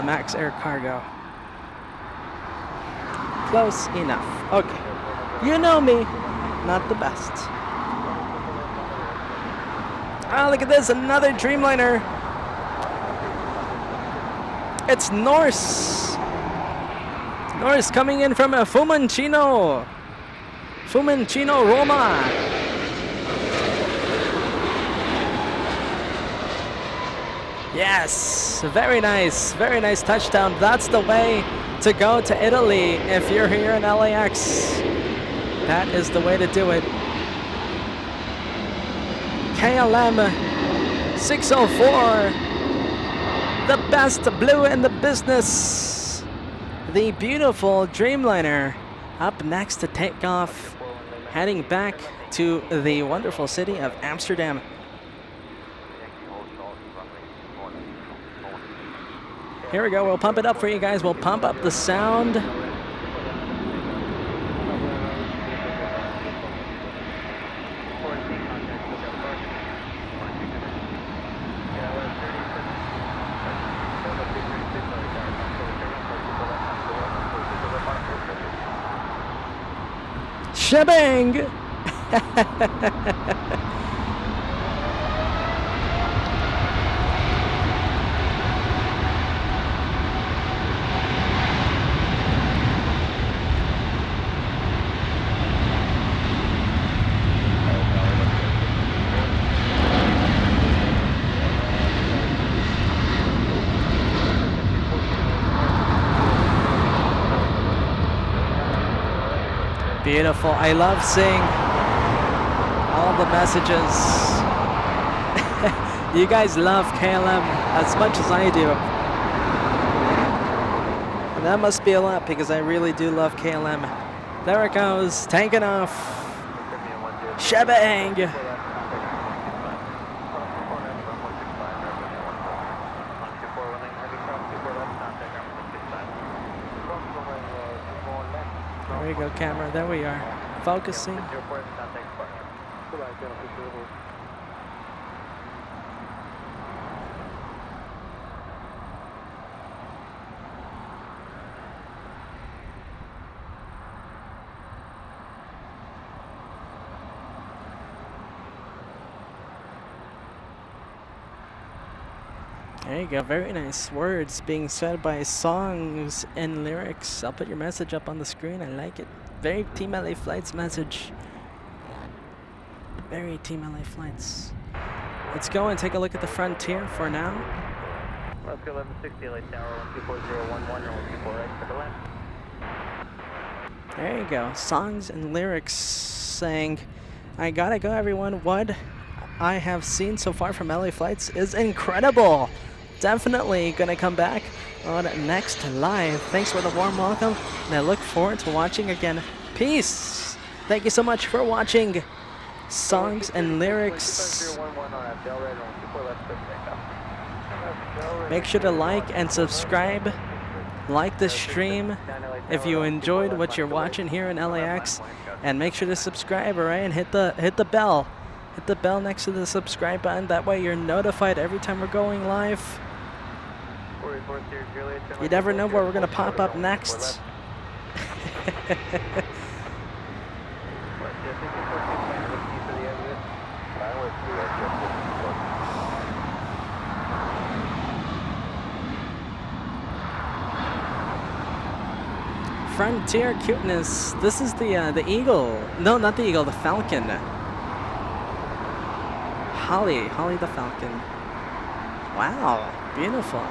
Max Air Cargo. Close enough. Okay. You know me, not the best. Oh, look at this, another Dreamliner. It's Norse. Norse coming in from Fiumicino, Roma. Yes, very nice touchdown. That's the way to go to Italy if you're here in LAX. That is the way to do it. KLM 604, the best blue in the business. The beautiful Dreamliner up next to take off, heading back to the wonderful city of Amsterdam. Here we go, we'll pump it up for you guys. We'll pump up the sound. Shebang! Beautiful. I love seeing all the messages. You guys love KLM as much as I do. And that must be a lot because I really do love KLM. There it goes, taking off. Shebang! There you go, camera. There we are. Focusing. There you go. Very nice words being said by songs and lyrics. I'll put your message up on the screen. I like it. Very Team LA Flights message. Very Team LA Flights. Let's go and take a look at the Frontier for now. Let's go 1160 LA Tower, 124011, 124 right for the left. There you go. Songs and lyrics saying, I gotta go, everyone. What I have seen so far from LA Flights is incredible. Definitely gonna come back on next live. Thanks for the warm welcome, and I look forward to watching again. Peace. Thank you so much for watching Songs and Lyrics. Make sure to like and subscribe. Like the stream if you enjoyed what you're watching here in LAX, and make sure to subscribe, alright, and hit the bell. Hit the bell next to the subscribe button. That way you're notified every time we're going live. You never know where we're gonna pop up next. Frontier cuteness. This is the Eagle. No, not the Eagle. The Falcon. Holly the Falcon. Wow, beautiful.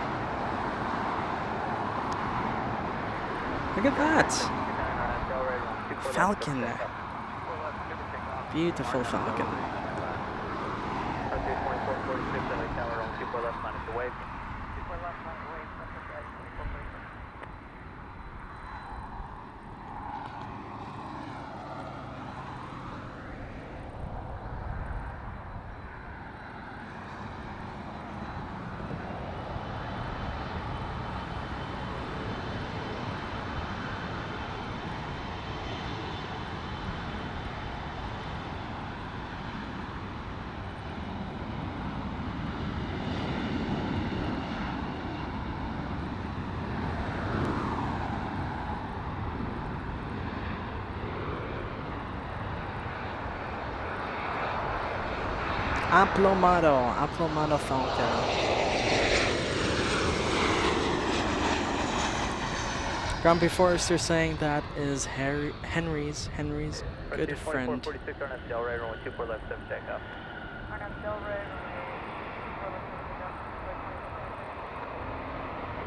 Look at that. Falcon. Beautiful Falcon. Aplomado Falcon. Grumpy Forrester saying that is Henry's good friend. 46 on Del Rey, runway 24 left, 7 takeoff.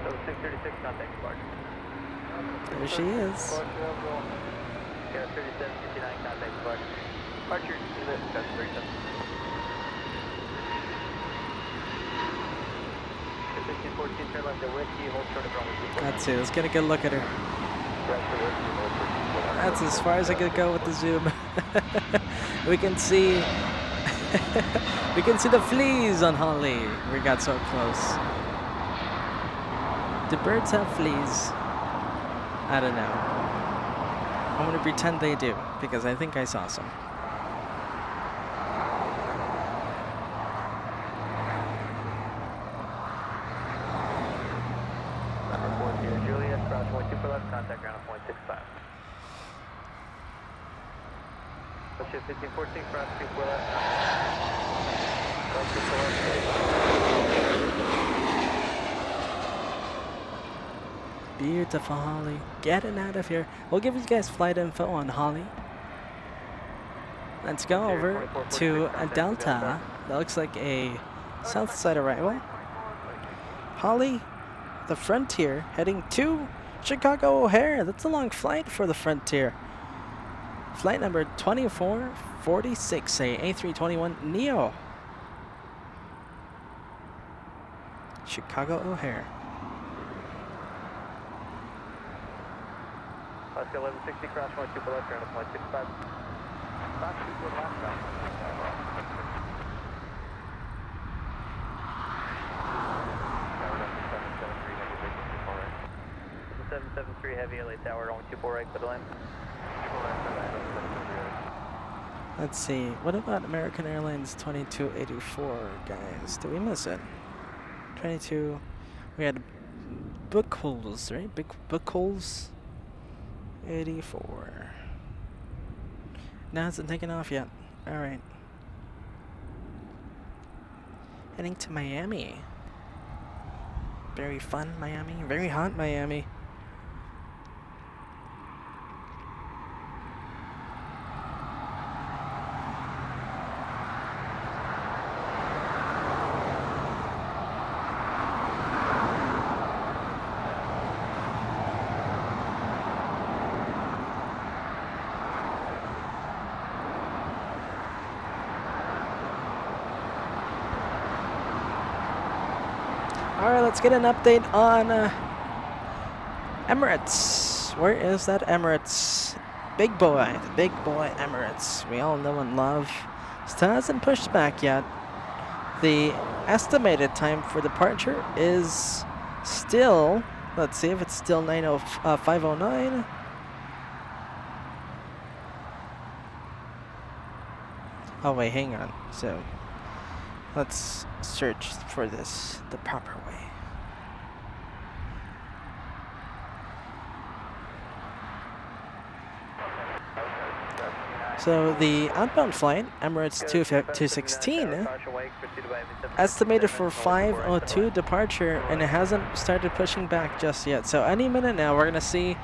So 636, contact departure. There she is. Yeah, 3759, contact departure. Departure, that's 37. 1514, turn left to Whiskey, hold short of runway 24. That's it. Let's get a good look at her. That's as far as I could go with the zoom. We can see we can see the fleas on Holly. We got so close. Do birds have fleas? I don't know. I'm gonna pretend they do because I think I saw some. Contact ground at 0.65. Push it 1514, cross 24 left. Beautiful Holly. Getting out of here. We'll give you guys flight info on Holly. Let's go over to a Delta. That looks like a south side arrival. Holly, the Frontier, heading to Chicago O'Hare. That's a long flight for the Frontier. Flight number 2446, a A321 Neo. Chicago O'Hare. Let's go 1160, cross 12 left, turn to 0.65. Cross 24 left, cross 773 heavy LA Tower, only 24 right for the land. Let's see. What about American Airlines 2284, guys? Did we miss it? 22. We had Buchholz, right? Buchholz 84. No, hasn't taken off yet. All right. Heading to Miami. Very fun Miami, very hot Miami. Alright, let's get an update on Emirates. Where is that Emirates? Big boy, the big boy Emirates. We all know and love. Still hasn't pushed back yet. The estimated time for departure is still, let's see if it's still 5:09. Oh wait, hang on. So let's search for this the proper way. So the outbound flight, Emirates 216, estimated for 5:02 departure, and it hasn't started pushing back just yet. So any minute now, we're gonna see,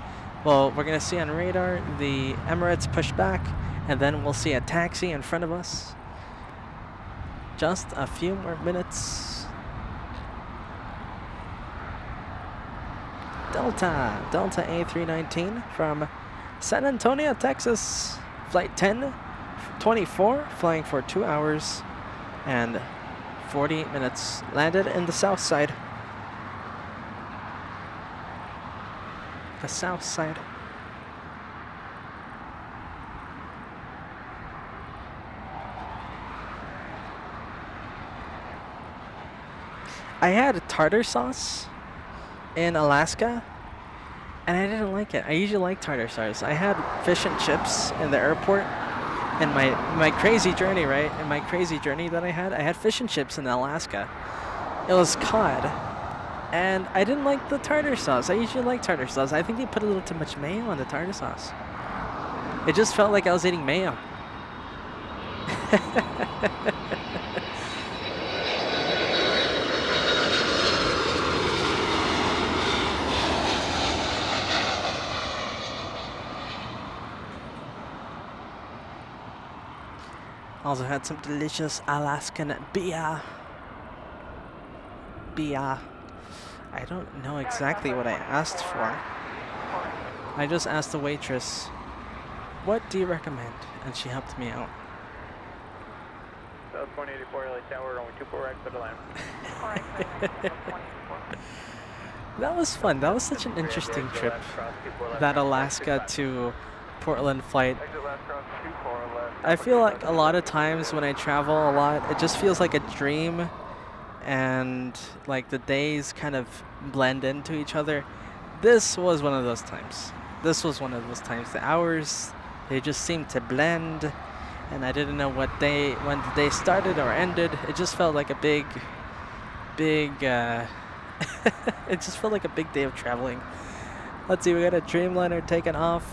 well, we're gonna see on radar the Emirates push back, and then we'll see a taxi in front of us. Just a few more minutes. Delta A319 from San Antonio, Texas. Flight 1024, flying for 2 hours and 48 minutes. Landed in the south side. The south side. I had tartar sauce in Alaska, and I didn't like it. I usually like tartar sauce. I had fish and chips in the airport in my crazy journey, right? In my crazy journey that I had fish and chips in Alaska. It was cod, and I didn't like the tartar sauce. I usually like tartar sauce. I think they put a little too much mayo on the tartar sauce. It just felt like I was eating mayo. Also had some delicious Alaskan beer. I don't know exactly what I asked for. I just asked the waitress, what do you recommend? And she helped me out. South 184 LA Tower, only 24 right for the line. That was fun. That was such an interesting trip. That Alaska to Portland flight. I feel like a lot of times when I travel a lot, it just feels like a dream, and like the days kind of blend into each other. This was one of those times. The hours, they just seemed to blend, and I didn't know when the day started or ended. It just felt like a big it just felt like a big day of traveling. Let's see, we got a Dreamliner taking off.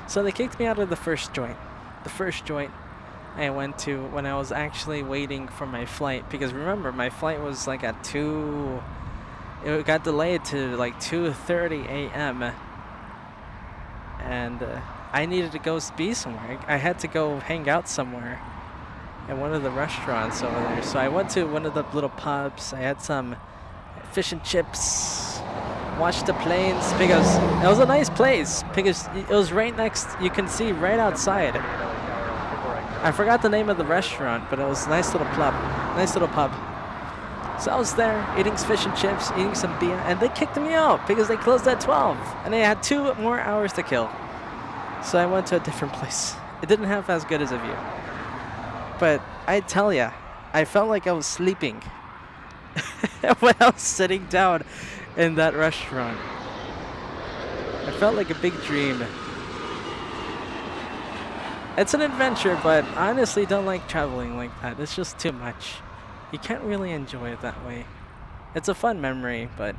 So they kicked me out of the first joint. The first joint I went to when I was actually waiting for my flight, because remember, my flight was like at it got delayed to like 2:30 a.m. and I needed to go be somewhere. I had to go hang out somewhere at one of the restaurants over there. So I went to one of the little pubs. I had some fish and chips, watched the planes, because it was a nice place, because it was right next, you can see right outside. I forgot the name of the restaurant, but it was a nice little pub. So I was there eating fish and chips, eating some beer, and they kicked me out because they closed at 12, and they had 2 more hours to kill. So I went to a different place. It didn't have as good as a view, but I tell ya, I felt like I was sleeping when I was sitting down in that restaurant. I felt like a big dream. It's an adventure, but I honestly don't like traveling like that. It's just too much. You can't really enjoy it that way. It's a fun memory, but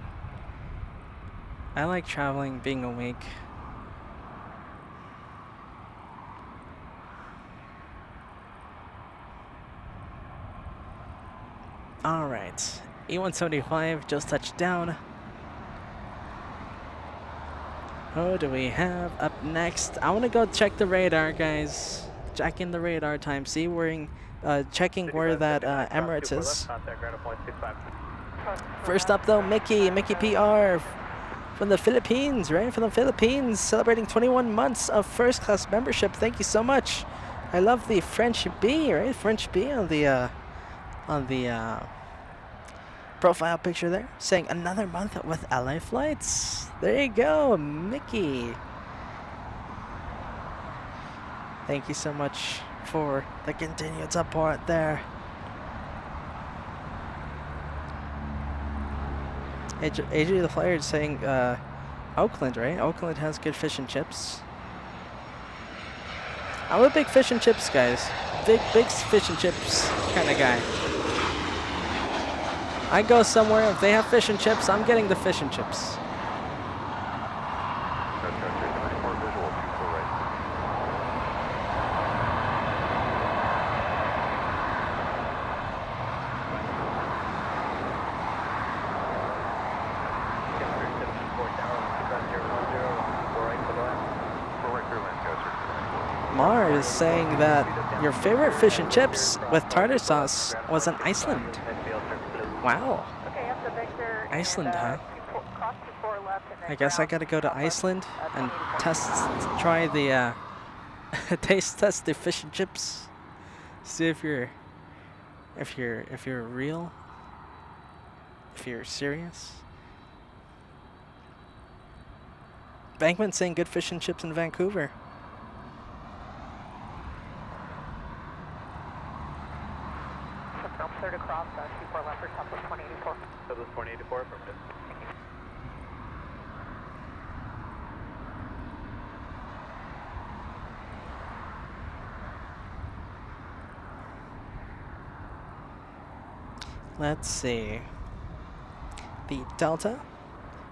I like traveling, being awake. All right, E175 just touched down. Who do we have up next? I want to go check the radar, guys. Checking the radar time. See where, checking where that Emirates is. First up though, Mickey PR from the Philippines, right? From the Philippines, celebrating 21 months of first class membership. Thank you so much. I love the French B, right? French B on the profile picture there, saying another month with LA flights. There you go, Mickey. Thank you so much for the continued support there. AJ the Flyer is saying Oakland, right? Oakland has good fish and chips. I'm a big fish and chips, guys. Big fish and chips kind of guy. I go somewhere, if they have fish and chips, I'm getting the fish and chips. Mar is saying that your favorite fish and chips with tartar sauce was in Iceland. Wow. Okay, up to Victor. Iceland, huh? Cross to 4 left and then I guess I gotta go to Iceland and try the, test the fish and chips. See if you're real, if you're serious. Bankman saying good fish and chips in Vancouver. Third across, 24 left or top of 2084. So this 2084, affirmative. Let's see. The Delta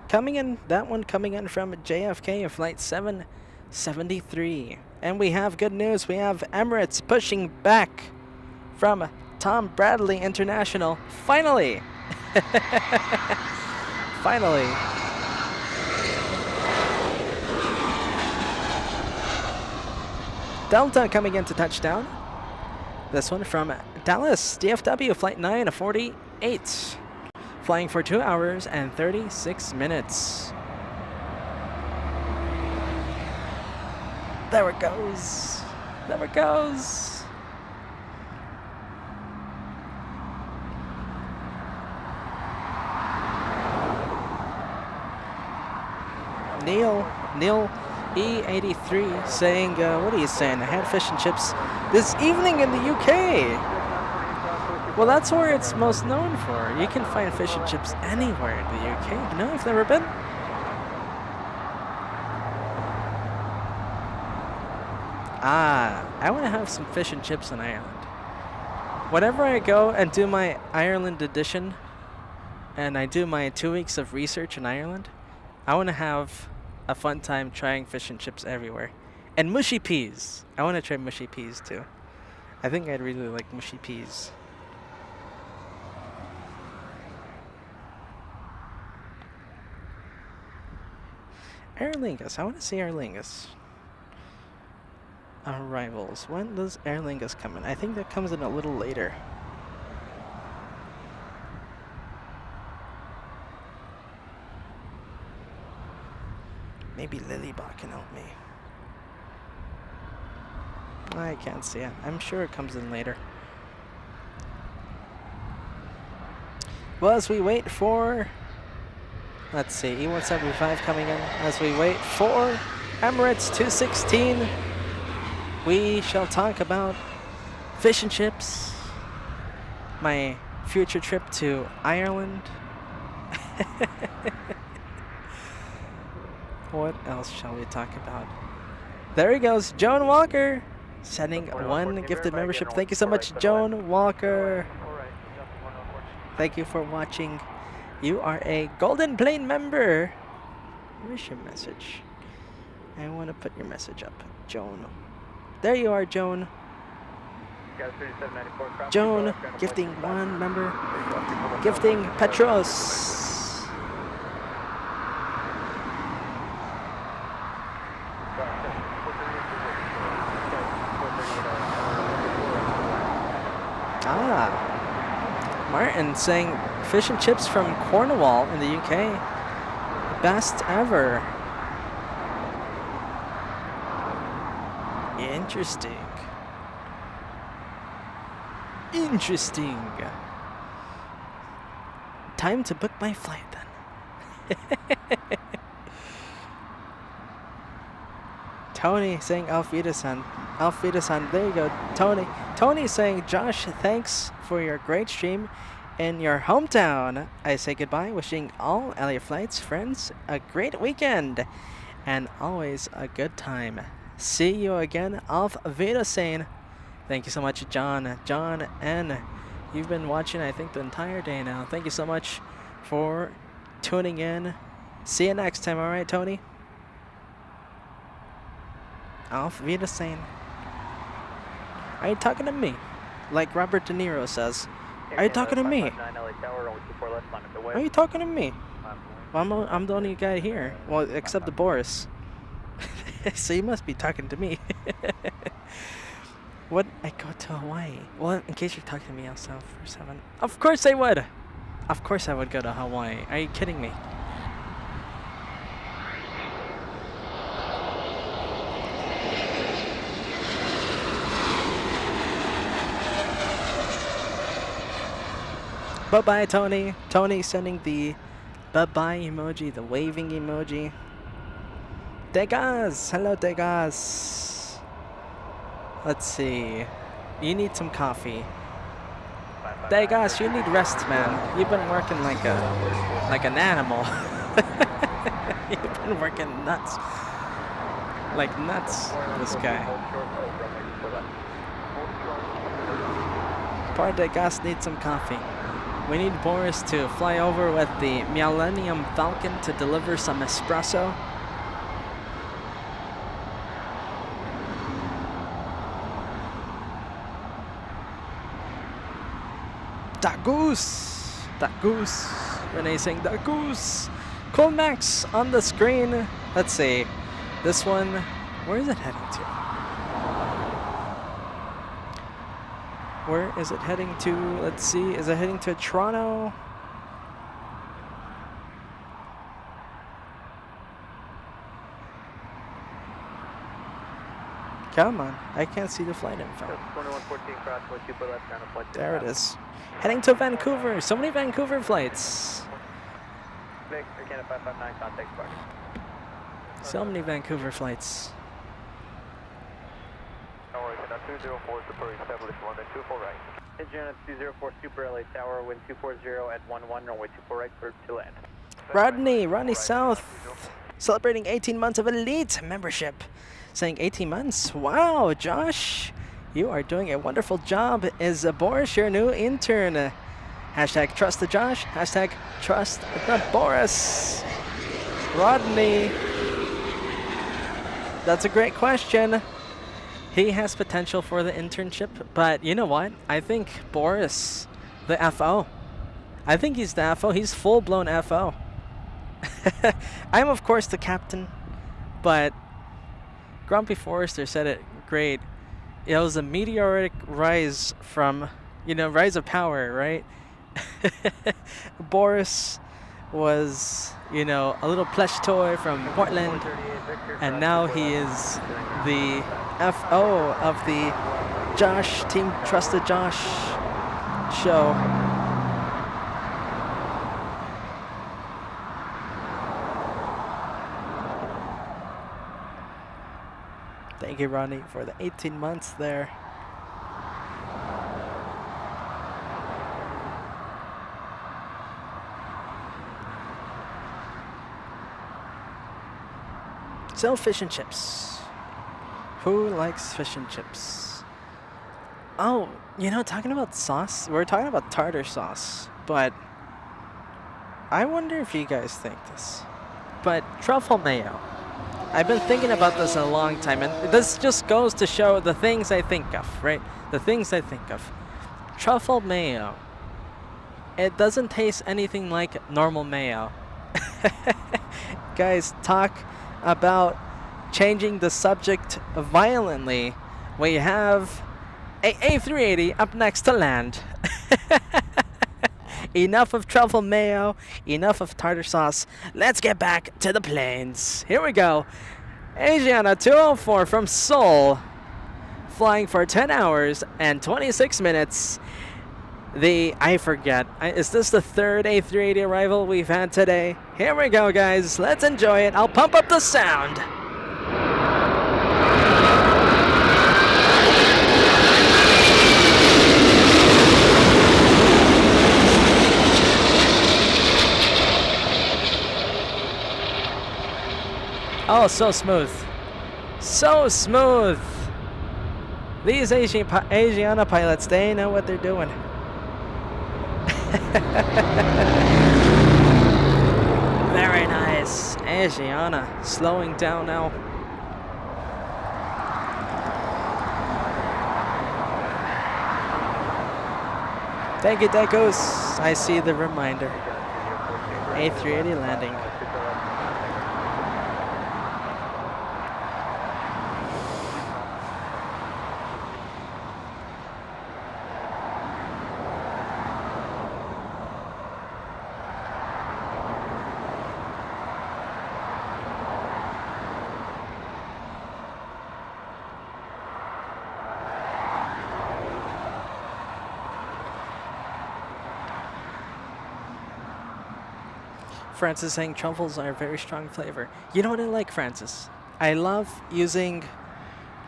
coming in, that one coming in from JFK, flight 773. And we have good news. We have Emirates pushing back from Tom Bradley International. Finally! Finally. Delta coming into touchdown. This one from Dallas, DFW, flight 948. Flying for 2 hours and 36 minutes. There it goes. There it goes. Neil E83 saying, what are you saying? I had fish and chips this evening in the UK. Well, that's where it's most known for. You can find fish and chips anywhere in the UK. No, you've never been? I want to have some fish and chips in Ireland. Whenever I go and do my Ireland edition, and I do my 2 weeks of research in Ireland, I want to have a fun time trying fish and chips everywhere. And mushy peas. I want to try mushy peas too. I think I'd really like mushy peas. Aer Lingus. I want to see Aer Lingus. Arrivals. When does Aer Lingus come in? I think that comes in a little later. Maybe Lilybot can help me. I can't see it. I'm sure it comes in later. Well, as we wait for... Let's see, E175 coming in. As we wait for Emirates 216, we shall talk about fish and chips, my future trip to Ireland. What else shall we talk about? There he goes, Joan Walker, sending one gifted membership. Thank you so much, Joan Walker. Thank you for watching. You are a Golden Plane member. Where's your message? I want to put your message up, Joan. There you are, Joan. Joan gifting 1 member. Gifting Petros. Ah, Martin saying fish and chips from Cornwall in the UK. Best ever. Interesting. Interesting. Time to book my flight then. Tony saying Auf Wiedersehen. Auf Wiedersehen. There you go, Tony. Tony saying, Josh, thanks for your great stream in your hometown. I say goodbye, wishing all LA flights friends a great weekend and always a good time. See you again. Auf Wiedersehen. Thank you so much, John. John N. You've been watching, I think, the entire day now. Thank you so much for tuning in. See you next time, alright, Tony? Auf Wiedersehen. Are you talking to me? Like Robert De Niro says. Are you talking to me? Are you talking to me? I'm the only guy here. Well, except the Boris. So you must be talking to me. Would I go to Hawaii? Well, in case you're talking to me, I'll sell for 7. Of course I would. Of course I would go to Hawaii. Are you kidding me? Bye-bye, Tony. Tony sending the bye-bye emoji, the waving emoji. Degas! Hello, Degas. Let's see. You need some coffee. Degas, you need rest, man. You've been working like an animal. You've been working nuts. Like nuts, this guy. Poor Degas needs some coffee. We need Boris to fly over with the Millennium Falcon to deliver some espresso. That goose! That goose! Renee saying that goose! Colmax on the screen. Let's see. This one, where is it heading to? Where is it heading to? Let's see. Is it heading to Toronto? Come on. I can't see the flight info. There it is. Heading to Vancouver. So many Vancouver flights. So many Vancouver flights. 204 Super established 124 right. Engine at 204 Super LA Tower, wind 240 at 11, runway 24 right, clear to land. Rodney South, celebrating 18 months of elite membership. Saying 18 months? Wow, Josh, you are doing a wonderful job. Is Boris your new intern? Hashtag trust the Josh, hashtag trust the Boris. Rodney, that's a great question. He has potential for the internship, but you know what? I think Boris, the FO. I think he's the FO. He's full-blown FO. I'm, of course, the captain, but Grumpy Forrester said it great. It was a meteoric rise from, rise of power, right? Boris was, a little plush toy from Portland, and now he is the FO of the Josh Team Trust the Josh show. Thank you, Ronnie, for the 18 months there. So, fish and chips. Who likes fish and chips? Oh, talking about sauce, we're talking about tartar sauce, but I wonder if you guys think this. But truffle mayo. I've been thinking about this a long time, and this just goes to show the things I think of, right? The things I think of. Truffle mayo. It doesn't taste anything like normal mayo. Guys, talk about changing the subject violently. We have a A380 up next to land. Enough of truffle mayo, enough of tartar sauce. Let's get back to the planes. Here we go. Asiana 204 from Seoul, flying for 10 hours and 26 minutes. I forget, is this the third A380 arrival we've had today? Here we go, guys. Let's enjoy it. I'll pump up the sound. Oh, so smooth. So smooth. These Asiana pilots, they know what they're doing. Very nice. Asiana slowing down now. Thank you, Decos. I see the reminder. A380 landing. Francis saying truffles are a very strong flavor. You know what I like, Francis? I love using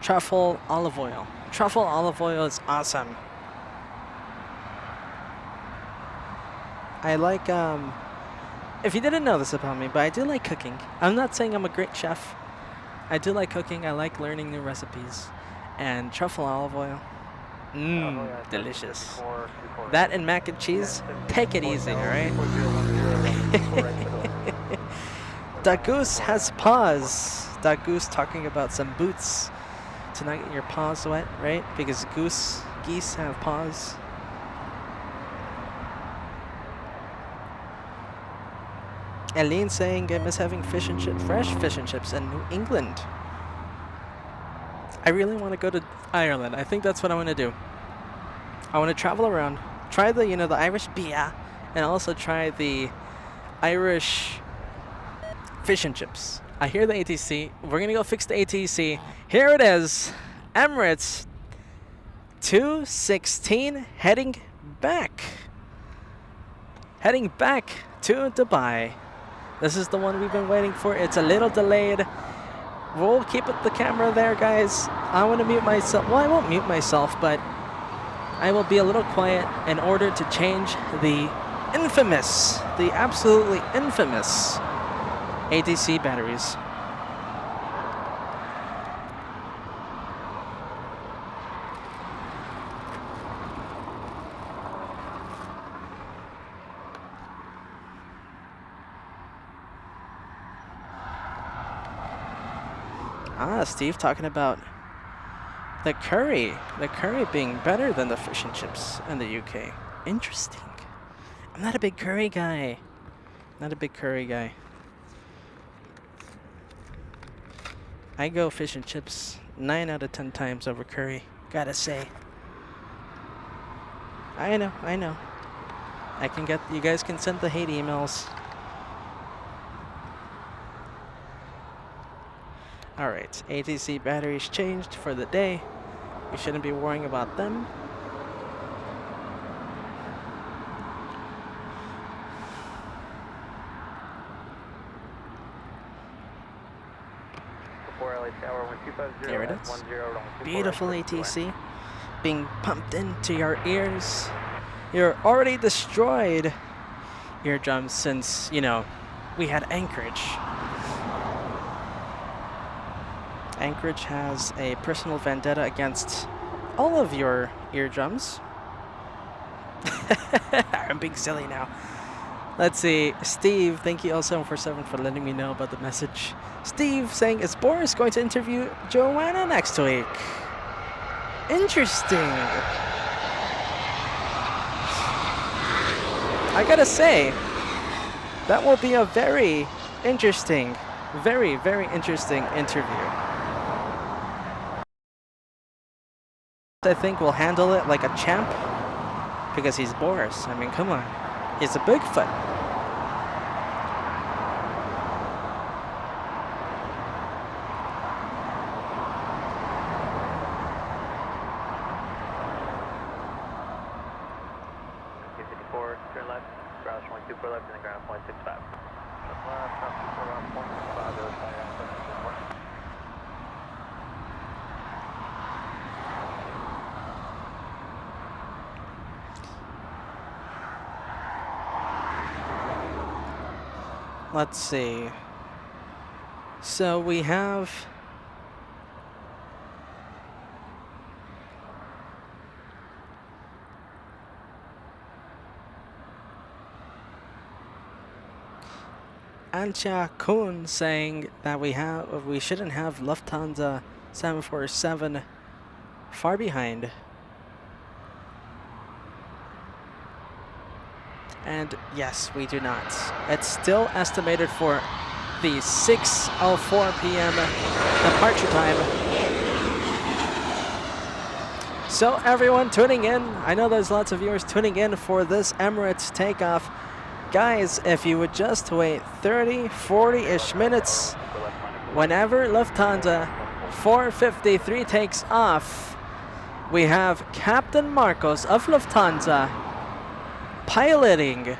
truffle olive oil. Truffle olive oil is awesome. I like, if you didn't know this about me, but I do like cooking. I'm not saying I'm a great chef. I do like cooking. I like learning new recipes. And truffle olive oil, delicious. That and mac and cheese, take it easy, all right? That goose has paws. That goose talking about some boots to not get your paws wet, right? Because geese have paws. Eileen saying I miss having fish and fresh fish and chips in New England. I really want to go to Ireland. I think that's what I want to do. I want to travel around, try the the Irish beer, and also try the Irish fish and chips. I hear the ATC. We're gonna go fix the ATC. Here it is, Emirates 216 heading back to Dubai. This is the one we've been waiting for. It's a little delayed. We'll keep the camera there, guys. I want to mute myself. Well, I won't mute myself, but I will be a little quiet in order to change the absolutely infamous ATC batteries. Steve talking about the curry being better than the fish and chips in the UK. Interesting. I'm not a big curry guy. I go fish and chips 9 out of 10 times over curry, gotta say. I know. You guys can send the hate emails. Alright, ATC batteries changed for the day. We shouldn't be worrying about them. There it is. Beautiful ATC being pumped into your ears. You're already destroyed eardrums since, we had Anchorage. Anchorage has a personal vendetta against all of your eardrums. I'm being silly now. Let's see. Steve, thank you L747 for letting me know about the message. Steve saying, is Boris going to interview Joanna next week? Interesting. I gotta say, that will be a very interesting, very interesting interview. I think we'll handle it like a champ because he's Boris. I mean, come on. He's a Bigfoot. Turn left, ground 24 left, and then ground 0.65. Let's see. So we have Ancha Kun saying that we shouldn't have Lufthansa 747 far behind. And yes, we do not. It's still estimated for the 6:04 p.m. departure time. So everyone tuning in, I know there's lots of viewers tuning in for this Emirates takeoff. Guys, if you would just wait 30, 40-ish minutes, whenever Lufthansa 453 takes off, we have Captain Marcos of Lufthansa piloting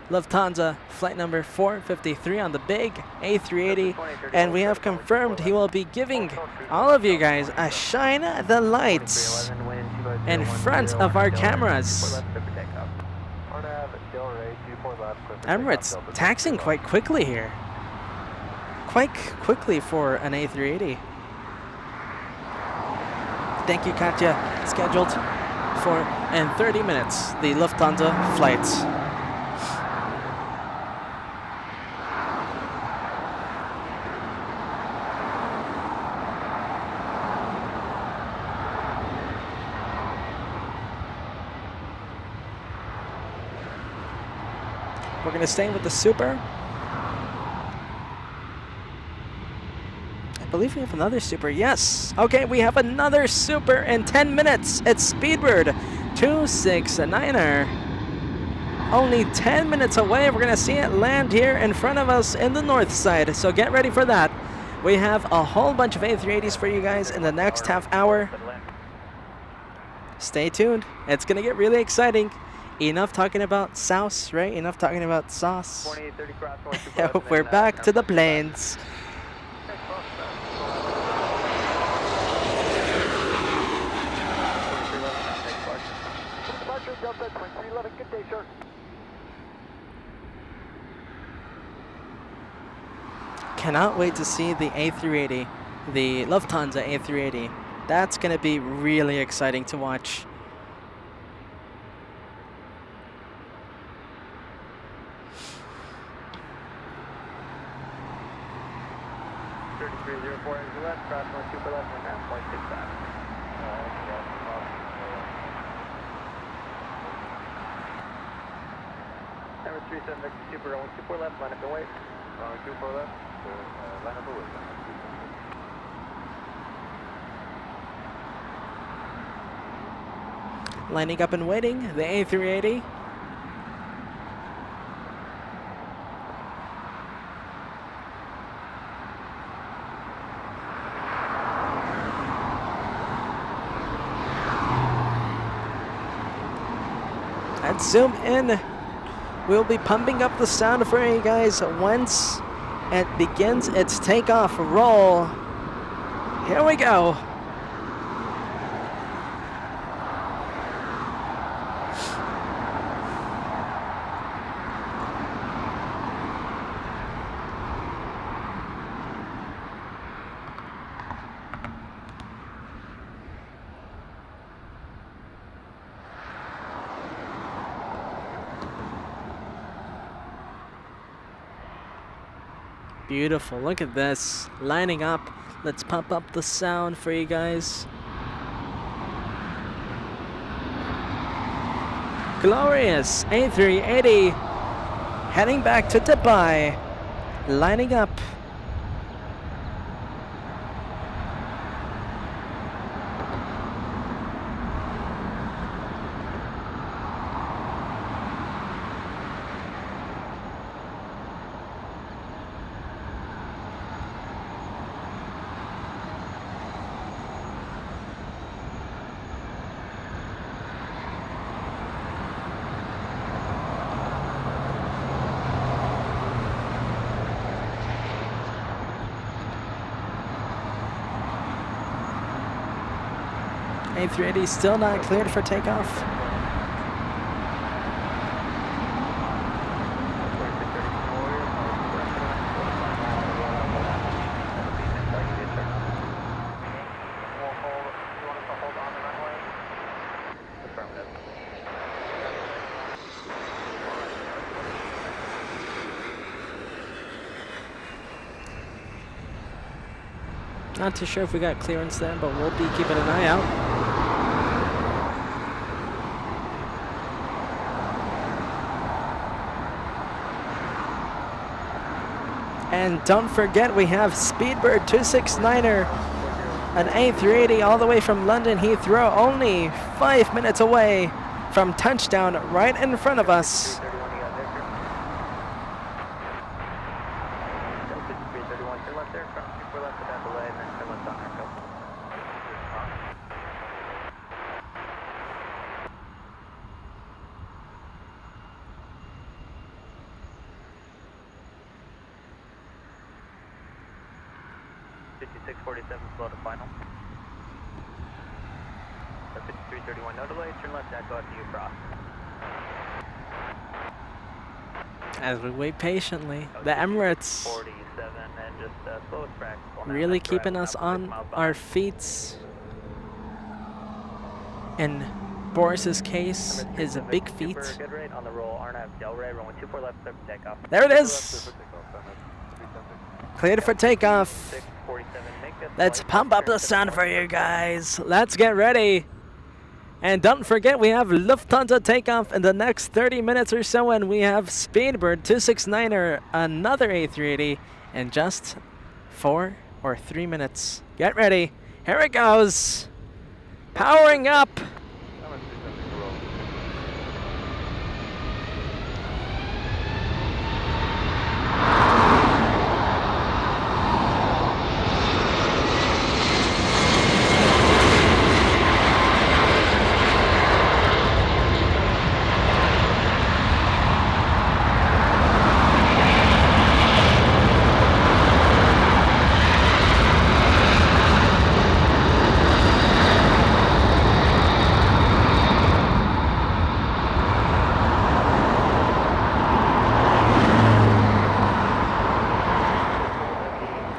Lufthansa flight number 453 on the big A380, and we have confirmed he will be giving all of you guys a shine the lights in front of our cameras. Emirates taxiing quite quickly here. Quite quickly for an A380. Thank you, Katya. Scheduled for in 30 minutes, the Lufthansa flights. We're going to stay with the Super. I believe we have another Super. Yes. Okay, we have another Super in 10 minutes. It's Speedbird 269er. Only 10 minutes away. We're going to see it land here in front of us in the north side. So get ready for that. We have a whole bunch of A380s for you guys in the next half hour. Stay tuned. It's going to get really exciting. Enough talking about sauce, right? Enough talking about sauce. We're back to the planes. Cannot wait to see the A380, the Lufthansa A380. That's going to be really exciting to watch. Number 37 Victor Super, 24 left, line up and wait. 24 left, line up and wait. Lining up and waiting, the A380. Let's zoom in. We'll be pumping up the sound for you guys once it begins its takeoff roll. Here we go. Beautiful. Look at this. Lining up. Let's pump up the sound for you guys. Glorious A380 heading back to Dubai. Lining up. A380 still not cleared for takeoff. Not too sure if we got clearance there, but we'll be keeping an eye out. And don't forget, we have Speedbird 269er, an A380 all the way from London Heathrow, only 5 minutes away from touchdown right in front of us. Slow to final. 5331, no delay, turn left, echo after you cross. As we wait patiently, the Emirates 47 and just slowest practical. really keeping us on our feet. In Boris's case, his big feet. Good rate on the roll, Arnav Delray, runway 24 left, clear for takeoff. There it is. Cleared for takeoff. Let's pump up the sound for you guys. Let's get ready. And don't forget, we have Lufthansa takeoff in the next 30 minutes or so, and we have Speedbird 269er, another A380, in just 4 or 3 minutes. Get ready. Here it goes. Powering up.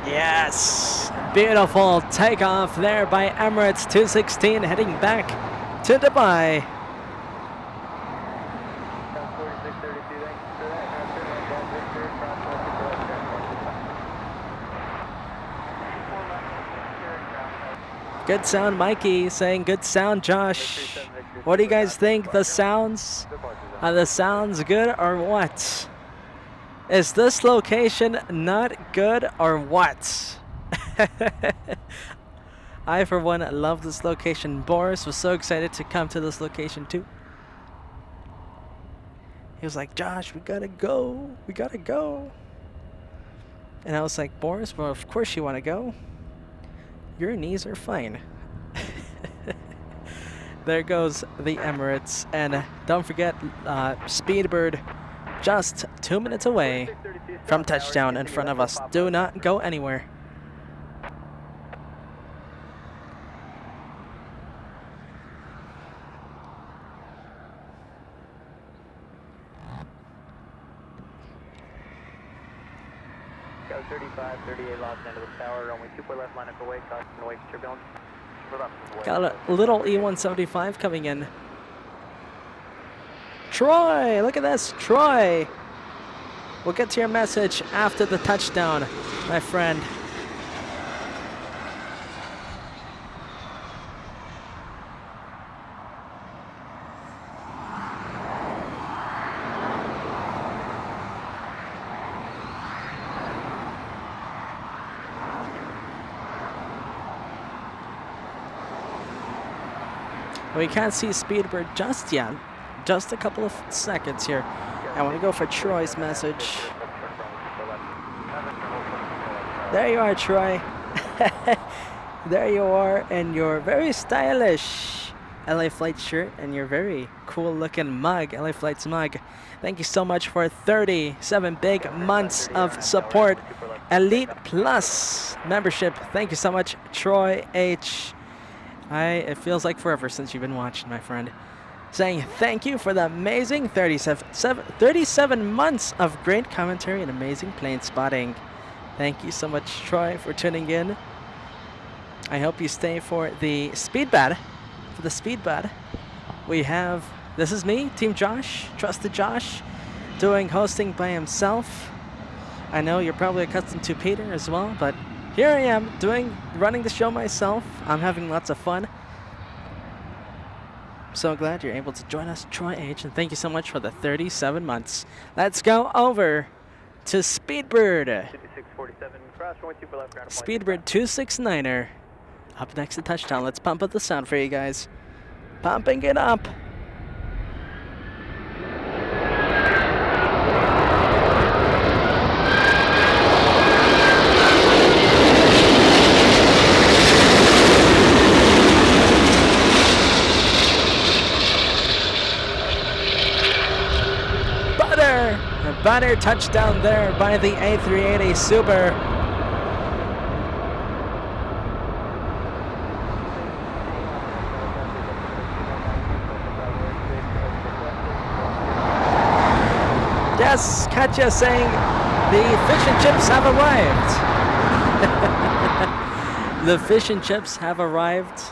Yes, beautiful takeoff there by Emirates 216 heading back to Dubai. Good sound, Mikey saying good sound, Josh. What do you guys think? The sounds? Are the sounds good or what? Is this location not good or what? I, for one, love this location. Boris was so excited to come to this location too. He was like, Josh, we gotta go. We gotta go. And I was like, Boris, well, of course you want to go. Your knees are fine. There goes the Emirates. And don't forget, Speedbird just 2 minutes away from touchdown in front of us. Do not go anywhere. Go 35, 38 lost into the tower, only 2 left, line up away, caution away, turbulence. Got a little E175 coming in. Troy, look at this, Troy. We'll get to your message after the touchdown, my friend. We can't see Speedbird just yet. Just a couple of seconds here. I want to go for Troy's message. There you are, Troy. There you are, and your very stylish LA Flight shirt and your very cool looking mug, LA Flight's mug. Thank you so much for 37 big months of support. Elite Plus membership. Thank you so much, Troy H. It feels like forever since you've been watching, my friend. Saying thank you for the amazing 37 months of great commentary and amazing plane spotting. Thank you so much, Troy, for tuning in. I hope you stay for the speed bad. For the speed bad, we have, this is me, Team Josh, Trusted Josh, doing hosting by himself. I know you're probably accustomed to Peter as well, but here I am running the show myself. I'm having lots of fun. So glad you're able to join us, Troy H, and thank you so much for the 37 months. Let's go over to Speedbird. Speedbird 269er. Up next to touchdown. Let's pump up the sound for you guys. Pumping it up. Butter touchdown there by the A380 Super. Yes, Katya saying the fish and chips have arrived. The fish and chips have arrived.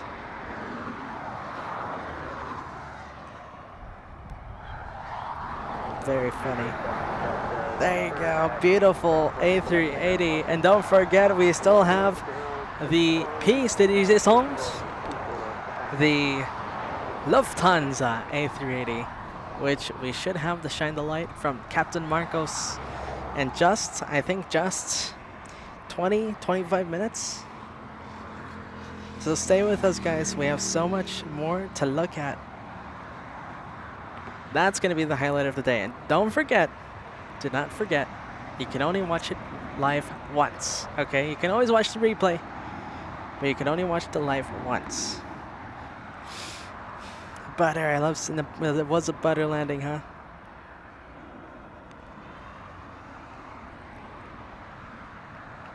Very funny. There you go, beautiful A380. And don't forget, we still have the piece de résistance, the Lufthansa A380, which we should have the shine the light from Captain Marcos in just, I think, just 20-25 minutes. So stay with us, guys. We have so much more to look at. That's going to be the highlight of the day. And don't forget, do not forget, you can only watch it live once, okay? You can always watch the replay, but you can only watch the live once. Butter, I love seeing it was a butter landing, huh?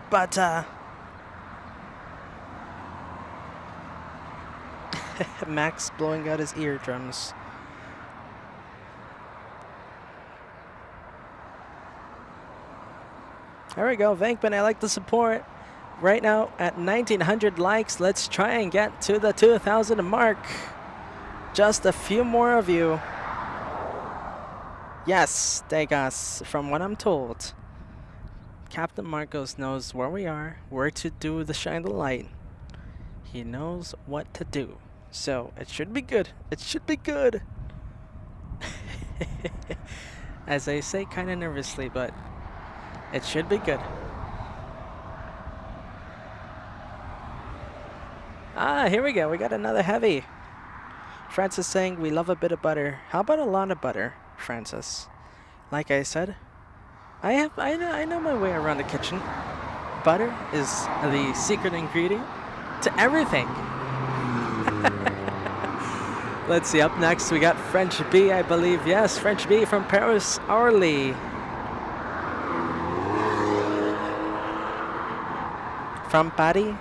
Butter. Max blowing out his eardrums. There we go, Vankman, I like the support. Right now at 1,900 likes, let's try and get to the 2,000 mark. Just a few more of you. Yes, Degas, from what I'm told, Captain Marcos knows where we are, where to do the shine the light. He knows what to do. So it should be good. It should be good. As I say kind of nervously, but it should be good. Ah, here we go. We got another heavy. Francis saying we love a bit of butter. How about a lot of butter, Francis? Like I said, I know my way around the kitchen. Butter is the secret ingredient to everything. Let's see. Up next, we got French B, I believe. Yes, French B from Paris Orly. From Paris,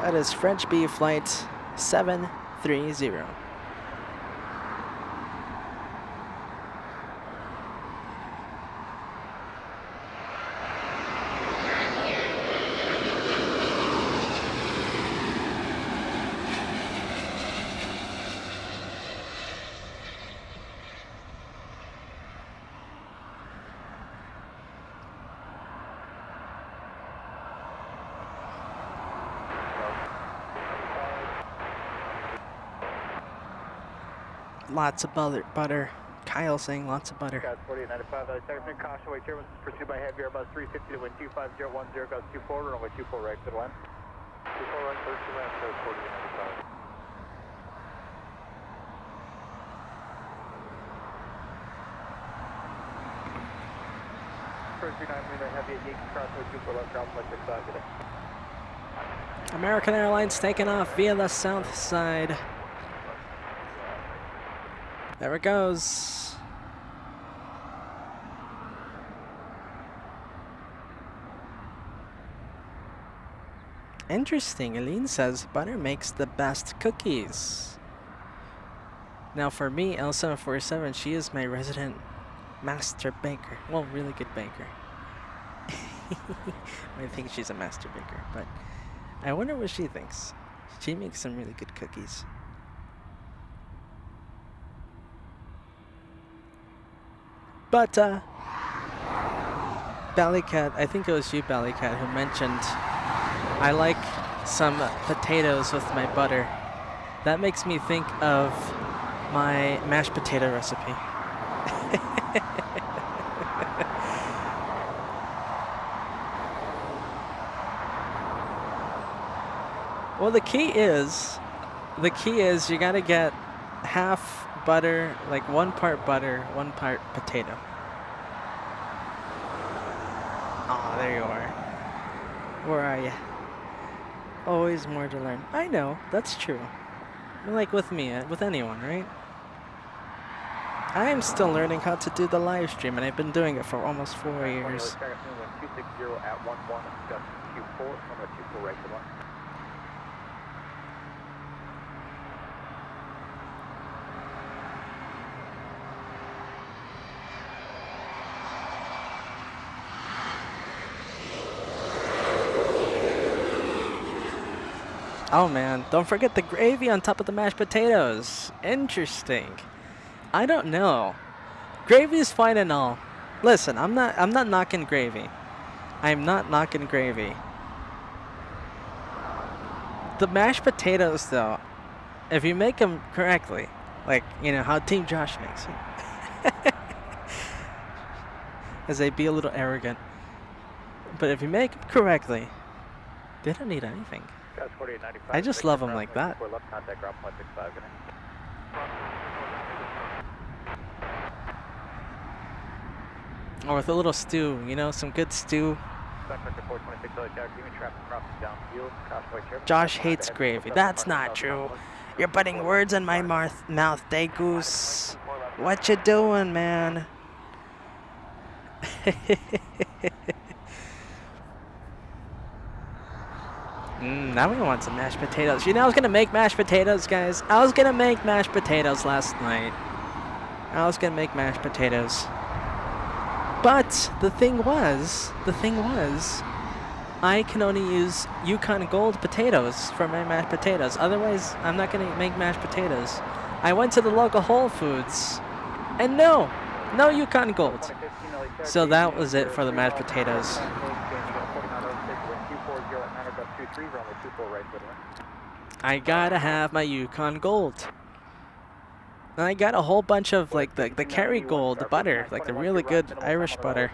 that is French B flight 730. lots of butter. Kyle saying lots of butter. Guys, 4895, Second caution, weight here was pursued by heavy Airbus 350 to wind 25010, guys 24, runway 24 right to the line. 24 right, 13 left, 4895. First 39 heavy at Yankee Crossway 24 left, ground flight 65 today. American Airlines taking off via the south side. There it goes. Interesting. Eileen says butter makes the best cookies. Now for me, L747, she is my resident master baker. Well, really good baker. I think she's a master baker, but I wonder what she thinks. She makes some really good cookies. But, Ballycat, I think it was you, Ballycat, who mentioned I like some potatoes with my butter. That makes me think of my mashed potato recipe. Well, the key is you gotta get half butter, like 1 part butter, 1 part potato. Oh, there you are. Where are you? Always more to learn. I know, that's true. Like with me, with anyone, right? I am still learning how to do the live stream, and I've been doing it for almost 4 years. 260 at 11, Gus Q4, runway 24 right to the line. Oh man, don't forget the gravy on top of the mashed potatoes. Interesting. I don't know. Gravy is fine and all. Listen, I'm not knocking gravy. I'm not knocking gravy. The mashed potatoes though, if you make them correctly, like, you know, how Team Josh makes it. As they be a little arrogant. But if you make them correctly, they don't need anything. I just love them like that. Or with a little stew, you know, some good stew. Josh hates gravy. That's not true. You're putting words in my mouth, Day Goose. What you doing, man? Now we want some mashed potatoes. You know, I was gonna make mashed potatoes, guys. I was gonna make mashed potatoes last night. But the thing was, I can only use Yukon Gold potatoes for my mashed potatoes. Otherwise, I'm not gonna make mashed potatoes. I went to the local Whole Foods, and no Yukon Gold. So that was it for the mashed potatoes. I gotta have my Yukon Gold. And I got a whole bunch of like the Kerrygold butter, like the really good Irish butter.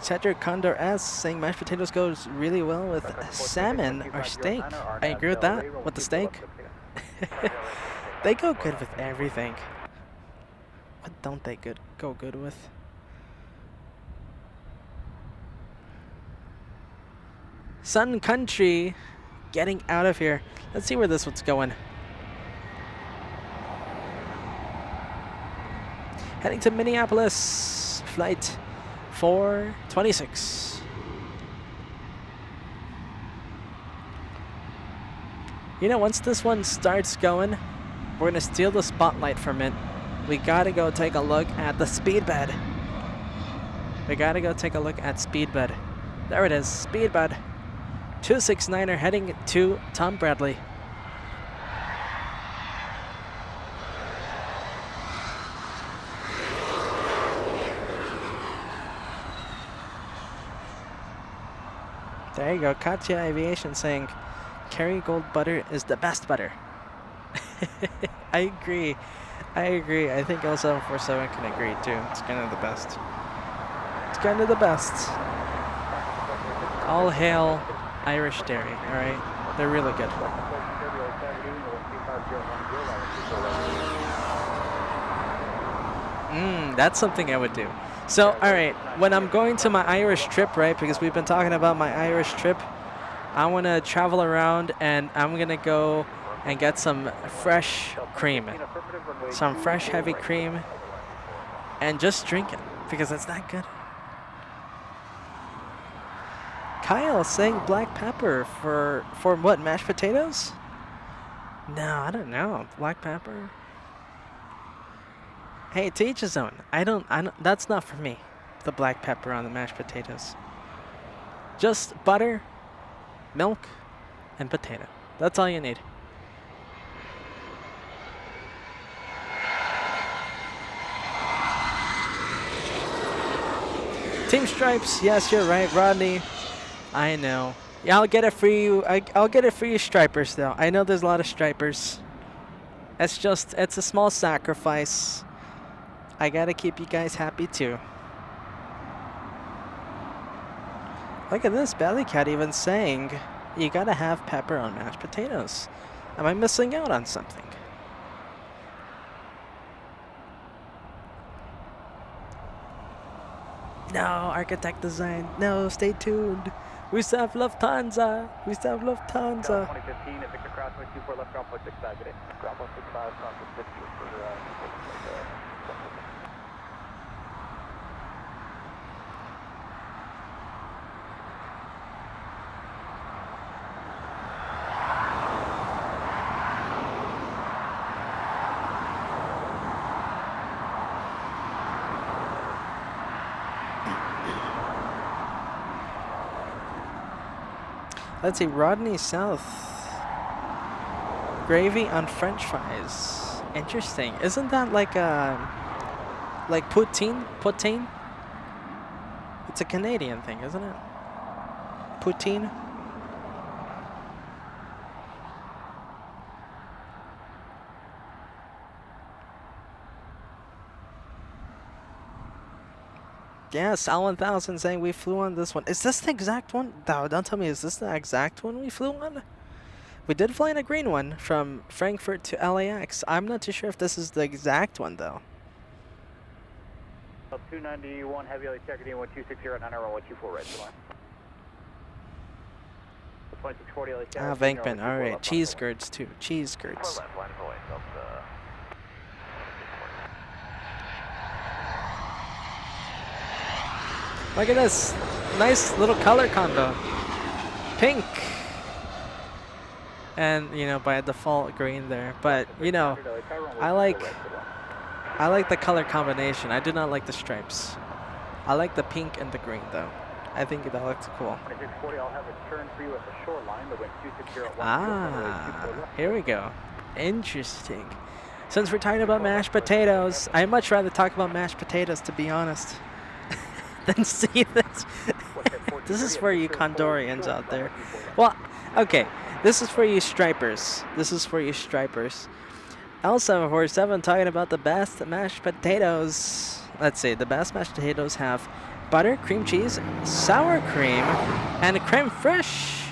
Cedric Condor S saying mashed potatoes goes really well with salmon or steak. I agree with that, with the steak. They go good with everything. What don't they go good with? Sun Country getting out of here. Let's see where this one's going. Heading to Minneapolis, flight 426. You know, once this one starts going, we're gonna steal the spotlight from it. We gotta go take a look at the speed bed. There it is, speed bed. 269er heading to Tom Bradley. There you go. Katya Aviation saying Kerrygold butter is the best butter. I agree. I agree. I think L747 can agree too. It's kind of the best. It's kind of the best. All hail Irish Dairy, alright? They're really good. That's something I would do. So, alright, when I'm going to my Irish trip, right, because we've been talking about my Irish trip, I want to travel around and I'm going to go and get some fresh cream. Some fresh heavy cream and just drink it because it's that good. Kyle saying black pepper for what, mashed potatoes? No, I don't know. Black pepper. Hey, to each his own. I don't that's not for me. The black pepper on the mashed potatoes. Just butter, milk, and potato. That's all you need. Team Stripes, yes, you're right, Rodney. I know. Yeah, I'll get it for you. I'll get it for you, Stripers, though. I know there's a lot of Stripers. It's a small sacrifice. I gotta keep you guys happy, too. Look at this, Bellycat even saying, you gotta have pepper on mashed potatoes. Am I missing out on something? No, architect design. No, stay tuned. We still have Lufthansa. We still have Lufthansa. 2015 at Victor Crossway 24 left ground 165 today. Ground 165, crossway 50 for Let's see, Rodney South. Gravy on French fries. Interesting. Isn't that like poutine? Poutine? It's a Canadian thing, isn't it? Poutine? Yeah, Sal 1000 saying we flew on this one. Is this the exact one? No, don't tell me, is this the exact one we flew on? We did fly in a green one from Frankfurt to LAX. I'm not too sure if this is the exact one, though. 291 heavy LA checker, 1260 at 90124 right to line. 2640 LA checker. Venkman, alright. Cheese curds, too. Cheese curds. Look at this. Nice little color combo. Pink. And, you know, by default green there. But, you know, I like the color combination. I do not like the stripes. I like the pink and the green, though. I think that looks cool. Ah, here we go. Interesting. Since we're talking about mashed potatoes, I'd much rather talk about mashed potatoes, to be honest. Than see this. This is for you Condorians out there. Well, okay. This is for you Stripers. This is for you Stripers. L747 talking about the best mashed potatoes. Let's see. The best mashed potatoes have butter, cream cheese, sour cream, and creme fraiche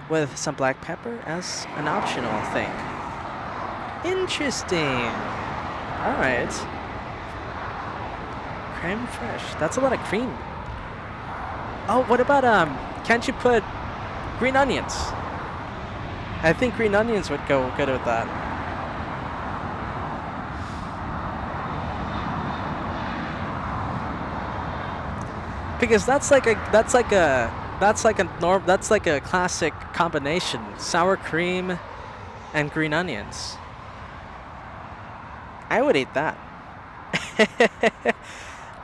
with some black pepper as an optional thing. Interesting. All right. Creme fraiche. That's a lot of cream. Oh, what about can't you put green onions? I think green onions would go good with that. Because that's like a classic combination. Sour cream and green onions. I would eat that.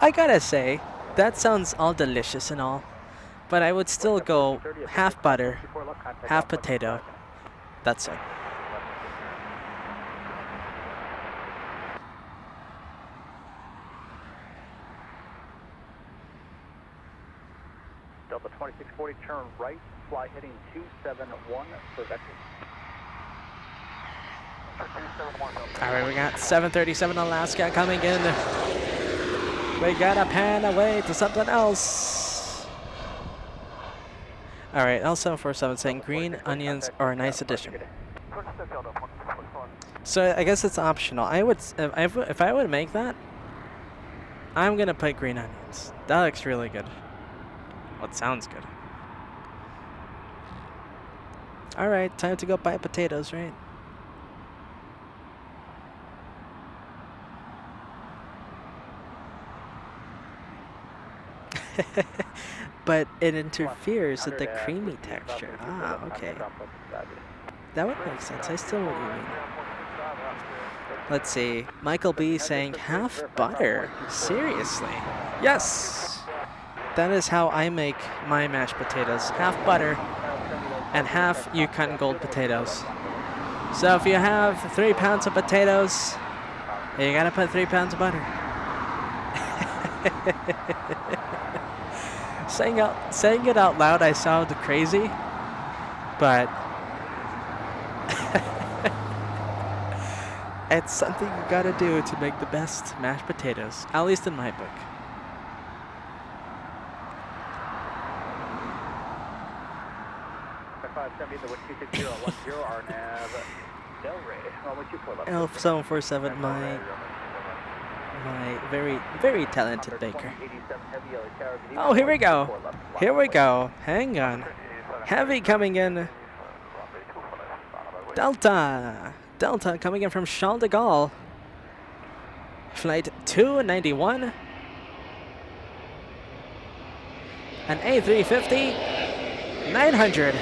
I gotta say, that sounds all delicious and all, but I would still go half butter, half potato. That's it. Delta 2640, turn right, fly heading 271 for vector. All right, we got 737 Alaska coming in. We gotta pan away to something else. All right, L747 saying green onions are a nice addition. So I guess it's optional. I would, if I would make that, I'm gonna put green onions. That looks really good. Well, it sounds good. All right, time to go buy potatoes, right? But it interferes with the creamy texture. Ah, okay. That would make sense. I still what you mean. Let's see. Michael B saying half butter. Seriously? Yes! That is how I make my mashed potatoes. Half butter and half Yukon Gold potatoes. So if you have 3 pounds of potatoes, you gotta put 3 pounds of butter. Saying it out loud, I sound crazy, but it's something you gotta do to make the best mashed potatoes, at least in my book. L747, my very, very talented baker. Oh, here we go. Here we go. Hang on. Heavy coming in. Delta. Delta coming in from Charles de Gaulle. Flight 291. An A350. 900.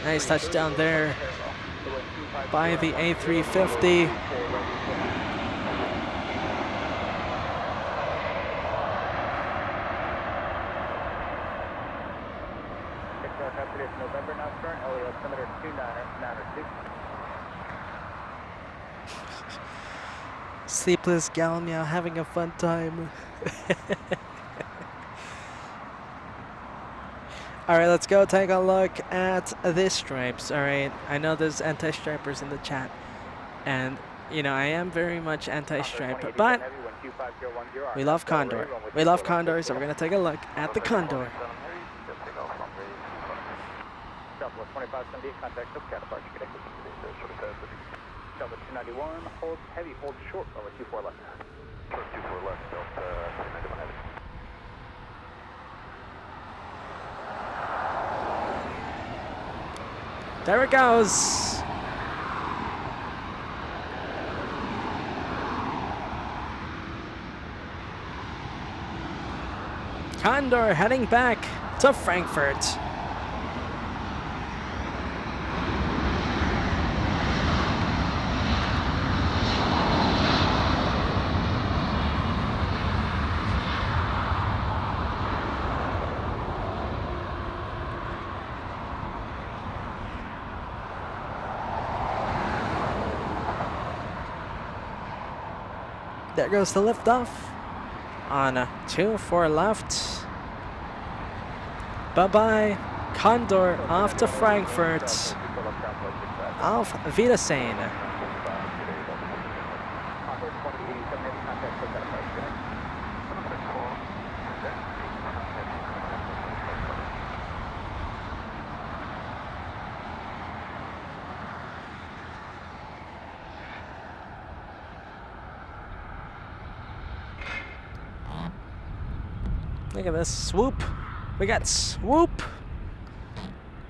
Nice touchdown there by the A350. Sleepless gal meow having a fun time. Alright, let's go take a look at the stripes. Alright, I know there's anti-stripers in the chat. And, you know, I am very much anti-stripe, but we love Condor. We love Condor, so we're going to take a look at the Condor. Delta 291, hold heavy, hold short, over 24 left. Short 24 left, Delta 291 heavy. There it goes. Condor heading back to Frankfurt. There goes the liftoff on 2-4 left. Bye-bye. Condor off to Frankfurt. Auf Wiedersehen. Look at this swoop. We got swoop.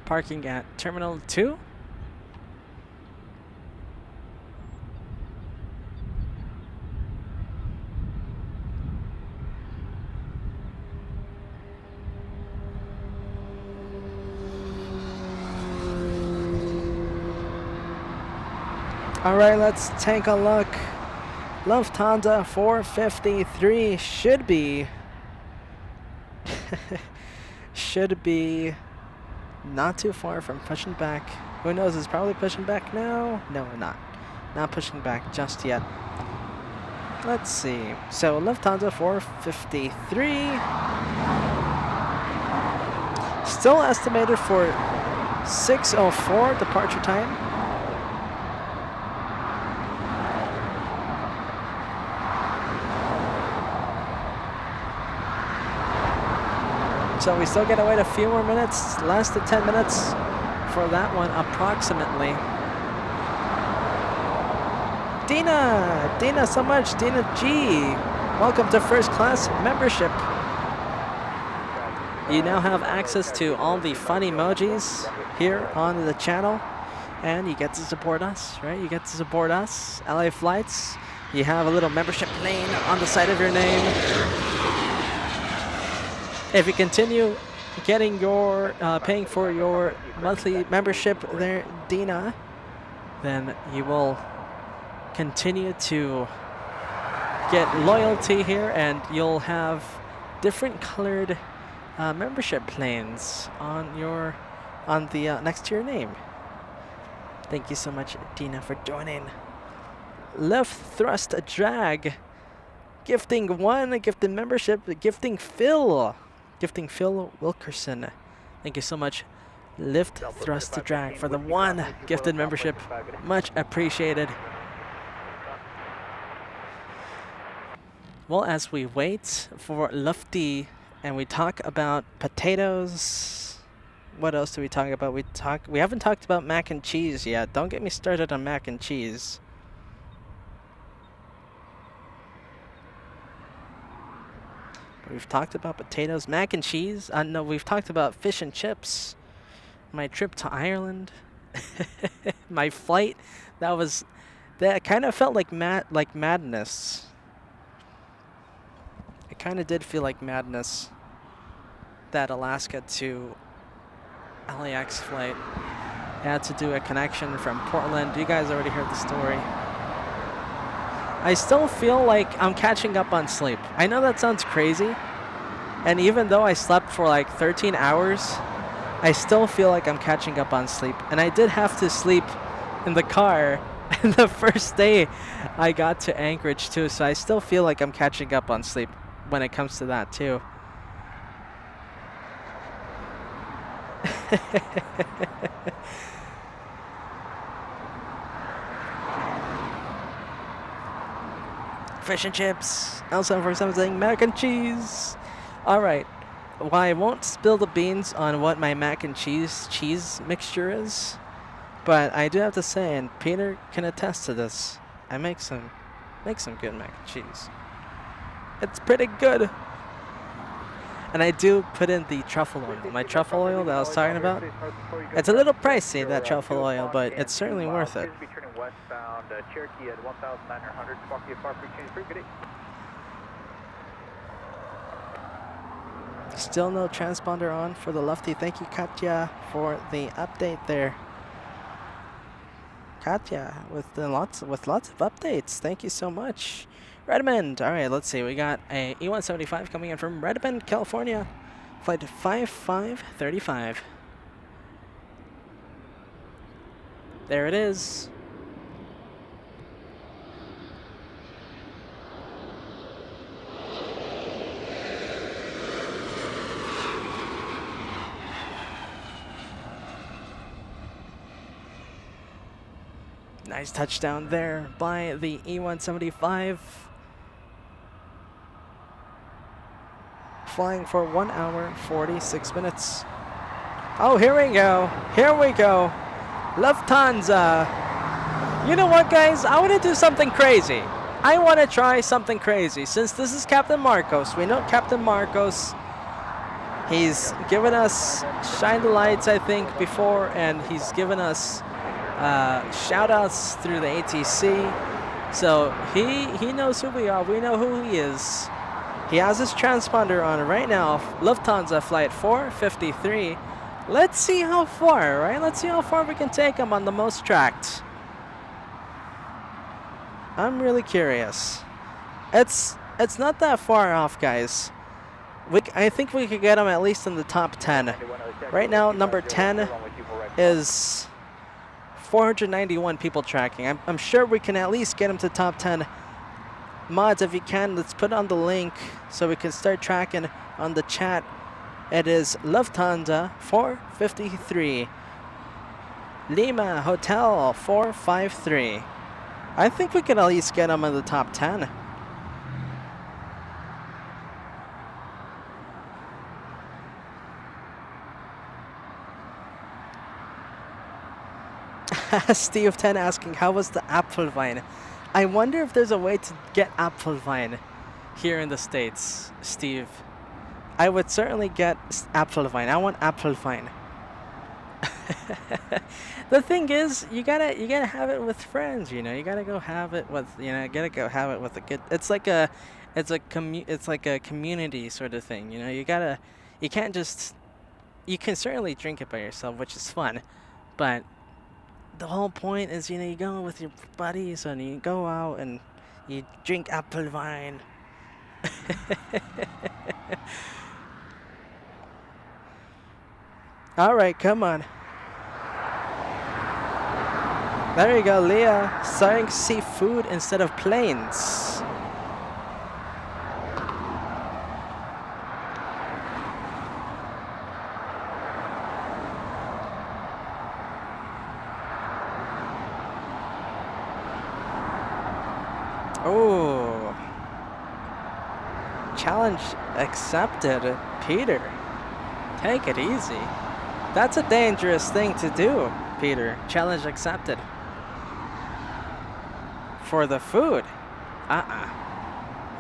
Parking at Terminal 2. All right, let's take a look. Lufthansa 453 should be not too far from pushing back. Who knows, it's probably pushing back now? No, not pushing back just yet. Let's see. So Lufthansa 453. Still estimated for 6:04 departure time. So we still gotta wait a few more minutes, less than 10 minutes for that one approximately. Dina so much, Dina G. Welcome to first class membership. You now have access to all the fun emojis here on the channel, and you get to support us, right? You get to support us, LA Flights. You have a little membership plane on the side of your name. If you continue getting your, paying for your monthly membership there, Dina, then you will continue to get loyalty here, and you'll have different colored membership planes on the next to your name. Thank you so much, Dina, for joining. Left thrust drag, gifting one, gifted membership, gifting Phil Wilkerson. Thank you so much, lift thrust to drag, for the one gifted membership. Much appreciated. Well, as we wait for Lufty and we talk about potatoes, what else do we talk about? We haven't talked about mac and cheese yet. Don't get me started on mac and cheese. We've talked about potatoes, mac and cheese. No, we've talked about fish and chips. My trip to Ireland, my flight. That kind of felt like madness. It kind of did feel like madness. That Alaska to LAX flight. I had to do a connection from Portland. You guys already heard the story. I still feel like I'm catching up on sleep. I know that sounds crazy, and even though I slept for like 13 hours, I still feel like I'm catching up on sleep. And I did have to sleep in the car the first day I got to Anchorage too, so I still feel like I'm catching up on sleep when it comes to that too. Fish and chips. L747 saying mac and cheese. Alright. Well, I won't spill the beans on what my mac and cheese mixture is, but I do have to say, and Peter can attest to this, I make some good mac and cheese. It's pretty good. And I do put in the truffle oil. My truffle oil that I was talking about. It's a little pricey, that truffle oil, but it's certainly worth it. Westbound Cherokee at 1,900. Still no transponder on for the Lufty. Thank you, Katya, for the update there. Katya with lots of updates. Thank you so much. Redmond. All right, let's see. We got a E175 coming in from Redmond, California. Flight 5535. There it is. Nice touchdown there by the E175. Flying for 1 hour, 46 minutes. Oh, here we go. Here we go. Lufthansa. You know what, guys? I want to do something crazy. I want to try something crazy. Since this is Captain Marcos, we know Captain Marcos. He's given us Shine the Lights, I think, before, and he's given us shout outs through the ATC. So he knows who we are. We know who he is. He has his transponder on right now. Lufthansa flight 453. Let's see how far, right? Let's see how far we can take him on the most tracked. I'm really curious. It's not that far off, guys. I think we could get him at least in the top 10. Right now, number 10 is 491 people tracking. I'm sure we can at least get him to top 10 mods, if you can, let's put on the link so we can start tracking on the chat. It is Lufthansa 453, Lima Hotel 453. I think we can at least get them in the top 10. Steve 10 asking, how was the Apfelwein? I wonder if there's a way to get Apfelwein here in the States, Steve. I would certainly get Apfelwein. I want Apfelwein. The thing is, you gotta have it with friends, you know. You gotta go have it with, you know, gotta go have it with a good. It's like a community sort of thing, you know. You can't just. You can certainly drink it by yourself, which is fun, but the whole point is, you know, you go with your buddies and you go out and you drink Apfelwein. All right, come on. There you go, Leah. Starting to see food instead of planes. Oh. Challenge accepted, Peter. Take it easy. That's a dangerous thing to do, Peter. Challenge accepted. For the food?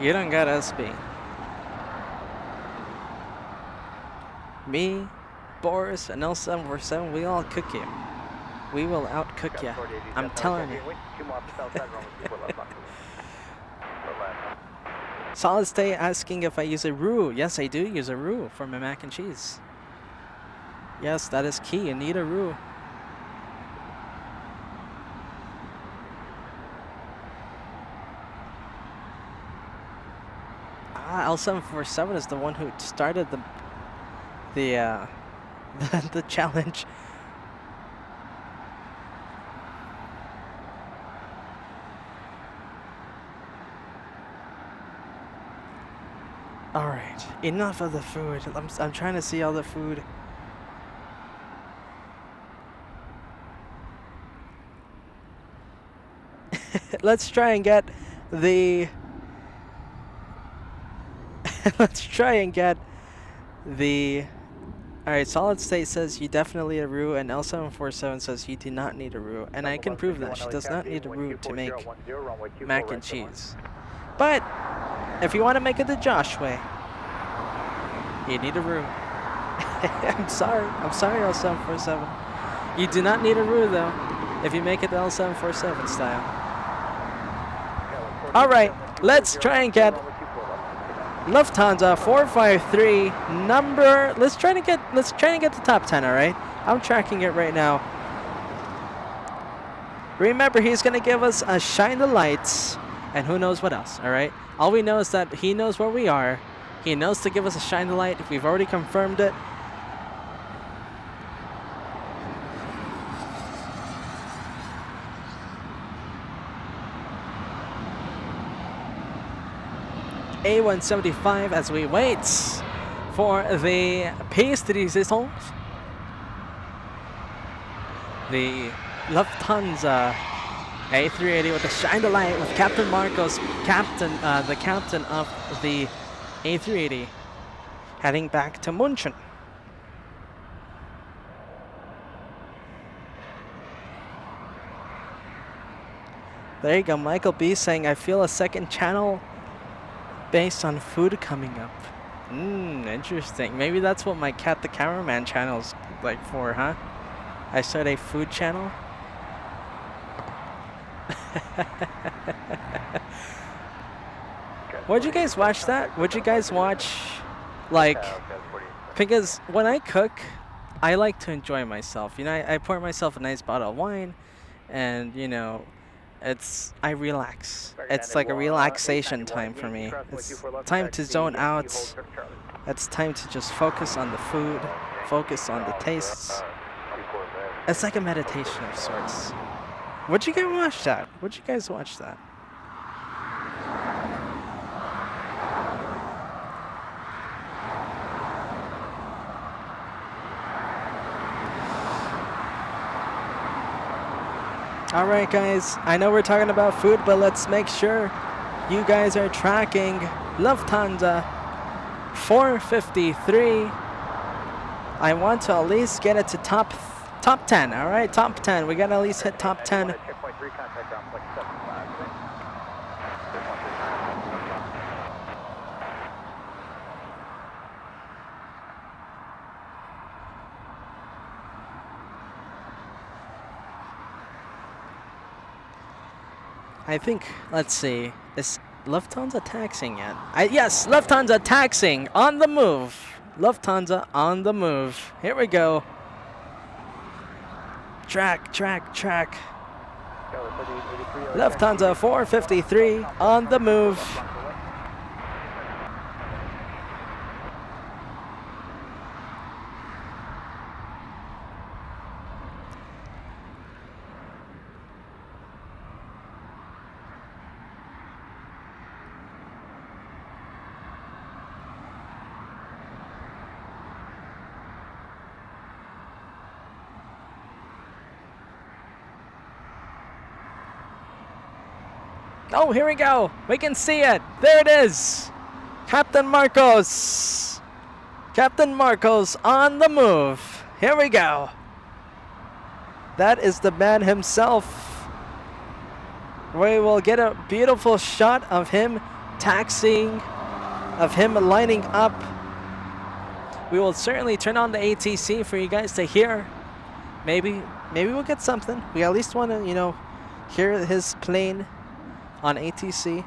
You don't got us beat. Me, Boris, and L747, we all cook you. We will outcook you. I'm telling you. Solid State asking if I use a roux. Yes, I do use a roux for my mac and cheese. Yes, that is key. You need a roux. L747 is the one who started the challenge. All right, enough of the food. I'm trying to see all the food. Let's try and get the. Let's try and get the. All right, Solid State says you definitely need a roux, and L747 says you do not need a roux, and I can prove that. She does not need a roux to make mac and cheese. But if you want to make it the Josh way, you need a roux. I'm sorry, L747. You do not need a roux though, if you make it the L747 style. All right, let's try and get Lufthansa 453 number. Let's try to get the top 10. All right, I'm tracking it right now. Remember, he's gonna give us a shine the lights, and who knows what else. All right, all we know is that he knows where we are. He knows to give us a shine the light. We've already confirmed it. A175 as we wait for the pastries. The Lufthansa A380 with the shine the light with Captain Marcos, the captain of the A380, heading back to München. There you go, Michael B saying, I feel a second channel based on food coming up. Interesting. Maybe that's what my Cat the Cameraman channel's like for, huh? I started a food channel. Would you guys watch that? Would you guys watch, like, because when I cook, I like to enjoy myself. You know, I pour myself a nice bottle of wine, and, you know, I relax. It's like a relaxation time for me. It's time to zone out. It's time to just focus on the food, focus on the tastes. It's like a meditation of sorts. Would you guys watch that? Would you guys watch that? All right, guys. I know we're talking about food, but let's make sure you guys are tracking Lufthansa 453. I want to at least get it to top 10. All right, top 10. We gotta at least hit top 10. Checkpoint 3, contact ground flight 75. I think, let's see, is Lufthansa taxing yet? Yes, Lufthansa taxing, on the move. Lufthansa on the move. Here we go. Track. Lufthansa 453 on the move. Oh, here we go. We can see it. There it is. Captain Marcos. Captain Marcos on the move. Here we go. That is the man himself. We will get a beautiful shot of him taxiing, of him lining up. We will certainly turn on the ATC for you guys to hear. Maybe we'll get something. We at least want to, hear his plane on ATC.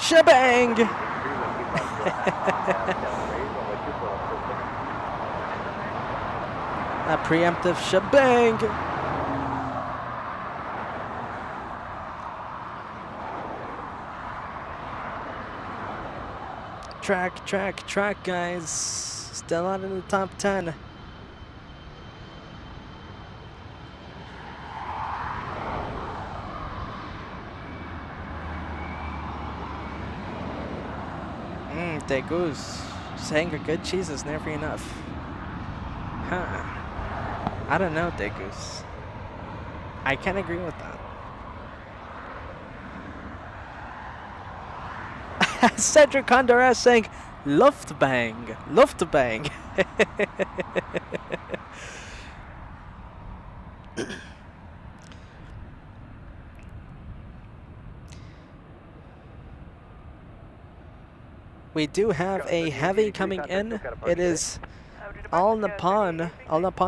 Shebang! A preemptive shebang! Track, guys. Still not in the top 10. Degus. Saying a good cheese is never enough. Huh. I don't know, Degus. I can't agree with that. Cedric Condorez saying Luftbang. We do have a heavy coming in. It is All Nippon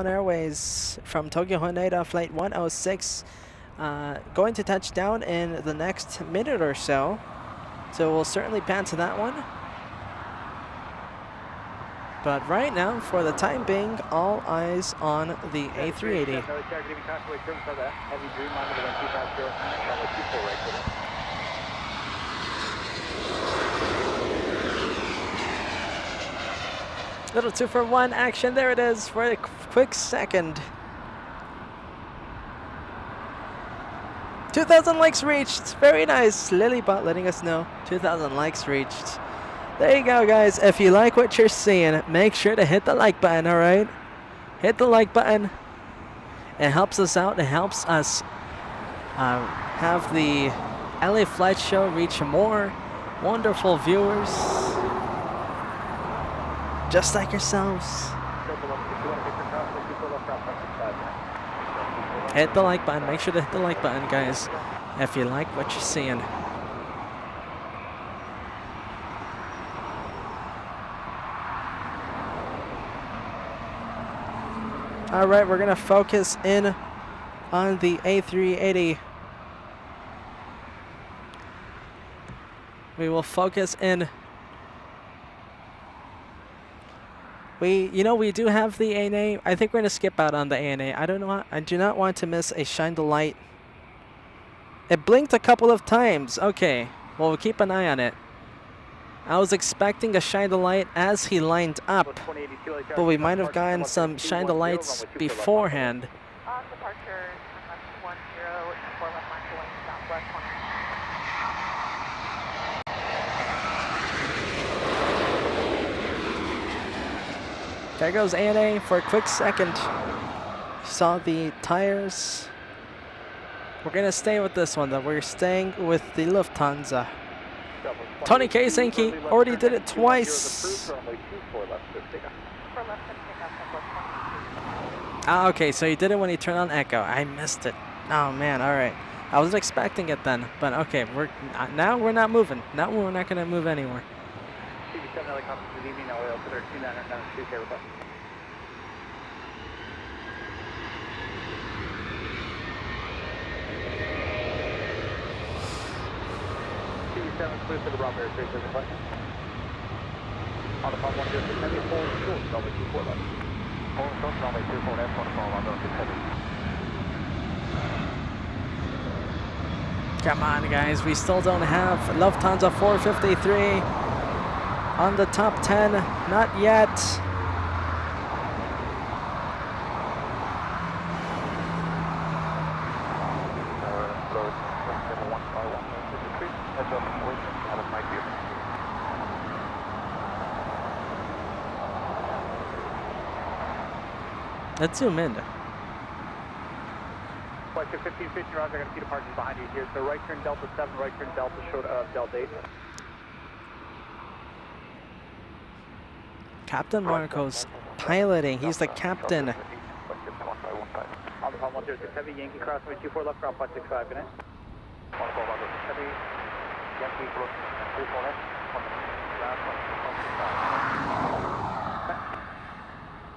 Airways from Tokyo Haneda flight 106 going to touch down in the next minute or so. So we'll certainly pan to that one. But right now, for the time being, all eyes on the A380. Little 2-for-1 action. There it is for a quick second. 2,000 likes reached. Very nice. Lilybot letting us know. 2,000 likes reached. There you go, guys. If you like what you're seeing, make sure to hit the like button, all right? Hit the like button. It helps us out. It helps us have the LA Flight Show reach more wonderful viewers. Just like yourselves. Hit the like button. Make sure to hit the like button, guys, if you like what you're seeing. All right, we're gonna focus in on the A380. We will focus in. We do have the ANA. I think we're gonna skip out on the ANA. I do not want to miss a shine the light. It blinked a couple of times. Okay, well, we'll keep an eye on it. I was expecting a shine the light as he lined up, but we might have gotten some shine the lights beforehand. On departure, 10 There goes ANA for a quick second. Saw the tires. We're gonna stay with this one though. We're staying with the Lufthansa. Tony Kasinski already did it twice. Ah, okay, so he did it when he turned on Echo. I missed it. Oh man, all right. I was expecting it then, but okay, now we're not moving. Now we're not gonna move anywhere. TV7 helicopter to leaving now. We'll put our 2992 here with us. TV7 clear for the Bravo Air 375. On the pump 106, heavy forward short, runway 24 left. Forward short, runway 24 left, on the pump 106 heavy. Come on, guys. We still don't have Lufthansa 453 on the top 10. Not yet. Let's zoom in. Flight 1550 rounds, I got a few departures behind you here. So right turn Delta 7, right turn Delta short of Delta 8. Captain Marcos piloting. He's the captain. On the pump 106 heavy, Yankee crossway 24 left, ground 565, good night. On the pump 106 heavy, Yankee crossway 24 left, on the ground 565.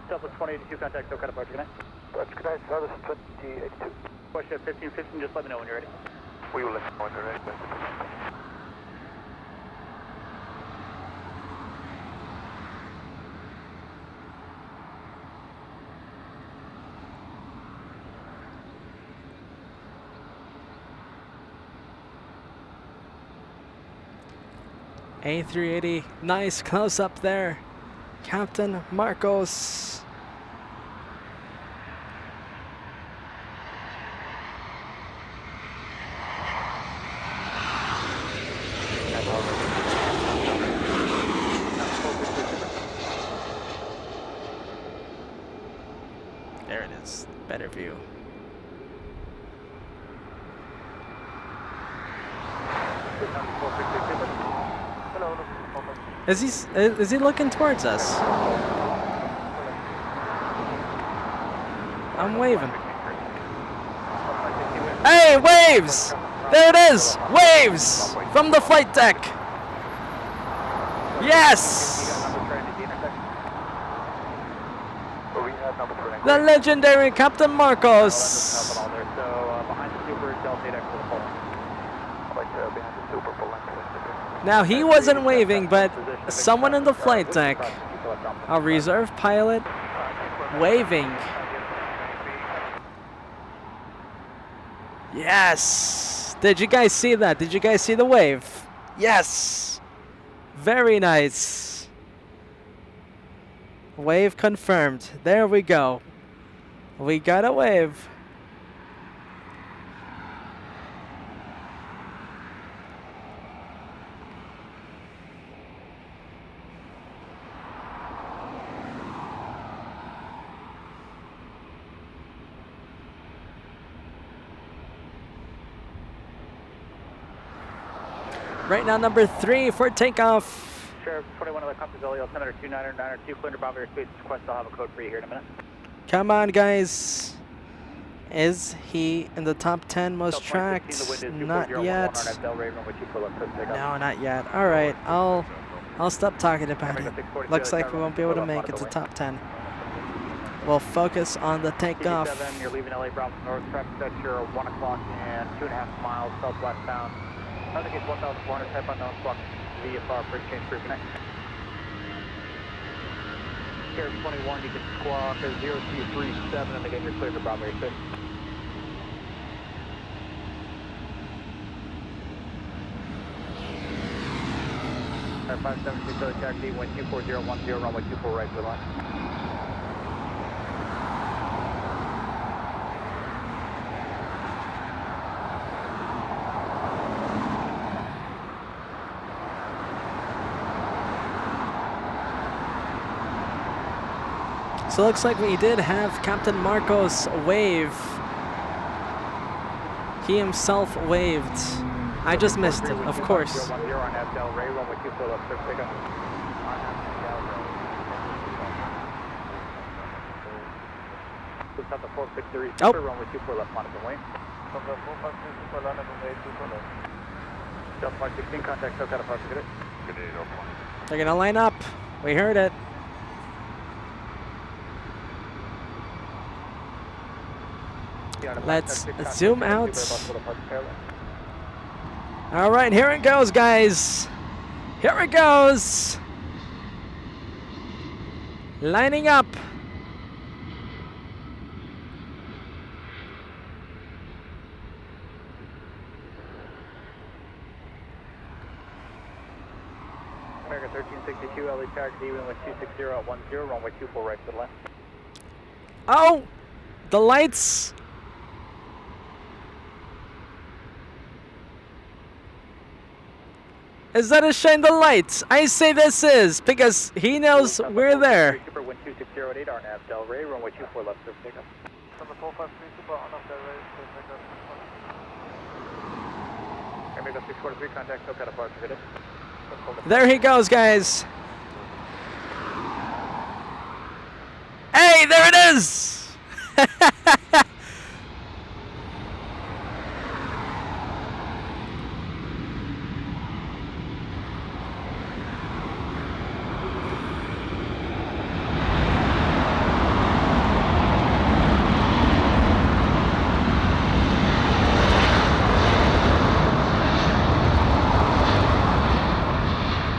Delta 2082, contact SoCal departure, good night. Good night, service 2082. Question 1515, just let me know when you're ready. We will let you know when you're ready. A380, nice close up there. Captain Marcos. There it is, better view. Is he looking towards us? I'm waving. Hey, waves! There it is! Waves! From the flight deck! Yes! The legendary Captain Marcos! Now he wasn't waving, but someone in the flight deck, a reserve pilot, waving. Yes! Did you guys see that? Did you guys see the wave? Yes! Very nice. Wave confirmed. There we go. We got a wave. Right now, number 3 for takeoff. Sheriff 21 of the company's LA altimeter 2992, clear to Bravo airspace request. I'll have a code for you here in a minute. Come on, guys. Is he in the top 10 most tracked? Not yet. No, not yet. All right, I'll stop talking about it. Looks like we won't be able to make it to top 10. We'll focus on the takeoff. You're leaving LA Bravo North, traffic sector 1 o'clock and 2.5 miles southwest bound. Another gate 1,400, type unknown, squawk VFR for exchange for connect. Sheriff 21, you can squawk 0237 and again you're clear to Bravo airspace. Alright, 576 Southern taxi, wind 24010, runway 24 right to the line. So it looks like we did have Captain Marcos wave. He himself waved. I just missed it, of course. Oh. Runway 24 left, Monica Wayne. Delta Mark 16, contact SoCal departure, good day. Good day, Delta Mark. They're gonna line up. We heard it. Let's zoom out. All right, here it goes, guys. Here it goes. Lining up. America 1362, LA taxi, runway 260 at 10, runway 24 right to the left. Oh, the lights. Is that a shine the lights? I say this is, because he knows we're there. Super wind 260 at 8, RNAV Delray, runway 24 left, surf takeoff. America 643, contact SoCal departure, good day. There he goes, guys. Hey, there it is.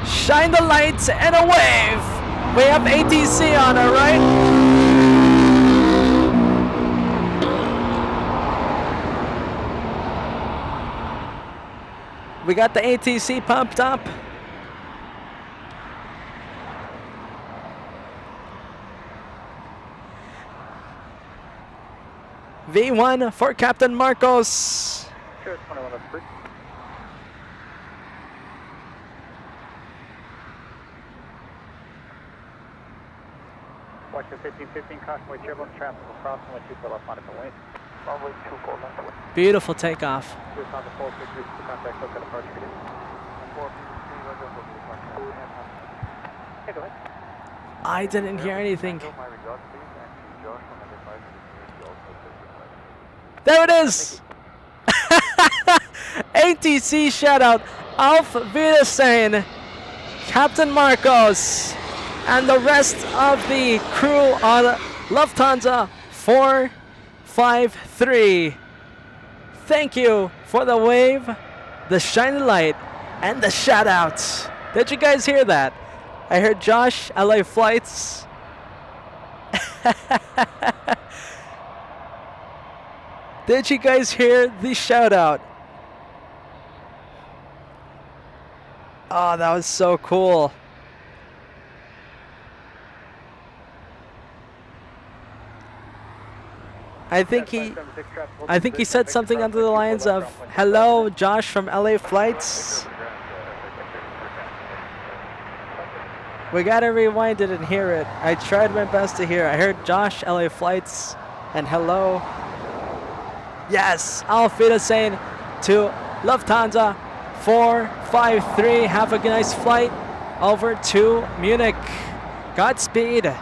Shine the lights and a wave. We have ATC on, all right? We got the ATC pumped up. V1 for Captain Marcos. Sure, 21 left, free. Watch the 1515, caution way turbulence, traffic will cross, runway 24 left, Monica Wayne. Runway 24 left. Beautiful takeoff. Here's on the 463, contact SoCal departure, good day. Hey, go ahead. I didn't hear anything. There it is. ATC shout out. Auf Wiedersehen, Captain Marcos, and the rest of the crew on Lufthansa 453. Thank you for the wave, the shiny light, and the shout outs. Did you guys hear that? I heard Josh, LA Flights. Did you guys hear the shout out? Oh, that was so cool. I think he said something under the lines of, "Hello, Josh from LA Flights." We gotta rewind it and hear it. I tried my best to hear. I heard Josh, LA Flights, and hello. Yes, Auf Wiedersehen to Lufthansa 453. Have a nice flight over to Munich. Godspeed.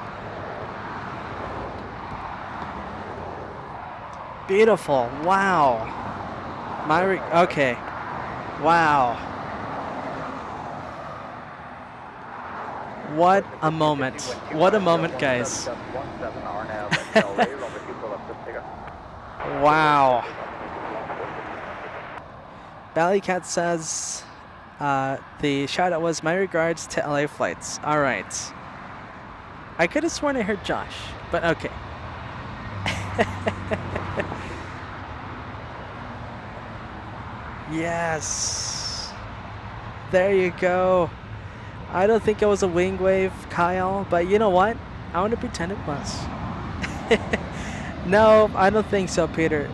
Beautiful. Wow. Okay. Wow. What a moment. What a moment, guys. Wow. Ballycat says the shout out was my regards to LA Flights. All right. I could have sworn I heard Josh, but okay. Yes. There you go. I don't think it was a wing wave, Kyle, but you know what? I want to pretend it was. No, I don't think so, Peter.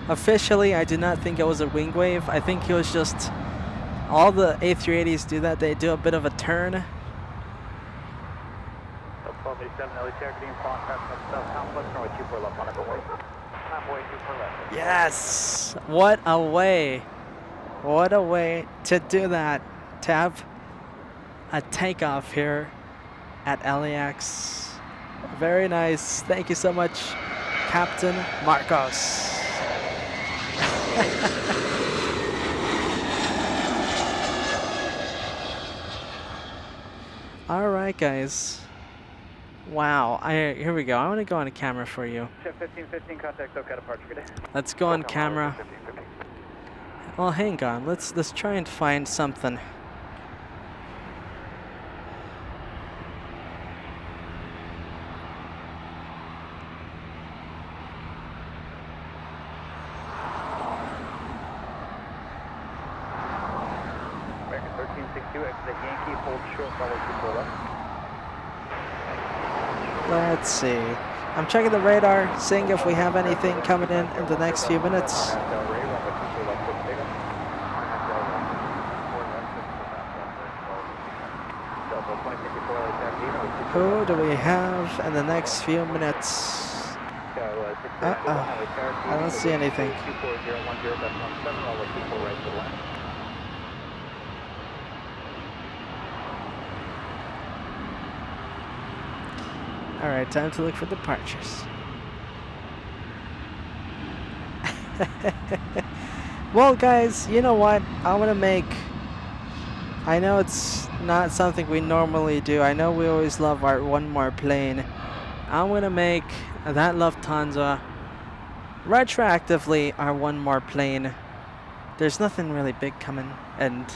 Officially, I do not think it was a wing wave. I think it was just all the A380's do that. They do a bit of a turn. 777 LA Terra, getting contact from South Complex, runway 24 left on runway. Runway 24 left. Yes! What a way! What a way to do that. To have a takeoff here at LAX. Very nice. Thank you so much, Captain Marcos. All right, guys. Wow. Here we go. I want to go on camera for you. Chef 1515, contact SoCal departure. Good day. Let's go on camera. Well, hang on. Let's try and find something. American 1362, exit Yankee, hold short, follow 24 left. Let's see. I'm checking the radar, seeing if we have anything coming in the next few minutes. Who do we have in the next few minutes? I don't see anything. Alright, time to look for departures. Well, guys, you know what? I want to make... I know it's not something we normally do. I know we always love our one more plane. I'm going to make that Lufthansa retroactively our one more plane. There's nothing really big coming, and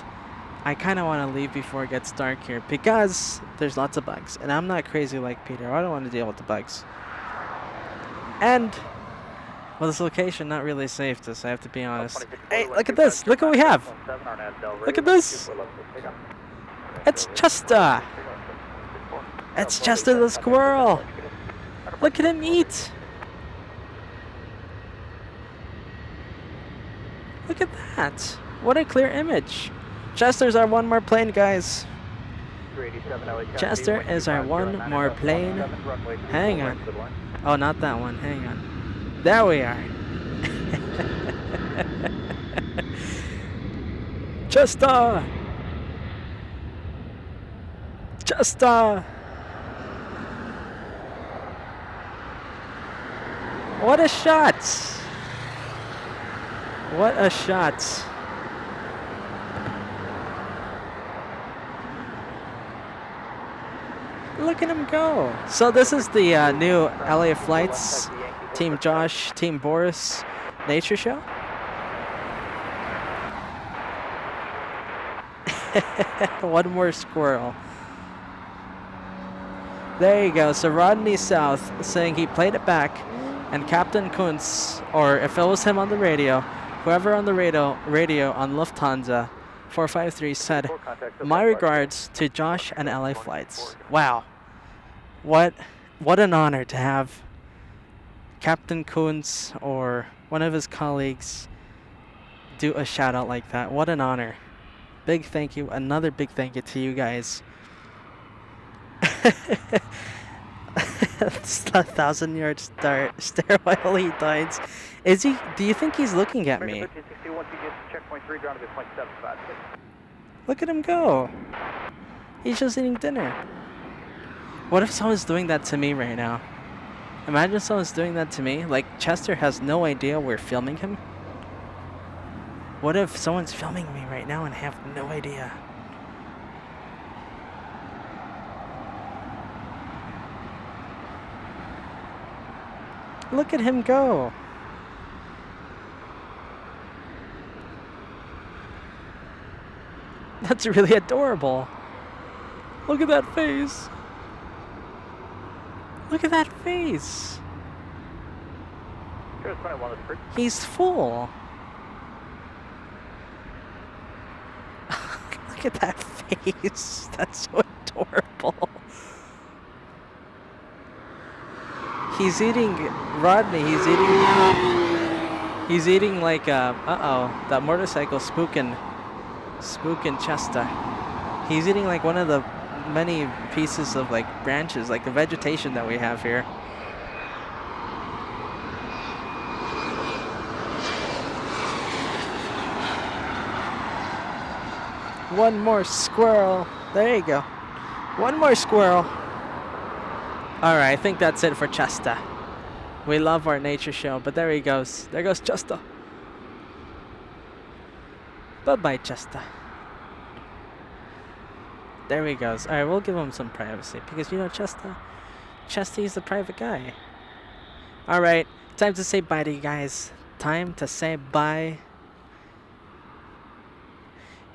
I kind of want to leave before it gets dark here because there's lots of bugs, and I'm not crazy like Peter. I don't want to deal with the bugs. And well, this location not really safe, this I have to be honest. Hey, look at this! Look what we have! Look at this! It's Chester! It's Chester the squirrel! Look at him eat! Look at that! What a clear image! Chester's our one more plane, guys. Chester is our one more plane. Hang on. Oh, not that one. Hang on. There we are. Chester! Chester! What a shot! What a shot! Look at him go! So this is the new LA Flights Team Josh, Team Boris nature show. One more squirrel. There you go. So Rodney South saying he played it back, and Captain Kuntz, or if it was him on the radio, whoever on the radio on Lufthansa 453 said, "My regards to Josh and LA Flights." Wow. What an honor to have Captain Kuntz or one of his colleagues do a shout out like that. What an honor. Big thank you. Another big thank you to you guys. It's a 1,000-yard stare while he dines. Is he? Do you think he's looking at me? Look at him go. He's just eating dinner. What if someone's doing that to me right now? Imagine someone's doing that to me. Like, Chester has no idea we're filming him. What if someone's filming me right now and have no idea? Look at him go. That's really adorable. Look at that face. Look at that face. He's full. Look at that face. That's so adorable. He's eating, Rodney, he's eating like, that motorcycle spooking Chester. He's eating like one of the many pieces of like branches, like the vegetation that we have here. One more squirrel. There you go. One more squirrel. All right, I think that's it for Chester. We love our nature show, but there he goes. There goes Chester. Bye-bye, Chester. There he goes. All right, we'll give him some privacy because, you know, Chester, he's a private guy. All right, time to say bye to you guys. Time to say bye.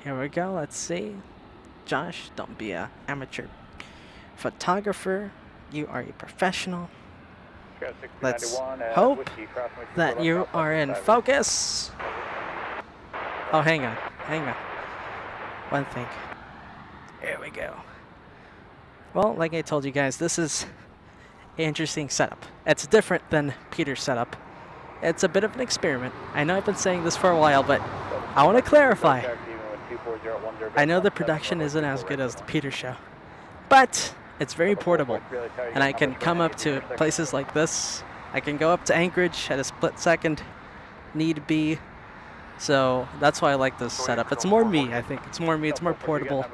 Here we go. Let's see. Josh, don't be an amateur photographer. You are a professional. Let's hope that you are in focus. Oh, hang on. One thing. Here we go. Well, like I told you guys, this is an interesting setup. It's different than Peter's setup. It's a bit of an experiment. I know I've been saying this for a while, but I want to clarify. I know the production isn't as good as the Peter show, but it's very portable, and I can come up to places like this. I can go up to Anchorage at a split second, need be. So that's why I like this setup. It's more me, I think. It's more me. It's more portable.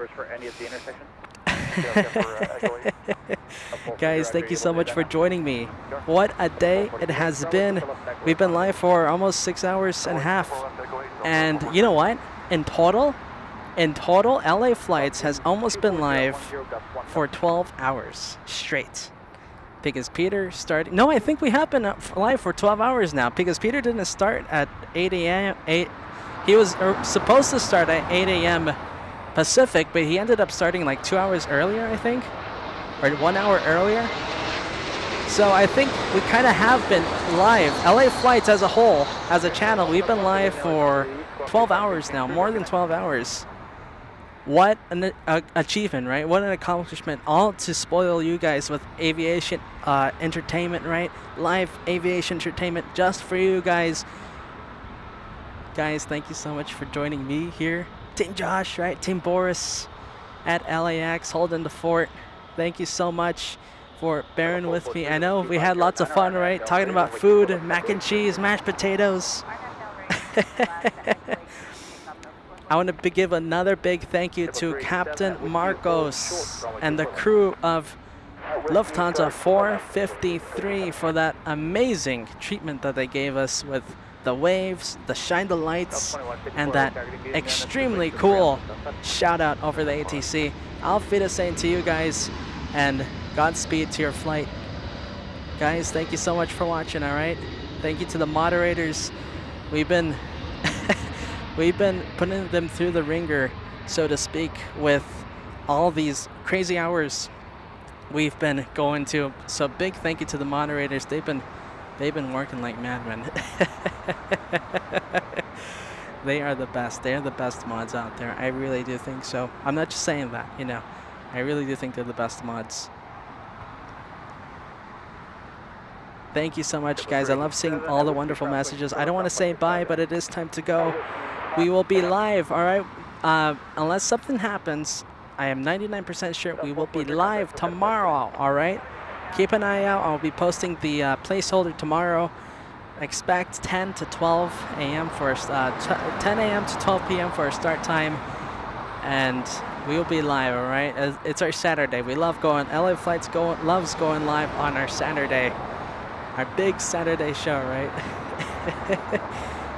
Guys, thank you so much for joining me. What a day it has been. We've been live for almost 6 hours and a half. And you know what? In total, LA Flights has almost been live for 12 hours straight. Because Peter started... No, I think we have been live for 12 hours now. Because Peter didn't start at 8 a.m. He was supposed to start at 8 a.m. Pacific, but he ended up starting like 2 hours earlier, I think. Or 1 hour earlier. So I think we kind of have been live. LA Flights as a whole, as a channel, we've been live for 12 hours now. More than 12 hours. What an achievement, right? What an accomplishment. All to spoil you guys with aviation entertainment, right? Live aviation entertainment just for you guys. Guys, thank you so much for joining me here. Team Josh, right? Team Boris at LAX holding the fort. Thank you so much for bearing with me. I know we had lots of fun, right? Talking about food, mac and cheese, mashed potatoes. I want to give another big thank you to Captain Marcos and the crew of Lufthansa 453 for that amazing treatment that they gave us with the waves, the shine the lights, and that extremely cool shout out over the ATC. Auf Wiedersehen to you guys, and Godspeed to your flight. Guys, thank you so much for watching, all right? Thank you to the moderators. We've been putting them through the ringer, so to speak, with all these crazy hours we've been going to. So big thank you to the moderators. They've been working like madmen. They are the best. They are the best mods out there. I really do think so. I'm not just saying that, you know. I really do think they're the best mods. Thank you so much, guys. I love seeing all the wonderful messages. I don't want to say bye, but it is time to go. We will be live, all right? Unless something happens, I am 99% sure we will be live tomorrow, all right? Keep an eye out. I'll be posting the placeholder tomorrow. Expect 10 to 12 a.m. for 10 a.m. to 12 p.m. for our start time, and we will be live. All right, it's our Saturday. We love going. LA Flights loves going live on our Saturday, our big Saturday show, right?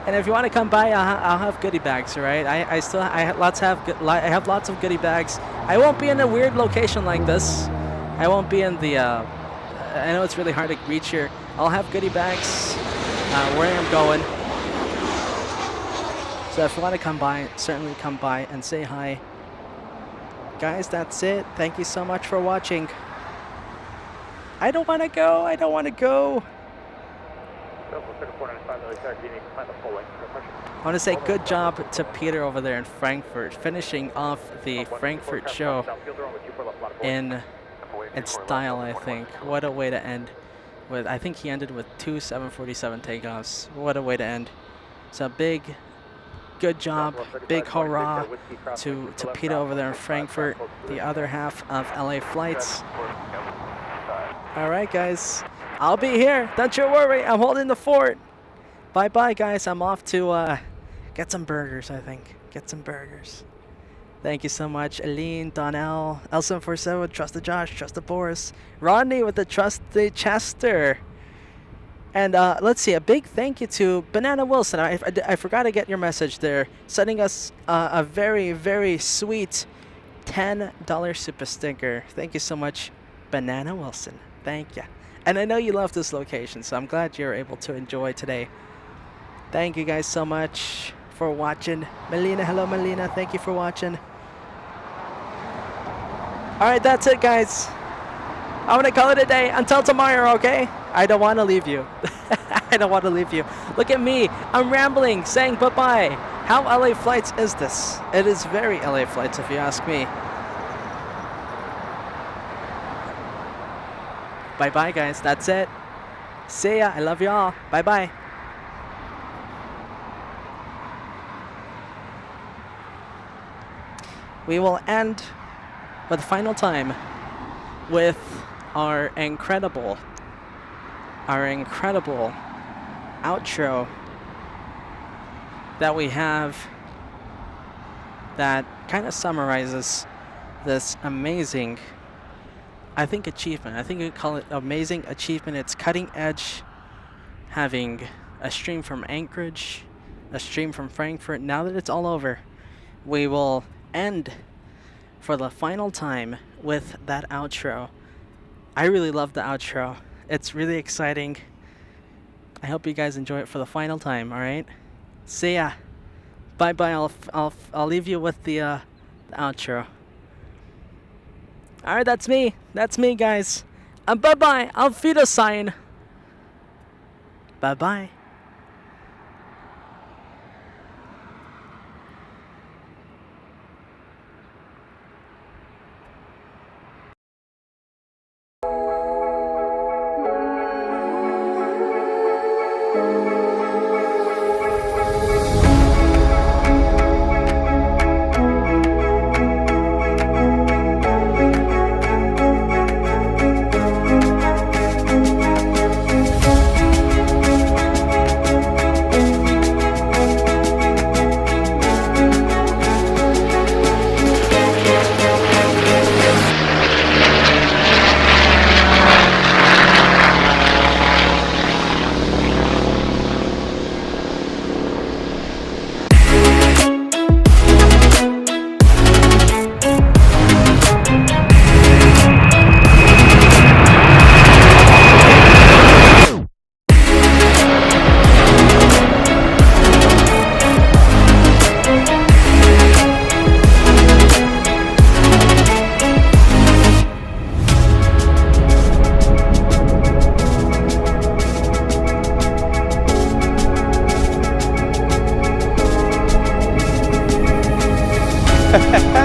And if you want to come by, I'll have goodie bags. All right, I have lots of goodie bags. I won't be in a weird location like this. I won't be in the. I know it's really hard to reach here. I'll have goodie bags where I'm going. So if you want to come by, certainly come by and say hi. Guys, that's it. Thank you so much for watching. I don't want to go. I don't want to go. I want to say good job to Peter over there in Frankfurt, finishing off the Frankfurt show in style, I think. What a way to end. I think he ended with 2 747 takeoffs. What a way to end. So big good job. Big hurrah to Peter over there in Frankfurt, the other half of LA flights. All right, guys. I'll be here. Don't you worry. I'm holding the fort. Bye-bye, guys. I'm off to get some burgers, I think. Get some burgers. Thank you so much, Aline, Donnell, L747, Trust the Josh, Trust the Boris, Rodney with the Trust the Chester. And let's see, a big thank you to Banana Wilson. I forgot to get your message there. Sending us a very, very sweet $10 super sticker. Thank you so much, Banana Wilson. Thank you. And I know you love this location, so I'm glad you're able to enjoy today. Thank you guys so much for watching. Melina, hello Melina, thank you for watching. Alright, that's it guys. I'm gonna call it a day until tomorrow, okay? I don't want to leave you. I don't want to leave you. Look at me, I'm rambling, saying bye-bye. How LA flights is this? It is very LA flights if you ask me. Bye-bye guys, that's it. See ya, I love you all. Bye-bye. We will end for the final time with our incredible outro that we have that kind of summarizes this amazing, I think, achievement. I think we call it amazing achievement. It's cutting edge, having a stream from Anchorage, a stream from Frankfurt. Now that it's all over, we will end for the final time with that outro. I really love the outro. It's really exciting. I hope you guys enjoy it for the final time. All right, see ya. Bye bye. I'll leave you with the outro. All right, that's me. That's me, guys. Bye bye. Auf Wiedersehen. Bye bye.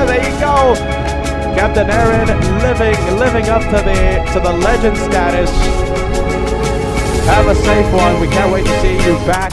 There you go, Captain Aaron, living up to the legend status. Have a safe one. We can't wait to see you back